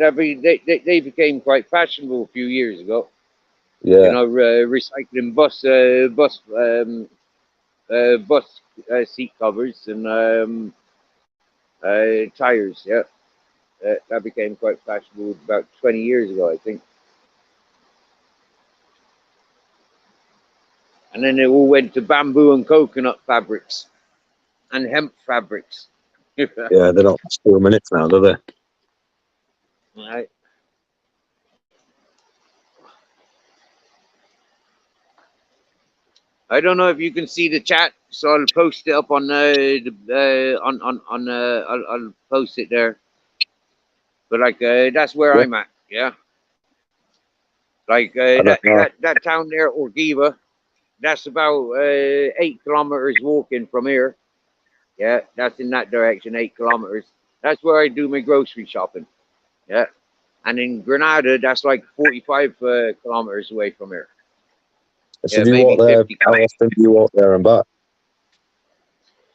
They became quite fashionable a few years ago. Yeah. You know, recycling bus seat covers and tires. Yeah. That became quite fashionable about 20 years ago, I think. And then it all went to bamboo and coconut fabrics and hemp fabrics. Yeah, they don't last 2 minutes now, do they? Right. I don't know if you can see the chat, so I'll post it up on I'll post it there. But like that's where I'm at, yeah. Like that town there, Orgiva, that's about 8 kilometers walking from here. Yeah, that's in that direction, 8 kilometers. That's where I do my grocery shopping. Yeah. And in Granada, that's like 45 kilometers away from here. So do you walk there? How often do you walk there and back?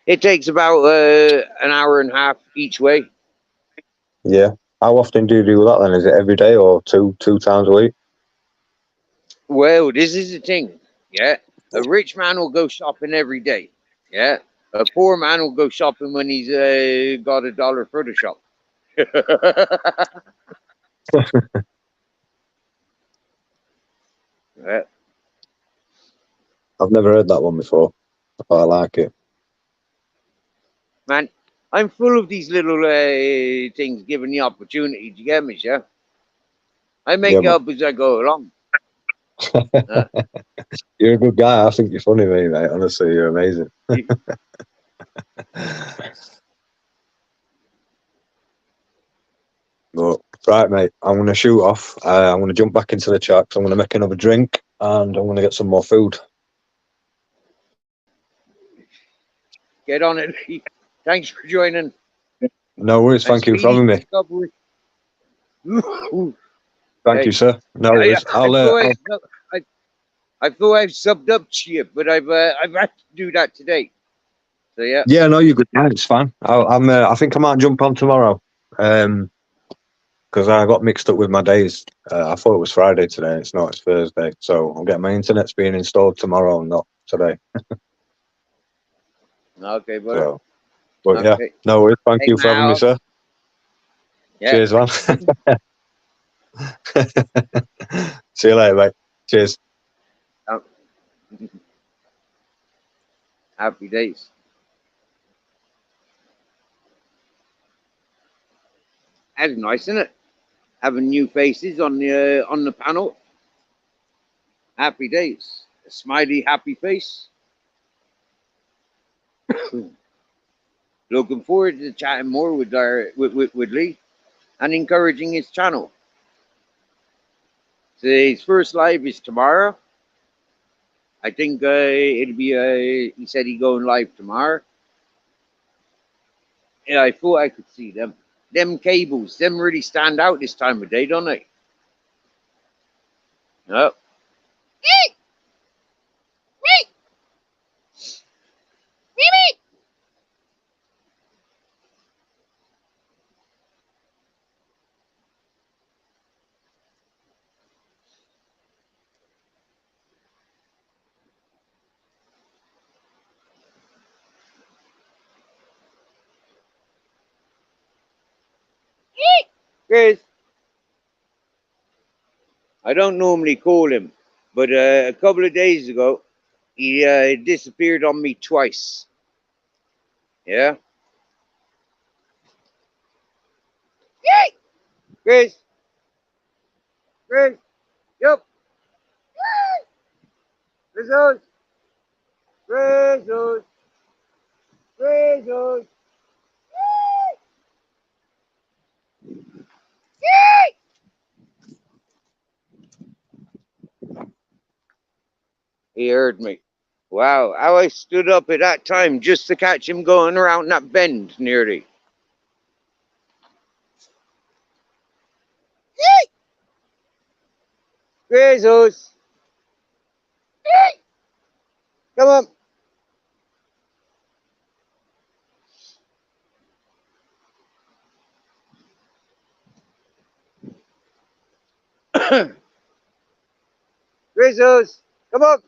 It takes about an hour and a half each way. Yeah. How often do you do that then? Is it every day or two times a week? Well, this is the thing. Yeah. A rich man will go shopping every day. Yeah. A poor man will go shopping when he's got $1 for the shop. Yeah. I've never heard that one before, but I like it. Man, I'm full of these little things giving the opportunity. Do you get me, sir? I make it up as I go along. You're a good guy. I think you're funny, mate. Honestly, you're amazing. But Right, mate. I'm going to shoot off. I'm going to jump back into the chat because I'm going to make another drink and I'm going to get some more food. Get on it. Thanks for joining. No worries. And Thank you for speedy having me. recovery. Thank you, sir. No worries. I thought I've subbed up to you, but I've had to do that today. So yeah. Yeah, no, you're good. Yeah, it's fine. I think I might jump on tomorrow. Because I got mixed up with my days. I thought it was Friday today. It's not. It's Thursday. So I'll get my internet's being installed tomorrow, not today. Okay, brother. So, but Okay. yeah, no worries. Thank Hey, you for having me, Mal. sir. Yeah. Cheers, man. See you later, mate. Cheers. Happy days. That's nice, isn't it? Having new faces on the panel. Happy days. A smiley, happy face. Looking forward to chatting more with with Lee and encouraging his channel. So his first live is tomorrow. I think it'll be. He said he's going live tomorrow. Yeah, I thought I could see them. Them cables, them really stand out this time of day, don't they? No. Chris, I don't normally call him, but a couple of days ago, he disappeared on me twice. Yeah? Chris, Chris, yep. Jesus, Jesus, Jesus. He heard me. Wow, how I stood up at that time just to catch him going around that bend nearly. Jesus, come on. Jesus, come on.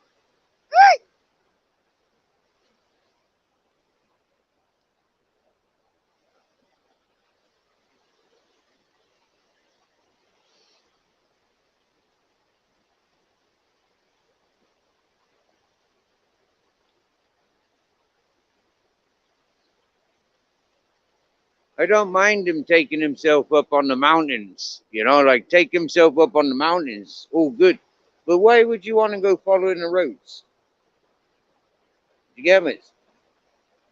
I don't mind him taking himself up on the mountains, like take himself up on the mountains. All good. But why would you want to go following the roads? You get me?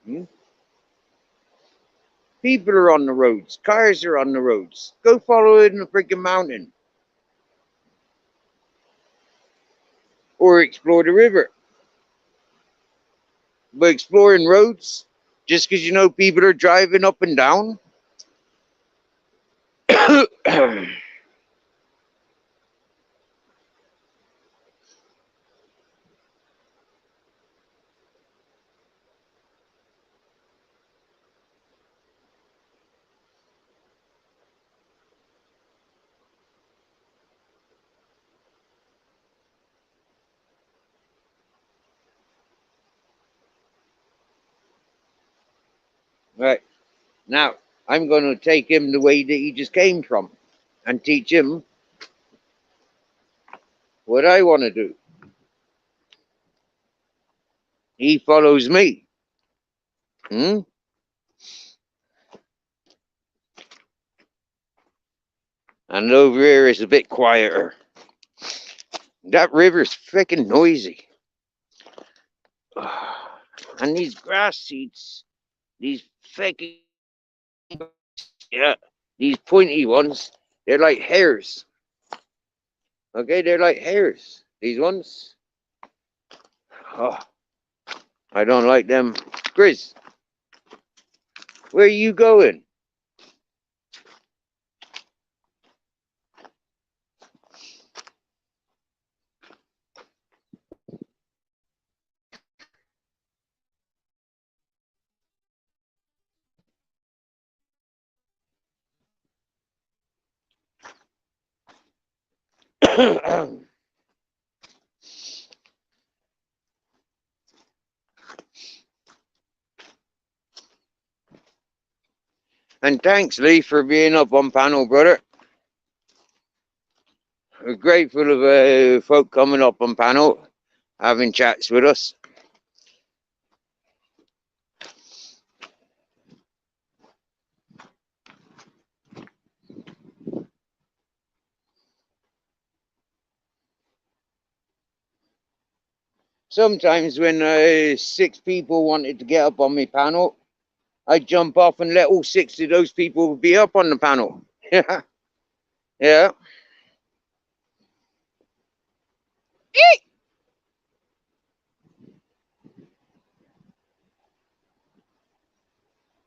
Hmm? People are on the roads. Cars are on the roads. Go follow it in the freaking mountain. Or explore the river. But exploring roads, just because people are driving up and down. Right. Now, I'm going to take him the way that he just came from and teach him what I want to do. He follows me. Hmm? And over here is a bit quieter. That river's freaking noisy. And these grass seeds, these freaking, yeah, these pointy ones, They're like hairs. Okay, they're like hairs. These ones. Oh, I don't like them. Grizz, where are you going? And thanks, Lee, for being up on panel, brother. We're grateful of folk coming up on panel, having chats with us. Sometimes when 6 people wanted to get up on my panel, I'd jump off and let all 6 of those people be up on the panel. Yeah. Yeah.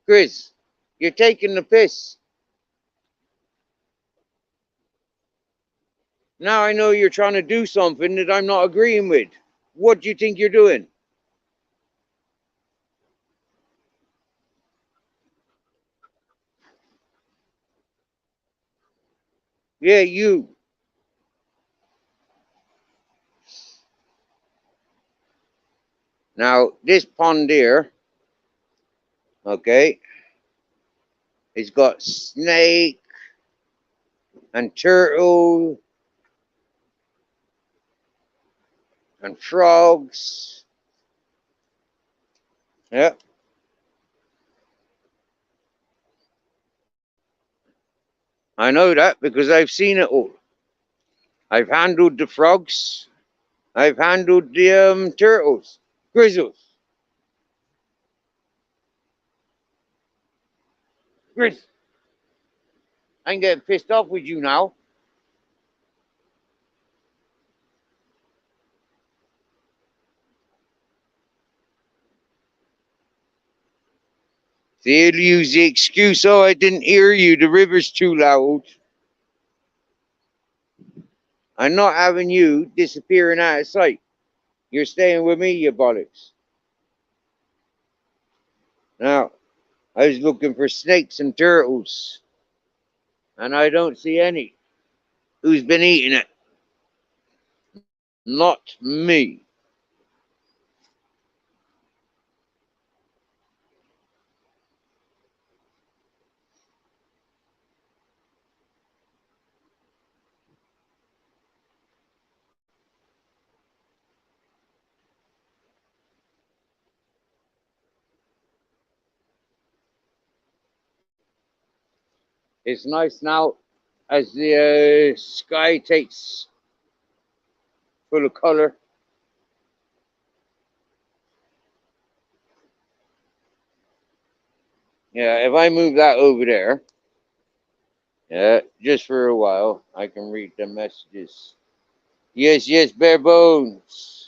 Chris, you're taking the piss. Now I know you're trying to do something that I'm not agreeing with. What do you think you're doing? Yeah, you. Now, this pond here, okay, it's got snake and turtle and frogs. Yeah, I know that because I've seen it all. I've handled the frogs. I've handled the turtles, grizzles. Grizz, I'm getting pissed off with you now. They'll use the excuse, oh, I didn't hear you, the river's too loud. I'm not having you disappearing out of sight. You're staying with me, you bollocks. Now, I was looking for snakes and turtles, and I don't see any. Who's been eating it? Not me. It's nice now as the sky takes full of color. Yeah, if I move that over there, yeah, just for a while, I can read the messages. Yes, yes, bare bones.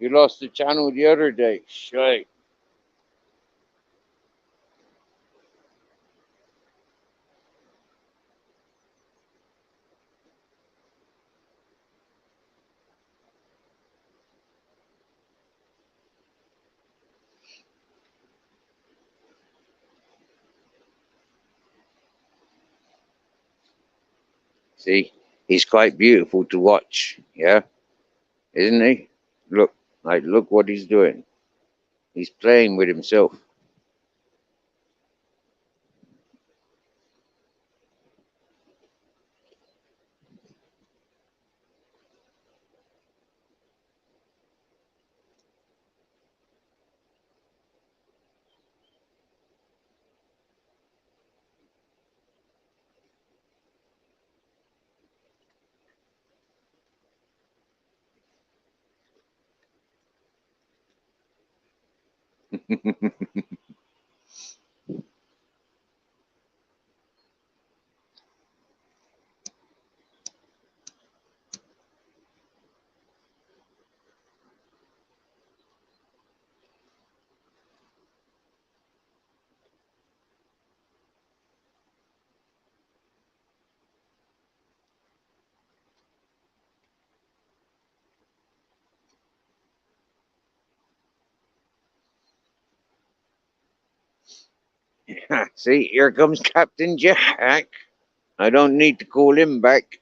You lost the channel the other day. Shite. See, he's quite beautiful to watch. Yeah, isn't he? Look, like, look what he's doing. He's playing with himself. See, here comes Captain Jack. I don't need to call him back.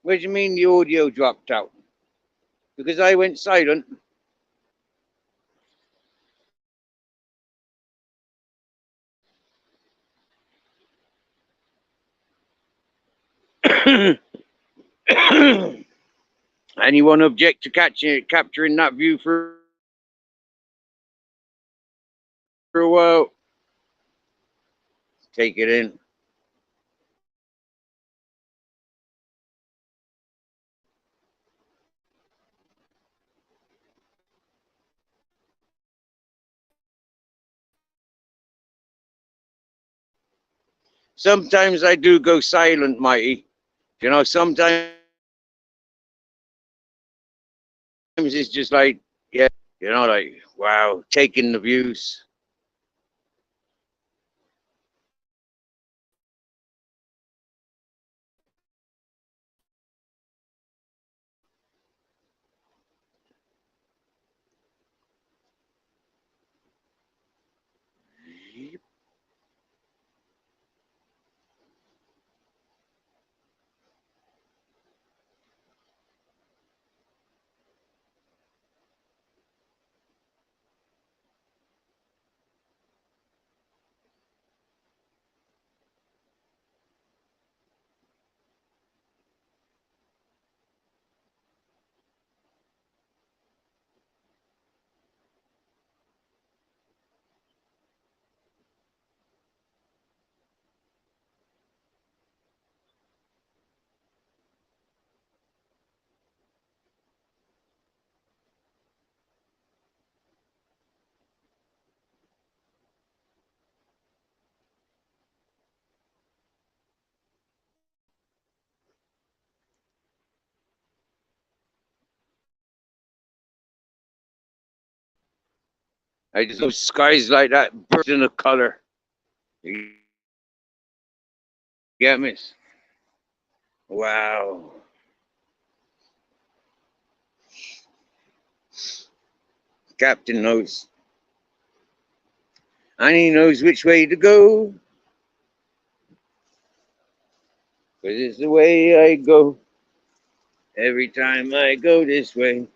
What do you mean the audio dropped out? Because I went silent. Anyone object to capturing that view for a while? Take it in. Sometimes I do go silent, Mighty. You know, sometimes it's just like, yeah, you know, like, wow, taking the views. I just love skies like that, bursting of color. You get me? Wow. Captain knows. And he knows which way to go. Because it's the way I go. Every time I go this way.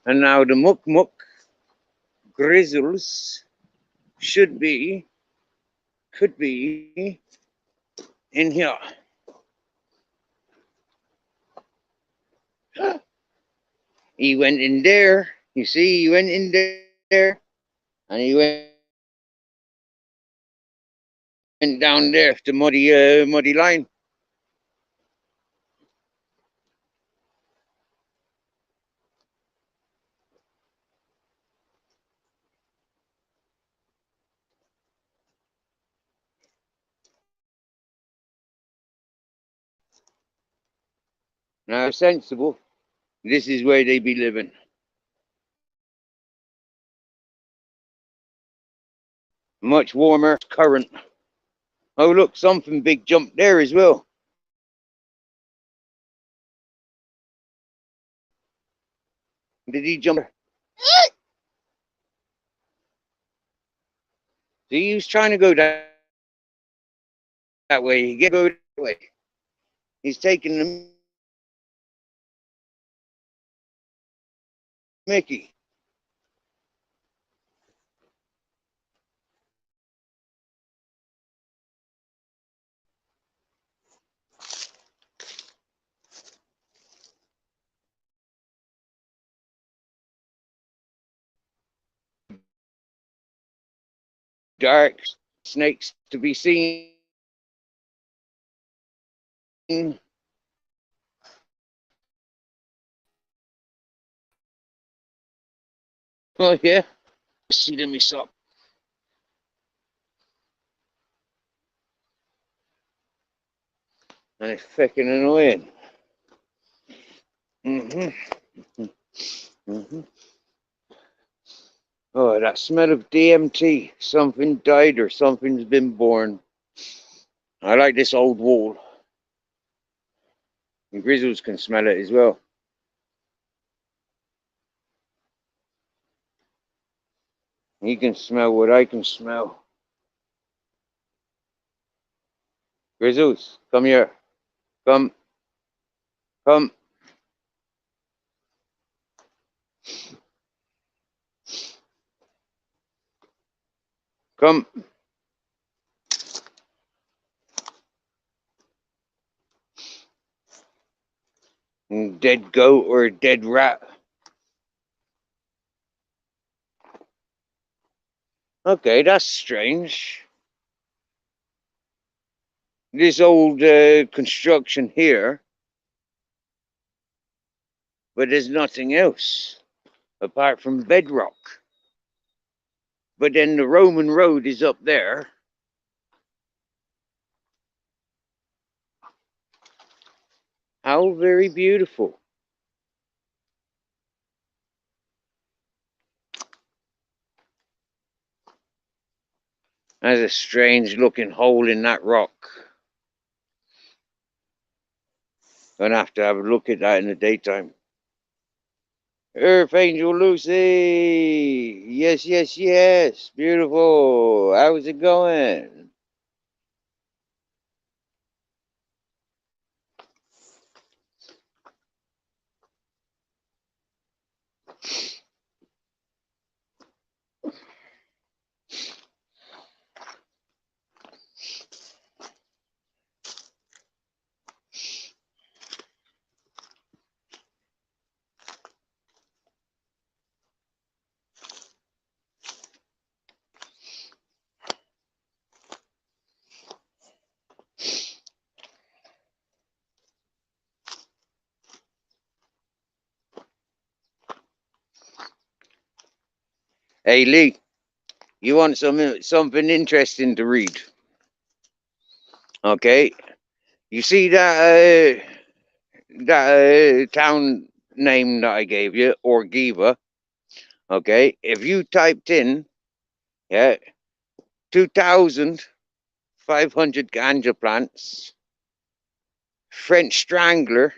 And now the muck grizzles should be, could be in here. He went in there. You see, he went in there. And he went down there, the muddy line. Now, sensible. This is where they be living. Much warmer current. Oh, look, something big jumped there as well. Did he jump? See, he was trying to go that way. He can't go that way. He's taking the Mickey. Dark snakes to be seen. Oh, yeah. See them myself. And it's fucking annoying. Oh, that smell of DMT. Something died or something's been born. I like this old wall. And grizzles can smell it as well. He can smell what I can smell. Jesus, come here. Come. Come. Come. Dead goat or a dead rat. Okay, that's strange. This old construction here, but there's nothing else apart from bedrock. But then the Roman road is up there. How very beautiful. There's a strange looking hole in that rock. Gonna have to have a look at that in the daytime. Earth Angel Lucy! Yes, yes, yes. Beautiful. How's it going? Hey, Lee, you want something interesting to read? Okay. You see that town name that I gave you, Orgiva? Okay. If you typed in, yeah, 2,500 ganja plants, French strangler,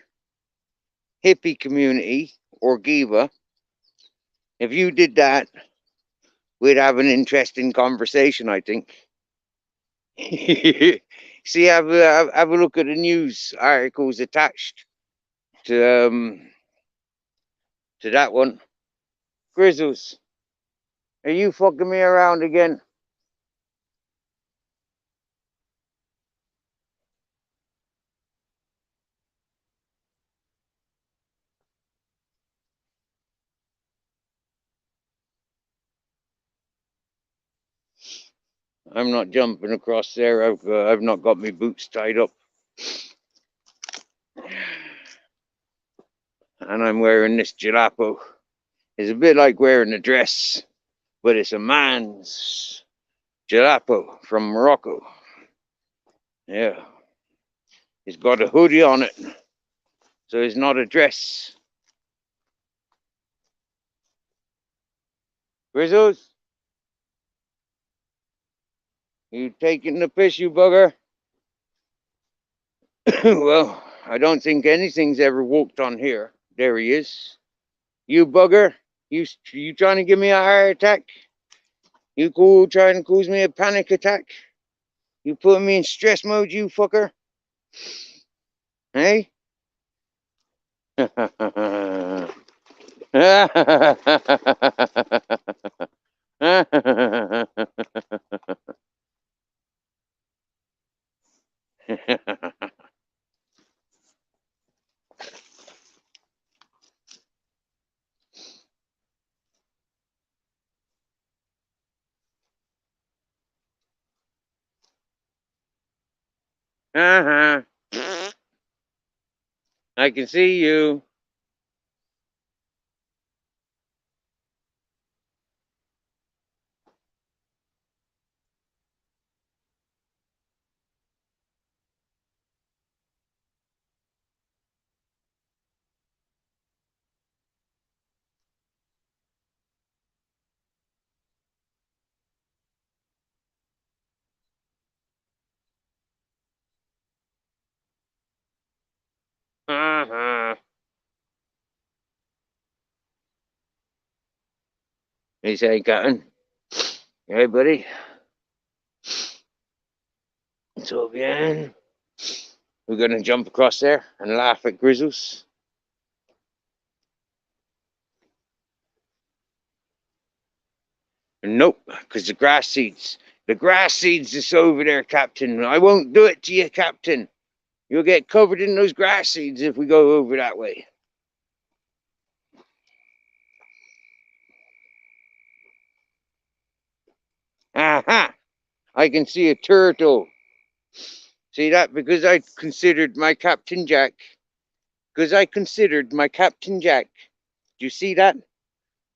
hippie community, Orgiva. If you did that, we'd have an interesting conversation, I think. See, have a look at the news articles attached to that one. Grizzles, are you fucking me around again? I'm not jumping across there. I've not got my boots tied up, and I'm wearing this jalapeno. It's a bit like wearing a dress, but it's a man's jalapeno from Morocco. Yeah, it's got a hoodie on it, so it's not a dress. Grizzles, you taking the piss, you bugger? Well, I don't think anything's ever walked on here. There he is. You bugger. You trying to give me a heart attack? You trying to cause me a panic attack? You putting me in stress mode, you fucker? Hey? Uh-huh. I can see you. Uh-huh. He said, Cotton. Hey, buddy. So bien. We're going to jump across there and laugh at grizzles. Nope, because the grass seeds is over there, Captain. I won't do it to you, Captain. You'll get covered in those grass seeds if we go over that way. Aha! I can see a turtle. See that? Because I considered my Captain Jack. Because I considered my Captain Jack. Do you see that?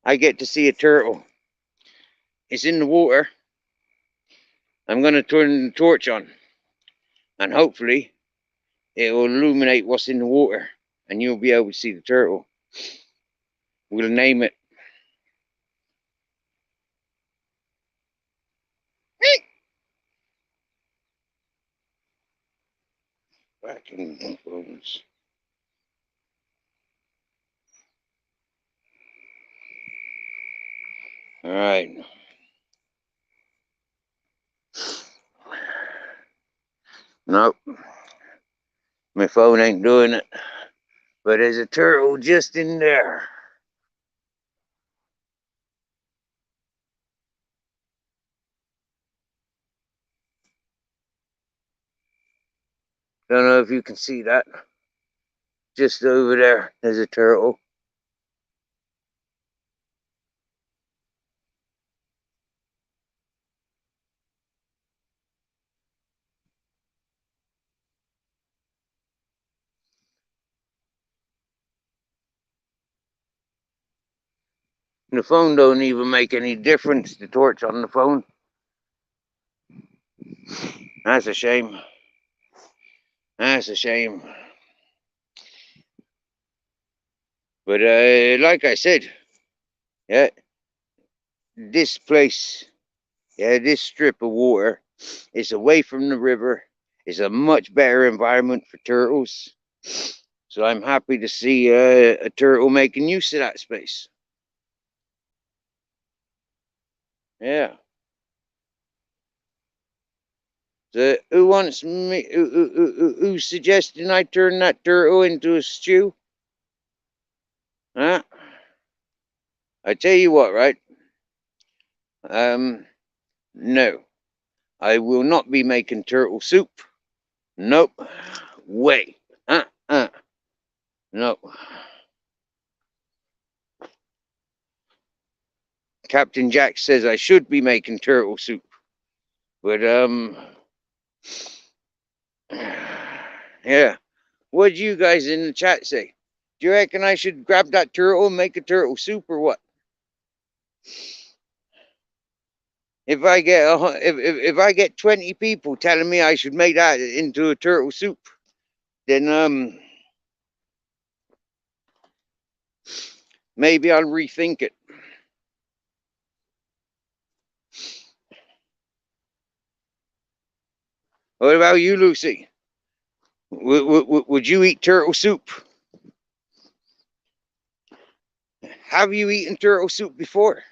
I get to see a turtle. It's in the water. I'm going to turn the torch on. And hopefully, it will illuminate what's in the water. And you'll be able to see the turtle. We'll name it. Back in the bones. All right. Nope. My phone ain't doing it. But there's a turtle just in there. Don't know if you can see that. Just over there, there's a turtle. The phone don't even make any difference, the torch on the phone. That's a shame. That's a shame. But like I said, yeah, this place, yeah, this strip of water is away from the river. It's a much better environment for turtles. So I'm happy to see a turtle making use of that space. Yeah. So who wants me? Who's suggesting I turn that turtle into a stew? Huh? I tell you what, right? No, I will not be making turtle soup. Nope. Way. No. Captain Jack says I should be making turtle soup, but yeah. What do you guys in the chat say? Do you reckon I should grab that turtle and make a turtle soup or what? If I get if I get 20 people telling me I should make that into a turtle soup, then maybe I'll rethink it. What about you, Lucy? Would you eat turtle soup? Have you eaten turtle soup before?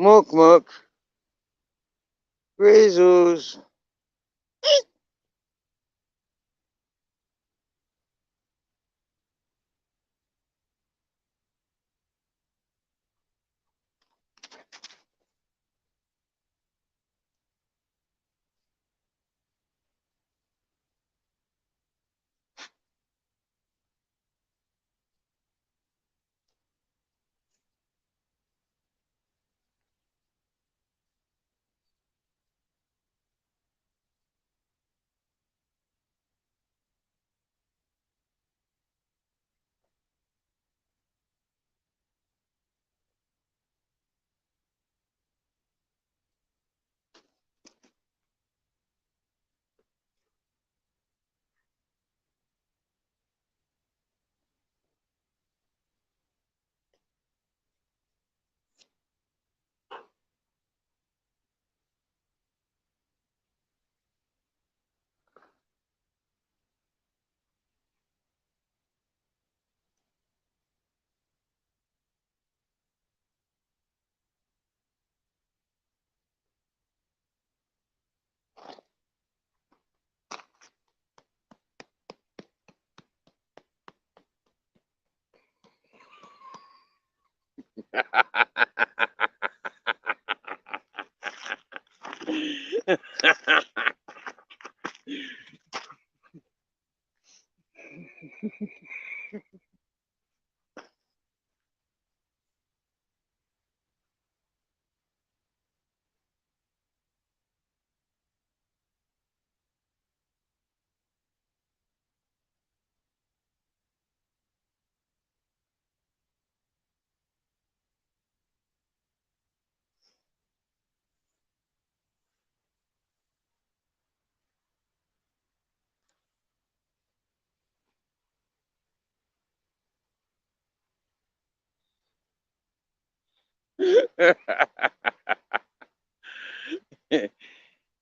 Muck muck. Grizzles.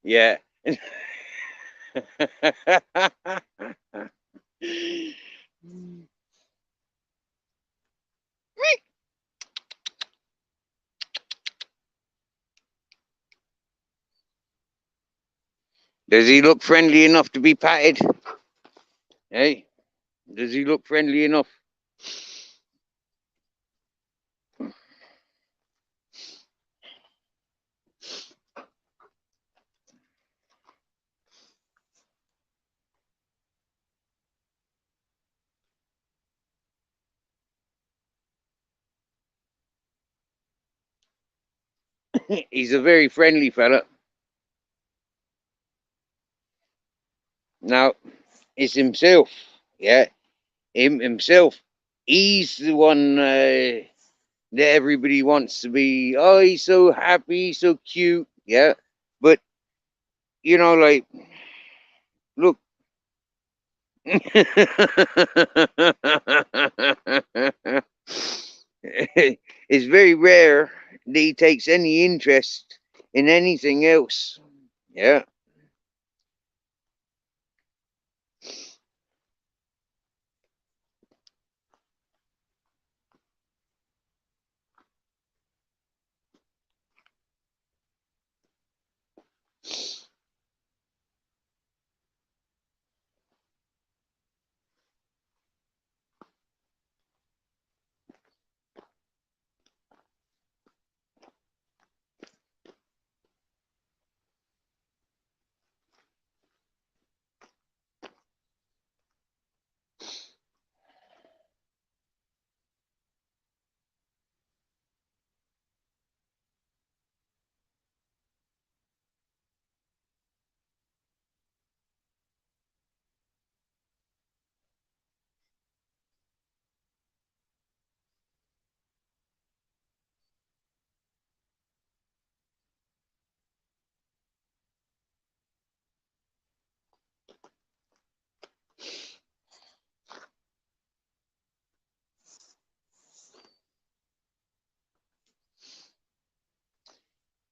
Yeah. Does he look friendly enough to be patted? Hey, does he look friendly enough? He's a very friendly fella. Now, it's himself. Yeah, himself. He's the one that everybody wants to be. Oh, he's so happy, so cute. Yeah, but like, look. It's very rare that he takes any interest in anything else. Yeah.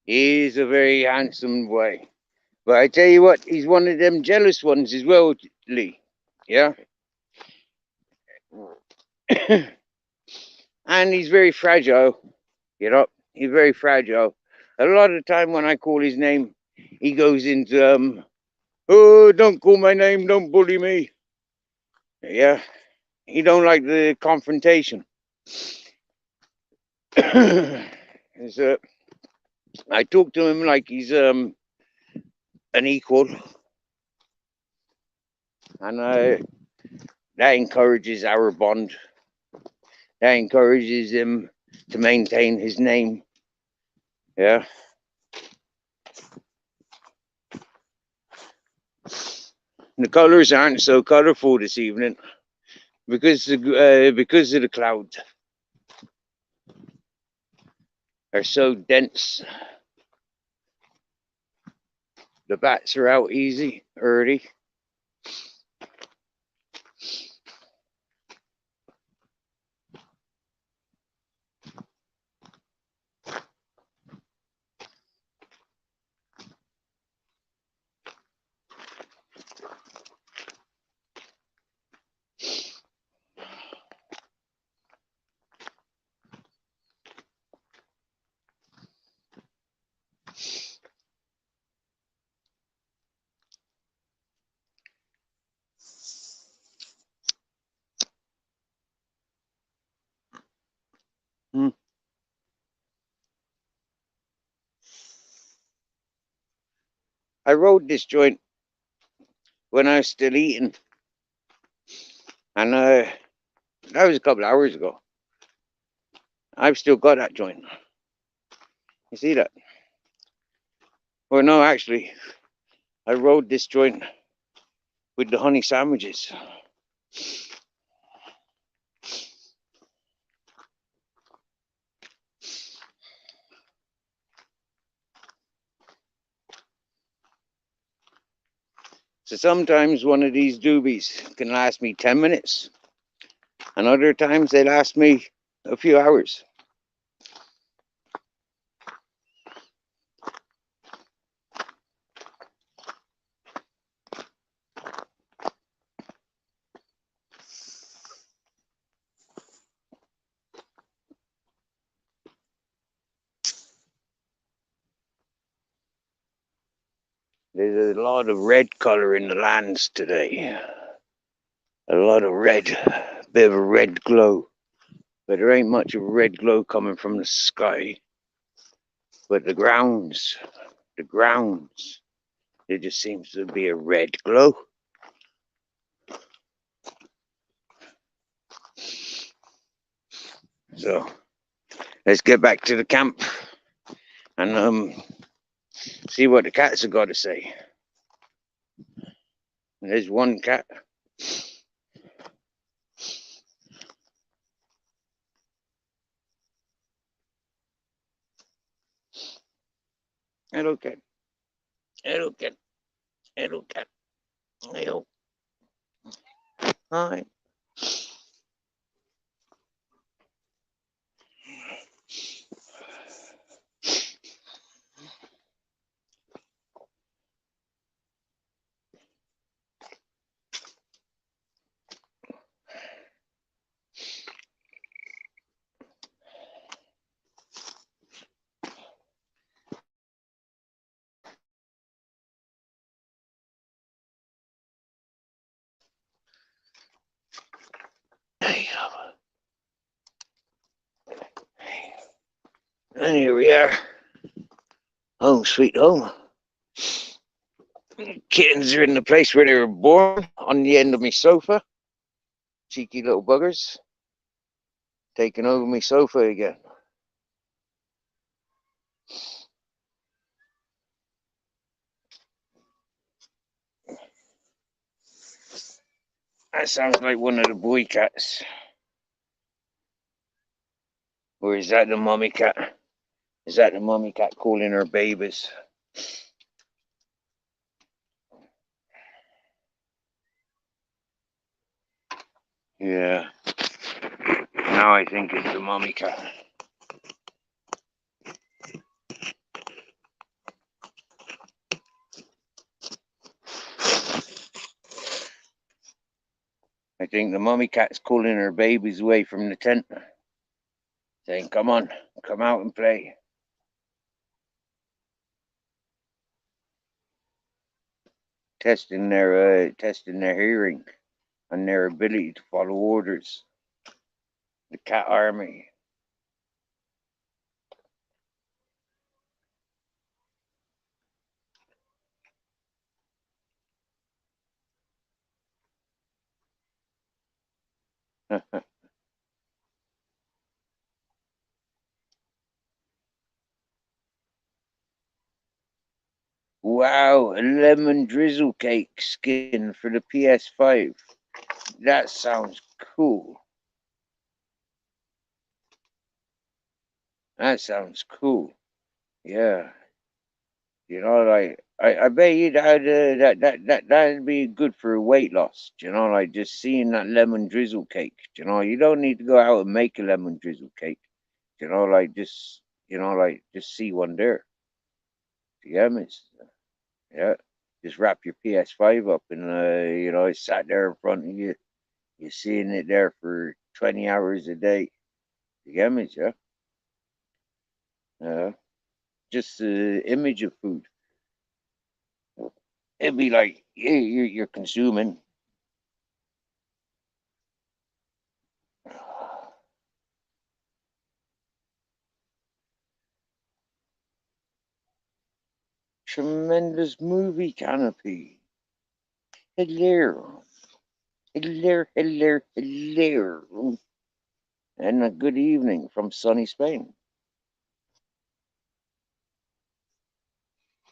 He's a very handsome boy. But I tell you what, he's one of them jealous ones as well, Lee. Yeah. And he's very fragile. He's very fragile. A lot of the time when I call his name, he goes into oh, don't call my name, don't bully me. Yeah, he don't like the confrontation. So, I talk to him like he's an equal, and that encourages our bond. That encourages him to maintain his name. Yeah. The colors aren't so colorful this evening because of the clouds are so dense. The bats are out early. I rode this joint when I was still eating, and that was a couple of hours ago. I've still got that joint. You see that? Well, no, actually, I rode this joint with the honey sandwiches. So sometimes one of these doobies can last me 10 minutes, and other times they last me a few hours. There's a lot of red color in the lands today. A lot of red, bit of a red glow. But there ain't much of a red glow coming from the sky. But the grounds, there just seems to be a red glow. So let's get back to the camp and see what the cats have got to say. There's one cat. Hello, cat. Hello, cat. Hello, cat. Hello. Hi. And here we are. Home sweet home. Kittens are in the place where they were born, on the end of my sofa. Cheeky little buggers. Taking over my sofa again. That sounds like one of the boy cats. Or is that the mommy cat? Is that the mommy cat calling her babies? Yeah. Now I think it's the mommy cat. I think the mommy cat's calling her babies away from the tent, saying, come on, come out and play. testing their hearing and their ability to follow orders. The cat army. Wow, a lemon drizzle cake skin for the PS5. That sounds cool. That sounds cool. Yeah. You know, like I bet you that'd be good for weight loss. You know, like just seeing that lemon drizzle cake. You know, you don't need to go out and make a lemon drizzle cake. You know, like just see one there. You get me? Yeah. Just wrap your PS5 up and it's sat there in front of you. You're seeing it there for 20 hours a day. You get me? Yeah. Just the image of food. It'd be like you're consuming. Tremendous movie canopy. Hello. Hello, hello, hello. And a good evening from sunny Spain.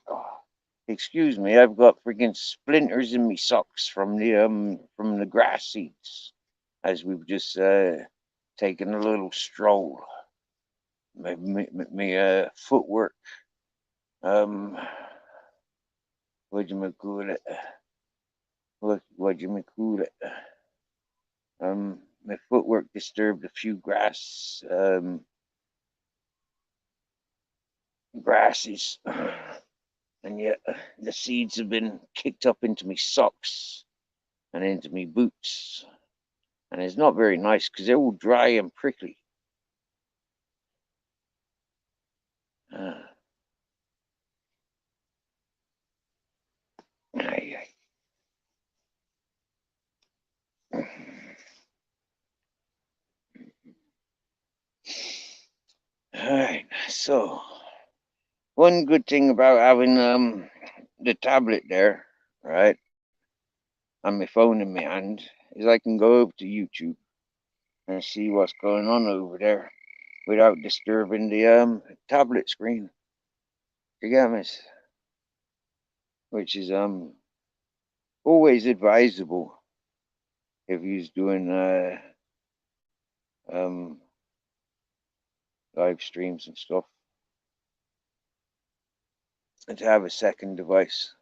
Oh, excuse me, I've got freaking splinters in me socks from the grass seeds as we've just taken a little stroll. My footwork. What do you call it? What do you call it? My footwork disturbed a few grasses, and yet the seeds have been kicked up into me socks and into me boots, and it's not very nice because they're all dry and prickly. Uh, Aye, aye. All right, so one good thing about having the tablet there, right, and my phone in my hand, is I can go over to YouTube and see what's going on over there without disturbing the tablet screen. You get me? Which is always advisable if you's doing um live streams and stuff, and to have a second device.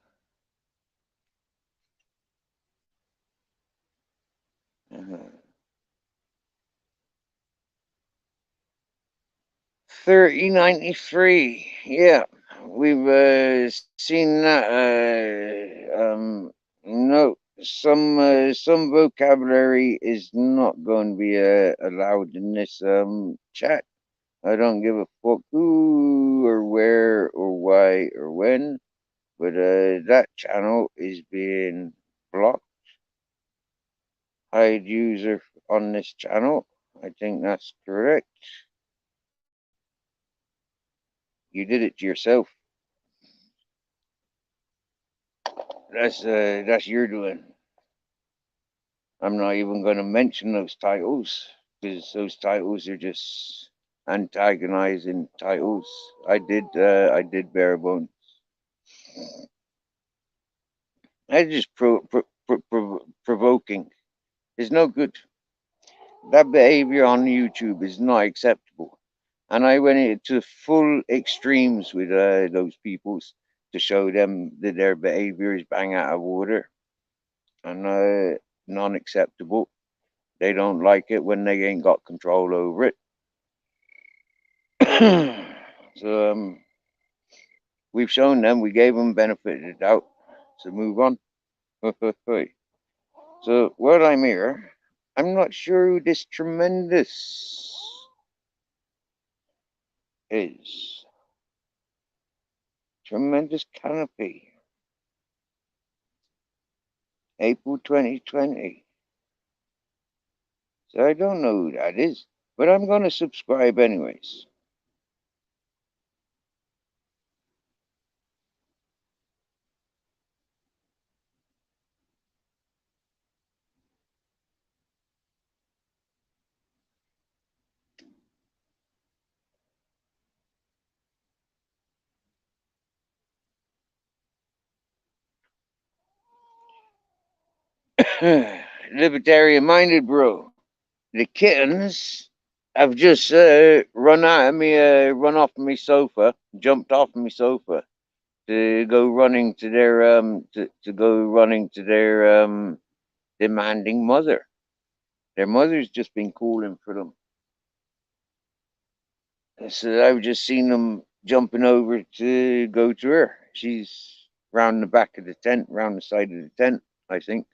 3093. Yeah, we've seen that. No, some vocabulary is not going to be allowed in this chat. I don't give a fuck who or where or why or when, but that channel is being blocked. Hide user on this channel. I think that's correct. You did it to yourself. That's your doing. I'm not even going to mention those titles because those titles are just antagonizing titles. I did bare bones. I just provoking. It's no good. That behavior on YouTube is not acceptable. And I went into full extremes with those peoples to show them that their behavior is bang out of order and non-acceptable. They don't like it when they ain't got control over it. So we've shown them, we gave them benefit of the doubt. So move on. So while I'm here, I'm not sure who this tremendous is. Tremendous canopy. April 2020. So I don't know who that is, but I'm going to subscribe anyways. Libertarian minded, bro. The kittens have just run out of me, run off my sofa, jumped off my sofa to go running to their to go running to their demanding mother. Their mother's just been calling for them. So I've just seen them jumping over to go to her. She's round the back of the tent, round the side of the tent, I think.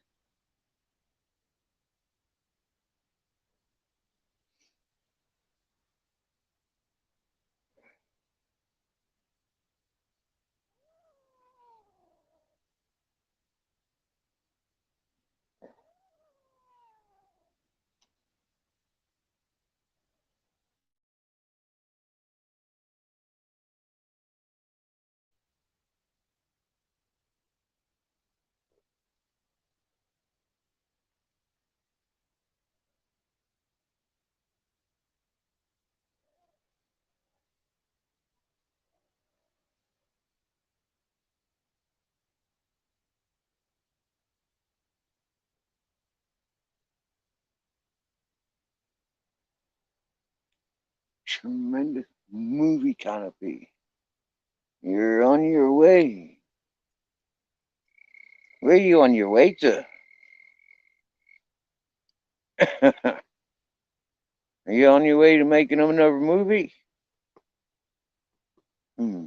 Tremendous movie canopy. You're on your way. Where are you on your way to? Are you on your way to making another movie? Hmm.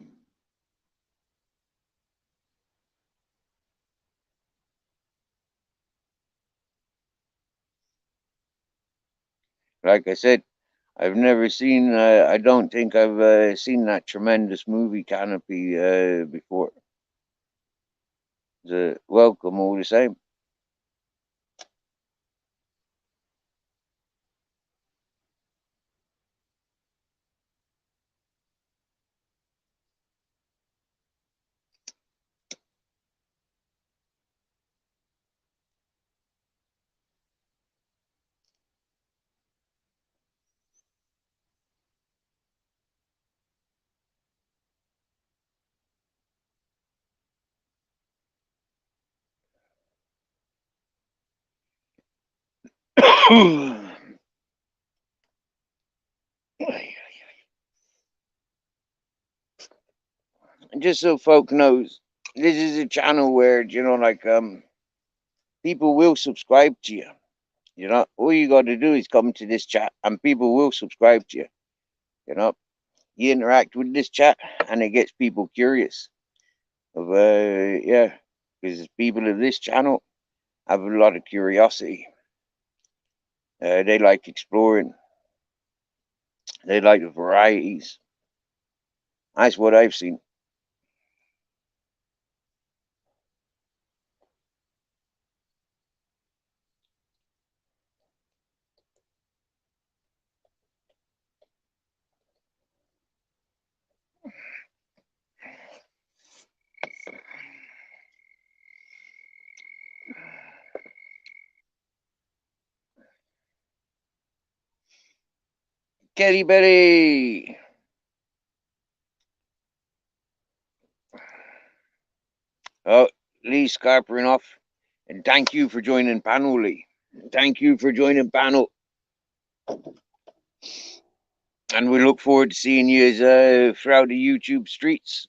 Like I said, I've never seen. I don't think I've seen that tremendous movie canopy before. Welcome all the same. Just so folk knows, this is a channel where like people will subscribe to you. All you got to do is come to this chat, and people will subscribe to you. You know, you interact with this chat, and it gets people curious. Yeah, because people of this channel have a lot of curiosity. They like exploring. They like the varieties. That's what I've seen. Kitty Betty. Oh, Lee's scarpering off. And thank you for joining panel, Lee. Thank you for joining panel. And we look forward to seeing you throughout the YouTube streets.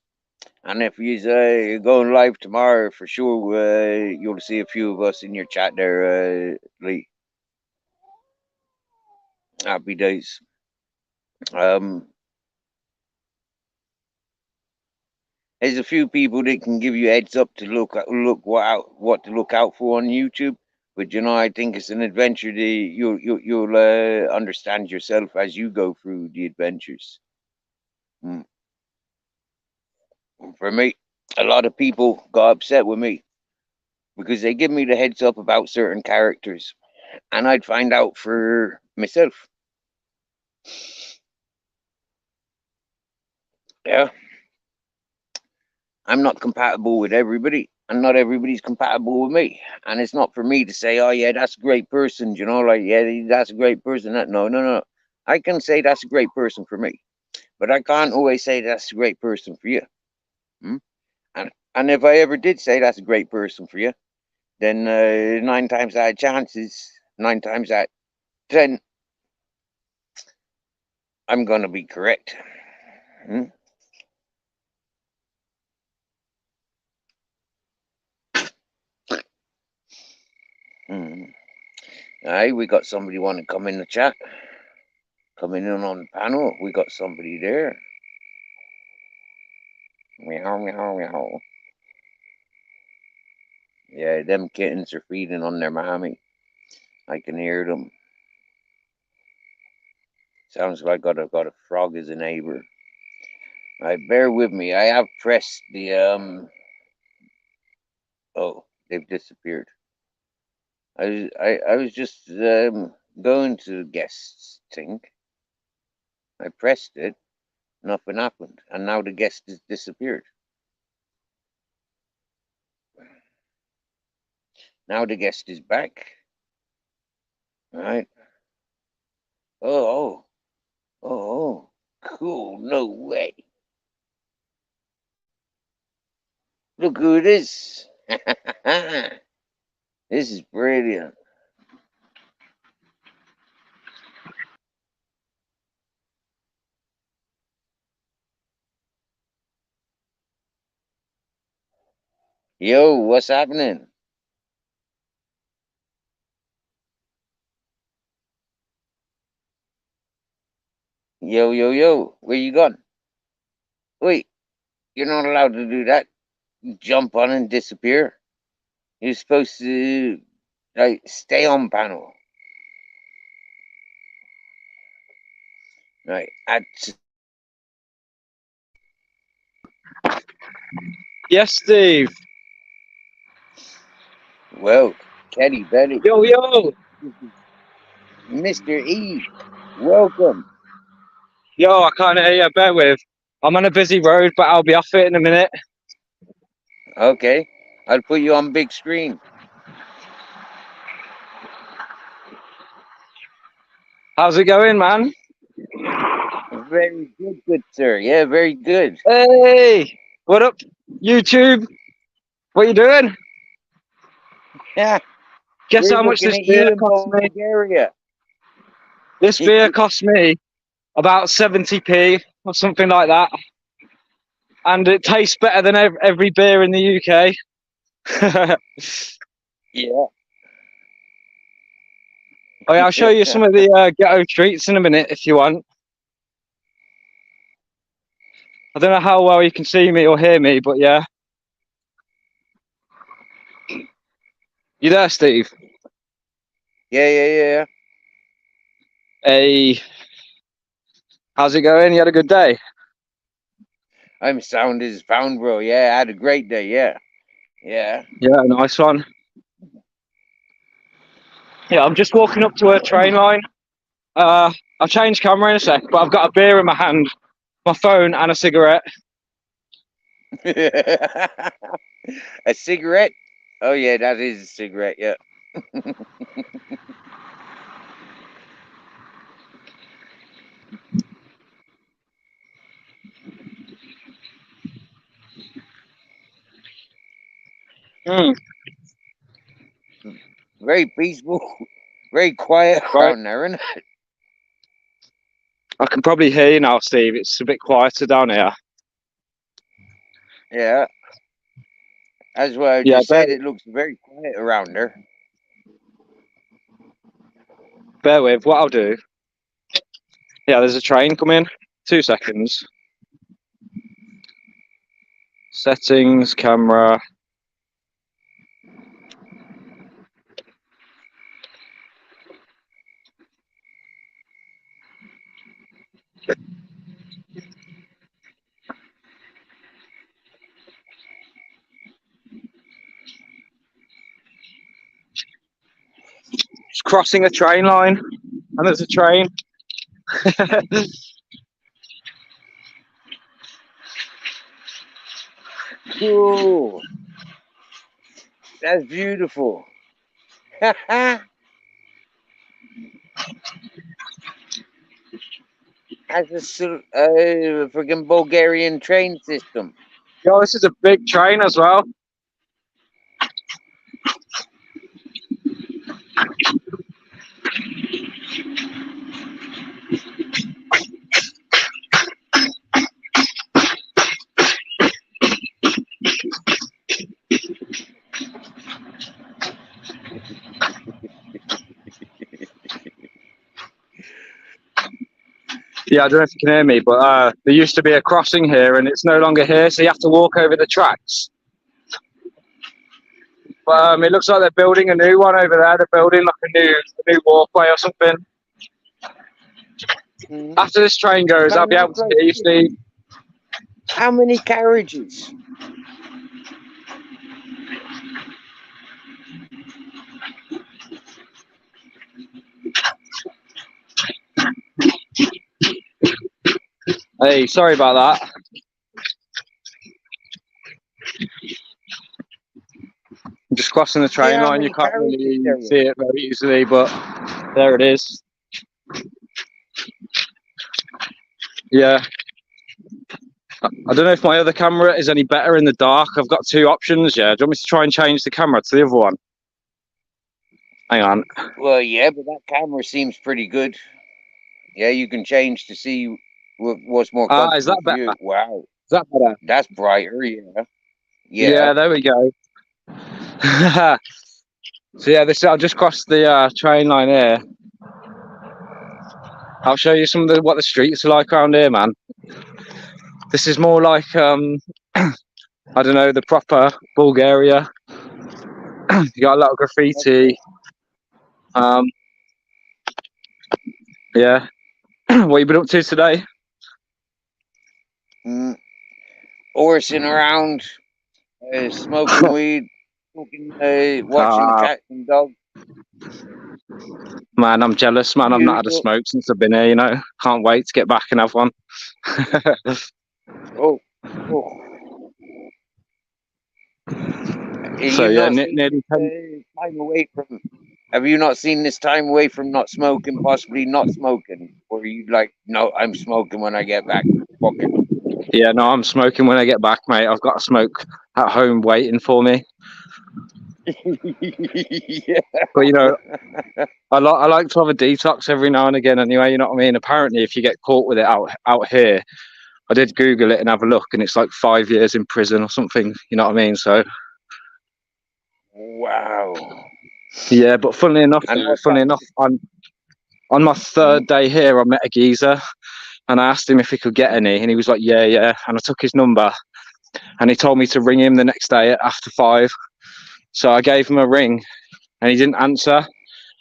And if you're going live tomorrow, for sure, you'll see a few of us in your chat there, Lee. Happy days. There's a few people that can give you heads up to look what to look out for on YouTube. But I think it's an adventure that you'll understand yourself as you go through the adventures. For me, a lot of people got upset with me because they give me the heads up about certain characters, and I'd find out for myself. Yeah, I'm not compatible with everybody, and not everybody's compatible with me. And it's not for me to say, "Oh yeah, that's a great person," you know, like yeah, that's a great person. That no, no, no. I can say that's a great person for me, but I can't always say that's a great person for you. Hmm? And if I ever did say that's a great person for you, then 9 times out of chances, 9 times out of 10, I'm gonna be correct. Hmm? Hmm. Aye, we got somebody want to come in the chat, coming in on the panel. We got somebody there. Meow, meow, meow. Yeah, them kittens are feeding on their mommy. I can hear them. Sounds like I've got a frog as a neighbor. Bear with me. I have pressed the Oh, they've disappeared. I was just going to the guests thing. I pressed it, nothing happened, and now the guest has disappeared. Now the guest is back. Right? Oh, oh, oh, cool. No way. Look who it is. This is brilliant. Yo, what's happening? Yo, yo, yo, where you gone? Wait, you're not allowed to do that. Jump on and disappear. You're supposed to like stay on panel. Right. Yes, Steve. Well, Kenny Bennett, Yo, yo. Mr. E, welcome. Yo, I can't hear you. Bear with. I'm on a busy road, but I'll be off it in a minute. Okay, I'll put you on big screen. How's it going, man? Very good, sir. Yeah, very good. Hey, what up, YouTube? What you doing? Yeah, Guess we're how much looking this at beer you in cost me? Bulgaria. This beer cost me about 70p or something like that. And it tastes better than every beer in the UK. Yeah. Oh, yeah, I'll show you some of the ghetto treats in a minute if you want. I don't know how well you can see me or hear me, but yeah. You there, Steve? Yeah. Hey, how's it going? You had a good day? I'm sound as pound, bro. Yeah, I had a great day. Yeah. Yeah, nice one. Yeah, I'm just walking up to a train line. I'll change camera in a sec, but I've got a beer in my hand, my phone, and a cigarette. A cigarette? Oh yeah, that is a cigarette. Yeah. Mm, Very peaceful, very quiet right. around there, isn't it? I can probably hear you now, Steve. It's a bit quieter down here. Yeah. That's what I Yeah, just said. It looks very quiet around there. bear with. What I'll do. Yeah, there's a train coming. 2 seconds. Settings, camera. crossing a train line, and there's a train. Cool. That's beautiful. That's a freaking Bulgarian train system. Yo, this is a big train as well. Yeah, I don't know if you can hear me, but there used to be a crossing here, and it's no longer here, so you have to walk over the tracks. But it looks like they're building a new one over there. They're building like a new walkway or something. Mm. After this train goes, I'll be able to hear you, Steve. How many carriages? Hey, sorry about that. I'm just crossing the train how line. many You can't really carriages there see it very easily, but there it is. Yeah. I don't know if my other camera is any better in the dark. I've got two options. Yeah. Do you want me to try and change the camera to the other one? Hang on. Well, yeah, but that camera seems pretty good. Yeah, you can change to see what's more comfortable. Is that for you. better? Wow, Is that better? that's brighter. Yeah. Yeah, there we go. So yeah, I'll just cross the train line here. I'll show you some of what the streets are like around here, man. This is more like I don't know, the proper Bulgaria. You got a lot of graffiti. Yeah. What you been up to today? Horsing around, smoking weed, watching the cats and dogs. Man, I'm jealous, man. I've not had a smoke since I've been here, you know. Can't wait to get back and have one. Oh. So yeah, nearly 10. Time away from. Have you not seen this time away from not smoking, possibly not smoking? Or are you like, no, I'm smoking when I get back? Fuck it. Yeah, no, I'm smoking when I get back, mate. I've got a smoke at home waiting for me. Yeah. But you know, I like to have a detox every now and again anyway, you know what I mean? Apparently if you get caught with it out here, I did Google it and have a look, and it's like 5 years in prison or something, you know what I mean? So wow. Yeah, but funnily enough, on my third day here, I met a geezer, and I asked him if he could get any, and he was like, yeah. And I took his number, and he told me to ring him the next day at after 5. So I gave him a ring, and he didn't answer.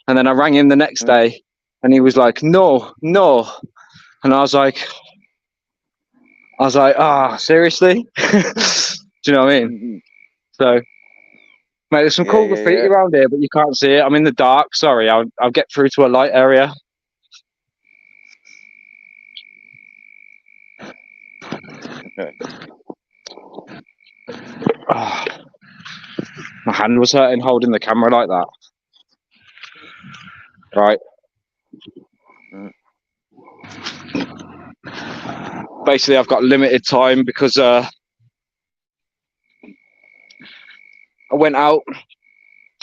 And then I rang him the next day, and he was like, no. And I was like, seriously? Do you know what I mean? So, mate, there's some cool graffiti around here, but you can't see it. I'm in the dark. Sorry, I'll get through to a light area. Oh, my hand was hurting holding the camera like that. Right. Basically, I've got limited time because I went out.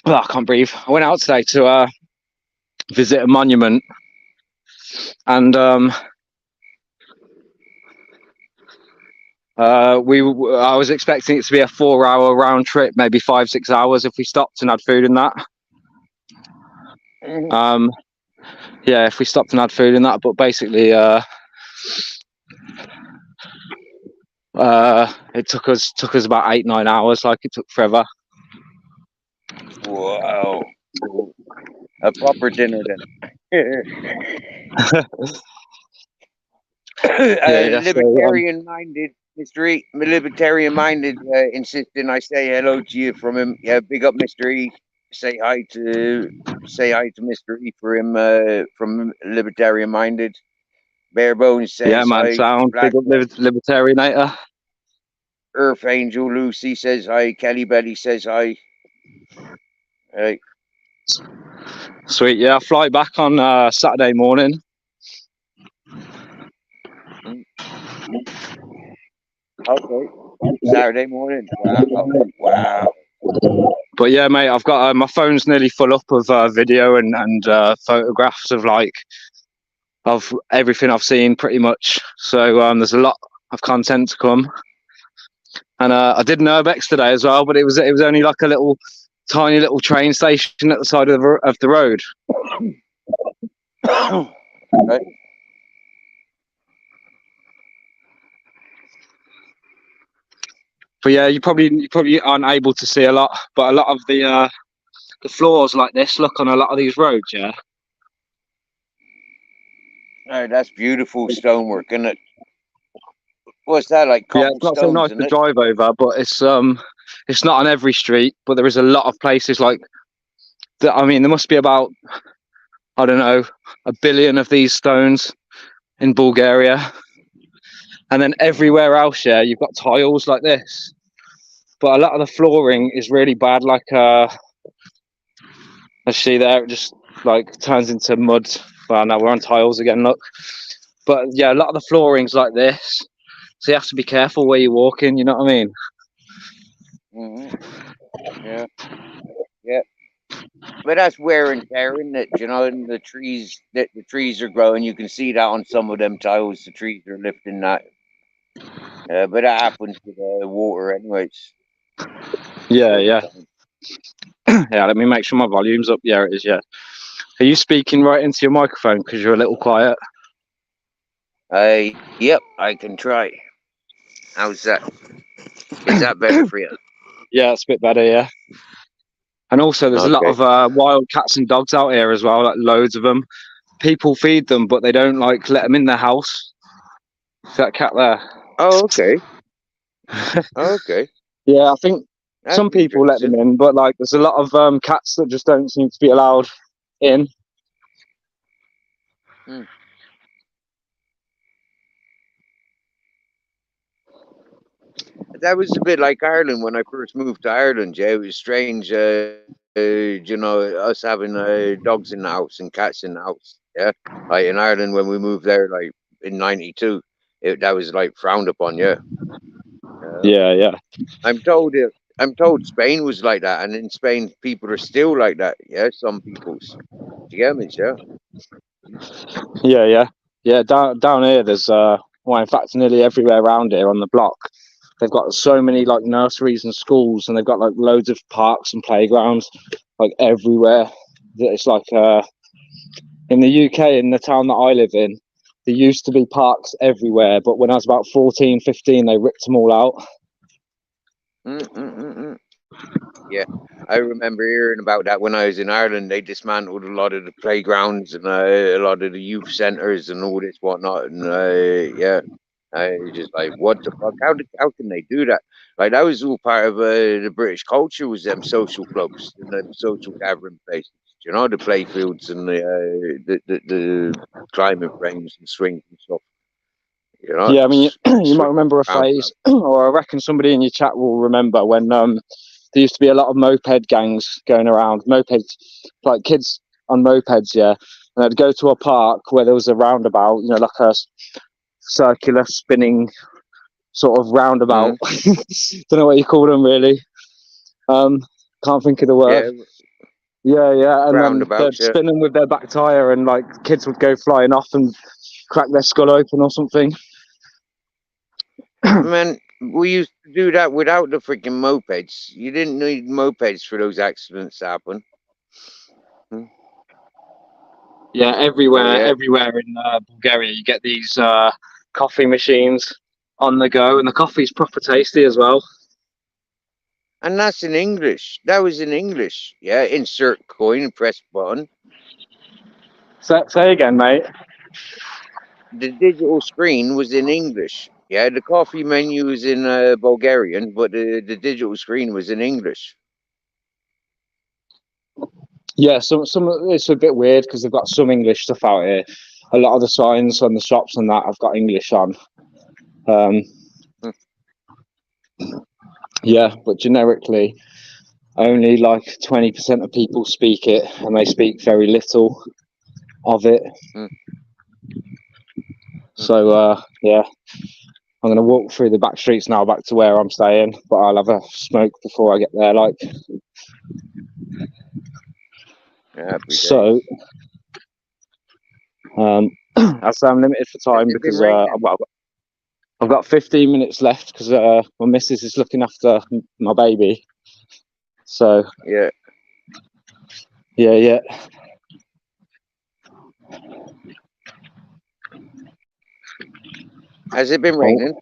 Oh, I can't breathe. I went out today to visit a monument, and I was expecting it to be a 4-hour round trip, maybe 5-6 hours if we stopped and had food in that. Yeah, if we stopped and had food in that, but basically it took us about 8-9 hours. Like, it took forever. Wow. A proper dinner then. Libertarian-minded Mr. E. Libertarian-minded insisting I say hello to you from him. Yeah, big up, Mr. E. say hi to Mr. E for him from Libertarian Minded. Bare Bones Yeah, says man, hi. sound. Black Big up Libertarianator. Earth Angel Lucy says hi. Kelly Betty says hi. Right. Sweet, yeah. I fly back on Saturday morning. Okay. Saturday morning. Wow. But yeah, mate, I've got my phone's nearly full up of video and photographs of everything I've seen, pretty much. So there's a lot of content to come. And I did Nurbex today as well, but it was only like a tiny little train station at the side of the road. Right. But yeah, you probably aren't able to see a lot, but a lot of the floors like this look on a lot of these roads, yeah. Oh, that's beautiful stonework, isn't it? What's that like? Yeah, it's not so nice Cobblestones, to isn't it? drive over, but it's not on every street, but there is a lot of places like that. I mean, there must be about, I don't know, 1 billion of these stones in Bulgaria, and then everywhere else, yeah, you've got tiles like this, but a lot of the flooring is really bad. Like let's see there, it just like turns into mud. Well, now we're on tiles again. Look, but yeah, a lot of the flooring's like this, so you have to be careful where you're walking. You know what I mean? Yeah. Yeah. But that's wear and tear, isn't it? You know, and the trees are growing. You can see that on some of them tiles. The trees are lifting that. But that happens with water, anyways. Yeah, yeah. Yeah, let me make sure my volume's up. Yeah, it is. Yeah. Are you speaking right into your microphone because you're a little quiet? Yep, I can try. How's that? Is that better for you? Yeah, it's a bit better. Yeah. And also, there's a lot of wild cats and dogs out here as well. Like loads of them. People feed them, but they don't like let them in their house. Is that cat there? Oh, okay. Okay. Yeah, I think That's some people let them in, but like there's a lot of cats that just don't seem to be allowed in. That was a bit like Ireland when I first moved to Ireland. Yeah, it was strange. You know, us having dogs in the house and cats in the house. Yeah, like in Ireland when we moved there, like in '92, that was like frowned upon. Yeah. Yeah, yeah. I'm told Spain was like that, and in Spain people are still like that. Yeah, some people's. Do you get me? Yeah. Yeah, yeah, yeah. Down here, there's well, in fact, nearly everywhere around here on the block, they've got so many like nurseries and schools, and they've got like loads of parks and playgrounds, like everywhere. It's like in the UK, in the town that I live in, there used to be parks everywhere, but when I was about 14, 15, they ripped them all out. Yeah, I remember hearing about that when I was in Ireland. They dismantled a lot of the playgrounds and a lot of the youth centres and all this whatnot. And yeah, I was just like, what the fuck? How can they do that? Like that was all part of the British culture. Was them social clubs and them social gathering places. You know, the play fields and the climbing frames and swings and stuff. You know, Yeah, I mean, you might remember a phase, or I reckon somebody in your chat will remember when there used to be a lot of moped gangs going around, mopeds, like kids on mopeds, yeah, and they'd go to a park where there was a roundabout, you know, like a circular spinning sort of roundabout. Don't know what you call them really. Can't think of the word. Yeah, and then they'd spin them with their back tire, and like kids would go flying off and crack their skull open or something. Man, we used to do that without the freaking mopeds. You didn't need mopeds for those accidents to happen. Yeah, everywhere in Bulgaria, you get these coffee machines on the go, and the coffee's proper tasty as well. And that's in English. That was in English. Yeah, insert coin, press button. Say again, mate. The digital screen was in English. Yeah, the coffee menu is in Bulgarian, but the digital screen was in English. Yeah, some it's a bit weird because they've got some English stuff out here. A lot of the signs on the shops and that have got English on. Yeah, but generically, only like 20% of people speak it, and they speak very little of it. So yeah, I'm gonna walk through the back streets now back to where I'm staying, but I'll have a smoke before I get there. Like, so as I'm limited for time because I've got 15 minutes left because my missus is looking after my baby. So yeah. Has it been raining?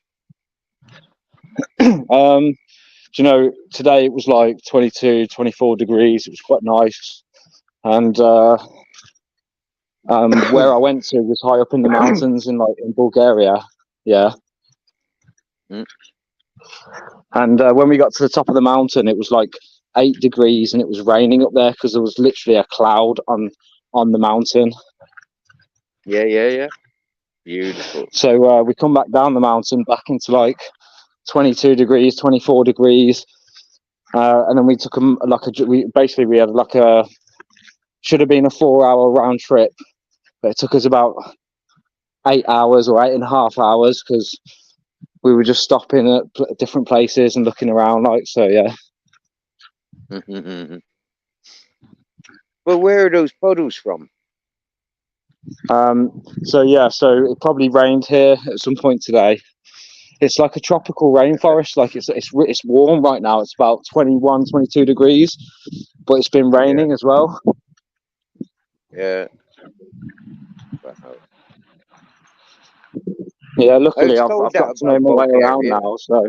You know, today it was like 22, 24 degrees. It was quite nice. And where I went to was high up in the mountains in Bulgaria. Yeah. And when we got to the top of the mountain, it was like 8 degrees and it was raining up there because there was literally a cloud on the mountain. Yeah. Beautiful. So we come back down the mountain back into like 22 degrees, 24 degrees. And then we took we had like a, should have been a 4-hour round trip, but it took us about 8 hours or 8.5 hours because we were just stopping at different places and looking around, like, so yeah. But where are those puddles from? So it probably rained here at some point today. It's like a tropical rainforest. Like it's warm right now. It's about 21, 22 degrees, but it's been raining as well. Yeah. Wow. Yeah, luckily I've got to know my way around now. So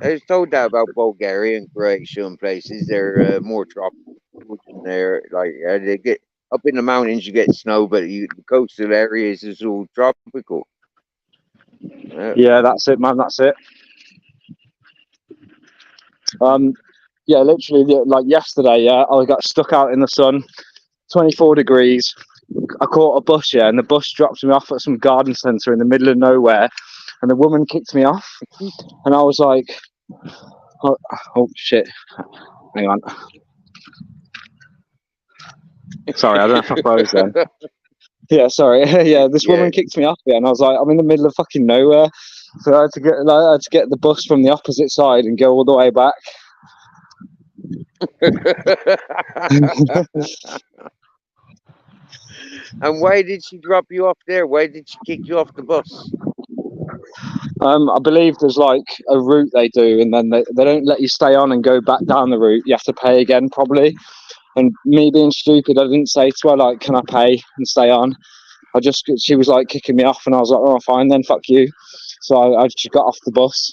I was told that about Bulgaria and Croatia and places. They're more tropical than they're like they get up in the mountains. You get snow, but the coastal areas is all tropical. Yeah, that's it, man. That's it. Yeah, literally, like yesterday. Yeah, I got stuck out in the sun, 24 degrees. I caught a bus, yeah, and the bus dropped me off at some garden centre in the middle of nowhere, and the woman kicked me off, and I was like, oh shit, hang on. Sorry, I don't know if I froze then. Yeah, sorry. Yeah, this woman kicked me off, yeah, and I was like, I'm in the middle of fucking nowhere, so I had to get the bus from the opposite side and go all the way back. And why did she drop you off there? Why did she kick you off the bus? I believe there's like a route they do, and then they don't let you stay on and go back down the route. You have to pay again, probably. And me being stupid, I didn't say to her, like, can I pay and stay on? She was like kicking me off, and I was like, oh, fine then, fuck you. So I just got off the bus.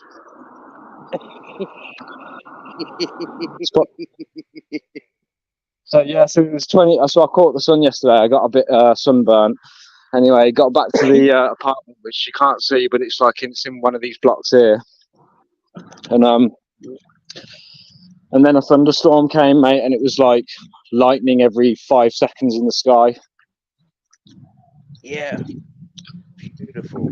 So yeah, so it was 20. So I caught the sun yesterday. I got a bit sunburnt. Anyway, got back to the apartment, which you can't see, but it's like it's in one of these blocks here. And then a thunderstorm came, mate, and it was like lightning every 5 seconds in the sky. Yeah, beautiful.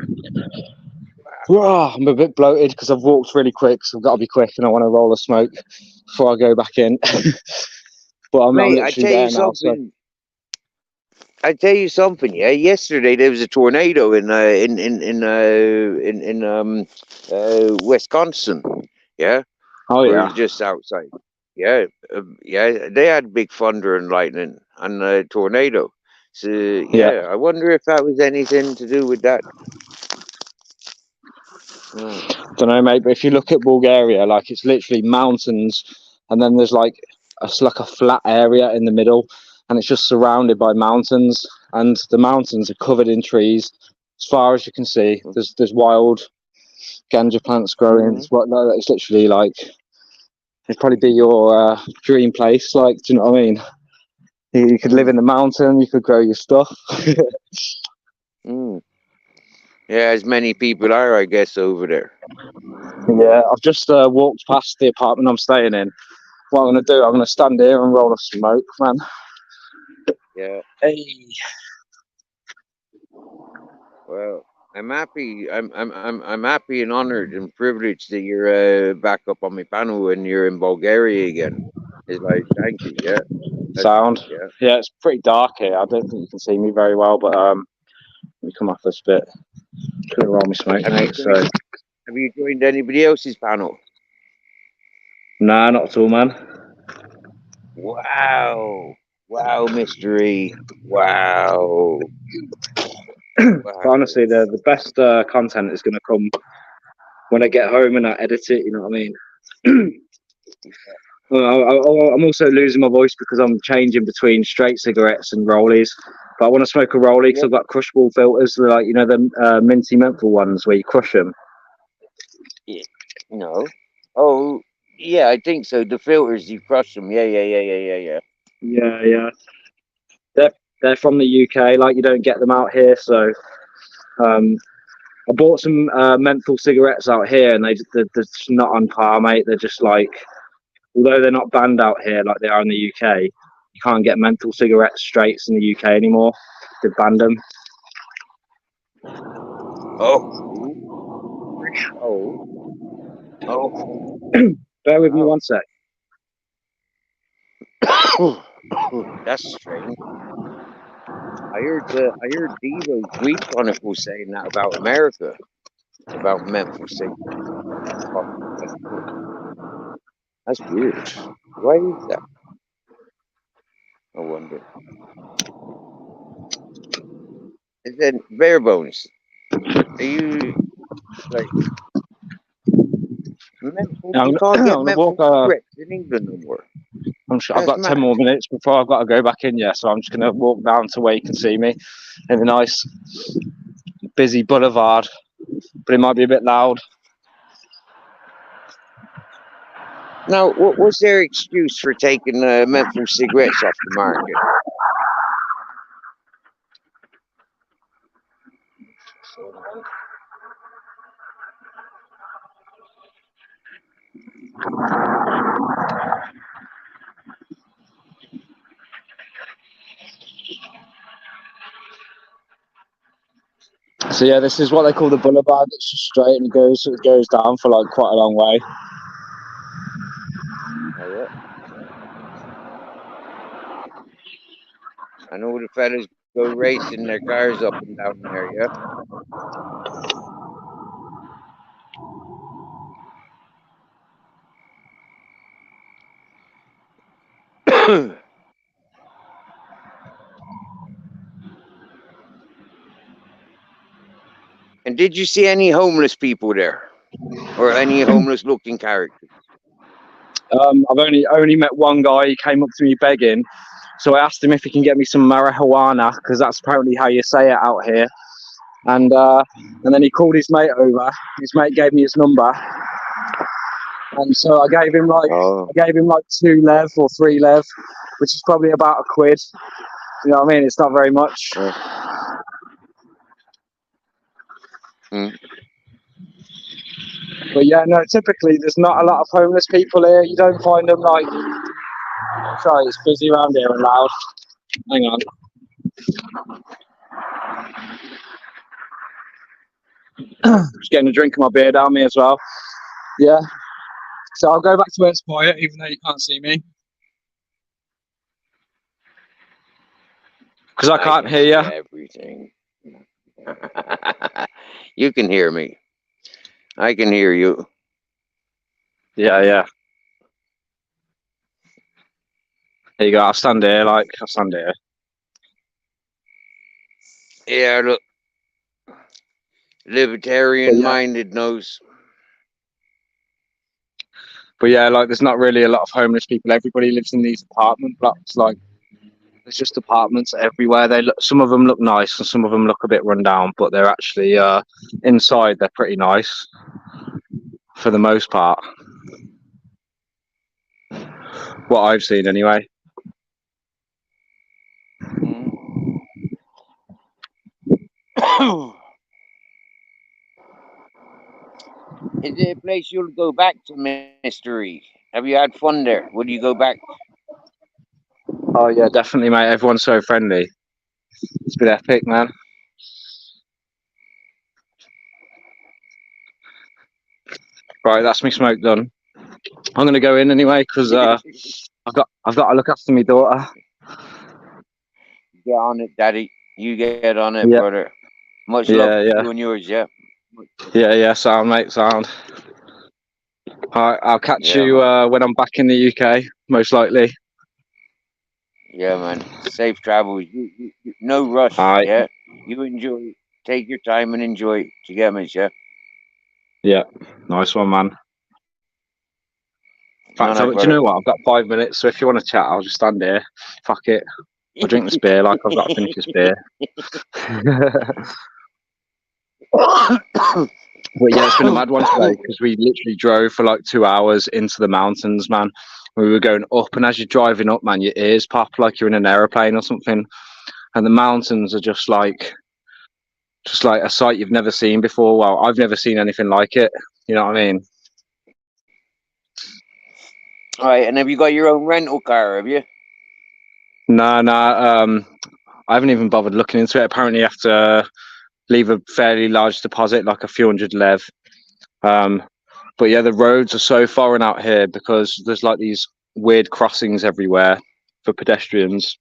Wow. I'm a bit bloated because I've walked really quick, so I've got to be quick, and I want to roll a smoke before I go back in. But I'm literally there now. So. I tell you something, yeah. Yesterday there was a tornado in Wisconsin, yeah. Oh yeah. Just outside, yeah, yeah. They had big thunder and lightning and a tornado. So yeah, I wonder if that was anything to do with that. Don't know, mate. But if you look at Bulgaria, like it's literally mountains, and then there's like a flat area in the middle, and it's just surrounded by mountains, and the mountains are covered in trees as far as you can see. There's wild ganja plants growing. It's literally like it'd probably be your dream place. Like, do you know what I mean? You could live in the mountain. You could grow your stuff. Yeah, as many people are, I guess, over there. Yeah, I've just walked past the apartment I'm staying in. what I'm going to do, I'm going to stand here and roll a smoke, man. Yeah. Hey. Well, I'm happy. I'm happy and honoured and privileged that you're back up on my panel and you're in Bulgaria again. It's like, thank you. Yeah. Sound. Yeah. Yeah, it's pretty dark here. I don't think you can see me very well, but let me come off this bit. Gonna roll my smoke, mate. So, Have you joined anybody else's panel? nah, not at all, man. Wow. Wow, mystery. Wow. But honestly, the best content is going to come when I get home and I edit it. You know what I mean? Well, I'm also losing my voice because I'm changing between straight cigarettes and rollies. But I want to smoke a rollie because I've got crushable filters, like the minty menthol ones where you crush them. Yeah. No. Oh, yeah, I think so. The filters, you crush them. Yeah. Yeah. They're from the UK. Like, you don't get them out here, so I bought some menthol cigarettes out here, and they're just not on par, mate. They're just like, although they're not banned out here like they are in the UK, you can't get menthol cigarette straights in the UK anymore. They've banned them. Oh. Bear with me one sec. That's strange. I heard Devo's Weed Chronicle saying that about America, about menthol cigarettes. That's weird. Why is that? I wonder. And then bare bones. Are you like menthol? You can't get menthol cigarettes in England no more. I've got 10 more minutes before I've got to go back in, so I'm just going to walk down to where you can see me in a nice busy boulevard, but it might be a bit loud. Now, what was their excuse for taking menthol cigarettes off the market? So yeah, this is what they call the boulevard. It's just straight and it goes down for like quite a long way. Oh, yeah. I know the fellas go racing their cars up and down there, yeah? And did you see any homeless people there? Or any homeless looking characters? I've only met one guy. He came up to me begging. So I asked him if he can get me some marijuana, because that's apparently how you say it out here. And then he called his mate over. His mate gave me his number. And so I gave him like 2 lev or 3 lev, which is probably about £1. You know what I mean? It's not very much. But yeah, no, typically there's not a lot of homeless people here. You don't find them like... Sorry, it's busy around here and loud. Hang on. Just getting a drink of my beer down me as well. Yeah. So I'll go back to where it's quiet, even though you can't see me. Because I can't hear you. Everything. You can hear me. I can hear you. Yeah. There you go. I'll stand here. Yeah, look. Libertarian-minded knows. But yeah, like, there's not really a lot of homeless people. Everybody lives in these apartment blocks. Like, there's just apartments everywhere. Some of them look nice and some of them look a bit run down, but they're actually inside. They're pretty nice for the most part. What I've seen, anyway. Is it a place you'll go back to, mystery? Have you had fun there? Would you go back? Oh yeah, definitely, mate. Everyone's so friendly. It's been epic, man. Right, that's me smoke done. I'm gonna go in anyway because I've got to look after my daughter. Get on it, Daddy. You get on it, Yeah, brother. Much love yeah, to yeah, you and yours, yeah. yeah. Sound, mate. Sound. All right, I'll catch Yeah, you man. when I'm back in the UK, most likely. Yeah, man. Safe travels. No All rush, right. yeah. You enjoy. Take your time and enjoy. Do you get me, yeah? Yeah, nice one, man. In No, fact, no, do you brother. know what? I've got 5 minutes, so if you want to chat, I'll just stand here. Fuck it. I'll drink this beer like I've got to finish this beer. But yeah, it's been a mad one today because we literally drove for like 2 hours into the mountains, man. We were going up, and as you're driving up, man, your ears pop like you're in an aeroplane or something. And the mountains are just like a sight you've never seen before. Well, I've never seen anything like it. You know what I mean? All right, and have you got your own rental car? Have you? No, no. I haven't even bothered looking into it. Apparently, you have to leave a fairly large deposit, like a few hundred lev. But yeah, the roads are so foreign out here because there's like these weird crossings everywhere for pedestrians.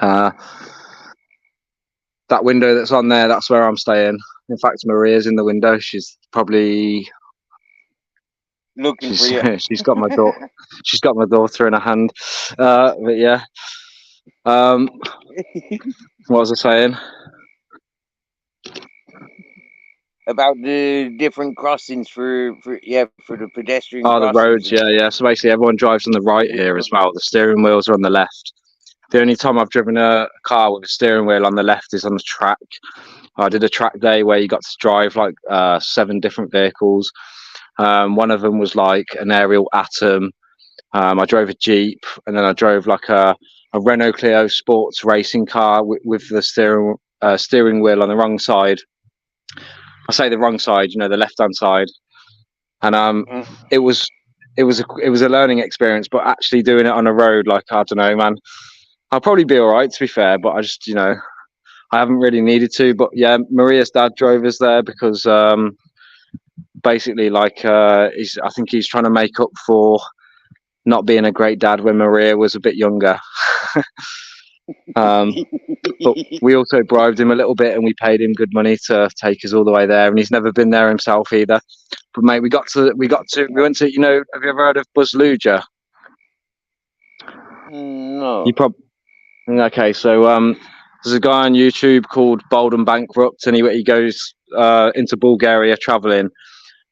That window that's on there, that's where I'm staying. In fact, Maria's in the window. She's probably Looking for you. she's got my daughter. She's got my daughter in her hand. But yeah. What was I saying? About the different crossings for the pedestrian Oh, the crossings roads. and Yeah, stuff. yeah. So basically, everyone drives on the right here as well. The steering wheels are on the left. The only time I've driven a car with a steering wheel on the left is on the track. I did a track day where you got to drive like 7 different vehicles. One of them was like an aerial Atom. I drove a Jeep, and then I drove like a Renault Clio sports racing car with the steering wheel on the wrong side. I say the wrong side, you know, the left hand side. And it was a learning experience, but actually doing it on a road, like, I don't know, man. I'll probably be all right, to be fair, but I just, I haven't really needed to. But yeah, Maria's dad drove us there because basically, like, I think he's trying to make up for not being a great dad when Maria was a bit younger. But we also bribed him a little bit, and we paid him good money to take us all the way there. And he's never been there himself either. But mate, we went to, have you ever heard of Buzluja? No. Okay, so there's a guy on YouTube called Bold and Bankrupt, and he goes into Bulgaria traveling,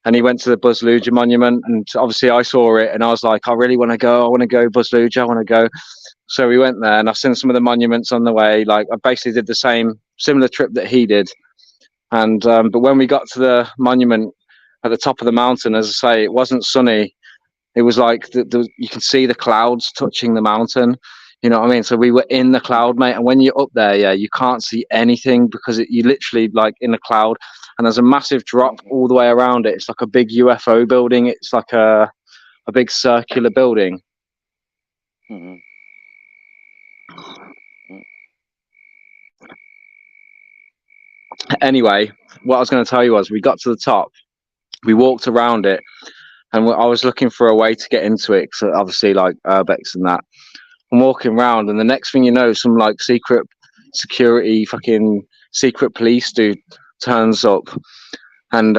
and he went to the Buzluja monument, and obviously I saw it, and I was like, I really want to go. I want to go Buzluja. I want to go. So we went there, and I've seen some of the monuments on the way. Like, I basically did the similar trip that he did, and but when we got to the monument at the top of the mountain, as I say, it wasn't sunny. It was like you can see the clouds touching the mountain. You know what I mean? So we were in the cloud, mate. And when you're up there, yeah, you can't see anything because you literally like in the cloud, and there's a massive drop all the way around it. It's like a big UFO building. It's like a big circular building. Mm-hmm. Anyway, what I was going to tell you was we got to the top, we walked around it, and I was looking for a way to get into it. So obviously, like urbex and that. I'm walking around, and the next thing you know, some like secret security, fucking secret police dude turns up and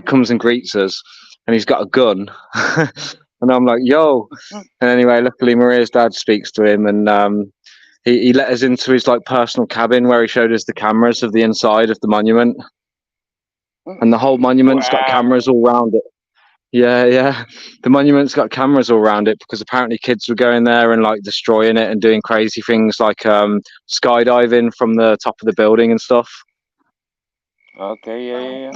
comes and greets us, and he's got a gun. And I'm like, yo. And anyway, luckily Maria's dad speaks to him, and he let us into his like personal cabin where he showed us the cameras of the inside of the monument, and the whole monument's got cameras all around it. Yeah, yeah. The monument's got cameras all around it because apparently kids were going there and like destroying it and doing crazy things like skydiving from the top of the building and stuff. Okay, yeah.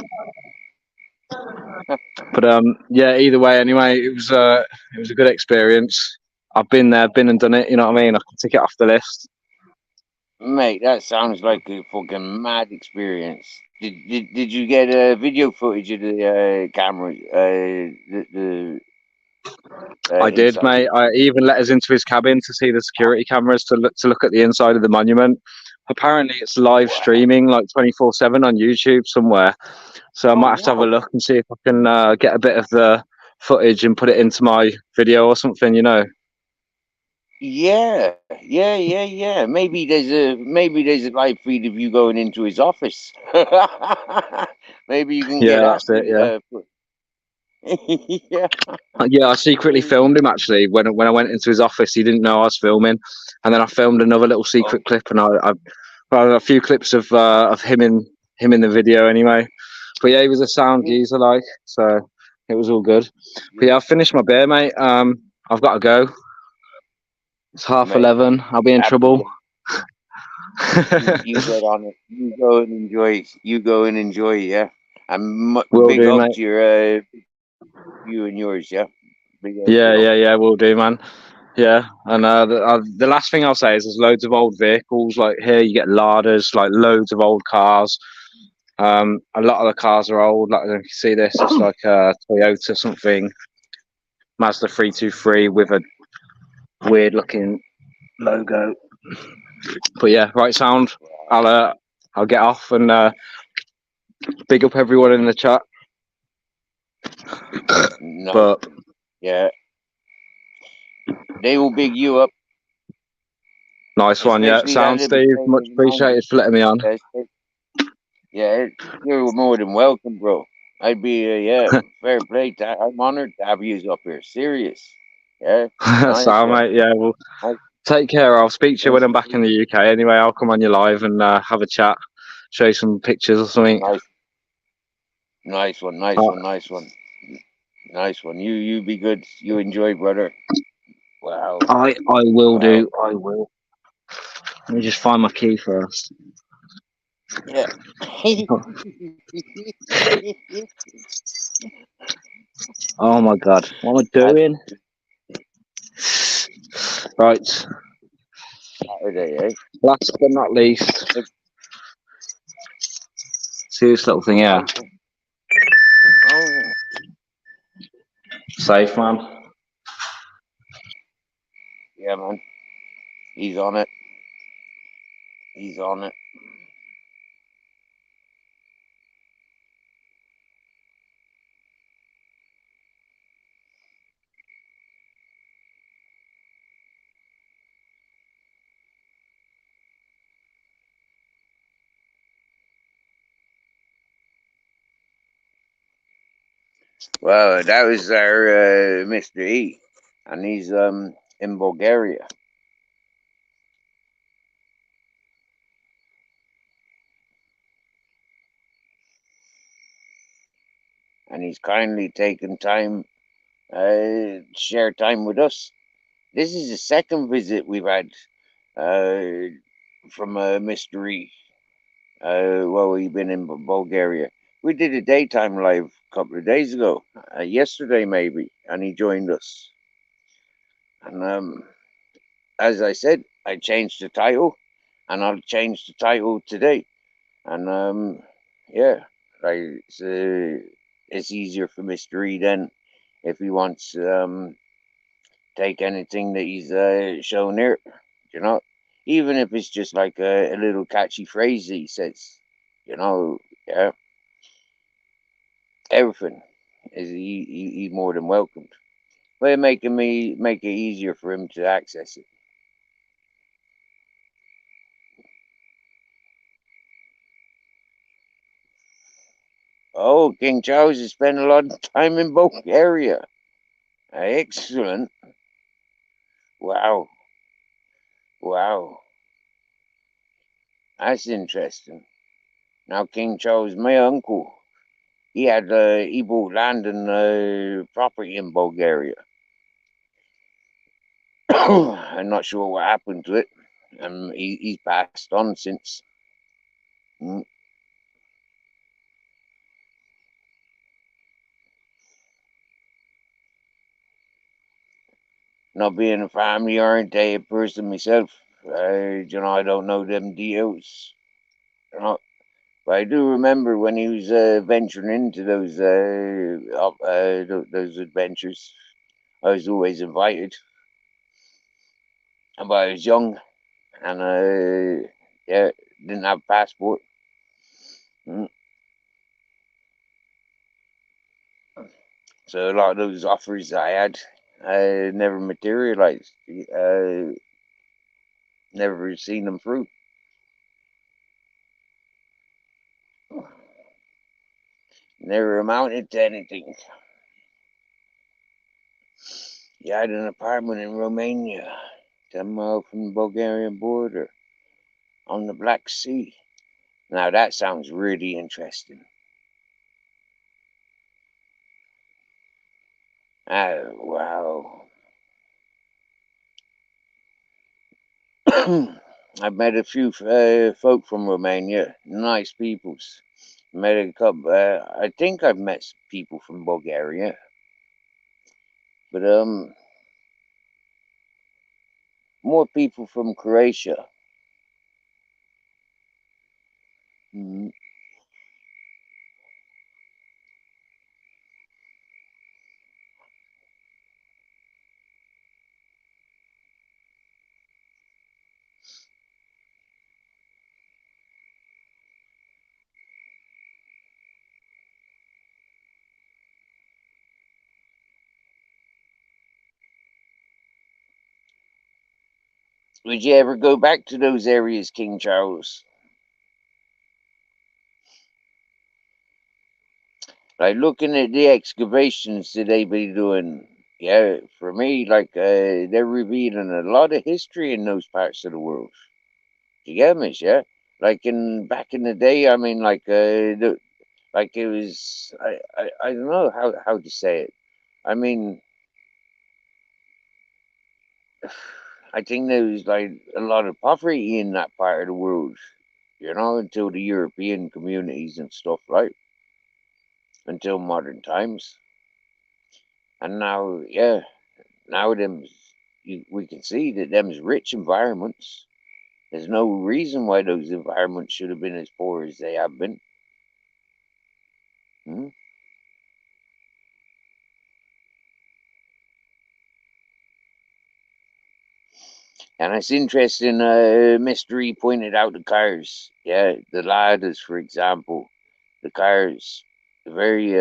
But yeah, either way, anyway, it was a good experience. I've been there, been and done it. You know what I mean? I can tick it off the list. Mate, that sounds like a fucking mad experience. Did you get video footage of the camera? The I did, inside. mate. I even let us into his cabin to see the security cameras to look at the inside of the monument. Apparently, it's live Wow. streaming like 24/7 on YouTube somewhere. So I Oh might have to have a wow. look and see if I can get a bit of the footage and put it into my video or something. You know. Yeah. Maybe there's a live feed of you going into his office. Maybe you can get Yeah, that. that's it. Yeah. Yeah. Yeah, I secretly filmed him actually when I went into his office. He didn't know I was filming, and then I filmed another little secret Oh, clip, and I a few clips of him in the video anyway. But yeah, he was a sound geezer, like, so it was all good. But yeah, I've finished my beer, mate. I've got to go. It's mate. 11. I'll be in Happy trouble. day. You get on it. You go and enjoy. You go and enjoy. Yeah. And Will big do, up mate. to you and yours. Yeah. Big up. Big up. Yeah. Will do, man. Yeah, and the last thing I'll say is there's loads of old vehicles. Like here, you get larders, like loads of old cars. A lot of the cars are old. Like you can see this, it's like a Toyota something, Mazda 323 with a weird looking logo. But yeah, right sound. I'll get off and big up everyone in the chat. Nice. But Yeah. They will big you up. nice one, yeah. Especially that Sound, little Steve. place Much in appreciated for letting me on. Yeah, you're more than welcome, bro. I'd be, fair play. I'm honored to have you up here. Serious. Yeah, nice Sound, one. mate. Yeah, well, Nice. take care. I'll speak to you when I'm back in the UK. Anyway, I'll come on your live and have a chat, show you some pictures or something. Nice one. Nice one. You be good. You enjoy, brother. Wow. I will Wow. do. I will. Let me just find my key first. Yeah. Oh my god, what am I doing? Right. Saturday, eh? Last but not least, Yep. see this little thing here. Oh yeah. Safe, man. Yeah, man. He's on it. He's on it. Well, that was our Mr. E, and he's in Bulgaria, and he's kindly taken time share time with us. This is the second visit we've had uh, from Mr. E. While we've been in Bulgaria. We did a daytime live a couple of days ago, yesterday maybe, and he joined us. And as I said, I changed the title, and I'll change the title today. And yeah, like it's easier for Mr. E then if he wants take anything that he's shown here, you know, even if it's just like a little catchy phrase that he says, you know, yeah, everything is he's more than welcomed. But making me make it easier for him to access it. Oh, King Charles has spent a lot of time in Bulgaria. Excellent. Wow. Wow. That's interesting. Now, King Charles, my uncle, he bought land and property in Bulgaria. I'm not sure what happened to it. He's passed on since. Mm. Not being a family orientated person myself, I don't know them deals. You know, But I do remember when he was venturing into those adventures. I was always invited, but I was young and yeah, didn't have a passport. Mm. So a lot of those offers I had never materialized. Never seen them through. Never amounted to anything. He had an apartment in Romania, 10 miles from the Bulgarian border, on the Black Sea. Now that sounds really interesting. Oh, wow. I've met a few folk from Romania, nice peoples. Met a couple. I think I've met people from Bulgaria, but more people from Croatia. Mm. Would you ever go back to those areas, King Charles? Like looking at the excavations that they be doing, yeah, for me, like they're revealing a lot of history in those parts of the world. Do you get me? Yeah, like in back in the day, I mean, like it was, I don't know how to say it. I mean, I think there was like a lot of poverty in that part of the world, until the European communities and stuff, right? Until modern times. And now, yeah, now we can see that them's rich environments. There's no reason why those environments should have been as poor as they have been. Hmm? And it's interesting, Mystery pointed out the cars. Yeah, the ladders, for example. The cars, very,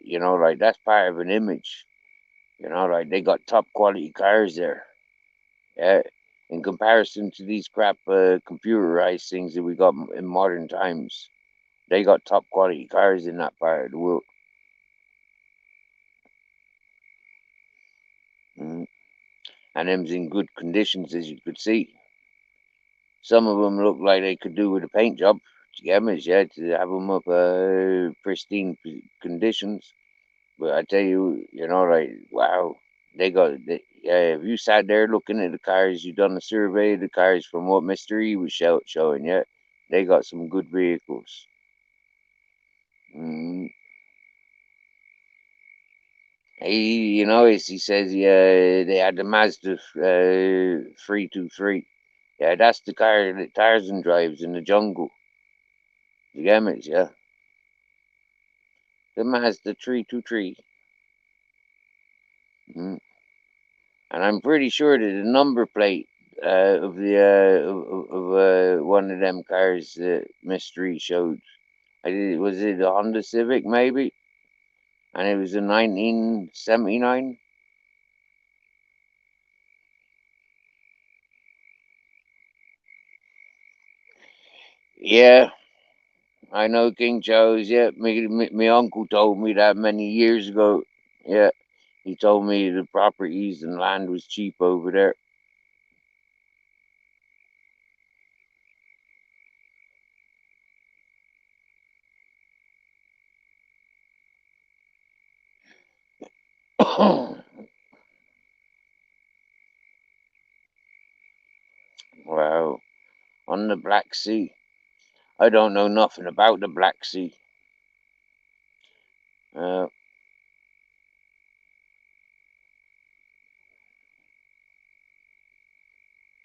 like that's part of an image. Like they got top quality cars there. Yeah, in comparison to these crap computerized things that we got in modern times, they got top quality cars in that part of the world. Mm. And them's in good conditions, as you could see. Some of them look like they could do with a paint job. Scammers, yeah, to have them up pristine conditions. But I tell you, like wow, yeah. If you sat there looking at the cars, you done a survey of the cars from what Mystery was showing, yeah, they got some good vehicles. Mm. As he says, yeah, they had the Mazda 323. Yeah, that's the car that Tarzan drives in the jungle. The Gammas, yeah. The Mazda 323. Mm. And I'm pretty sure that the number plate of one of them cars that Mystery showed, was it a Honda Civic maybe? And it was a 1979. Yeah, I know King Charles. Yeah, me uncle told me that many years ago. Yeah, he told me the properties and land was cheap over there. Wow, on the Black Sea. I don't know nothing about the Black Sea. Uh,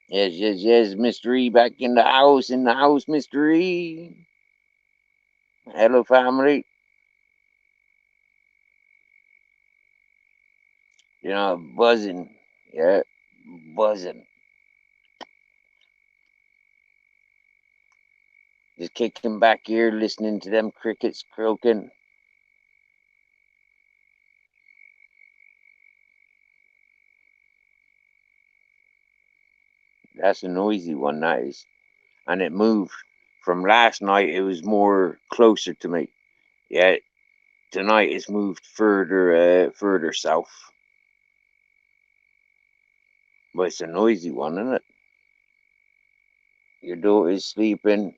yes, yes, yes, Mystery back in the house, Mystery. Hello, family. Buzzing. Yeah, buzzing. Just kicking back here, listening to them crickets croaking. That's a noisy one, that is. And it moved. From last night, it was more closer to me. Yeah, tonight it's moved further south. But it's a noisy one, isn't it? Your daughter's sleeping.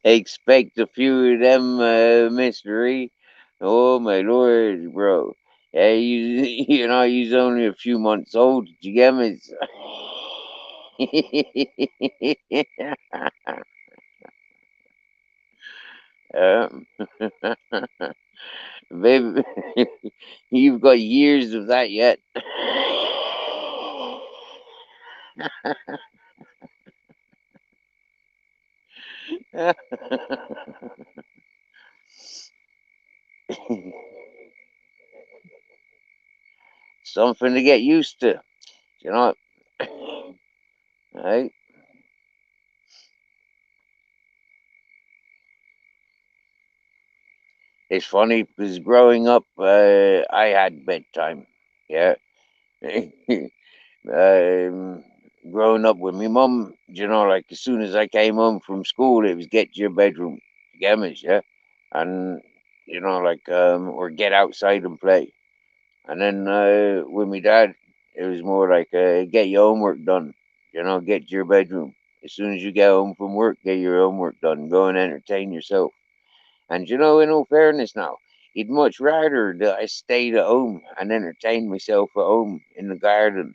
Expect a few of them, mystery. Oh my lord, bro. Yeah, he's only a few months old. Did you get me? um, Baby, you've got years of that yet. Something to get used to, you know. Right? It's funny because growing up, I had bedtime. Yeah. um, Growing up with my mum, like as soon as I came home from school, it was get to your bedroom, get me, yeah, and or get outside and play. And then with my dad, it was more like get your homework done, get to your bedroom. As soon as you get home from work, get your homework done, go and entertain yourself. And in all fairness now, he'd much rather that I stayed at home and entertained myself at home in the garden.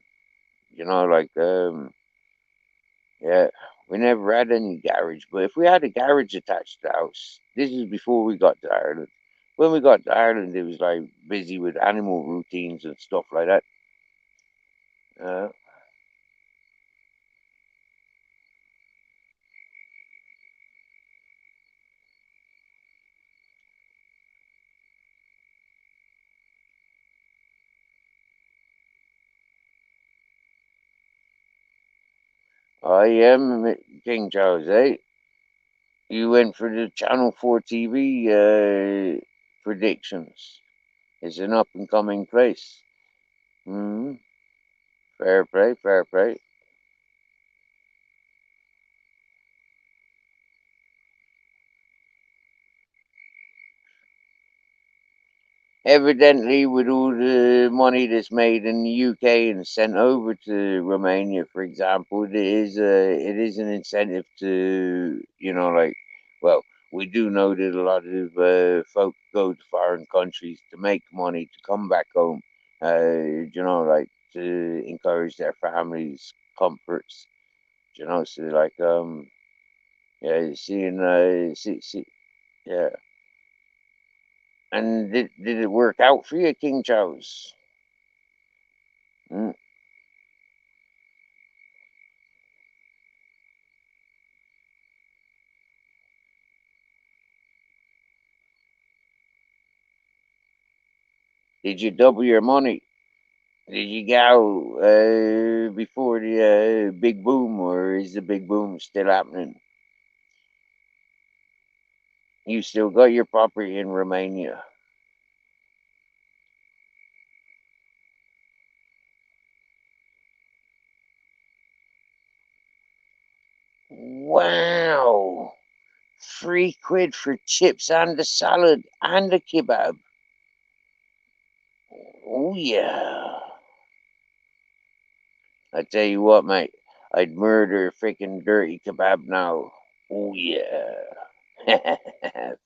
Yeah, we never had any garage, but if we had a garage attached to the house, this is before we got to Ireland. When we got to Ireland, it was like busy with animal routines and stuff like that. Uh, I am King Charles, eh? You went for the Channel 4 TV predictions. It's an up and coming place. Hmm. Fair play, fair play. Evidently, with all the money that's made in the UK and sent over to Romania, for example, it is an incentive to well, we do know that a lot of folk go to foreign countries to make money to come back home, to encourage their families' comforts, so yeah, seeing yeah. And did it work out for you, King Charles? Mm. Did you double your money? Did you go before the big boom, or is the big boom still happening? You still got your property in Romania. Wow! £3 for chips and a salad and a kebab. Oh yeah! I tell you what, mate. I'd murder a freaking dirty kebab now. Oh yeah!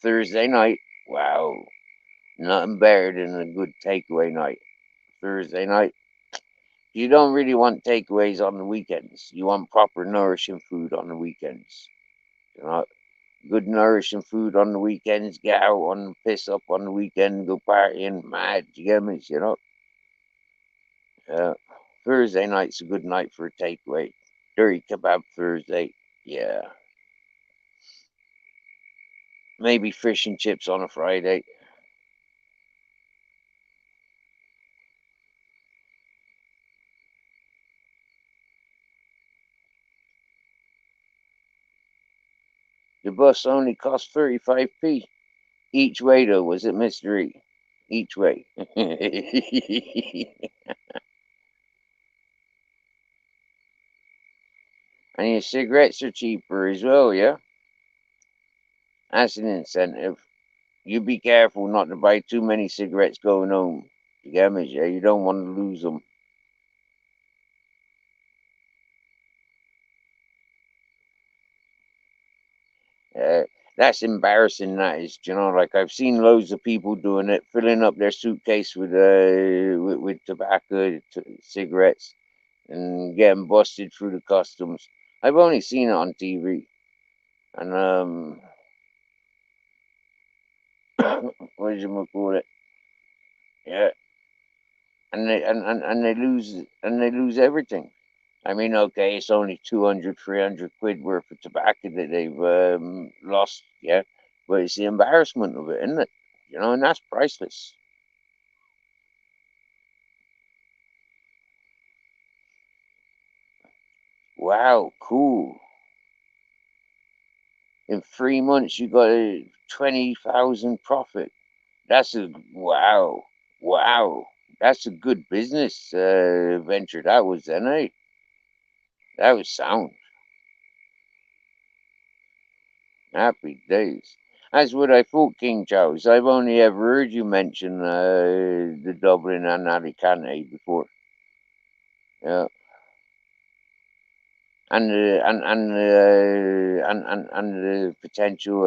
Thursday night. Wow! Nothing better than a good takeaway night. Thursday night. You don't really want takeaways on the weekends. You want proper nourishing food on the weekends. You know, good nourishing food on the weekends. Get out on piss up on the weekend. Go partying, mad. You get me? Thursday night's a good night for a takeaway. Dirty kebab Thursday. Yeah. Maybe fish and chips on a Friday. The bus only cost 35p. Each way, though, was a mystery. Each way. And your cigarettes are cheaper as well, yeah? That's an incentive. You be careful not to buy too many cigarettes going home. You get me? Yeah, you don't want to lose them. Uh, that's embarrassing. That is, you know, like I've seen loads of people doing it, filling up their suitcase with tobacco, cigarettes, and getting busted through the customs. I've only seen it on TV, and what do you call it? Yeah, and they lose everything. I mean, okay, it's only 200, 300 quid worth of tobacco that they've lost, yeah, but it's the embarrassment of it, isn't it? You know, and that's priceless. Wow, cool. In 3 months, you got a 20,000 profit. That's a wow, wow. That's a good business venture. That was, then, eh? That was sound. Happy days. That's what I thought, King Charles. I've only ever heard you mention the Dublin and Alicante before. Yeah, and the potential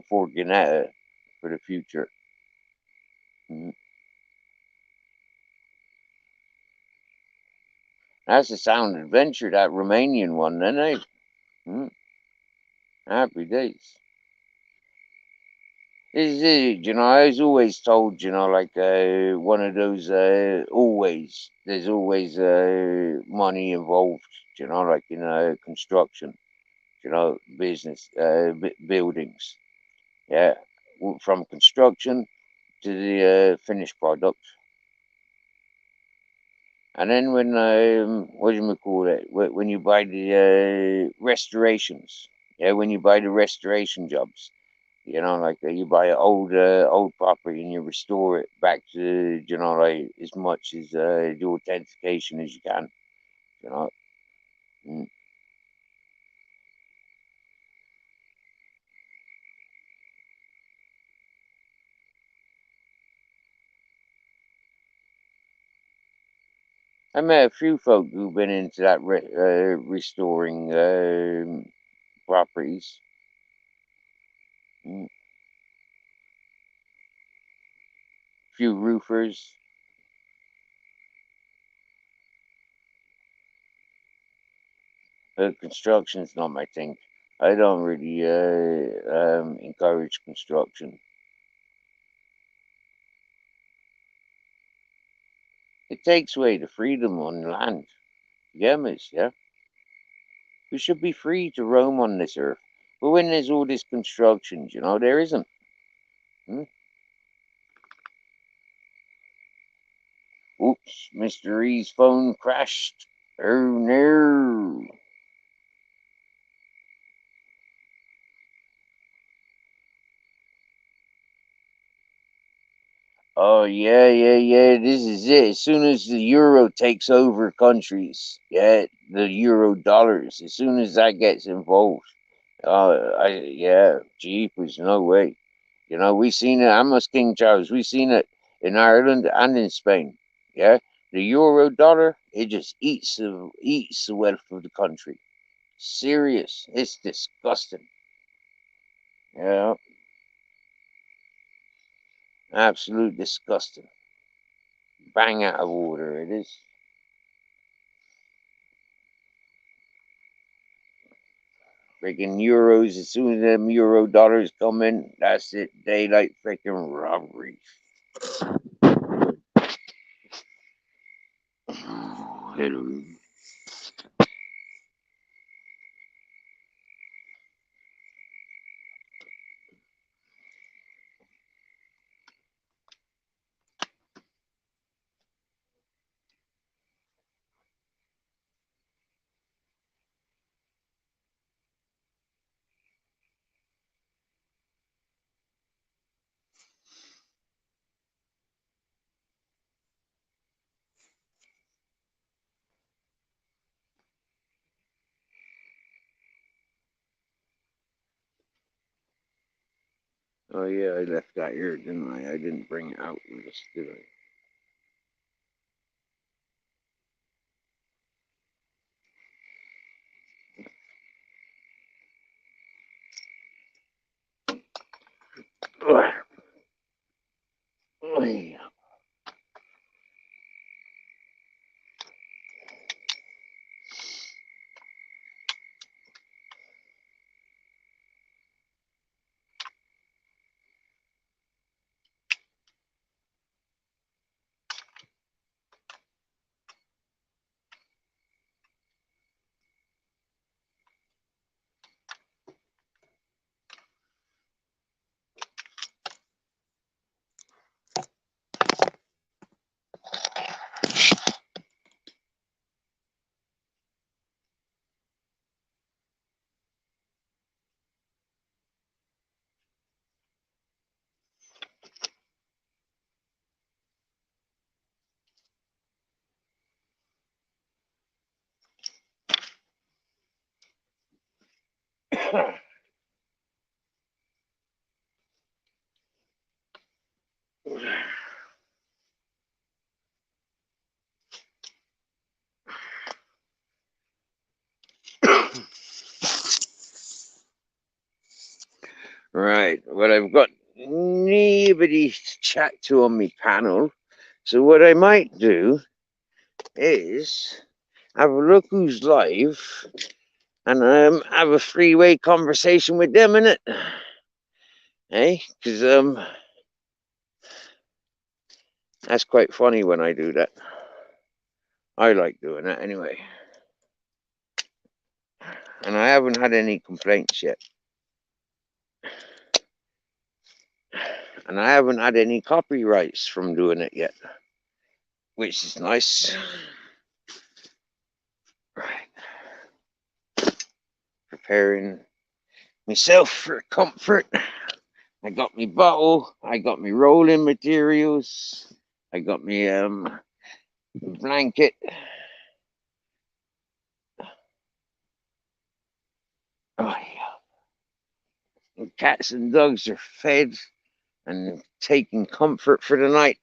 for Gannett for the future. Mm. That's a sound adventure, that Romanian one, then, eh? Mm. Happy days. This is it, you know, I was always told, you know, like one of those, there's always money involved, you know, like in construction, you know, business, buildings. Yeah. From construction to the finished product. And then when, what do you call it? When you buy the restorations, yeah, when you buy the restoration jobs, you know, like you buy an old property and you restore it back to, you know, like as much as the authentication as you can, you know. Mm. I met a few folk who've been into that restoring properties. Mm. Few roofers. Construction's not my thing. I don't really encourage construction. It takes away the freedom on land. Yeah, miss, yeah. We should be free to roam on this earth. But when there's all this construction, you know, there isn't. Hmm? Oops, Mr. E's phone crashed. Oh no. Oh yeah. This is it. As soon as the euro takes over countries, yeah, the euro dollars. As soon as that gets involved, yeah, jeepers, no way. You know, we seen it. I'm a King Charles. We seen it in Ireland and in Spain. Yeah, the euro dollar, it just eats the wealth of the country. Serious. It's disgusting. Yeah, absolute disgusting. Bang out of order. It is. Freaking euros. As soon as them euro dollars come in, that's it. Daylight freaking robbery. Hello. Oh yeah, I left that here, didn't I? I didn't bring it out with us, did I? Oh, yeah. Right. Well, I've got nobody to chat to on my panel. So what I might do is have a look who's live and have a three-way conversation with them, innit? Hey, because that's quite funny when I do that. I like doing that anyway. And I haven't had any complaints yet. And I haven't had any copyrights from doing it yet, which is nice. Right. Preparing myself for comfort. I got me bottle. I got me rolling materials. I got me blanket. Oh yeah. The cats and dogs are fed and taking comfort for the night.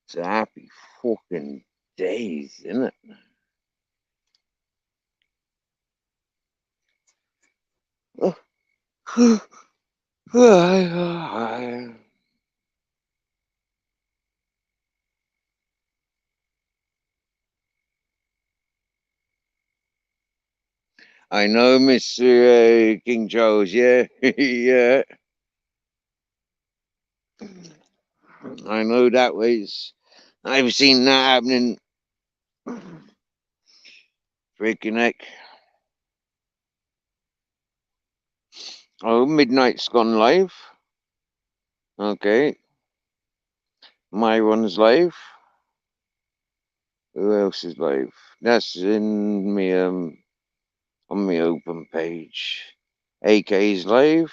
It's a happy fucking days, isn't it? I know, Mr. King Charles. Yeah, yeah. I know that ways. I've seen that happening. Freaking heck. Oh, Midnight's gone live. Okay. My one's live. Who else is live? That's in me on my open page. AK's live.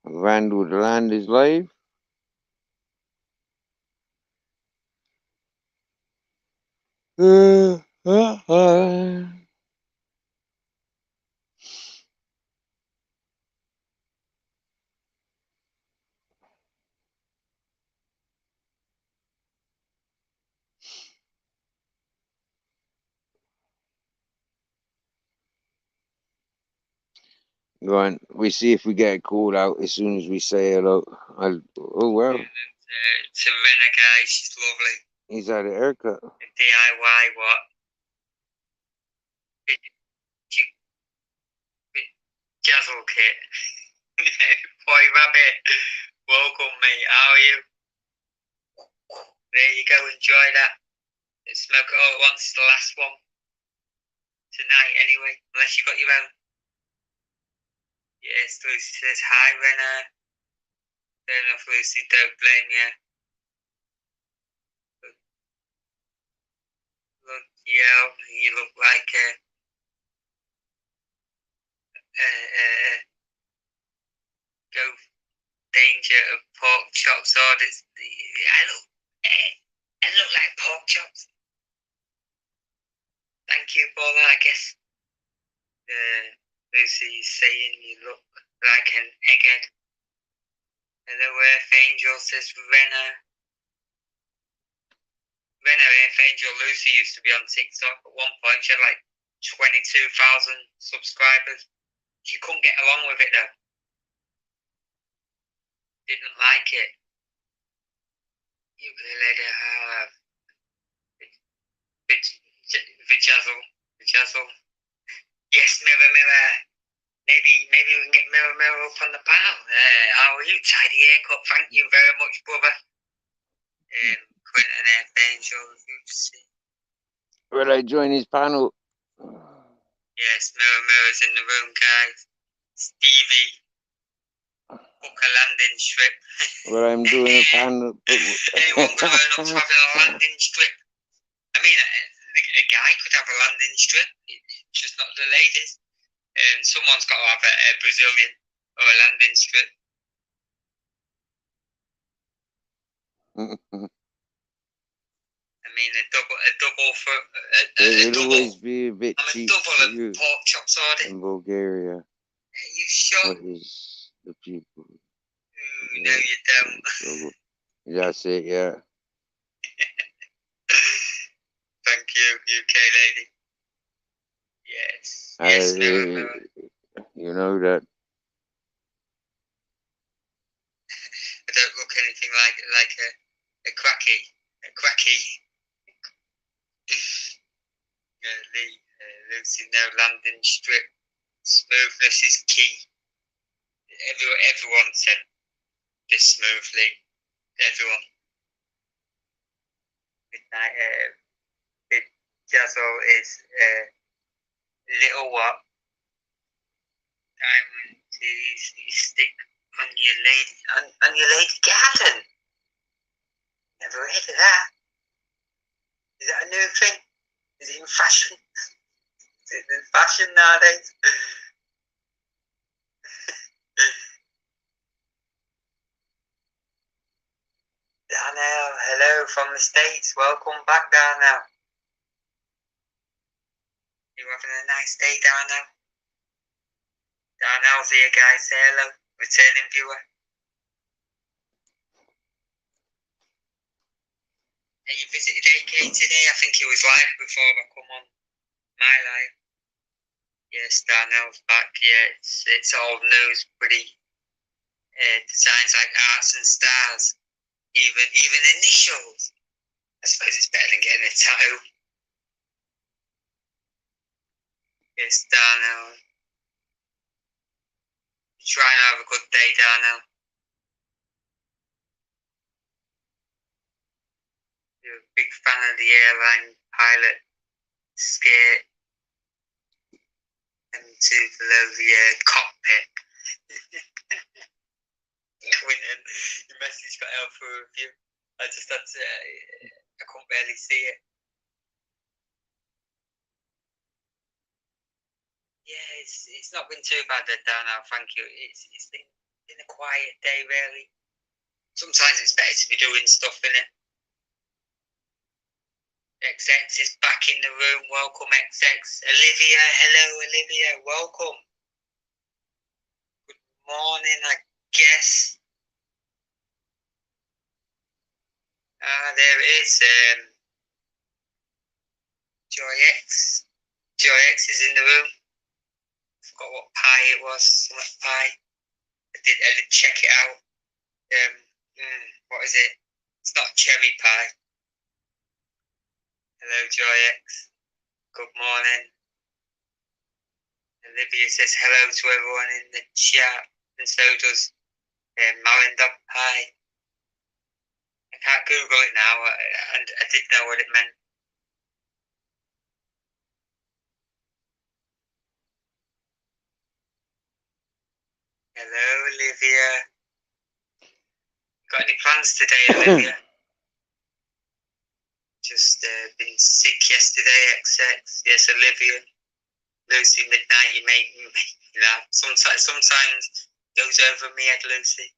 Randall the Land is live. Go on. We see if we get a call out as soon as we say hello. Oh well. Savannah guy, she's lovely. He's had a haircut. DIY what? Jazzle kit. Boy rabbit. Welcome mate, how are you? There you go. Enjoy that. Smoke it all at once. It's the last one tonight, anyway. Unless you got your own. Yes, Lucy says hi, Renner. Fair enough, Lucy. Don't blame you. Look, yeah, you look like go danger of pork chops orders. I look like pork chops. Thank you for that, I guess. Lucy's saying you look like an egghead. Hello, Earth Angel, says Renner. Earth Angel Lucy used to be on TikTok at one point. She had like 22,000 subscribers. She couldn't get along with it though. Didn't like it. You could let her have Vijazzle. Yes, mirror. Maybe we can get mirror up on the panel. You tidy haircut. Thank you very much, brother. Quentin F. Angel, Will I join his panel? Yes, mirror's in the room, guys. Stevie, book a landing strip. Well, I'm doing a panel. Anyone grown up having a landing strip? I mean, a guy could have a landing strip, just not the ladies. Someone's got to have a Brazilian or a landing strip. I mean, a double for It'll double. always be a bit I'm a cheap double for of you pork chops ordered. in Bulgaria. Are you sure? What is the people? No, you don't. That's it, yeah. Thank you, UK lady. Yes. Yes, no. You know that. I don't look anything like a cracky. Lucy, no landing strip. Smoothness is key. Everyone said this smoothly. Everyone. Midnight. Big Jazzle is little what? Diamond you stick on your lady garden. Never heard of that. Is that a new thing? Is it in fashion? Is it in fashion nowadays? Darnell, hello from the States. Welcome back, Darnell. You having a nice day, Darnell? Darnell's here, guys. Say hello. Returning viewer. Hey, you visited AK today? I think he was live before I come on my live. Yes, Darnell's back. Yeah, it's old news. Pretty designs like Arts and Stars. Even initials. I suppose it's better than getting a tattoo. Yes, Darnell. Try and have a good day, Darnell. You're a big fan of the airline pilot skate and to below the cockpit. Quinton, your message got out for a review. I just had to, I couldn't barely see it. Yeah, it's not been too bad there, Darnell, thank you. It's been a quiet day, really. Sometimes it's better to be doing stuff, innit? XX is back in the room. Welcome, XX. Olivia, hello, Olivia. Welcome. Good morning, I guess. There it is. Joy X. Joy X is in the room. Forgot what pie it was. What pie? I did check it out. What is it? It's not cherry pie. Hello, Joy X. Good morning. Olivia says hello to everyone in the chat, and so does Marindop Pie. I can't Google it now, and I did know what it meant. Hello, Olivia. Got any plans today, Olivia? Just been sick yesterday, XX. Yes, Olivia. Lucy, midnight, you make me laugh. Sometimes goes over me head, Lucy.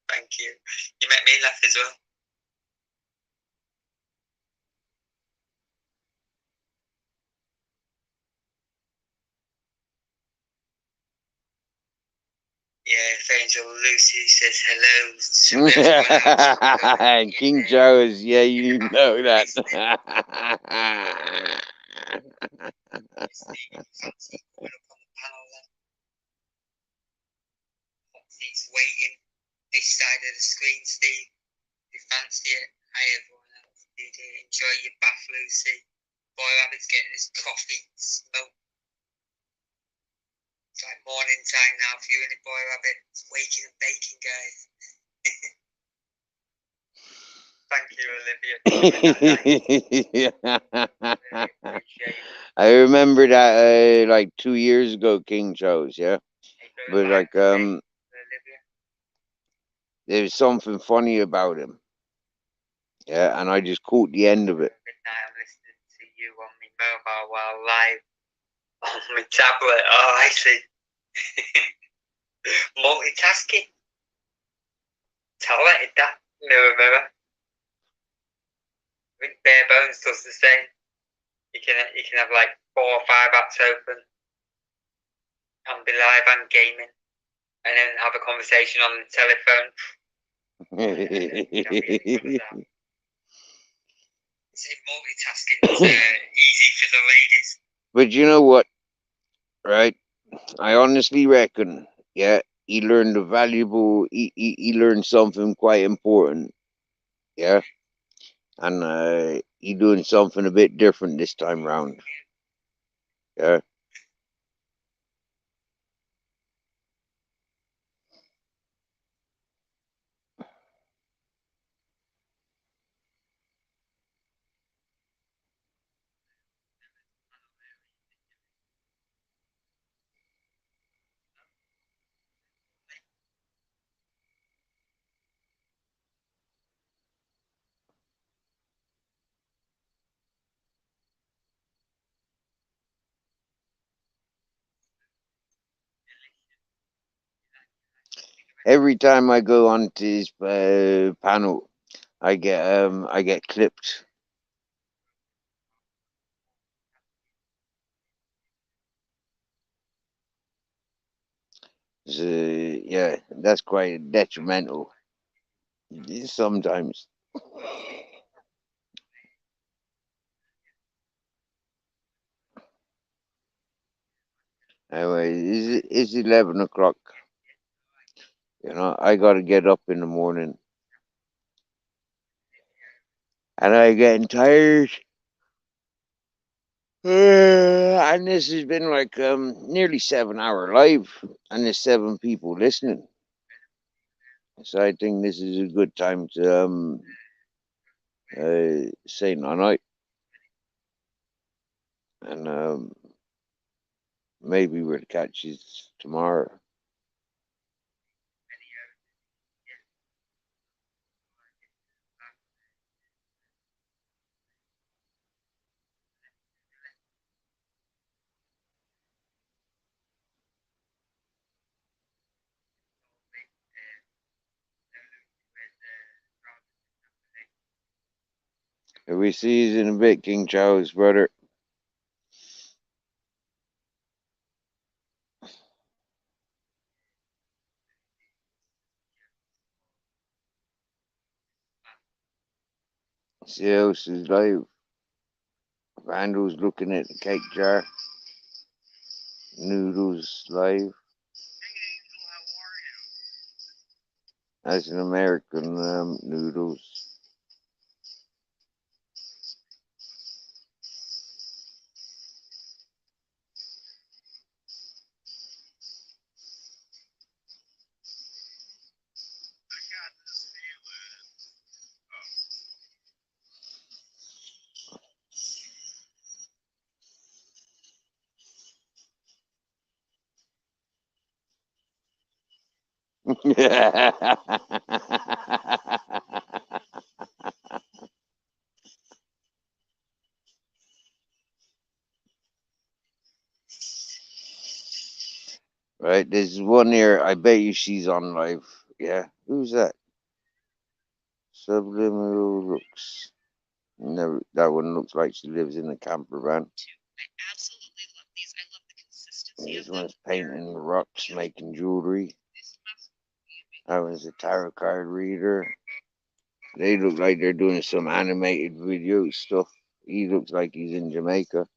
Thank you. You make me laugh as well. Yeah, if Angel Lucy says hello to everyone else. King Charles, yeah, you know that. He's waiting this side of the screen, Steve. You fancy it? Hi, everyone else. Did you enjoy your bath, Lucy? Boy Rabbit's getting his coffee smoke. It's like morning time now for you and the Boy Rabbit. It's waking and baking, guys. Thank you, Olivia. I remember that like 2 years ago, King Charles, yeah. But like there was something funny about him. Yeah, and I just caught the end of it. Midnight, I'm listening to you on my mobile while live on my tablet. Oh, I see. Multitasking. Talented that. Mirror. I think Bare Bones does the same. You can have like 4 or 5 apps open and be live and gaming, and then have a conversation on the telephone. Multitasking is easy for the ladies. But you know what, right? I honestly reckon, yeah, he learned a valuable. He learned something quite important, yeah, and he doing something a bit different this time round, yeah. Every time I go onto his panel, I get clipped. So, yeah, that's quite detrimental sometimes. Anyway, it's 11 o'clock. You know, I gotta get up in the morning, and I getting tired. And this has been like nearly 7 hour live, and there's 7 people listening. So I think this is a good time to say night, and maybe we'll catch you tomorrow. We see you in a bit, King Charles, brother. See else is live. Randall's looking at the cake jar. Noodles live. That's an American noodles. Right, there's one here. I bet you she's on live. Yeah, who's that? Subliminal looks. Never. That one looks like she lives in a camper van. I absolutely love these. I love the consistency This of them. one's painting rocks, making jewelry. That one's a tarot card reader. They look like they're doing some animated video stuff. He looks like he's in Jamaica.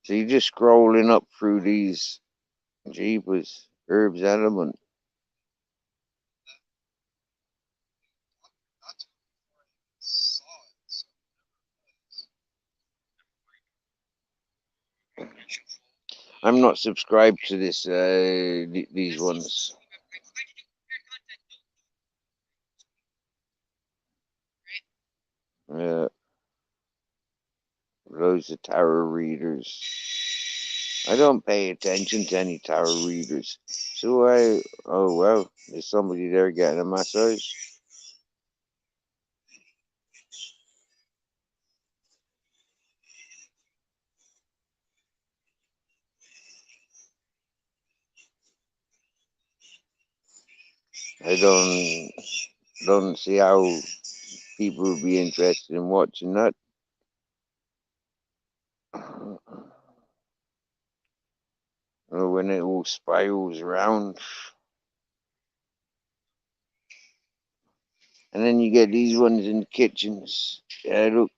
So you're just scrolling up through these jeepers, herbs element. I'm not subscribed to this. These ones. Loads of tarot readers. I don't pay attention to any tarot readers. So oh well, there's somebody there getting a massage. I don't see how people would be interested in watching that. When it all spirals around. And then you get these ones in the kitchens. Yeah, look.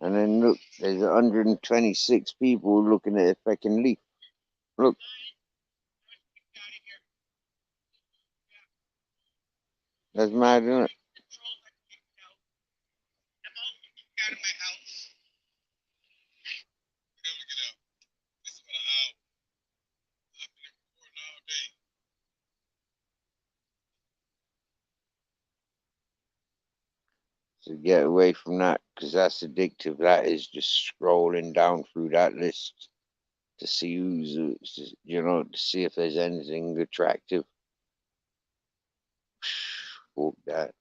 And then look, there's 126 people looking at a fucking leaf. Look. That's mad, isn't it? So get away from that, because that's addictive. That is just scrolling down through that list to see who's, to see if there's anything attractive. Fuck that.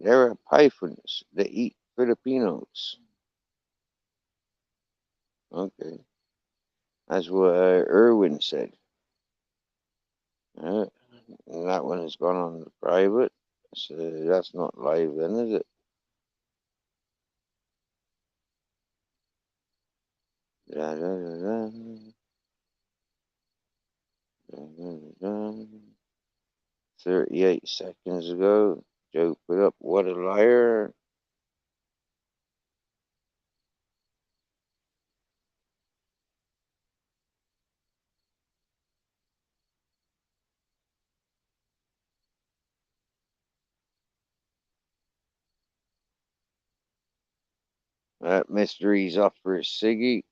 There are pythons that eat Filipinos. Okay. That's what Irwin said. And that one has gone on the private. So that's not live then, is it? Da, da, da, da. 38 seconds ago. Joe put up, what a liar. That mystery's up for a ciggy.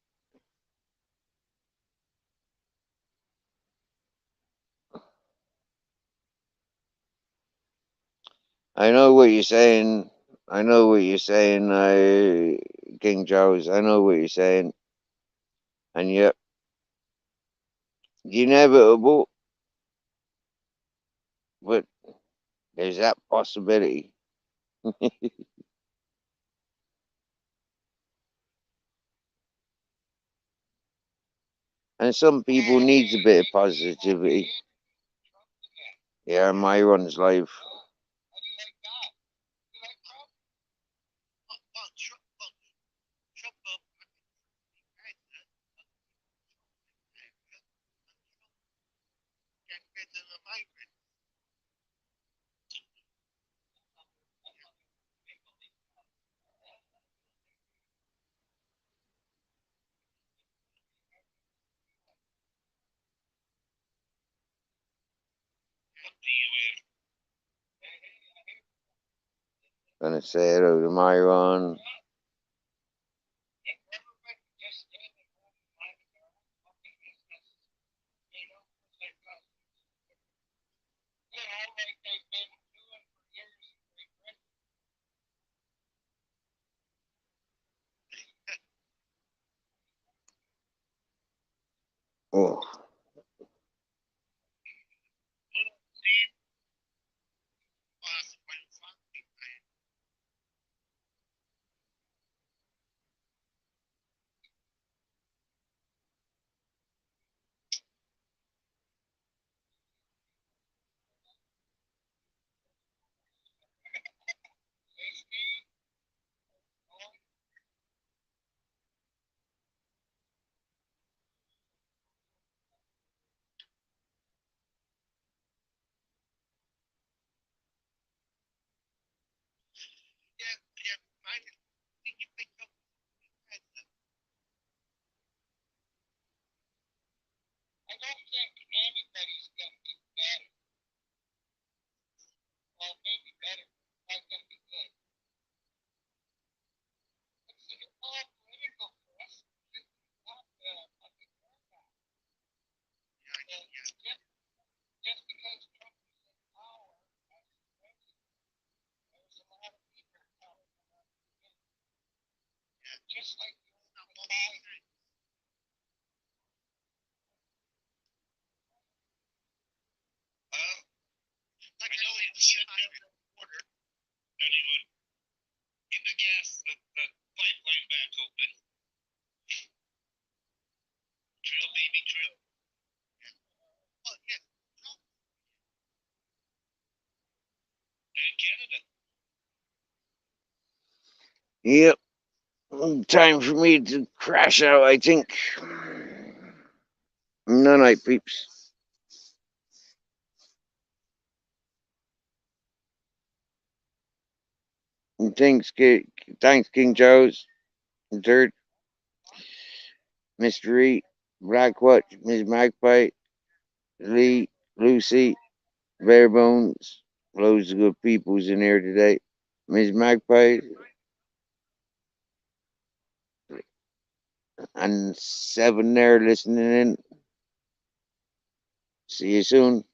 I know what you're saying. I know what you're saying, King Charles. I know what you're saying. And yet, inevitable, but there's that possibility. And some people needs a bit of positivity. Yeah, my run's live. Gonna say hello to Myron. Oh. Yep. Time for me to crash out, I think. No night, peeps. Thanks, King Joe's. Third, Mystery, Blackwatch, Miss Magpie, Lee, Lucy, Barebones. Loads of good peoples in here today. Miss Magpie and 7 there listening in. See you soon.